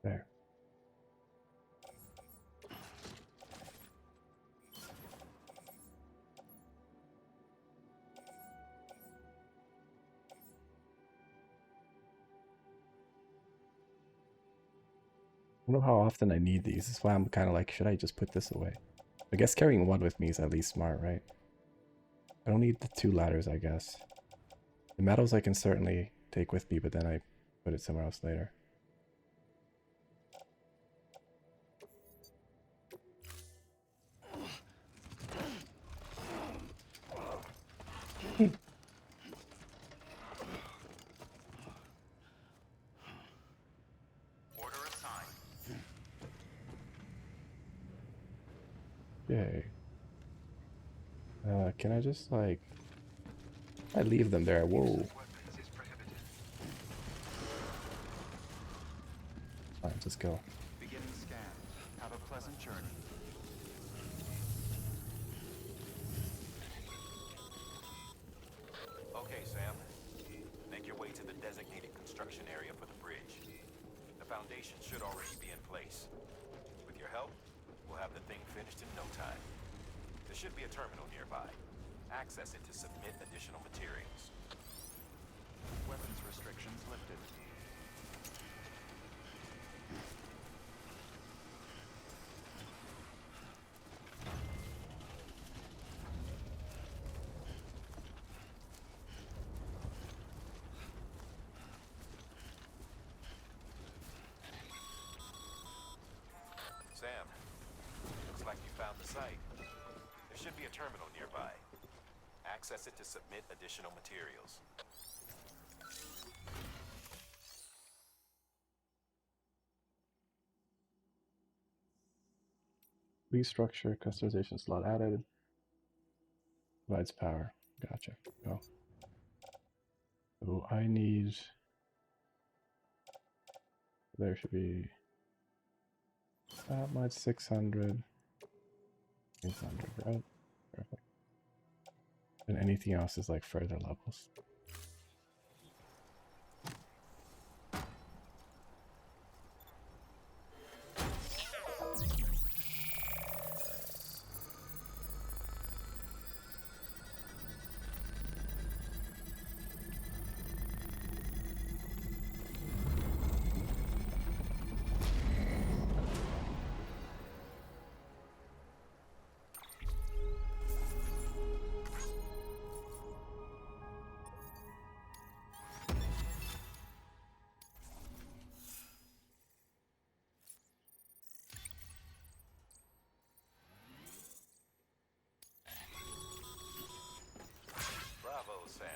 There. I don't know how often I need these. That's why I'm kind of like, should I just put this away? I guess carrying one with me is at least smart, right? I don't need the 2 ladders, I guess. The metals I can certainly take with me, but then I put it somewhere else later. Order assigned. Yay. Can I just, like... I leave them there. Whoa. Alright, let's go. Beginning scan. Have a pleasant journey. Okay, Sam. Make your way to the designated construction area for the bridge. The foundation should already be in place. With your help, we'll have the thing finished in no time. There should be a terminal nearby. Access it to submit additional materials. Weapons restrictions lifted. Sam, looks like you found the site. There should be a terminal nearby. Access it to submit additional materials. Restructure, customization slot added. Provides power. Gotcha. Go. So I need... There should be... That much, 600. 800, right? Perfect. And anything else is like further levels. Bravo, Sam.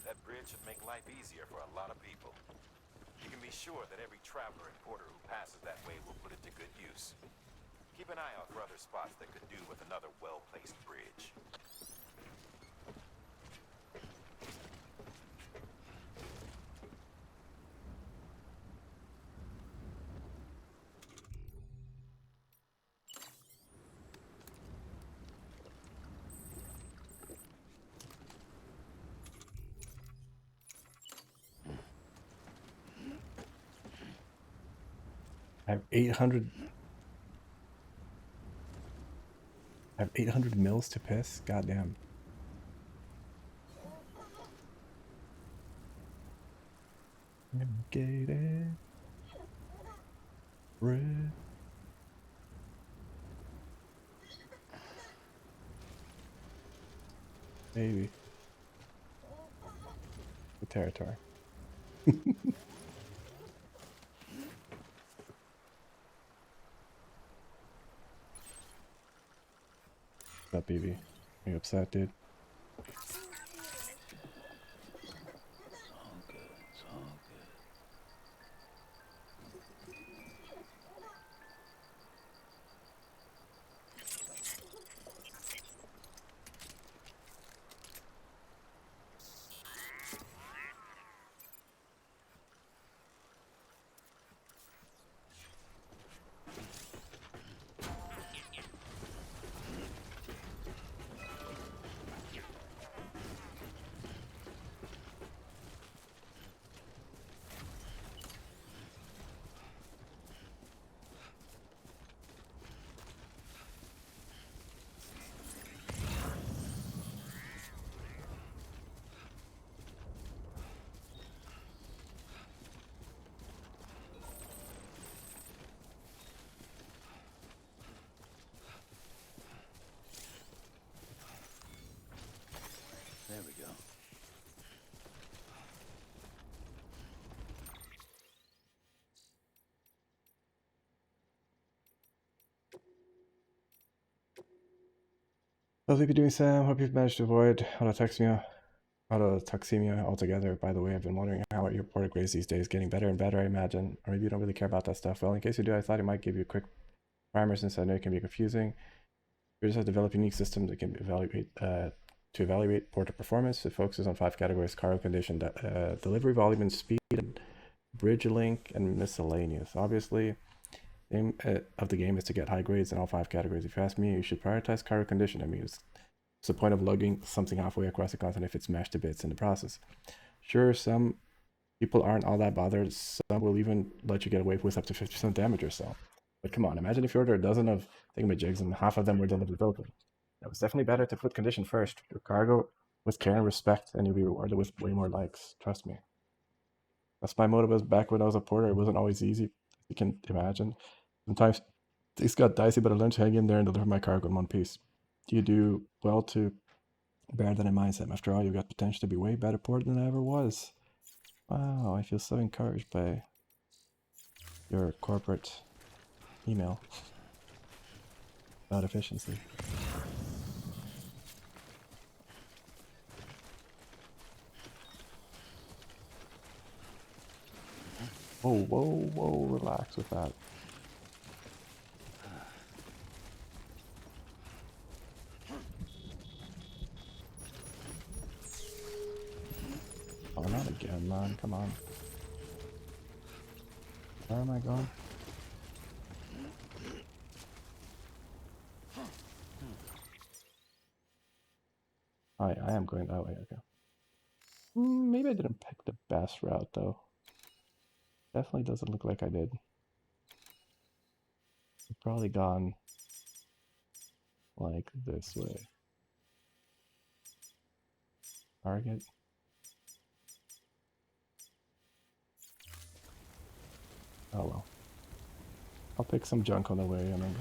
That bridge should make life easier for a lot of people. You can be sure that every traveler and porter who passes that way will put it to good use. Keep an eye out for other spots that could do with another well-placed bridge. I have 800. I have 800 mils to piss. Goddamn. Get it. Red. Maybe. The territory. What's up, BB? Are you upset, dude? There we go. How's you doing, Sam? Hope you've managed to avoid autotoxemia altogether. By the way, I've been wondering how are your portal grades these days, getting better and better, I imagine. Or maybe you don't really care about that stuff. Well, in case you do, I thought I might give you a quick primer since I know it can be confusing. We just have developed a unique system that can evaluate portal performance. It focuses on 5 categories: cargo condition, delivery volume and speed, and bridge link, and miscellaneous. Obviously, the aim of the game is to get high grades in all 5 categories. If you ask me, you should prioritize cargo condition. I mean, it's the point of lugging something halfway across the continent if it's smashed to bits in the process. Sure, some people aren't all that bothered. Some will even let you get away with up to 50% damage or so. But come on, imagine if you order a dozen of thingamajigs and half of them were delivered broken. It was definitely better to put condition first. Your cargo with care and respect, and you'll be rewarded with way more likes. Trust me. That's my motive was back when I was a porter. It wasn't always easy, as you can imagine. Sometimes things got dicey, but I learned to hang in there and deliver my cargo in one piece. You do well to bear that in mind, Sam. After all, you've got potential to be way better porter than I ever was. Wow, I feel so encouraged by your corporate email about efficiency. Whoa, whoa, whoa, relax with that. Oh, not again, man. Come on. Where am I going? Oh, yeah, I am going that way. Okay. Maybe I didn't pick the best route, though. Definitely doesn't look like I did. I've probably gone like this way. Target. Oh well. I'll pick some junk on the way and then go.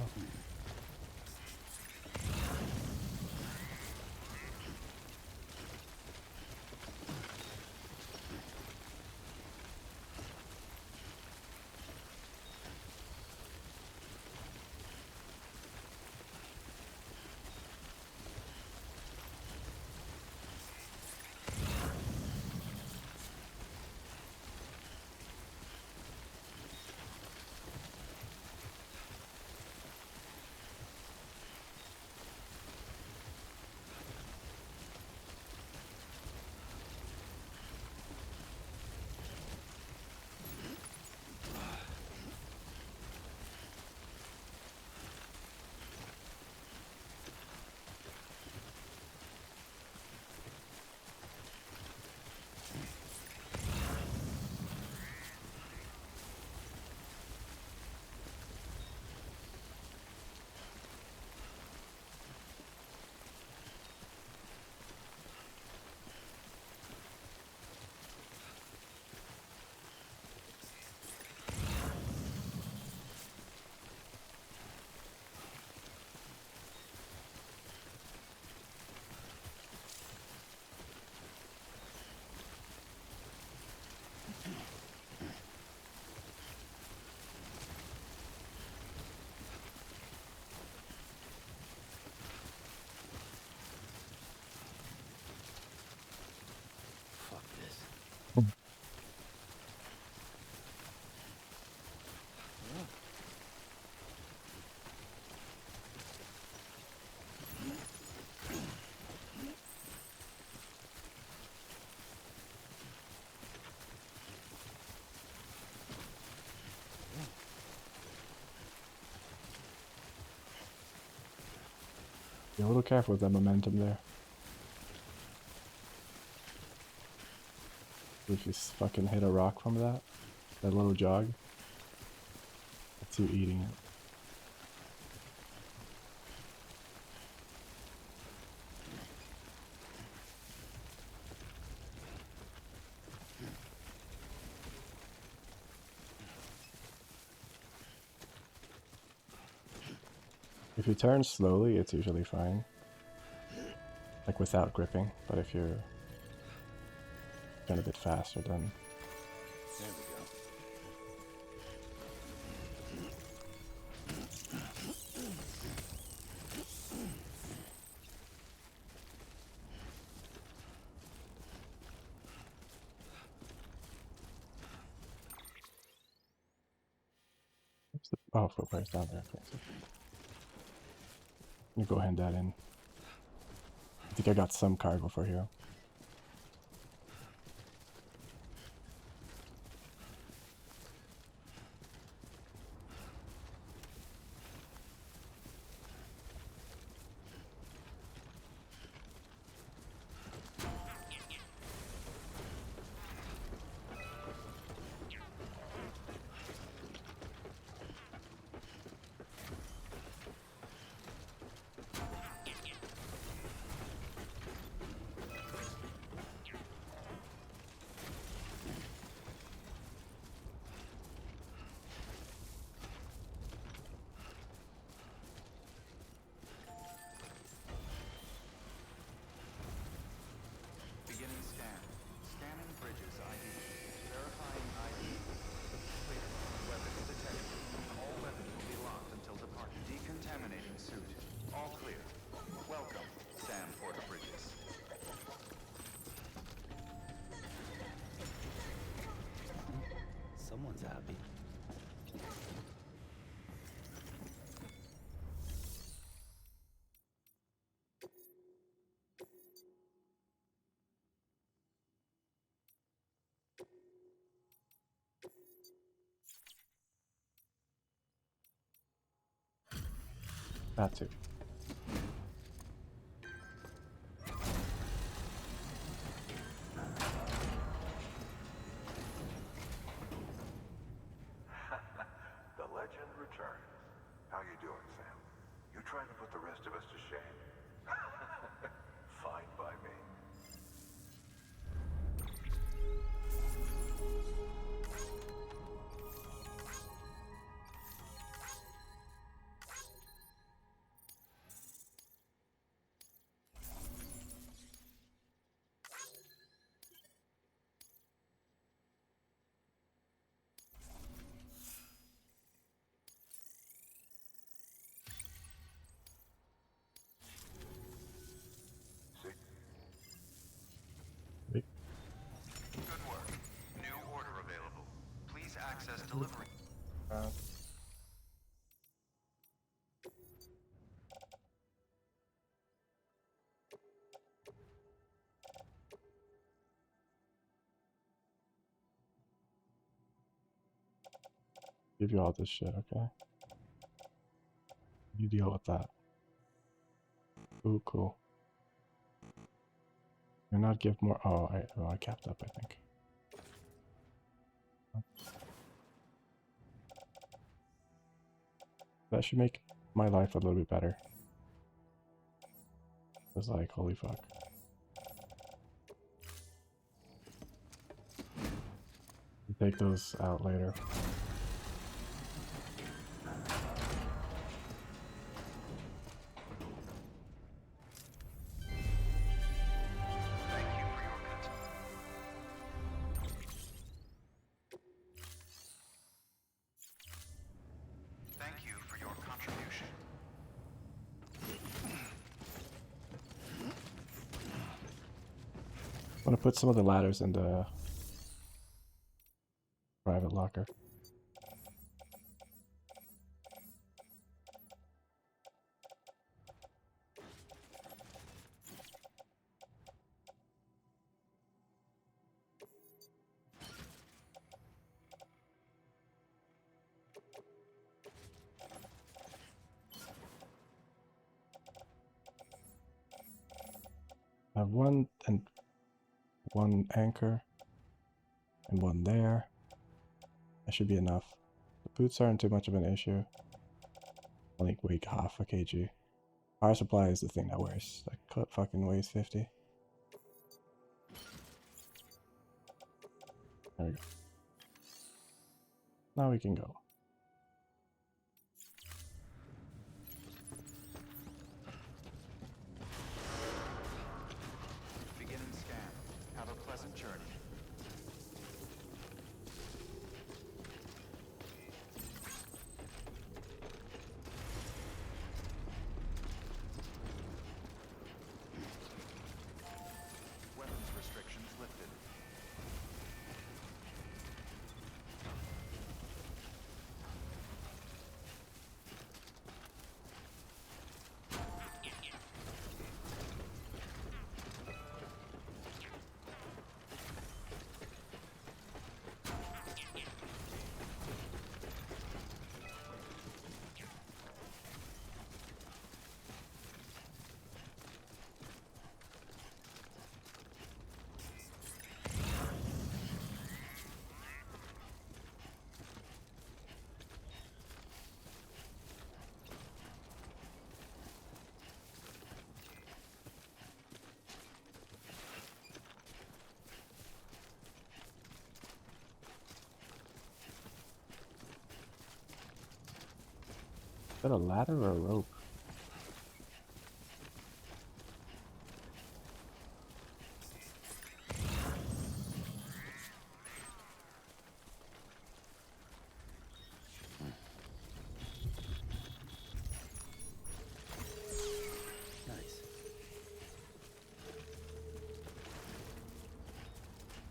Be a little careful with that momentum there. If you fucking hit a rock from that little jog, that's you eating it. If you turn slowly, it's usually fine. Like without gripping, but if you're going a bit faster, then... There we go. Oh, footwear's down there. You go hand that in. I think I got some cargo for here. Beginning scan. Scanning bridges ID. Verifying ID. Clear. Weapons detected. All weapons will be locked until departure. Decontaminating suit. All clear. Welcome, Sam Porter Bridges. Someone's happy. That too. The legend returns. How you doing, Sam? You trying to put the rest of us to shame? Fine by me. Good work. New order available. Please access delivery. Give you all this shit, okay? You deal with that. Ooh, cool. You're not give more. Oh, I capped up, I think. That should make my life a little bit better. It's like, holy fuck. Take those out later. Thank you for your contribution. I'm gonna put some of the ladders in the private locker. I have one anchor and one there. That should be enough. The boots aren't too much of an issue. Only weigh half a kg. Power supply is the thing that wears. That clip fucking weighs 50. There we go. Now we can go. Begin and scan. Have a pleasant journey. Weapons restrictions lifted. Is that a ladder or a rope? Nice.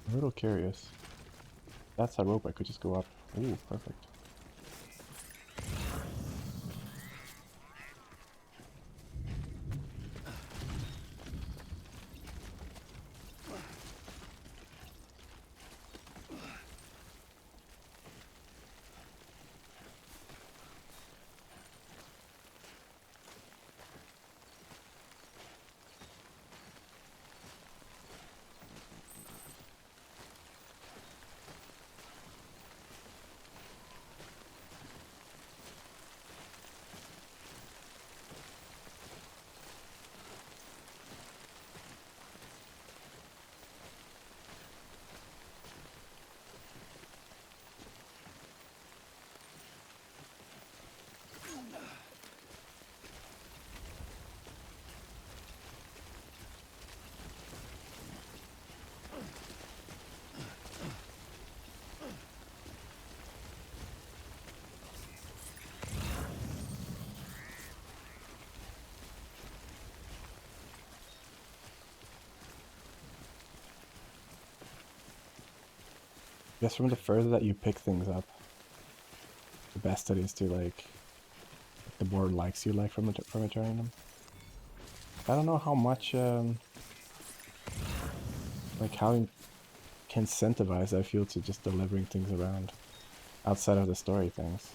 I'm a little curious. That's a rope, I could just go up. Ooh, perfect. I guess from the further that you pick things up, the best it is to like, the more likes you like from returning them. I don't know how much, like how incentivized I feel to just delivering things around outside of the story things.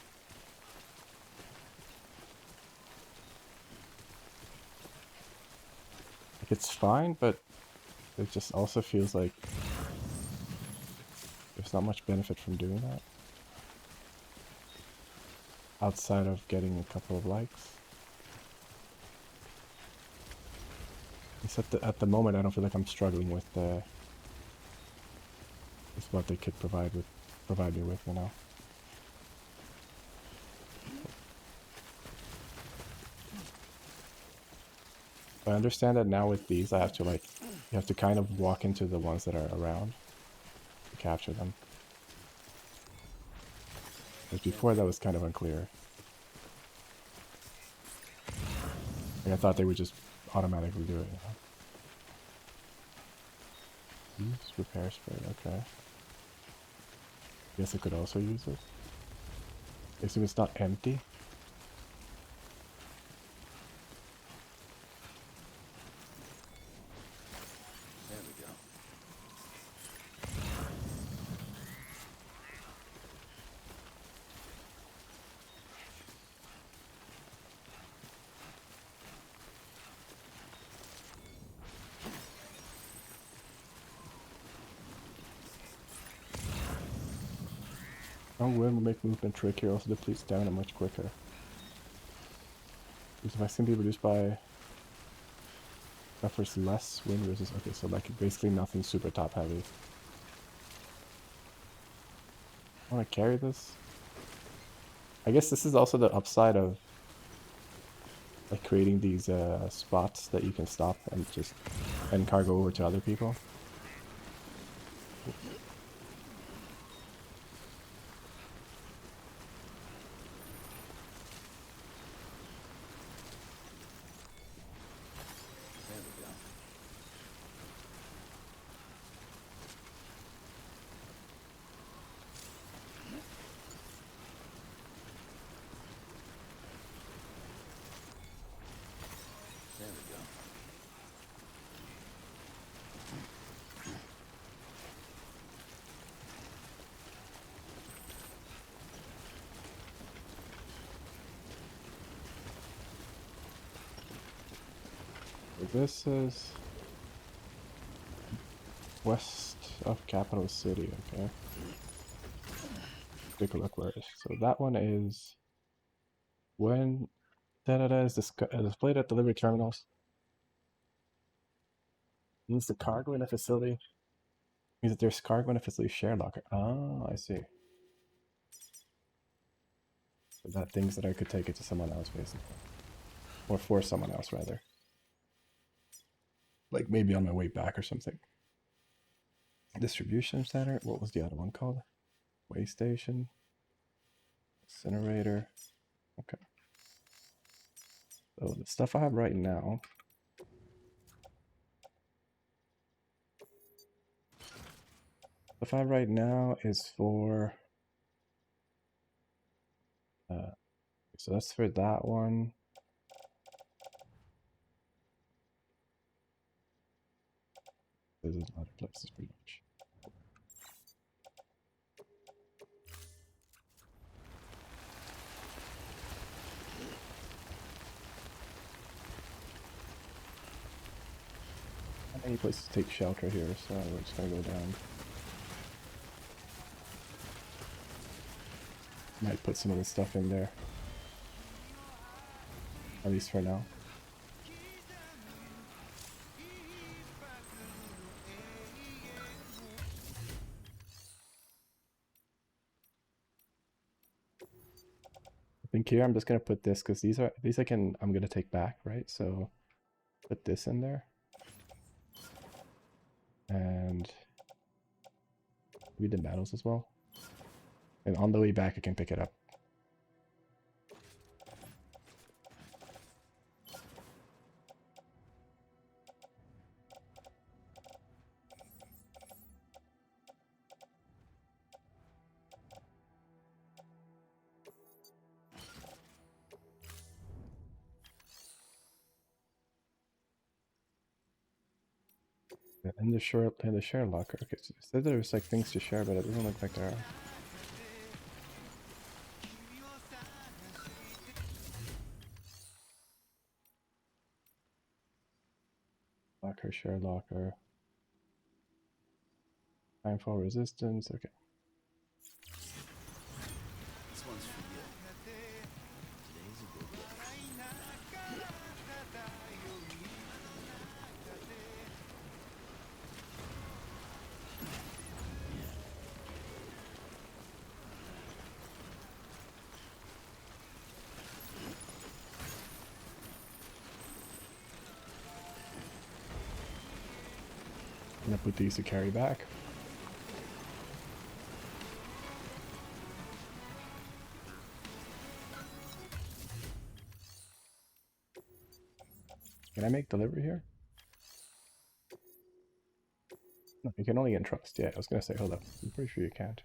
Like it's fine, but it just also feels like there's not much benefit from doing that. Outside of getting a couple of likes. Except at the moment I don't feel like I'm struggling with what they could provide me with, you know. I understand that now with these I have to like, you have to kind of walk into the ones that are around to capture them. But before that was kind of unclear. Like I thought they would just automatically do it, you know. Use repair spray, okay. Guess I could also use it. I assume it's not empty. There we go. Strong wind will make movement trickier, also depletes stamina much quicker. These effects can be reduced by suffers less wind resistance. Okay, so like basically nothing super top heavy. I want to carry this. I guess this is also the upside of like creating these spots that you can stop and just end cargo over to other people. There we go. There we go. This is west of Capital City, okay. Take a look where it is. So that one is when da-da-da is displayed at delivery terminals. Means the cargo in a facility. Means that there's cargo in a facility share locker. Oh, I see. So that things that I could take it to someone else, basically. Or for someone else, rather. Like maybe on my way back or something. Distribution center. What was the other one called? Way station. Incinerator. Okay. So the stuff I have right now. Stuff I have right now is for. So that's for that one. There's a lot of places pretty much. Not many places to take shelter here, so we're just gonna go down. Might put some of this stuff in there. At least for now. I think here I'm just gonna put this because these I'm gonna take back, right? So put this in there. And maybe the metals as well. And on the way back I can pick it up. In the share locker. Okay, so it said there was like things to share, but it doesn't look like there are. Locker, share locker. Timefall resistance, okay. This one's for you. Today's a good day. I'm gonna put these to carry back. Can I make delivery here? No, you can only entrust. Yeah, I was gonna say, hold up. I'm pretty sure you can't.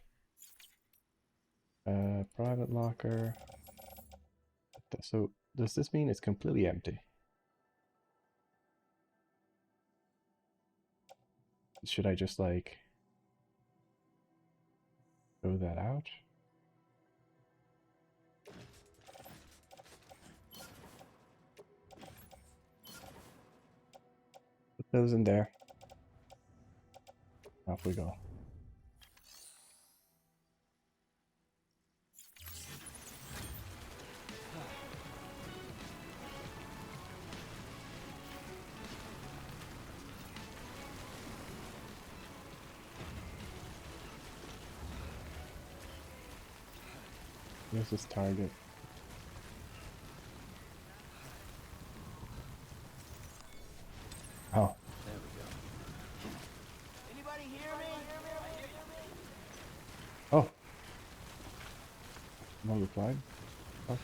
Private locker. So does this mean it's completely empty? Should I just like throw that out? Put those in there. Off we go. Where's this target? Oh. There we go. Anybody hear me? Oh. No reply? Fuck.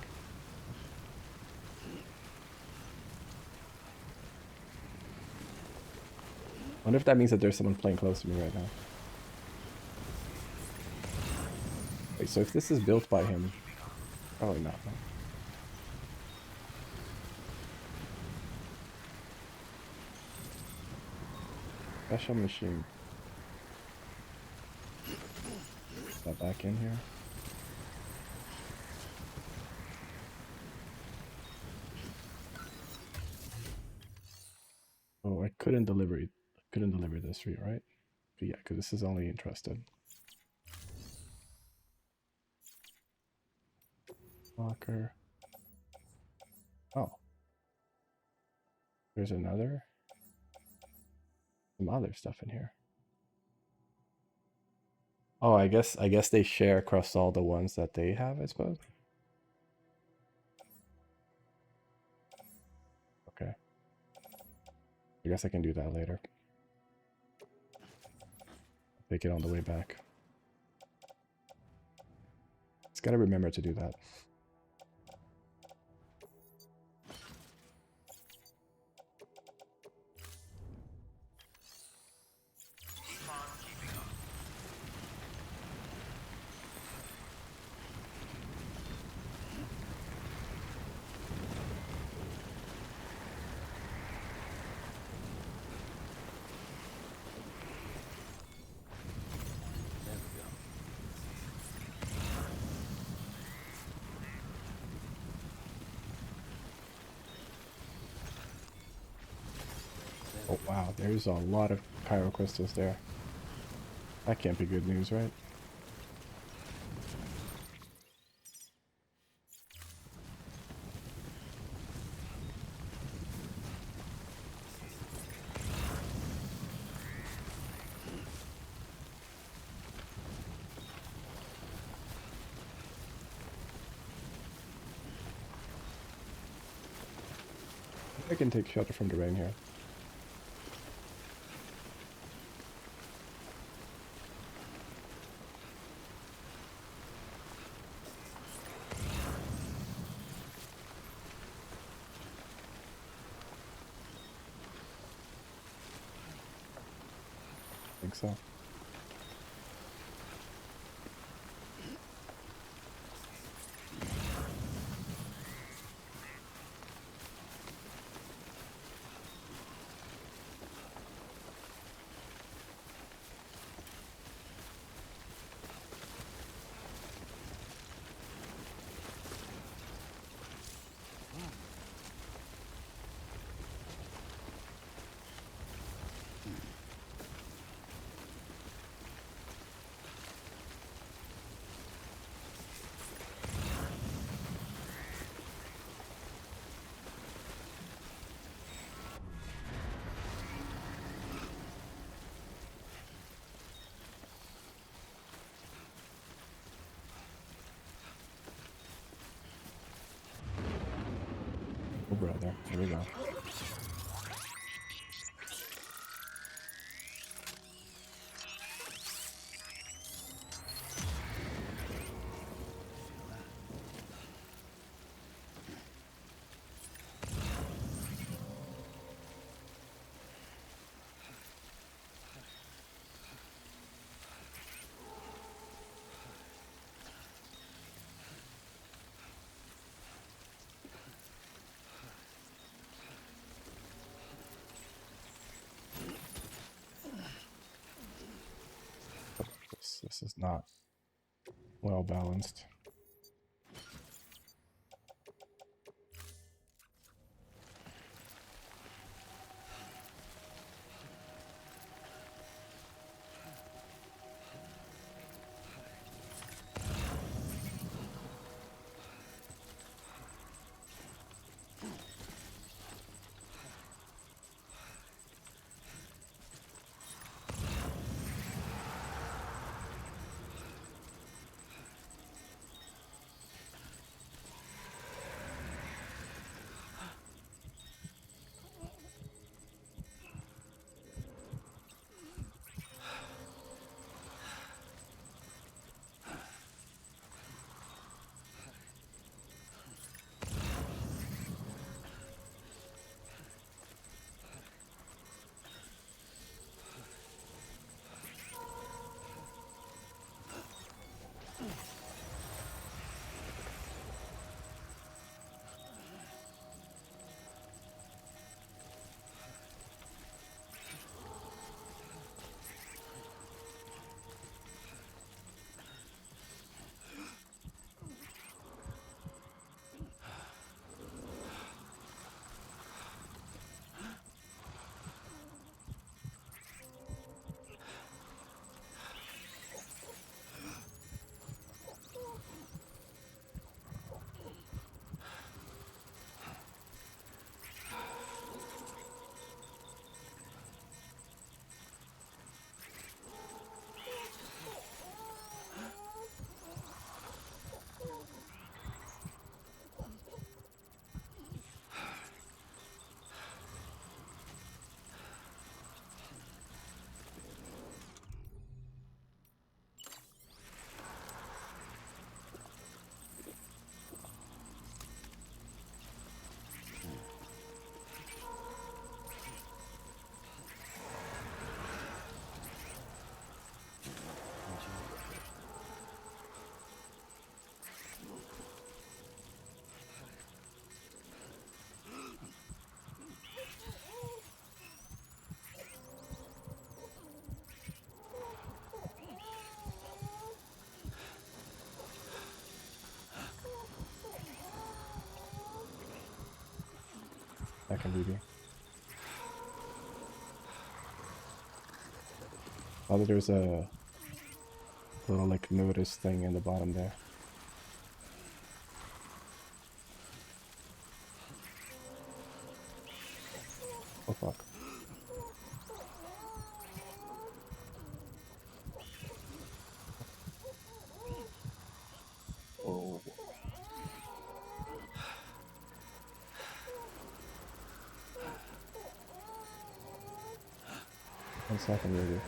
Wonder if that means that there's someone playing close to me right now. Wait, so if this is built by him, probably not. No. Special machine. Is that back in here? Oh, I couldn't deliver it. Couldn't deliver this read, right? But yeah, because this is only interested. Locker. Oh. There's another. Some other stuff in here. Oh, I guess they share across all the ones that they have, I suppose. Okay. I guess I can do that later. Take it on the way back. Just gotta remember to do that. There we go. Oh wow, there's a lot of crystals there. That can't be good news, right? I can take shelter from the rain here. I think so. Oh brother, here we go. This is not well balanced. second, BB. Oh, there's a little like notice thing in the bottom there. Oh fuck. Oh. 1 second, maybe.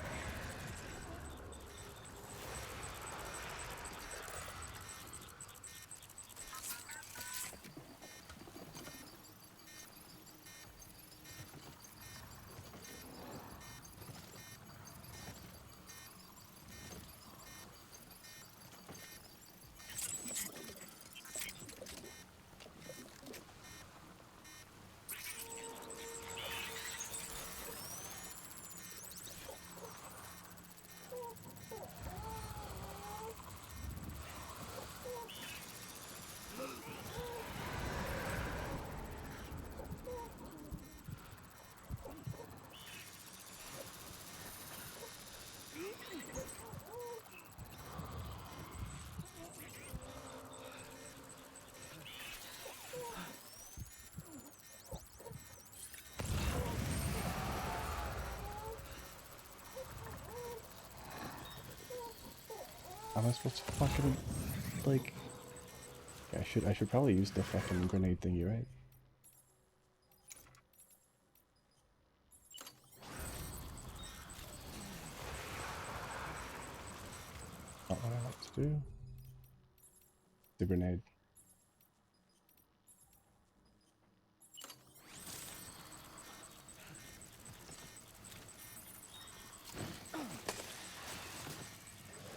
How am I supposed to fucking like? Yeah, I should probably use the fucking grenade thingy, right? Not what I like to do. The grenade.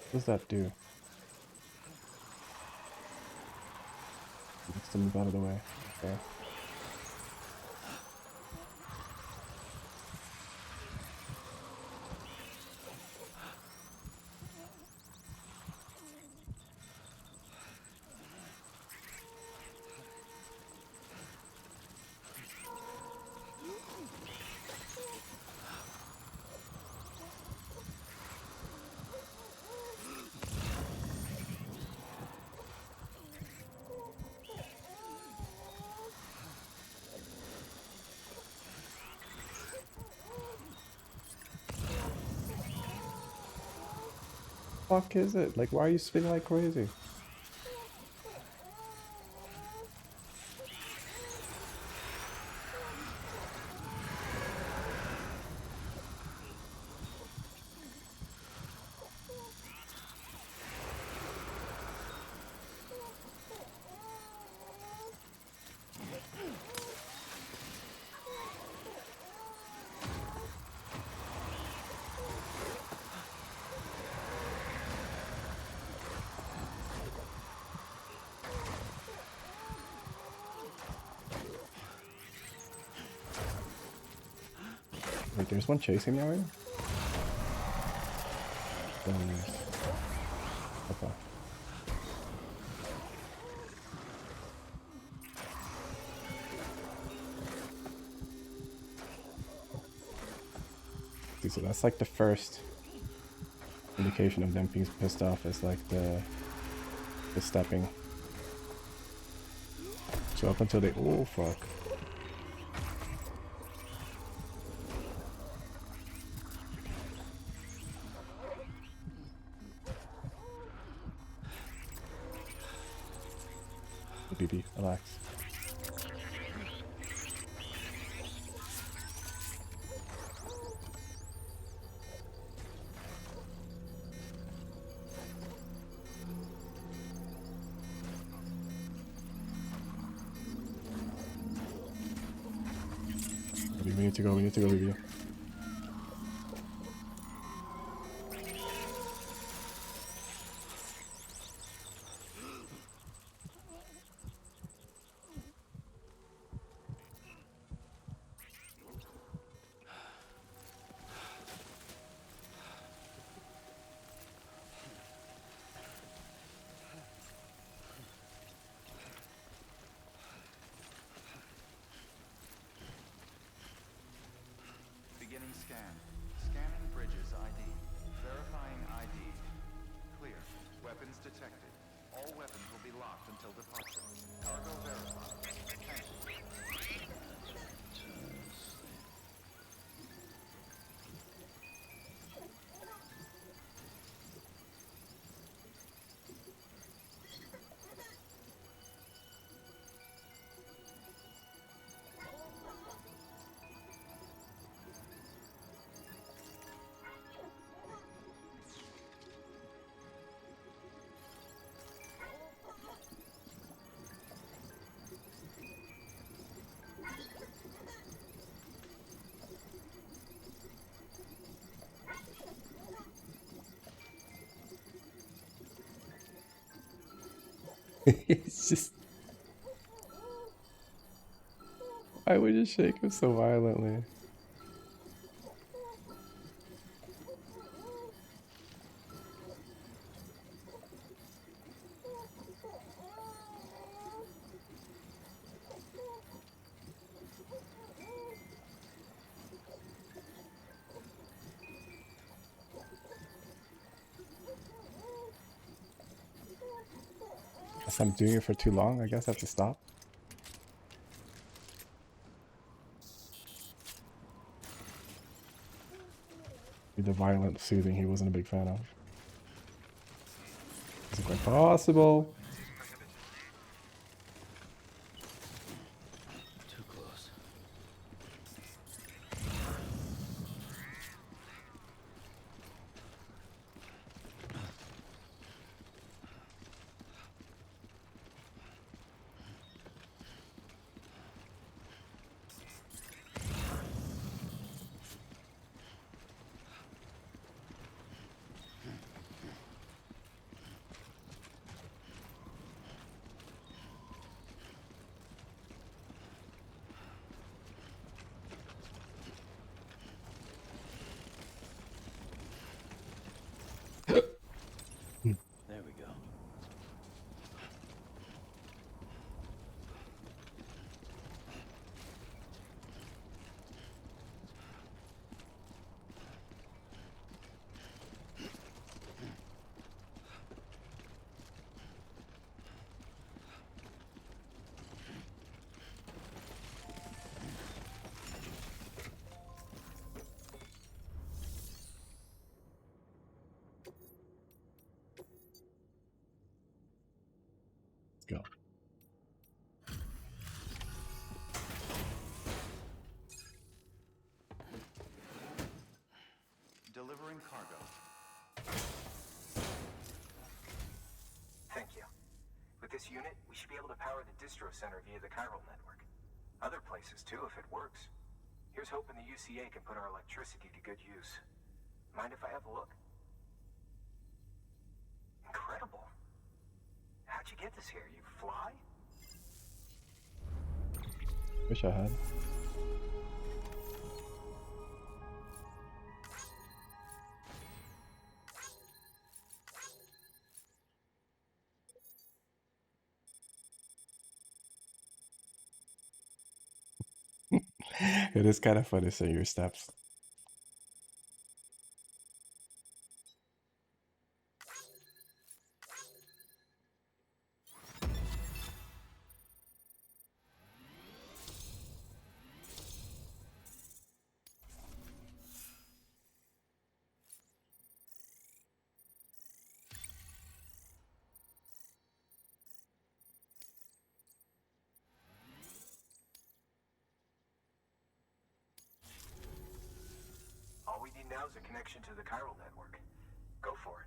What does that do? Needs to move out of the way. Okay. Fuck is it? Like, why are you spinning like crazy? Wait, there's one chasing me already? Oh, nice. Okay. See, so that's like the first indication of them being pissed off is like the stepping. So up until they, oh fuck. BB, relax. We need to go, BB. until departure. Cargo verified. Thank you. It's just, why would you shake him so violently? Guess I'm doing it for too long. I guess I have to stop. The violent soothing he wasn't a big fan of. Isn't quite possible. Too close. There we go. Let's go. Delivering cargo. Thank you. With this unit, we should be able to power the distro center via the chiral network. Other places too, if it works. Here's hoping the UCA can put our electricity to good use. Mind if I have a look? Incredible. How'd you get this here? You fly? Wish I had. It is kind of funny seeing your steps. All we need now is a connection to the chiral network. Go for it.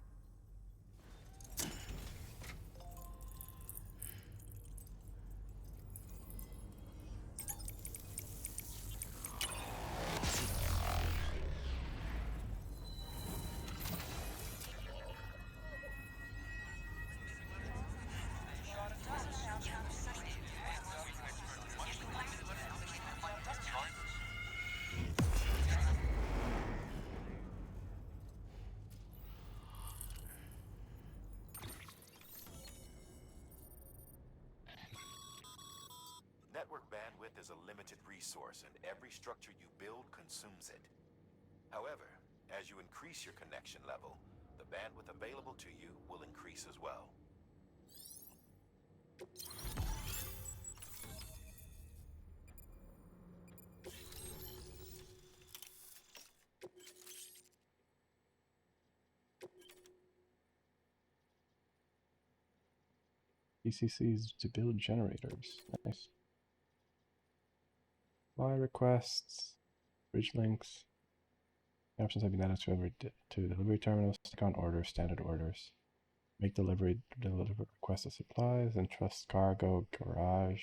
Network bandwidth is a limited resource, and every structure you build consumes it. However, as you increase your connection level, the bandwidth available to you will increase as well. PCCs to build generators. Nice. Supply requests, bridge links. Options have been added to delivery terminals. Stick on orders, standard orders. Make deliver requested supplies, entrust cargo, garage.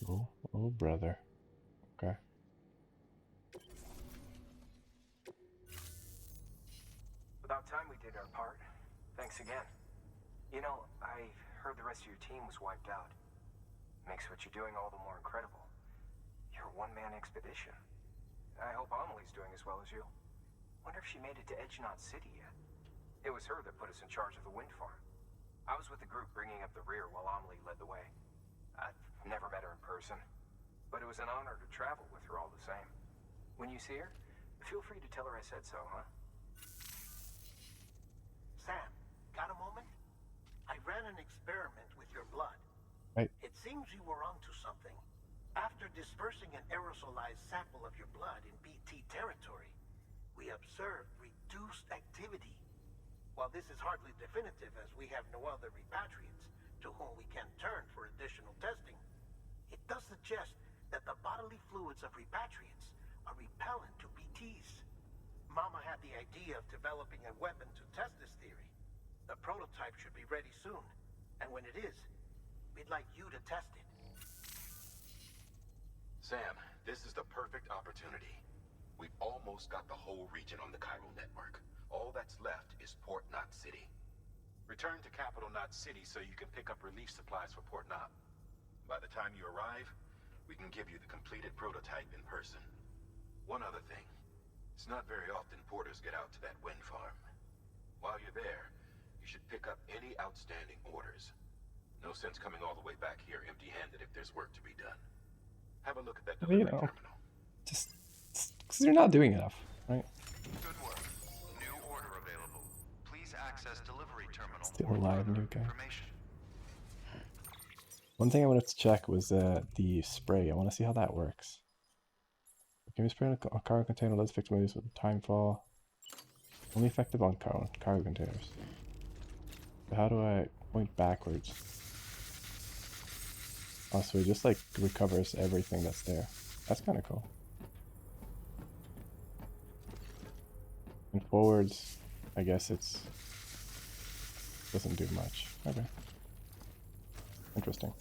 Cool. Oh, brother. Okay. About time we did our part. Thanks again. You know, I heard the rest of your team was wiped out. Makes what you're doing all the more incredible. You're a one-man expedition. I hope Amelie's doing as well as you. Wonder if she made it to Edgenot City yet. It was her that put us in charge of the wind farm. I was with the group bringing up the rear while Amelie led the way. I've never met her in person, but it was an honor to travel with her all the same. When you see her, feel free to tell her I said so, huh? Sam, got a moment? I ran an experiment with your blood. Right. It seems you were onto something. After dispersing an aerosolized sample of your blood in BT territory, we observed reduced activity. While this is hardly definitive as we have no other repatriates to whom we can turn for additional testing, it does suggest that the bodily fluids of repatriates are repellent to BTs. Mama had the idea of developing a weapon to test this theory. The prototype should be ready soon, and when it is, we'd like you to test it. Sam, this is the perfect opportunity. We've almost got the whole region on the chiral network. All that's left is Port Knot City. Return to Capital Knot City so you can pick up relief supplies for Port Knot. By the time you arrive, we can give you the completed prototype in person. One other thing. It's not very often porters get out to that wind farm. While you're there, you should pick up any outstanding orders. No sense coming all the way back here empty-handed if there's work to be done. Have a look at that delivery terminal. Just because you're not doing enough, right? Good work. New order available. Please access delivery terminal Still for alive, further new guy. information. One thing I wanted to check was the spray. I want to see how that works. Can we spray on a cargo container? Let's fix movies with timefall. Only effective on cargo containers. So how do I point backwards? Oh, so it just like recovers everything that's there. That's kind of cool. And forwards, I guess doesn't do much. Okay. Interesting.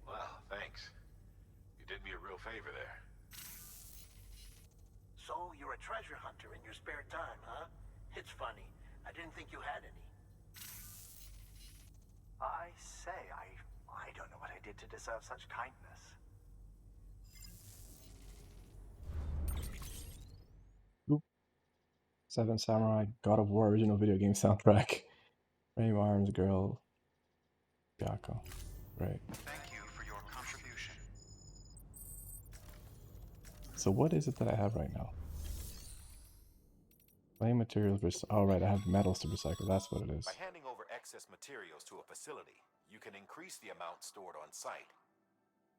Wow, thanks. You did me a real favor there. So, you're a treasure hunter in your spare time, huh? It's funny. I didn't think you had any. I say, I don't know what I did to deserve such kindness. Oop. Seven Samurai, God of War original video game soundtrack. Frame Arms, Girl, Yako. Right. Thank you for your contribution. So what is it that I have right now? Flame materials, oh right, I have metals to recycle, that's what it is. By handing over excess materials to a facility, you can increase the amount stored on site.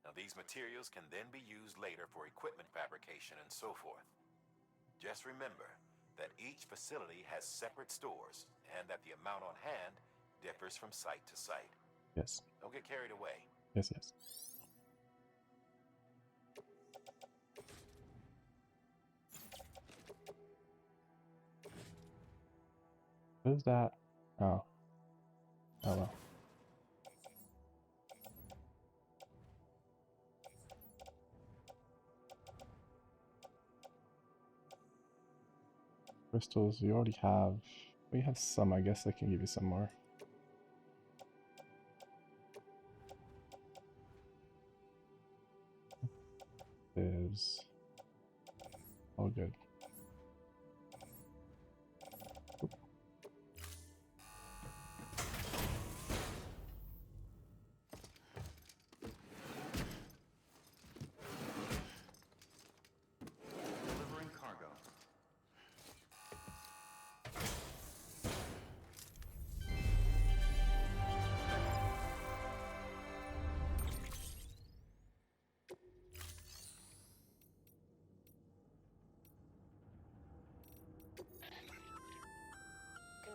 Now these materials can then be used later for equipment fabrication and so forth. Just remember that each facility has separate stores and that the amount on hand differs from site to site. Yes. Don't get carried away. Yes, yes. What is that? Oh. Oh well. Crystals, you already have. We have some, I guess I can give you some more. Is all good. Delivering cargo.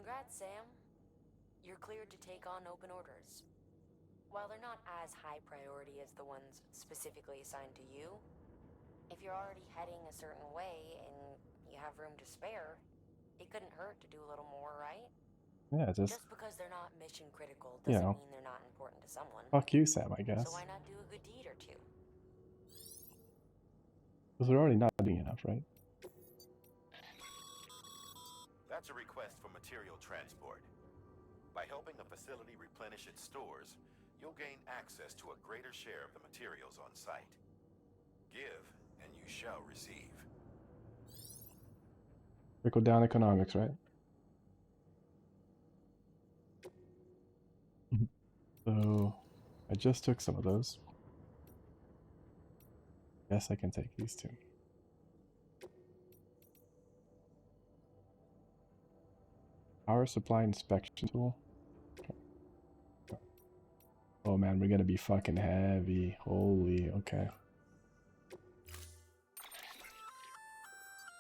Congrats, Sam. You're cleared to take on open orders. While they're not as high priority as the ones specifically assigned to you, if you're already heading a certain way and you have room to spare, it couldn't hurt to do a little more, right? Yeah, Just because they're not mission critical you doesn't know, mean they're not important to someone. fuck you, Sam, I guess. So why not do a good deed or two? Because we're already not doing enough, right? That's a request for material transport. By helping a facility replenish its stores, you'll gain access to a greater share of the materials on site. Give, and you shall receive. Trickle down economics, right? So I just took some of those. Guess I can take these two. Power supply inspection tool. Okay. Oh man, we're gonna be fucking heavy. Holy, okay.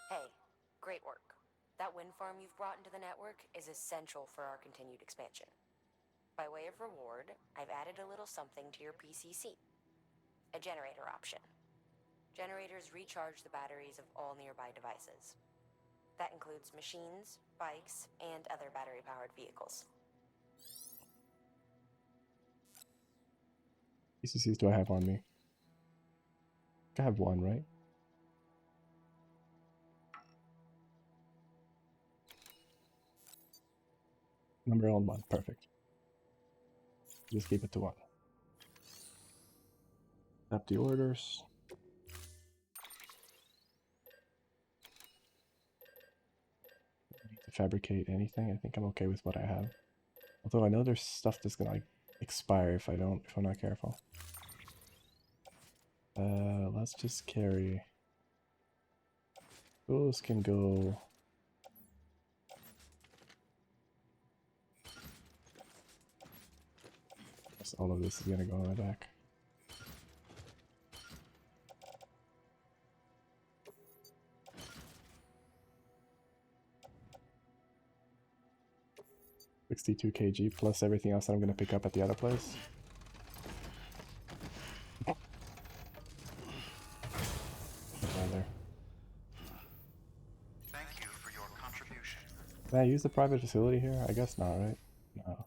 Hey, great work. That wind farm you've brought into the network is essential for our continued expansion. By way of reward, I've added a little something to your PCC. A generator option. Generators recharge the batteries of all nearby devices. That includes machines, bikes, and other battery-powered vehicles. PCCs do I have on me? I have one, right? Number on one, perfect. Just keep it to one. Accept the orders. Don't need to fabricate anything. I think I'm okay with what I have. Although I know there's stuff that's gonna like expire if I'm not careful. Let's just carry. Those can go. Guess all of this is gonna go on my back. $62 kg plus everything else that I'm gonna pick up at the other place. There. Thank you for your contribution. Can I use the private facility here? I guess not, right? No.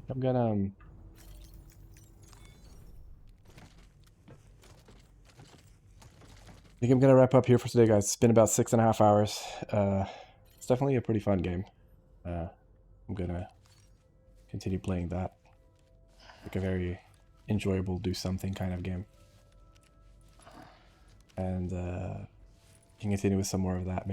I'm gonna I think I'm gonna wrap up here for today, guys. It's been about 6.5 hours. It's definitely a pretty fun game. I'm gonna continue playing that. Like a very enjoyable do something kind of game. And can continue with some more of that.